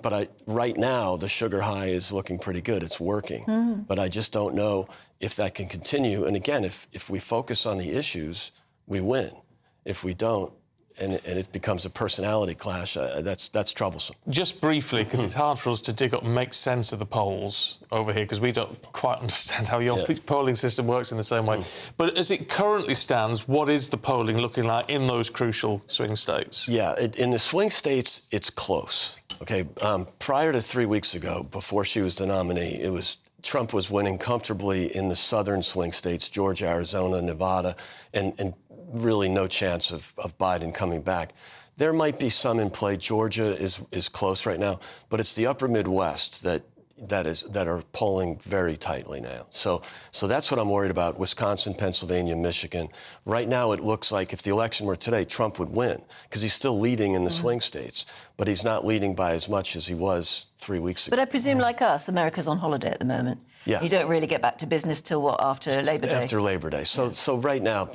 [SPEAKER 2] But right now, the sugar high is looking pretty good. It's working. But I just don't know if that can continue. And again, if we focus on the issues, we win. If we don't, and it becomes a personality clash, that's troublesome.
[SPEAKER 1] Just briefly, because it's hard for us to dig up and make sense of the polls over here, because we don't quite understand how your polling system works in the same way. But as it currently stands, what is the polling looking like in those crucial swing states?
[SPEAKER 2] Yeah, in the swing states, it's close. Okay, prior to 3 weeks ago, before she was the nominee, Trump was winning comfortably in the southern swing states, Georgia, Arizona, Nevada, and really no chance of Biden coming back. There might be some in play. Georgia is close right now, but it's the upper Midwest that are polling very tightly now. So that's what I'm worried about. Wisconsin, Pennsylvania, Michigan. Right now, it looks like if the election were today, Trump would win because he's still leading in the swing states, but he's not leading by as much as he was 3 weeks ago.
[SPEAKER 5] But I presume, like us, America's on holiday at the moment.
[SPEAKER 2] Yeah.
[SPEAKER 5] You don't really get back to business till what, after Labor Day?
[SPEAKER 2] After Labor Day. So right now,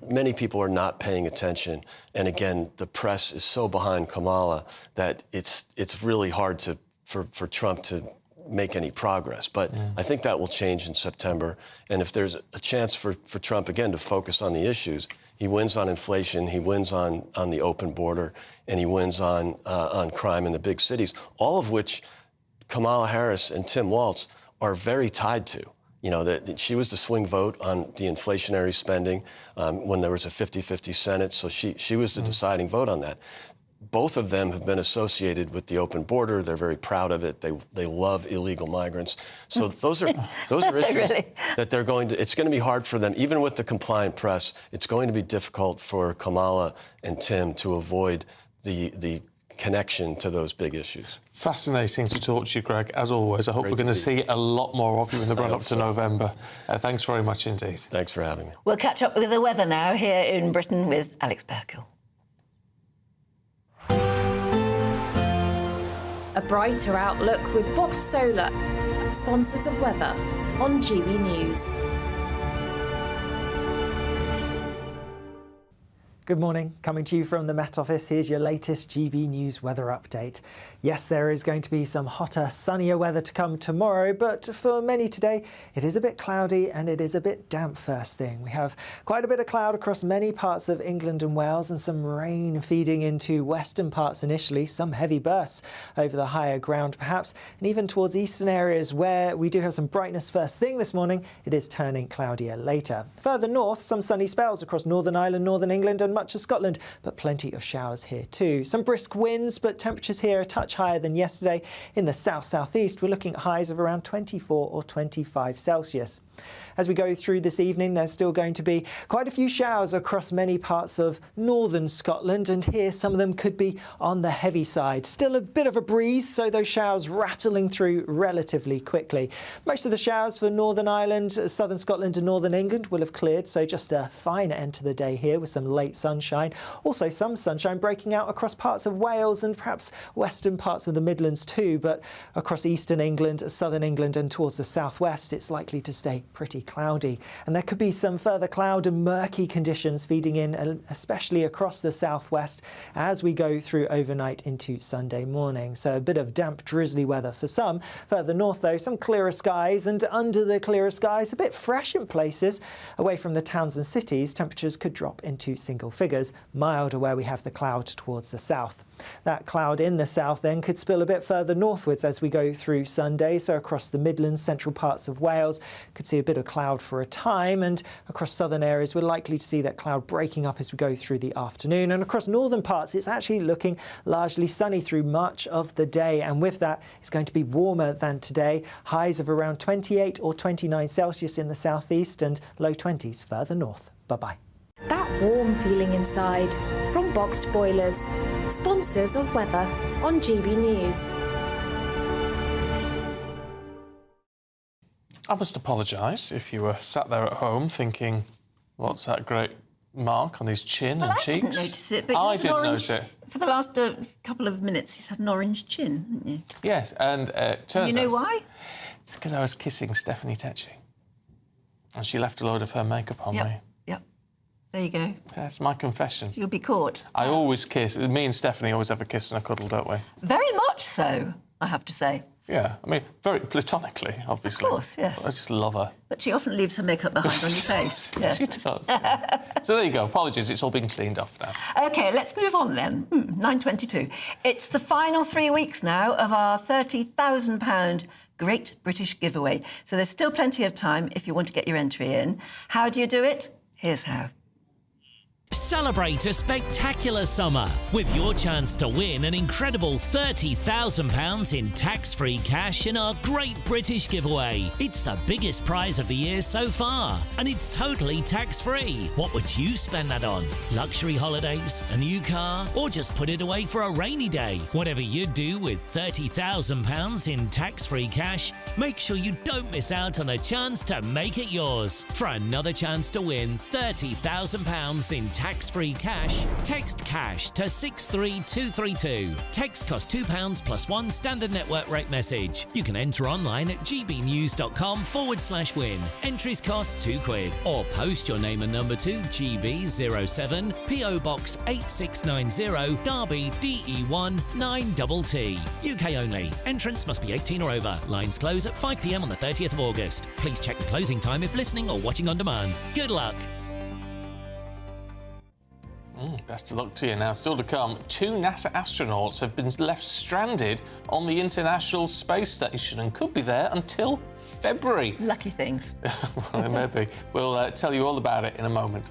[SPEAKER 2] many people are not paying attention, and again, the press is so behind Kamala that it's really hard for Trump to make any progress. But I think that will change in September. And if there's a chance for Trump, again, to focus on the issues, he wins on inflation, he wins on the open border, and he wins on crime in the big cities, all of which Kamala Harris and Tim Walz are very tied to. That she was the swing vote on the inflationary spending when there was a 50-50 Senate, so she was the deciding vote on that. both of them have been associated with the open border. They're very proud of it. They love illegal migrants. So those are issues
[SPEAKER 5] Really?
[SPEAKER 2] that they're going to. It's going to be hard for them, even with the compliant press. It's going to be difficult for Kamala and Tim to avoid the connection to those big issues.
[SPEAKER 1] Fascinating to talk to you, Greg, as always. I hope we're going to see a lot more of you in the run-up to November. Thanks very much indeed.
[SPEAKER 2] Thanks for having me.
[SPEAKER 5] We'll catch up with the weather now here in Britain with Alex Burkle.
[SPEAKER 13] A brighter outlook with Box Solar, sponsors of weather on GB News.
[SPEAKER 15] Good morning. Coming to you from the Met Office, here's your latest GB News weather update. Yes, there is going to be some hotter, sunnier weather to come tomorrow, but for many today, it is a bit cloudy and it is a bit damp first thing. We have quite a bit of cloud across many parts of England and Wales and some rain feeding into western parts initially, some heavy bursts over the higher ground perhaps, and even towards eastern areas where we do have some brightness first thing this morning, it is turning cloudier later. Further north, some sunny spells across Northern Ireland, Northern England and much of Scotland, but plenty of showers here too. Some brisk winds, but temperatures here a touch higher than yesterday. In the south-southeast, we're looking at highs of around 24 or 25 Celsius. As we go through this evening, there's still going to be quite a few showers across many parts of northern Scotland, and here some of them could be on the heavy side. Still a bit of a breeze, so those showers rattling through relatively quickly. Most of the showers for Northern Ireland, southern Scotland and northern England will have cleared, so just a fine end to the day here with some late sunshine. Also some sunshine breaking out across parts of Wales and perhaps western parts of the Midlands too, but across eastern England, southern England and towards the southwest, it's likely to stay pretty cloudy. And there could be some further cloud and murky conditions feeding in, especially across the southwest as we go through overnight into Sunday morning. So a bit of damp, drizzly weather for some. Further north, though, some clearer skies, and under the clearer skies, a bit fresh in places. Away from the towns and cities, temperatures could drop into single figures, milder where we have the cloud towards the south. That cloud in the south then could spill a bit further northwards as we go through Sunday, so across the Midlands, central parts of Wales, could see a bit of cloud for a time, and across southern areas we're likely to see that cloud breaking up as we go through the afternoon. And across northern parts it's actually looking largely sunny through much of the day, and with that it's going to be warmer than today. Highs of around 28 or 29 Celsius in the southeast and low 20s further north. Bye-bye.
[SPEAKER 13] That warm feeling inside from Boxed Boilers, sponsors of weather on GB News.
[SPEAKER 1] I must apologise if you were sat there at home thinking, what's that great mark on his chin and cheeks?
[SPEAKER 5] I didn't notice it, but
[SPEAKER 1] I
[SPEAKER 5] he's
[SPEAKER 1] didn't
[SPEAKER 5] orange.
[SPEAKER 1] notice it.
[SPEAKER 5] For the last couple of minutes, he's had an orange chin, haven't you?
[SPEAKER 1] Yes, and turns
[SPEAKER 5] You know
[SPEAKER 1] out
[SPEAKER 5] why?
[SPEAKER 1] it's because I was kissing Stephanie Tetchy. And she left a load of her makeup on me.
[SPEAKER 5] Yep. There you go.
[SPEAKER 1] That's my confession.
[SPEAKER 5] You'll be caught.
[SPEAKER 1] I always kiss. Me and Stephanie always have a kiss and a cuddle, don't we?
[SPEAKER 5] Very much so, I have to say.
[SPEAKER 1] Yeah, I mean, very platonically, obviously.
[SPEAKER 5] Of course, yes.
[SPEAKER 1] I just love her.
[SPEAKER 5] But she often leaves her makeup behind on your face. Yes.
[SPEAKER 1] She does. So there you go. Apologies, it's all been cleaned off now.
[SPEAKER 5] OK, let's move on then. 9:22. It's the final 3 weeks now of our £30,000 Great British Giveaway. So there's still plenty of time if you want to get your entry in. How do you do it? Here's how.
[SPEAKER 16] Celebrate a spectacular summer with your chance to win an incredible £30,000 in tax-free cash in our Great British Giveaway. It's the biggest prize of the year so far, and it's totally tax-free. What would you spend that on? Luxury holidays, a new car, or just put it away for a rainy day? Whatever you do with £30,000 in tax-free cash, make sure you don't miss out on a chance to make it yours. For another chance to win £30,000 in tax-free cash, text cash to 63232. Text costs £2 plus one standard network rate message. You can enter online at gbnews.com/win. Entries cost £2, or post your name and number to GB07 PO Box 8690 Derby DE1 9TT. UK only. Entrance must be 18 or over. Lines close at 5 p.m. on the 30th of August. Please check the closing time if listening or watching on demand. Good luck.
[SPEAKER 1] Best of luck to you. Now, still to come, 2 NASA astronauts have been left stranded on the International Space Station and could be there until February.
[SPEAKER 5] Lucky things.
[SPEAKER 1] Well, maybe. We'll tell you all about it in a moment.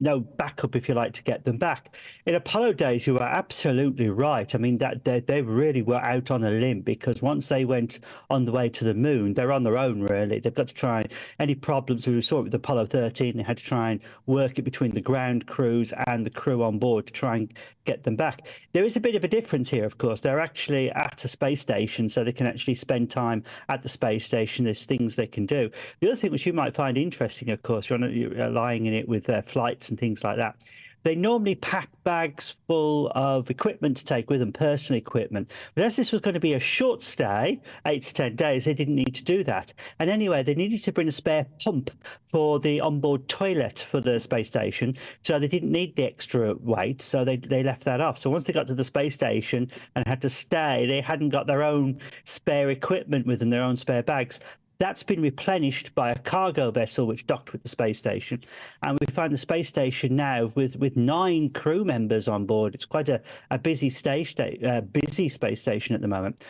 [SPEAKER 28] no backup, if you like, to get them back. In Apollo days, you are absolutely right. I mean, that they really were out on a limb, because once they went on the way to the moon, they're on their own, really. They've got to try any problems. We saw it with Apollo 13. They had to try and work it between the ground crews and the crew on board to try and get them back. There is a bit of a difference here, of course. They're actually at a space station, so they can actually spend time at the space station. There's things they can do. The other thing which you might find interesting, of course, you're lying in it with flights and things like that. They normally pack bags full of equipment to take with them, personal equipment. But as this was going to be a short stay, 8 to 10 days, they didn't need to do that. And anyway, they needed to bring a spare pump for the onboard toilet for the space station. So they didn't need the extra weight. So they left that off. So once they got to the space station and had to stay, they hadn't got their own spare equipment with them, their own spare bags. That's been replenished by a cargo vessel which docked with the space station. And we find the space station now with 9 crew members on board. It's quite a busy space station at the moment.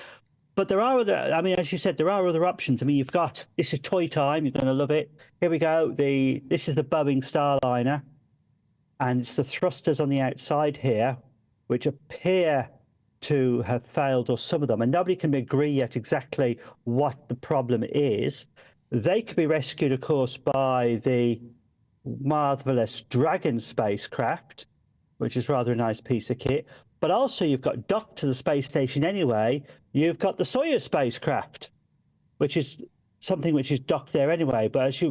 [SPEAKER 28] But there are other, I mean, as you said, there are other options. I mean, you've got, this is toy time. You're going to love it. Here we go. This is the Boeing Starliner. And it's the thrusters on the outside here, which appear to have failed, or some of them, and nobody can agree yet exactly what the problem is. They could be rescued, of course, by the marvelous Dragon spacecraft, which is rather a nice piece of kit. But also, you've got docked to the space station anyway. You've got the Soyuz spacecraft, which is something which is docked there anyway. But as you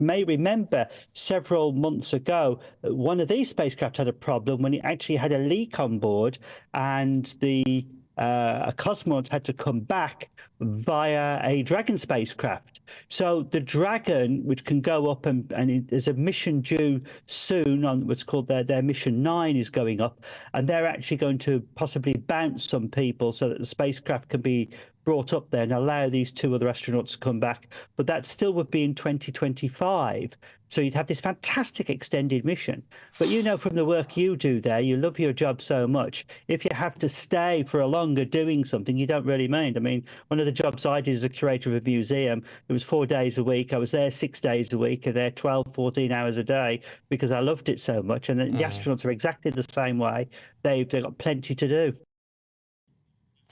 [SPEAKER 28] may remember, several months ago, one of these spacecraft had a problem when it actually had a leak on board, and the cosmonauts had to come back via a Dragon spacecraft. So the Dragon, which can go up, and there's a mission due soon on what's called their mission 9 is going up, and they're actually going to possibly bounce some people so that the spacecraft can be brought up there and allow these 2 other astronauts to come back. But that still would be in 2025. So you'd have this fantastic extended mission. But you know, from the work you do there, you love your job so much. If you have to stay for a longer doing something, you don't really mind. I mean, one of the jobs I did as a curator of a museum, it was 4 days a week. I was there 6 days a week, and there 12, 14 hours a day, because I loved it so much. And the astronauts are exactly the same way. They've got plenty to do.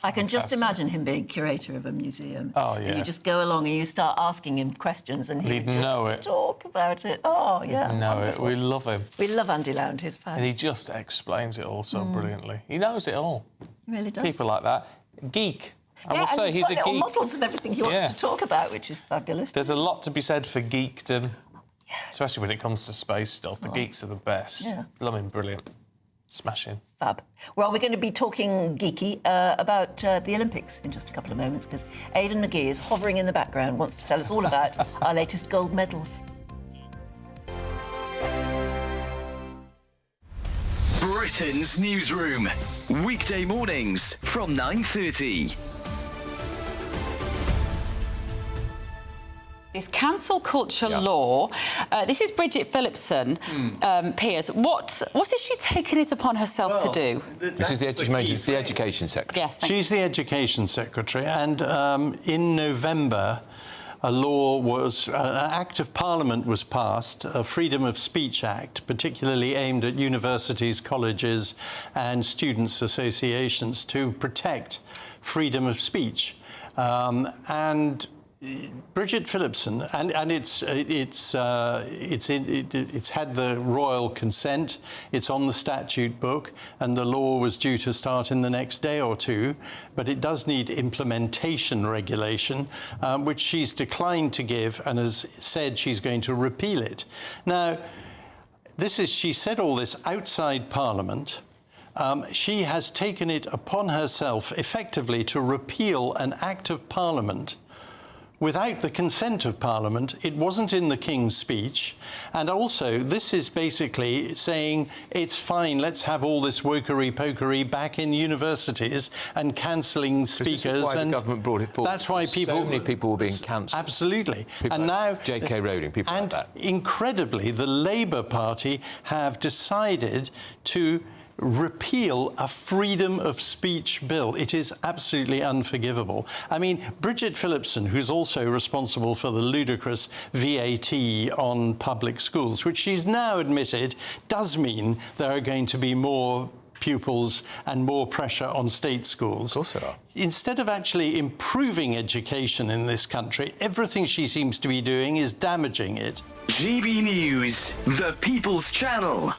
[SPEAKER 5] I can just imagine him being curator of a museum.
[SPEAKER 1] Oh, yeah.
[SPEAKER 5] And you just go along and you start asking him questions, and he'd just
[SPEAKER 1] know it.
[SPEAKER 5] talk about it. Oh, yeah.
[SPEAKER 1] He'd know it. We love him.
[SPEAKER 5] We love Andy Lound, he's fab.
[SPEAKER 1] And he just explains it all so brilliantly. He knows it all.
[SPEAKER 5] He really does.
[SPEAKER 1] People like that. Geek. I will say
[SPEAKER 5] and
[SPEAKER 1] he's a
[SPEAKER 5] got little
[SPEAKER 1] geek.
[SPEAKER 5] models of everything he wants to talk about, which is fabulous.
[SPEAKER 1] There's a lot to be said for geekdom, especially when it comes to space stuff. The geeks are the best.
[SPEAKER 5] Yeah.
[SPEAKER 1] Blooming brilliant. Smashing.
[SPEAKER 5] Fab. Well, we're going to be talking geeky about the Olympics in just a couple of moments, because Aidan McGee is hovering in the background, wants to tell us all about our latest gold medals.
[SPEAKER 12] Britain's Newsroom. Weekday mornings from 9:30.
[SPEAKER 4] This cancel culture law. This is Bridget Phillipson, Piers. What has she taken it upon herself to do?
[SPEAKER 7] This is the Education Secretary.
[SPEAKER 4] Yes,
[SPEAKER 8] she's the Education Secretary, and in November, a law was, an Act of Parliament was passed, a Freedom of Speech Act, particularly aimed at universities, colleges, and students' associations to protect freedom of speech, and Bridget Phillipson, and it's had the royal consent. It's on the statute book, and the law was due to start in the next day or two. But it does need implementation regulation, which she's declined to give, and has said she's going to repeal it. Now, she said all this outside Parliament. She has taken it upon herself, effectively, to repeal an Act of Parliament without the consent of Parliament. It wasn't in the King's speech. And also, this is basically saying, it's fine, let's have all this wokery-pokery back in universities and cancelling speakers.
[SPEAKER 7] This is why the government brought it forward. That's why so many people were being cancelled.
[SPEAKER 8] Absolutely.
[SPEAKER 7] People
[SPEAKER 8] and
[SPEAKER 7] like
[SPEAKER 8] now
[SPEAKER 7] J.K. Rowling, people like that.
[SPEAKER 8] Incredibly, the Labour Party have decided to repeal a freedom of speech bill. It is absolutely unforgivable. I mean, Bridget Phillipson, who's also responsible for the ludicrous VAT on public schools, which she's now admitted does mean there are going to be more pupils and more pressure on state schools. Of course there are. Instead of actually improving education in this country, everything she seems to be doing is damaging it.
[SPEAKER 12] GB News, the People's Channel.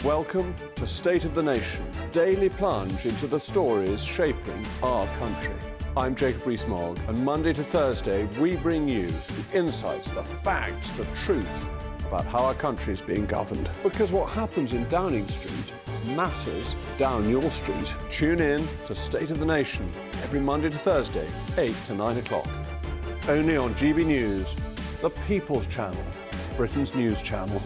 [SPEAKER 6] Welcome to State of the Nation, daily plunge into the stories shaping our country. I'm Jacob Rees-Mogg, and Monday to Thursday we bring you the insights, the facts, the truth about how our country is being governed. Because what happens in Downing Street matters down your street. Tune in to State of the Nation every Monday to Thursday, 8 to 9 o'clock. Only on GB News, the People's Channel, Britain's news channel.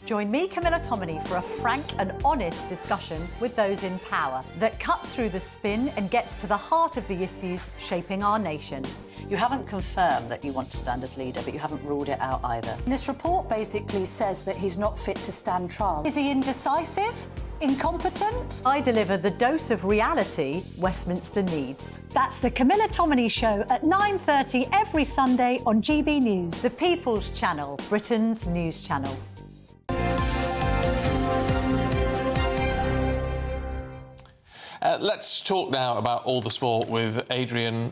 [SPEAKER 9] Join me, Camilla Tominey, for a frank and honest discussion with those in power that cuts through the spin and gets to the heart of the issues shaping our nation.
[SPEAKER 10] You haven't confirmed that you want to stand as leader, but you haven't ruled it out either.
[SPEAKER 9] This report basically says that he's not fit to stand trial. Is he indecisive? Incompetent? I deliver the dose of reality Westminster needs. That's the Camilla Tominey Show at 9:30 every Sunday on GB News, the People's Channel, Britain's news channel.
[SPEAKER 1] Let's talk now about all the sport with Adrian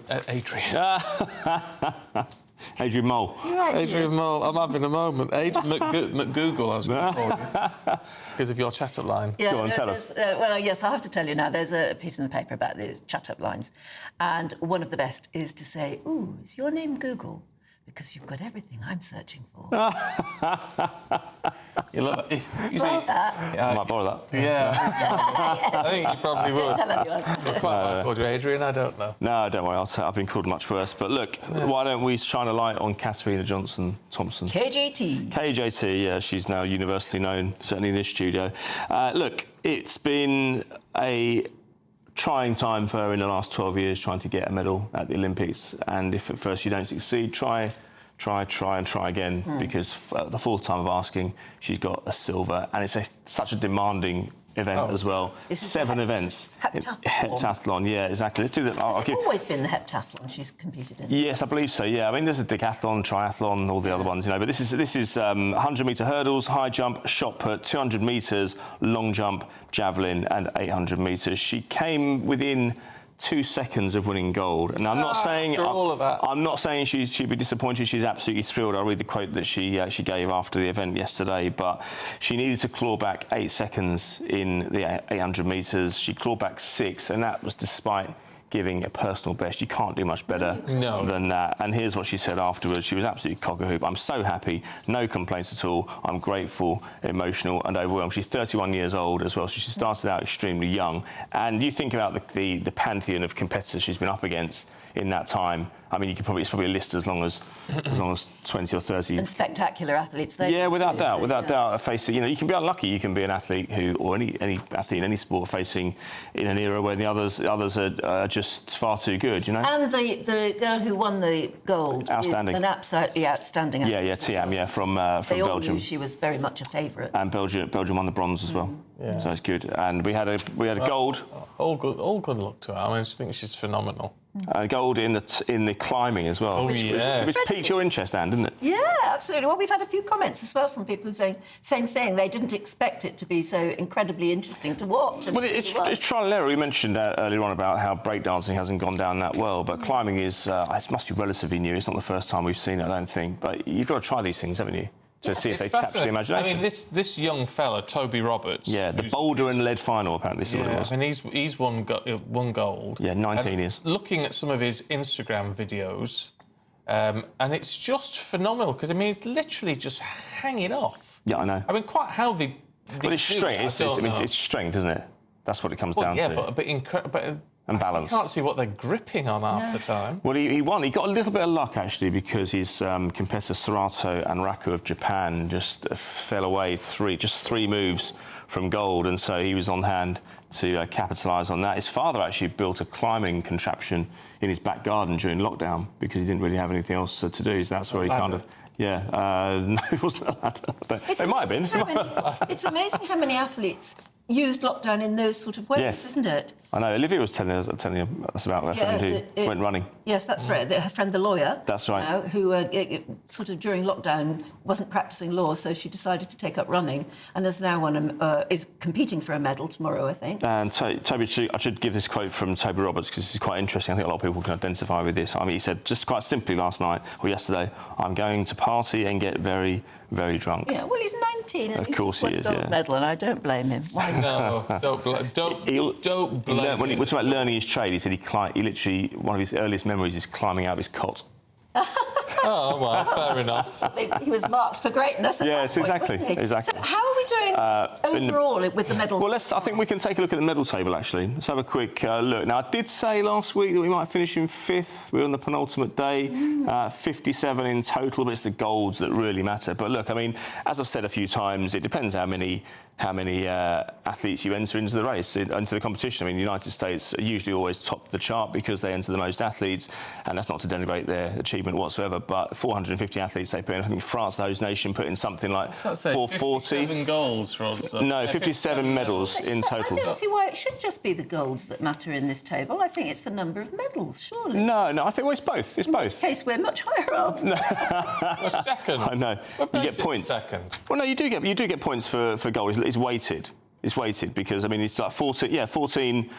[SPEAKER 11] Mole.
[SPEAKER 1] Adrian Mole. I'm having a moment. Adrian McGoogle, I was going to call you. Because of your chat-up line.
[SPEAKER 5] Yeah,
[SPEAKER 1] Go on, tell us.
[SPEAKER 5] Well, yes, I have to tell you now, there's a piece in the paper about the chat-up lines. And one of the best is to say, ooh, is your name Google? Because you've got everything I'm searching for.
[SPEAKER 1] You love it. You see,
[SPEAKER 11] I might borrow that.
[SPEAKER 1] Yeah. I think you probably would.
[SPEAKER 5] Don't tell anyone.
[SPEAKER 1] Quite called you Adrian, I don't know.
[SPEAKER 11] No, don't worry, I've been called much worse. But look, why don't we shine a light on Katarina Johnson-Thompson?
[SPEAKER 5] KJT.
[SPEAKER 11] KJT, yeah, she's now universally known, certainly in this studio. Look, it's been a trying time for her in the last 12 years trying to get a medal at the Olympics. And if at first you don't succeed, try again, because the fourth time of asking, she's got a silver. And it's such a demanding event as well. 7 events. Heptathlon, yeah, exactly. Let's do that.
[SPEAKER 5] Has it always been the heptathlon she's competed in?
[SPEAKER 11] Yes, I believe so, yeah. I mean, there's a decathlon, triathlon, all the other ones, you know, but this is 100-metre hurdles, high jump, shot put, 200 metres, long jump, javelin, and 800 metres. She came within 2 seconds of winning gold. And I'm not saying
[SPEAKER 1] all of that.
[SPEAKER 11] I'm not saying she'd be disappointed. She's absolutely thrilled. I'll read the quote that she gave after the event yesterday. But she needed to claw back 8 seconds in the 800 metres. She clawed back 6, and that was despite giving a personal best. You can't do much better than that. And here's what she said afterwards. She was absolutely cock-a-hoop. I'm so happy. No complaints at all. I'm grateful, emotional and overwhelmed. She's 31 years old as well, so she started out extremely young. And you think about the pantheon of competitors she's been up against in that time. I mean, it's probably a list as long as 20 or 30.
[SPEAKER 5] And spectacular athletes.
[SPEAKER 11] Yeah, without doubt. Facing, you can be unlucky. You can be an athlete or any athlete in any sport facing in an era where the others are just far too good. You know.
[SPEAKER 5] And the girl who won the gold
[SPEAKER 11] outstanding.
[SPEAKER 5] is an absolutely outstanding athlete.
[SPEAKER 11] Yeah, Thiam, from
[SPEAKER 5] they all
[SPEAKER 11] Belgium.
[SPEAKER 5] Knew she was very much a favourite.
[SPEAKER 11] And Belgium won the bronze as well. Yeah. So it's good. And we had a gold.
[SPEAKER 1] All good luck to her. I mean, I think she's phenomenal.
[SPEAKER 11] Gold in the climbing as well. Which piqued your interest, Anne, didn't it?
[SPEAKER 5] Yeah, absolutely. Well, we've had a few comments as well from people saying same thing. They didn't expect it to be so incredibly interesting to watch.
[SPEAKER 11] Well, it's trial and error. We mentioned earlier on about how breakdancing hasn't gone down that well, but climbing is it must be relatively new. It's not the first time we've seen it, I don't think. But you've got to try these things, haven't you? To see if they capture the imagination.
[SPEAKER 1] I mean, this young fella, Toby Roberts.
[SPEAKER 11] Yeah, the boulder and lead final, apparently, this is what it was.
[SPEAKER 1] And he's won gold.
[SPEAKER 11] Yeah, 19 years.
[SPEAKER 1] Looking at some of his Instagram videos, and it's just phenomenal, because, I mean, it's literally just hanging off.
[SPEAKER 11] Yeah, I know.
[SPEAKER 1] I mean, quite how they
[SPEAKER 11] But it's strength. It's strength, isn't it? That's what it comes down to.
[SPEAKER 1] Yeah, but
[SPEAKER 11] and balance.
[SPEAKER 1] You can't see what they're gripping on half the time.
[SPEAKER 11] Well, he won. He got a little bit of luck, actually, because his competitor Sarato Anraku of Japan just fell away just three moves from gold, and so he was on hand to capitalise on that. His father actually built a climbing contraption in his back garden during lockdown because he didn't really have anything else to do, so that's where he kind of Yeah, no, it wasn't a ladder. It might have been.
[SPEAKER 5] It's amazing how many athletes used lockdown in those sort of ways,
[SPEAKER 11] Yes.
[SPEAKER 5] isn't it?
[SPEAKER 11] I know. Olivia was telling us about her friend who went running.
[SPEAKER 5] Yes, that's right. Her friend, the lawyer.
[SPEAKER 11] That's right.
[SPEAKER 5] Now, who sort of during lockdown wasn't practicing law, so she decided to take up running, and is now is competing for a medal tomorrow, I think.
[SPEAKER 11] And Toby, I should give this quote from Toby Roberts because this is quite interesting. I think a lot of people can identify with this. I mean, he said just quite simply last night or yesterday, "I'm going to party and get very, very drunk."
[SPEAKER 5] Yeah, well, he's 19 and
[SPEAKER 11] Of course he is,
[SPEAKER 5] gold
[SPEAKER 11] yeah.
[SPEAKER 5] medal, and I don't blame him. Why
[SPEAKER 1] No, don't blame
[SPEAKER 11] When he
[SPEAKER 1] him.
[SPEAKER 11] was talking about learning his trade, he said he literally, one of his earliest memories is climbing out of his cot.
[SPEAKER 1] Oh, well, fair enough.
[SPEAKER 5] He was marked for greatness at
[SPEAKER 11] Yes,
[SPEAKER 5] that point,
[SPEAKER 11] exactly,
[SPEAKER 5] wasn't he?
[SPEAKER 11] exactly.
[SPEAKER 5] So how are we doing overall with the medals?
[SPEAKER 11] Well, I think we can take a look at the medal table, actually. Let's have a quick look. Now, I did say last week that we might finish in 5th. We're on the penultimate day, 57 in total, but it's the golds that really matter. But look, I mean, as I've said a few times, it depends how many athletes you enter into the race, into the competition. I mean, the United States are usually always top of the chart because they enter the most athletes, and that's not to denigrate their achievement whatsoever, but 450 athletes they put in. I think France, the host nation, put in something like 440.
[SPEAKER 1] 57 goals, Rod.
[SPEAKER 11] No, 57 medals in total.
[SPEAKER 5] I don't see why it should just be the golds that matter in this table. I think it's the number of medals, surely.
[SPEAKER 11] No, I think it's both. It's both.
[SPEAKER 5] In case we're much higher up.
[SPEAKER 1] We're second.
[SPEAKER 11] I know. You get points.
[SPEAKER 1] Second.
[SPEAKER 11] Well, no, you do get points for gold. It's weighted. It's weighted because I mean it's like 14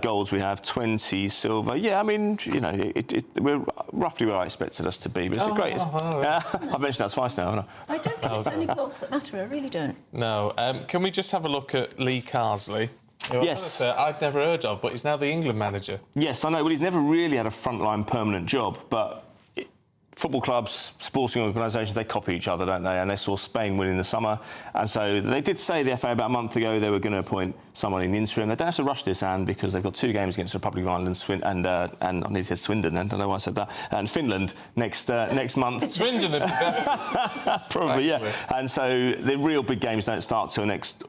[SPEAKER 11] golds we have, 20 silver. Yeah, I mean, you know, we're roughly where I expected us to be, but it's great. I've mentioned that twice now, haven't I?
[SPEAKER 5] I don't think it's only golds that matter. I really don't.
[SPEAKER 1] No. Can we just have a look at Lee Carsley? Who
[SPEAKER 11] Yes.
[SPEAKER 1] I'd never heard of, but he's now the England manager.
[SPEAKER 11] Yes, I know. Well, he's never really had a frontline permanent job, but football clubs, sporting organisations, they copy each other, don't they? And they saw Spain win in the summer. And so they did say, the FA, about a month ago, they were going to appoint someone in the interim. They don't have to rush this, Anne, because they've got 2 games against the Republic of Ireland and I nearly said Swindon then, don't know why I said that, and Finland next month.
[SPEAKER 1] Swindon would be better.
[SPEAKER 11] Probably, yeah. And so the real big games don't start till next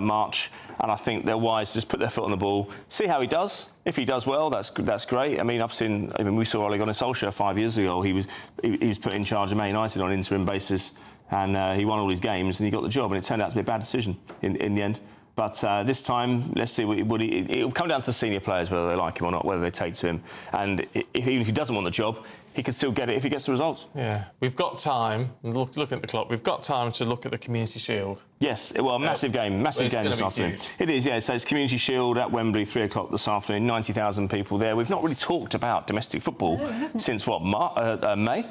[SPEAKER 11] March. And I think they're wise to just put their foot on the ball, see how he does. If he does well, that's great. I mean, we saw Ole Gunnar Solskjaer 5 years ago. He was put in charge of Man United on an interim basis, and he won all his games and he got the job. And it turned out to be a bad decision in the end. But this time, let's see it'll come down to the senior players whether they like him or not, whether they take to him. And even if he doesn't want the job, he could still get it if he gets the results.
[SPEAKER 1] Yeah, we've got time. Looking at the clock, we've got time to look at the Community Shield.
[SPEAKER 11] Yes, well, massive game this afternoon.
[SPEAKER 1] Huge.
[SPEAKER 11] It is, yeah. So it's Community Shield at Wembley, 3 o'clock this afternoon. 90,000 people there. We've not really talked about domestic football since May,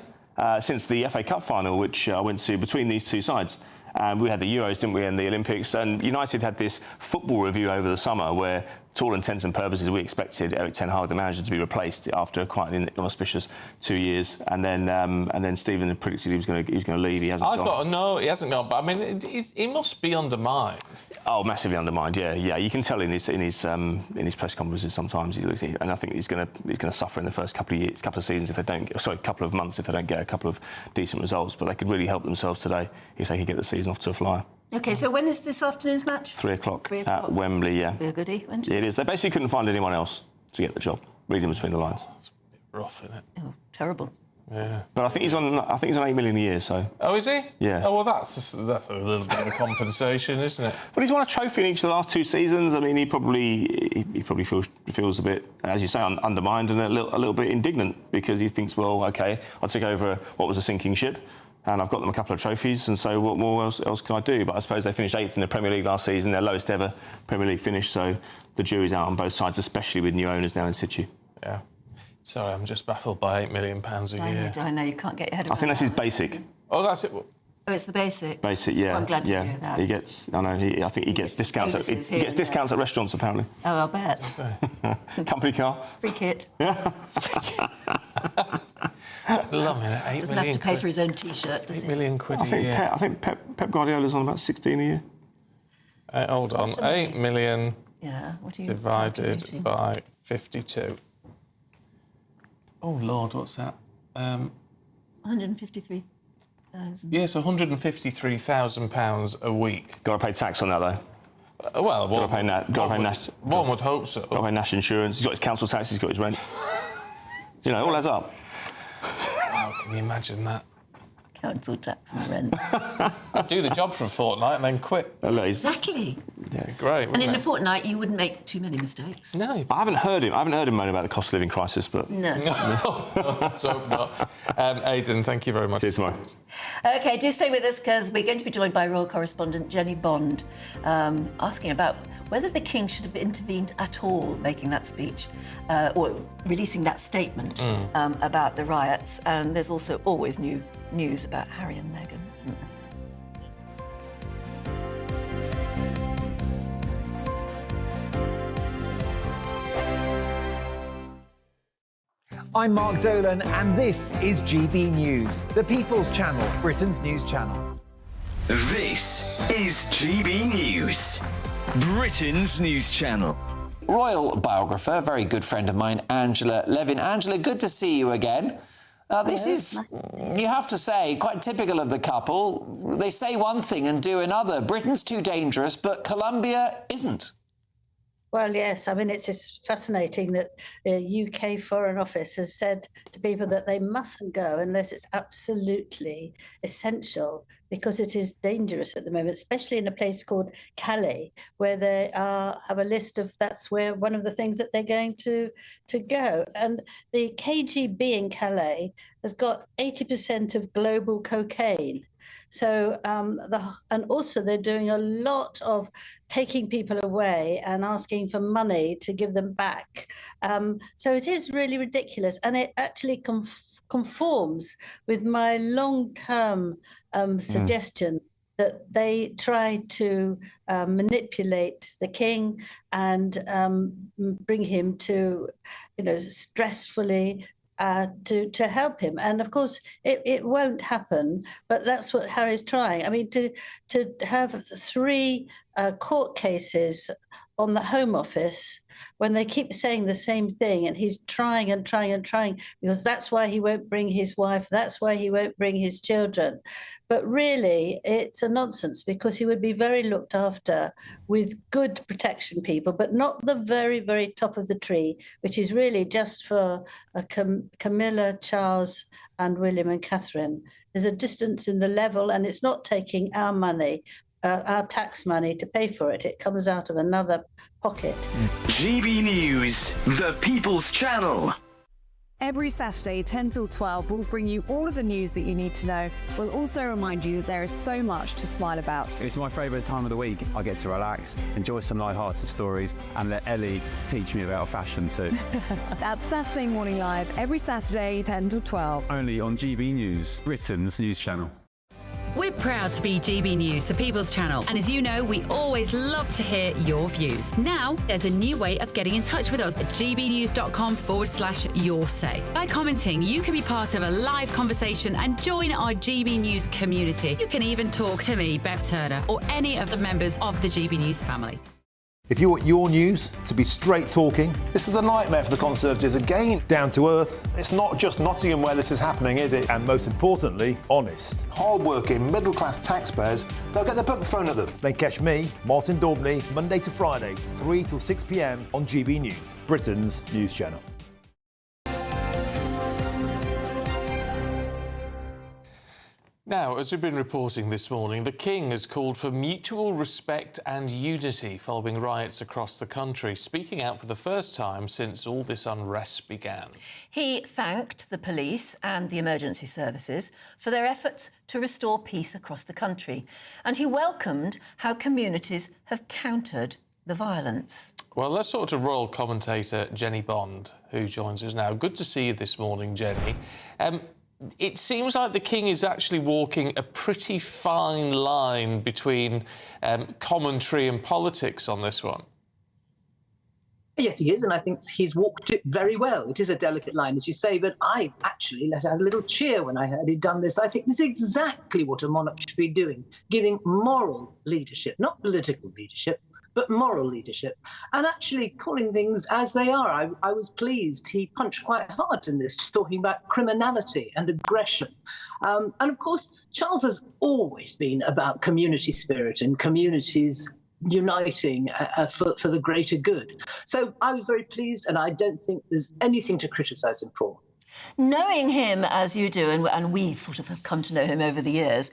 [SPEAKER 11] since the FA Cup final, which I went to between these two sides. And we had the Euros, didn't we, and the Olympics. And United had this football review over the summer where, to all intents and purposes, we expected Erik ten Hag, the manager, to be replaced after quite an inauspicious 2 years. And then Stephen had predicted he was going to leave. He hasn't gone.
[SPEAKER 1] I thought, no, he hasn't gone. But I mean, he must be undermined.
[SPEAKER 11] Oh, massively undermined. Yeah. You can tell in his press conferences sometimes and I think he's going to suffer in the first couple of seasons if they don't. Couple of months if they don't get a couple of decent results. But they could really help themselves today if they could get the season off to a flyer.
[SPEAKER 5] OK, so when is this afternoon's match?
[SPEAKER 11] 3 o'clock at Wembley, yeah.
[SPEAKER 5] Be a goodie, won't it?
[SPEAKER 11] It is. They basically couldn't find anyone else to get the job, reading between the lines.
[SPEAKER 1] It's a bit rough, isn't it?
[SPEAKER 5] Oh, terrible.
[SPEAKER 1] Yeah.
[SPEAKER 11] But I think he's on 8 million a year, so...
[SPEAKER 1] Oh, is he?
[SPEAKER 11] Yeah.
[SPEAKER 1] Oh, well, that's a little bit of a compensation, isn't it?
[SPEAKER 11] Well, he's won a trophy in each of the last 2 seasons. I mean, he probably feels a bit, as you say, undermined and a little bit indignant because he thinks, well, OK, I took over what was a sinking ship and I've got them a couple of trophies, and so what more else can I do? But I suppose they finished 8th in the Premier League last season, their lowest ever Premier League finish, so the jury's out on both sides, especially with new owners now in situ.
[SPEAKER 1] Yeah. Sorry, I'm just baffled by £8 million a year.
[SPEAKER 5] I know, you can't get your head around
[SPEAKER 11] I think that's his basic.
[SPEAKER 1] Oh, that's it?
[SPEAKER 5] Oh, it's the basic?
[SPEAKER 11] Basic, yeah.
[SPEAKER 5] Well, I'm glad to hear that.
[SPEAKER 11] He gets, I think he gets discounts. He gets discounts at restaurants, apparently.
[SPEAKER 5] Oh, I'll bet.
[SPEAKER 11] Company car.
[SPEAKER 5] Free kit.
[SPEAKER 11] Yeah.
[SPEAKER 1] Lovely, £8
[SPEAKER 5] Doesn't have to pay for his own T-shirt, does
[SPEAKER 1] £8 million quid a year.
[SPEAKER 11] I think Pep Guardiola's on about 16 a year.
[SPEAKER 1] Hold on, 8 million divided by 52. Oh, Lord, what's that?
[SPEAKER 5] 153,000.
[SPEAKER 1] Yes, £153,000 a week.
[SPEAKER 11] Got to pay tax on that, though.
[SPEAKER 1] Well, one would hope so.
[SPEAKER 11] Got to pay national insurance. He's got his council tax. He's got his rent. It all adds up.
[SPEAKER 1] Can you imagine that?
[SPEAKER 5] Council tax and rent.
[SPEAKER 1] I'd do the job for a fortnight and then quit.
[SPEAKER 5] Exactly.
[SPEAKER 1] Yeah, great.
[SPEAKER 5] And in
[SPEAKER 1] wouldn't
[SPEAKER 5] a
[SPEAKER 1] it?
[SPEAKER 5] fortnight, you wouldn't make too many mistakes.
[SPEAKER 1] No.
[SPEAKER 11] I haven't heard him moan about the cost of living crisis, but...
[SPEAKER 5] No.
[SPEAKER 1] Let's hope not. Aidan, thank you very much.
[SPEAKER 11] See you tomorrow.
[SPEAKER 5] OK, do stay with us, because we're going to be joined by royal correspondent Jenny Bond, asking about whether the King should have intervened at all making that speech or releasing that statement about the riots. And there's also always new news about Harry and Meghan, isn't there?
[SPEAKER 2] I'm Mark Dolan, and this is GB News, the People's Channel, Britain's news channel.
[SPEAKER 12] This is GB News, Britain's news channel.
[SPEAKER 14] Royal biographer, very good friend of mine, Angela Levin. Angela, good to see you again. This is, you have to say, quite typical of the couple. They say one thing and do another. Britain's too dangerous, but Colombia isn't.
[SPEAKER 9] Well, yes. I mean, it's just fascinating that the UK Foreign Office has said to people that they mustn't go unless it's absolutely essential, because it is dangerous at the moment, especially in a place called Calais, where they have a list of, that's where one of the things that they're going to go. And the KGB in Calais has got 80% of global cocaine. So, and also they're doing a lot of taking people away and asking for money to give them back. So it is really ridiculous, and it actually conforms with my long-term suggestion that they try to manipulate the king and bring him to, stressfully to help him. And of course, it won't happen, but that's what Harry's trying. I mean, to have 3 court cases on the Home Office when they keep saying the same thing, and he's trying and trying and trying, because that's why he won't bring his wife, that's why he won't bring his children. But really, it's a nonsense, because he would be very looked after with good protection people, but not the very, very top of the tree, which is really just for Camilla, Charles and William and Catherine. There's a distance in the level, and it's not taking our money, our tax money, to pay for it. It comes out of another pocket.
[SPEAKER 12] GB News, the People's Channel.
[SPEAKER 15] Every Saturday, 10 till 12, we'll bring you all of the news that you need to know. We'll also remind you that there is so much to smile about.
[SPEAKER 17] It's my favourite time of the week. I get to relax, enjoy some light-hearted stories, and let Ellie teach me about fashion too.
[SPEAKER 15] That's Saturday Morning Live, every Saturday, 10 till 12.
[SPEAKER 17] Only on GB News, Britain's news channel.
[SPEAKER 4] We're proud to be GB News, the People's Channel. And as you know, we always love to hear your views. Now, there's a new way of getting in touch with us at gbnews.com/yoursay. By commenting, you can be part of a live conversation and join our GB News community. You can even talk to me, Bev Turner, or any of the members of the GB News family.
[SPEAKER 23] If you want your news to be straight talking, this is a nightmare for the Conservatives. Again, down to earth. It's not just Nottingham where this is happening, is it? And most importantly, honest. Hard-working, middle-class taxpayers, they'll get their book thrown at them. Then catch me, Martin Daubney, Monday to Friday, 3 till 6 p.m. on GB News, Britain's news channel.
[SPEAKER 1] Now, as we've been reporting this morning, the King has called for mutual respect and unity following riots across the country, speaking out for the first time since all this unrest began.
[SPEAKER 5] He thanked the police and the emergency services for their efforts to restore peace across the country, and he welcomed how communities have countered the violence.
[SPEAKER 1] Well, let's talk to royal commentator Jenny Bond, who joins us now. Good to see you this morning, Jenny. It seems like the King is actually walking a pretty fine line between commentary and politics on this one.
[SPEAKER 18] Yes, he is, and I think he's walked it very well. It is a delicate line, as you say, but I actually let out a little cheer when I heard he'd done this. I think this is exactly what a monarch should be doing, giving moral leadership, not political leadership, but moral leadership, and actually calling things as they are. I was pleased he punched quite hard in this, talking about criminality and aggression. And of course, Charles has always been about community spirit and communities uniting for the greater good. So I was very pleased, and I don't think there's anything to criticise him for.
[SPEAKER 5] Knowing him as you do, and we sort of have come to know him over the years,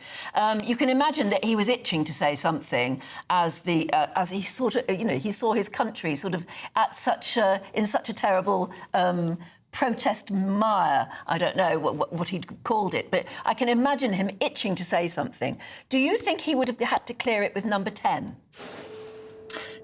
[SPEAKER 5] you can imagine that he was itching to say something as he sort of, he saw his country sort of in such a terrible protest mire. I don't know what he'd called it, but I can imagine him itching to say something. Do you think he would have had to clear it with number 10?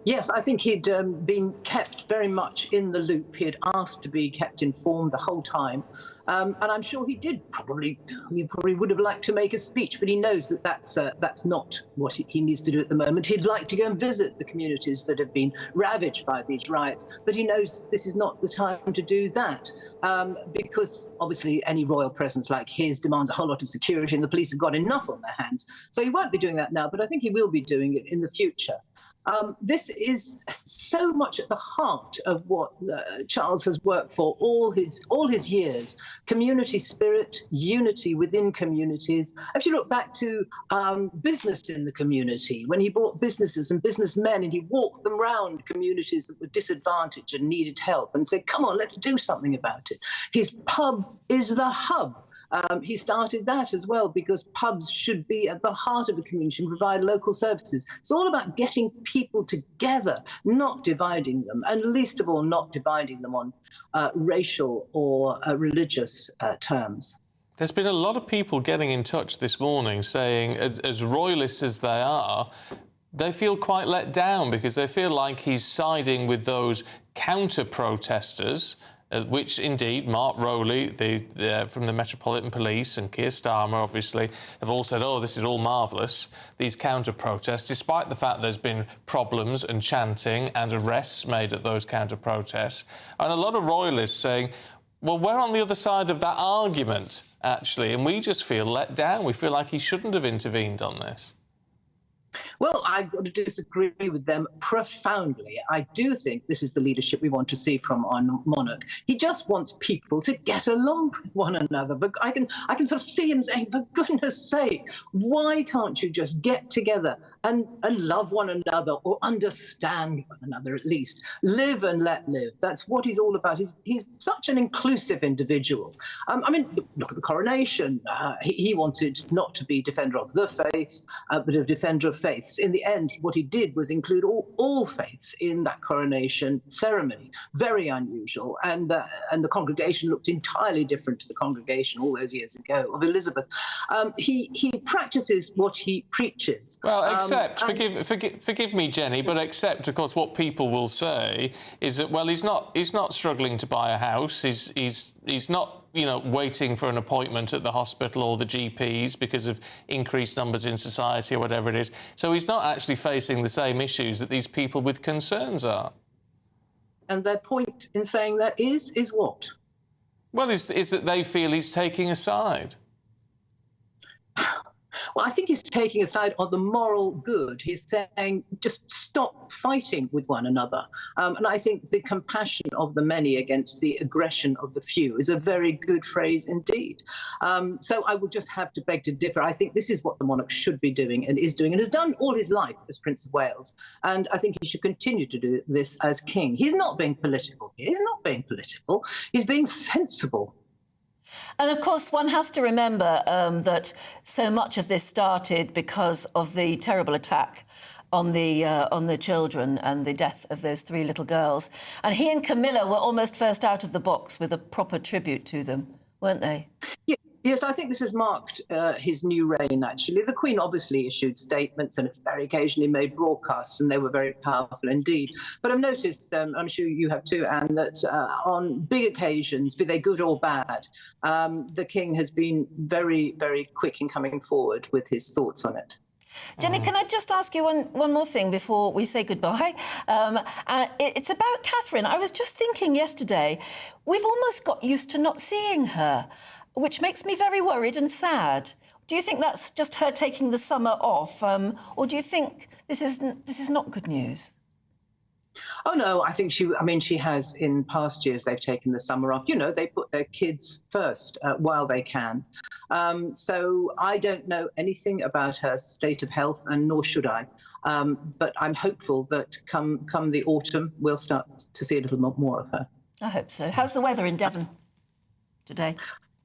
[SPEAKER 18] Yes, I think he'd been kept very much in the loop. He had asked to be kept informed the whole time. And I'm sure he probably would have liked to make a speech, but he knows that that's not what he needs to do at the moment. He'd like to go and visit the communities that have been ravaged by these riots, but he knows this is not the time to do that. Because obviously any royal presence like his demands a whole lot of security, and the police have got enough on their hands. So he won't be doing that now, but I think he will be doing it in the future. This is so much at the heart of what Charles has worked for all his years: community spirit, unity within communities. If you look back to business in the community, when he brought businesses and businessmen and he walked them round communities that were disadvantaged and needed help and said, come on, let's do something about it. His pub is the hub. He started that as well, because pubs should be at the heart of a community and provide local services. It's all about getting people together, not dividing them, and least of all, not dividing them on racial or religious terms.
[SPEAKER 1] There's been a lot of people getting in touch this morning saying, as royalist as they are, they feel quite let down because they feel like he's siding with those counter-protesters, which indeed Mark Rowley from the Metropolitan Police and Keir Starmer obviously have all said, oh, this is all marvellous, these counter-protests, despite the fact there's been problems and chanting and arrests made at those counter-protests. And a lot of royalists saying, well, we're on the other side of that argument, actually, and we just feel let down. We feel like he shouldn't have intervened on this.
[SPEAKER 18] Well, I've got to disagree with them profoundly. I do think this is the leadership we want to see from our monarch. He just wants people to get along with one another. But I can sort of see him saying, for goodness sake, why can't you just get together and love one another, or understand one another at least? Live and let live. That's what he's all about. He's such an inclusive individual. I mean, look at the coronation. He wanted not to be defender of the faith, but a defender of faiths. In the end, what he did was include all faiths in that coronation ceremony. Very unusual. And the congregation looked entirely different to the congregation all those years ago of Elizabeth. He practices what he preaches.
[SPEAKER 1] Well, forgive me, Jenny, but except, of course, what people will say is that, well, he's not struggling to buy a house. He's not, waiting for an appointment at the hospital or the GPs because of increased numbers in society or whatever it is. So he's not actually facing the same issues that these people with concerns are.
[SPEAKER 18] And their point in saying that is what?
[SPEAKER 1] Well, is that they feel he's taking a side.
[SPEAKER 18] Well, I think he's taking a side on the moral good. He's saying, just stop fighting with one another. And I think the compassion of the many against the aggression of the few is a very good phrase indeed. So I will just have to beg to differ. I think this is what the monarch should be doing and is doing and has done all his life as Prince of Wales. And I think he should continue to do this as king. He's not being political. He's not being political. He's being sensible.
[SPEAKER 5] And of course, one has to remember that so much of this started because of the terrible attack on the children and the death of those 3 little girls. And he and Camilla were almost first out of the box with a proper tribute to them, weren't they?
[SPEAKER 18] Yeah. Yes, I think this has marked his new reign, actually. The Queen obviously issued statements and very occasionally made broadcasts, and they were very powerful indeed. But I've noticed, I'm sure you have too, Anne, that on big occasions, be they good or bad, the King has been very, very quick in coming forward with his thoughts on it.
[SPEAKER 5] Jenny, can I just ask you one more thing before we say goodbye? It's about Catherine. I was just thinking yesterday, we've almost got used to not seeing her, which makes me very worried and sad. Do you think that's just her taking the summer off, or do you think this is not good news?
[SPEAKER 18] Oh, no, I think she has in past years, they've taken the summer off. They put their kids first while they can. So I don't know anything about her state of health, and nor should I. But I'm hopeful that come the autumn, we'll start to see a little more of her.
[SPEAKER 5] I hope so. How's the weather in Devon? today?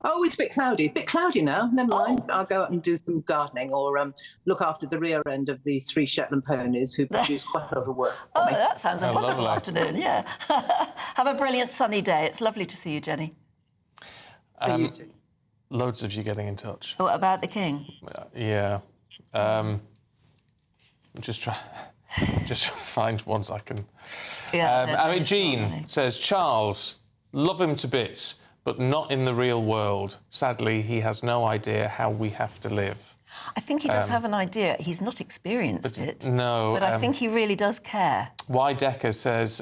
[SPEAKER 18] Oh, it's a bit cloudy. A bit cloudy now. Never mind. I'll go out and do some gardening or look after the rear end of the 3 Shetland ponies who produce quite a lot of work.
[SPEAKER 5] Oh, that sounds a wonderful
[SPEAKER 1] lovely.
[SPEAKER 5] afternoon, yeah. Have a brilliant sunny day. It's lovely to see you, Jenny.
[SPEAKER 18] You too.
[SPEAKER 1] Loads of you getting in touch.
[SPEAKER 5] What about the King?
[SPEAKER 1] Yeah. Just find ones I can.
[SPEAKER 5] Yeah,
[SPEAKER 1] I mean, Jean says, Charles, love him to bits, but not in the real world. Sadly, he has no idea how we have to live.
[SPEAKER 5] I think he does have an idea. He's not experienced it.
[SPEAKER 1] No.
[SPEAKER 5] But I think he really does care.
[SPEAKER 1] Y. Decker says,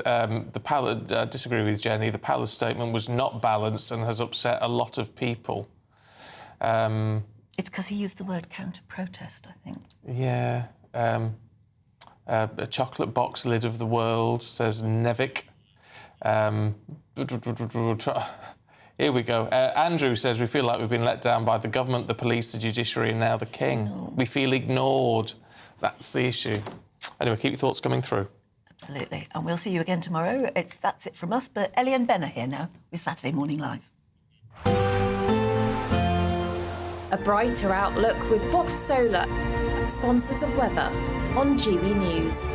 [SPEAKER 1] disagree with Jenny, the palace statement was not balanced and has upset a lot of people.
[SPEAKER 5] It's because he used the word counter-protest, I think.
[SPEAKER 1] Yeah. A chocolate box lid of the world, says Nevik. Here we go. Andrew says, we feel like we've been let down by the government, the police, the judiciary and now the King.
[SPEAKER 5] No.
[SPEAKER 1] We feel ignored. That's the issue. Anyway, keep your thoughts coming through.
[SPEAKER 5] Absolutely. And we'll see you again tomorrow. That's it from us. But Ellie and Ben are here now with Saturday Morning Live.
[SPEAKER 3] A brighter outlook with Box Solar, sponsors of weather on GB News.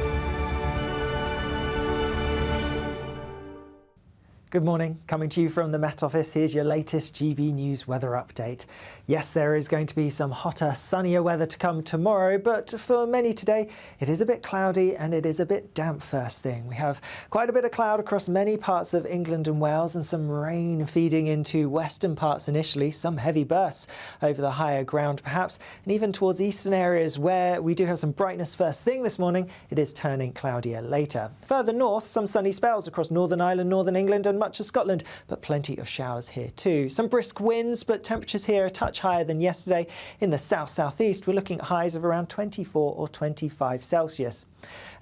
[SPEAKER 2] Good morning. Coming to you from the Met Office, here's your latest GB News weather update. Yes, there is going to be some hotter, sunnier weather to come tomorrow, but for many today, it is a bit cloudy and it is a bit damp first thing. We have quite a bit of cloud across many parts of England and Wales and some rain feeding into western parts initially, some heavy bursts over the higher ground perhaps, and even towards eastern areas where we do have some brightness first thing this morning, it is turning cloudier later. Further north, some sunny spells across Northern Ireland, Northern England and much of Scotland, but plenty of showers here too. Some brisk winds, but temperatures here a touch higher than yesterday. In the south-southeast, we're looking at highs of around 24 or 25 Celsius.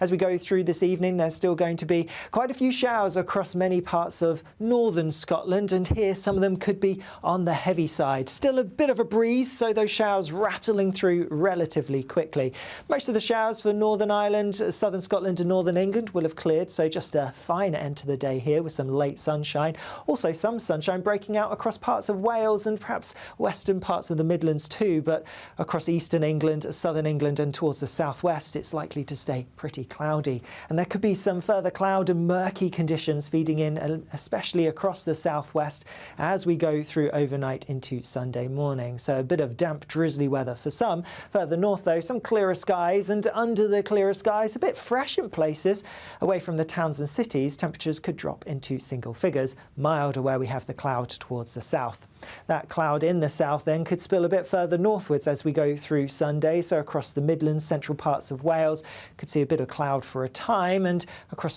[SPEAKER 2] As we go through this evening, there's still going to be quite a few showers across many parts of northern Scotland, and here some of them could be on the heavy side. Still a bit of a breeze, so those showers rattling through relatively quickly. Most of the showers for Northern Ireland, southern Scotland and northern England will have cleared, so just a fine end to the day here with some late sunshine. Also some sunshine breaking out across parts of Wales and perhaps western parts of the Midlands too, but across eastern England, southern England and towards the southwest, it's likely to stay pretty cloudy. And there could be some further cloud and murky conditions feeding in, especially across the southwest as we go through overnight into Sunday morning. So a bit of damp, drizzly weather for some. Further north, though, some clearer skies, and under the clearer skies, a bit fresh in places. Away from the towns and cities, temperatures could drop into single figures, milder where we have the cloud towards the south. That cloud in the south then could spill a bit further northwards as we go through Sunday, so across the Midlands, central parts of Wales, could see a bit of cloud for a time, and across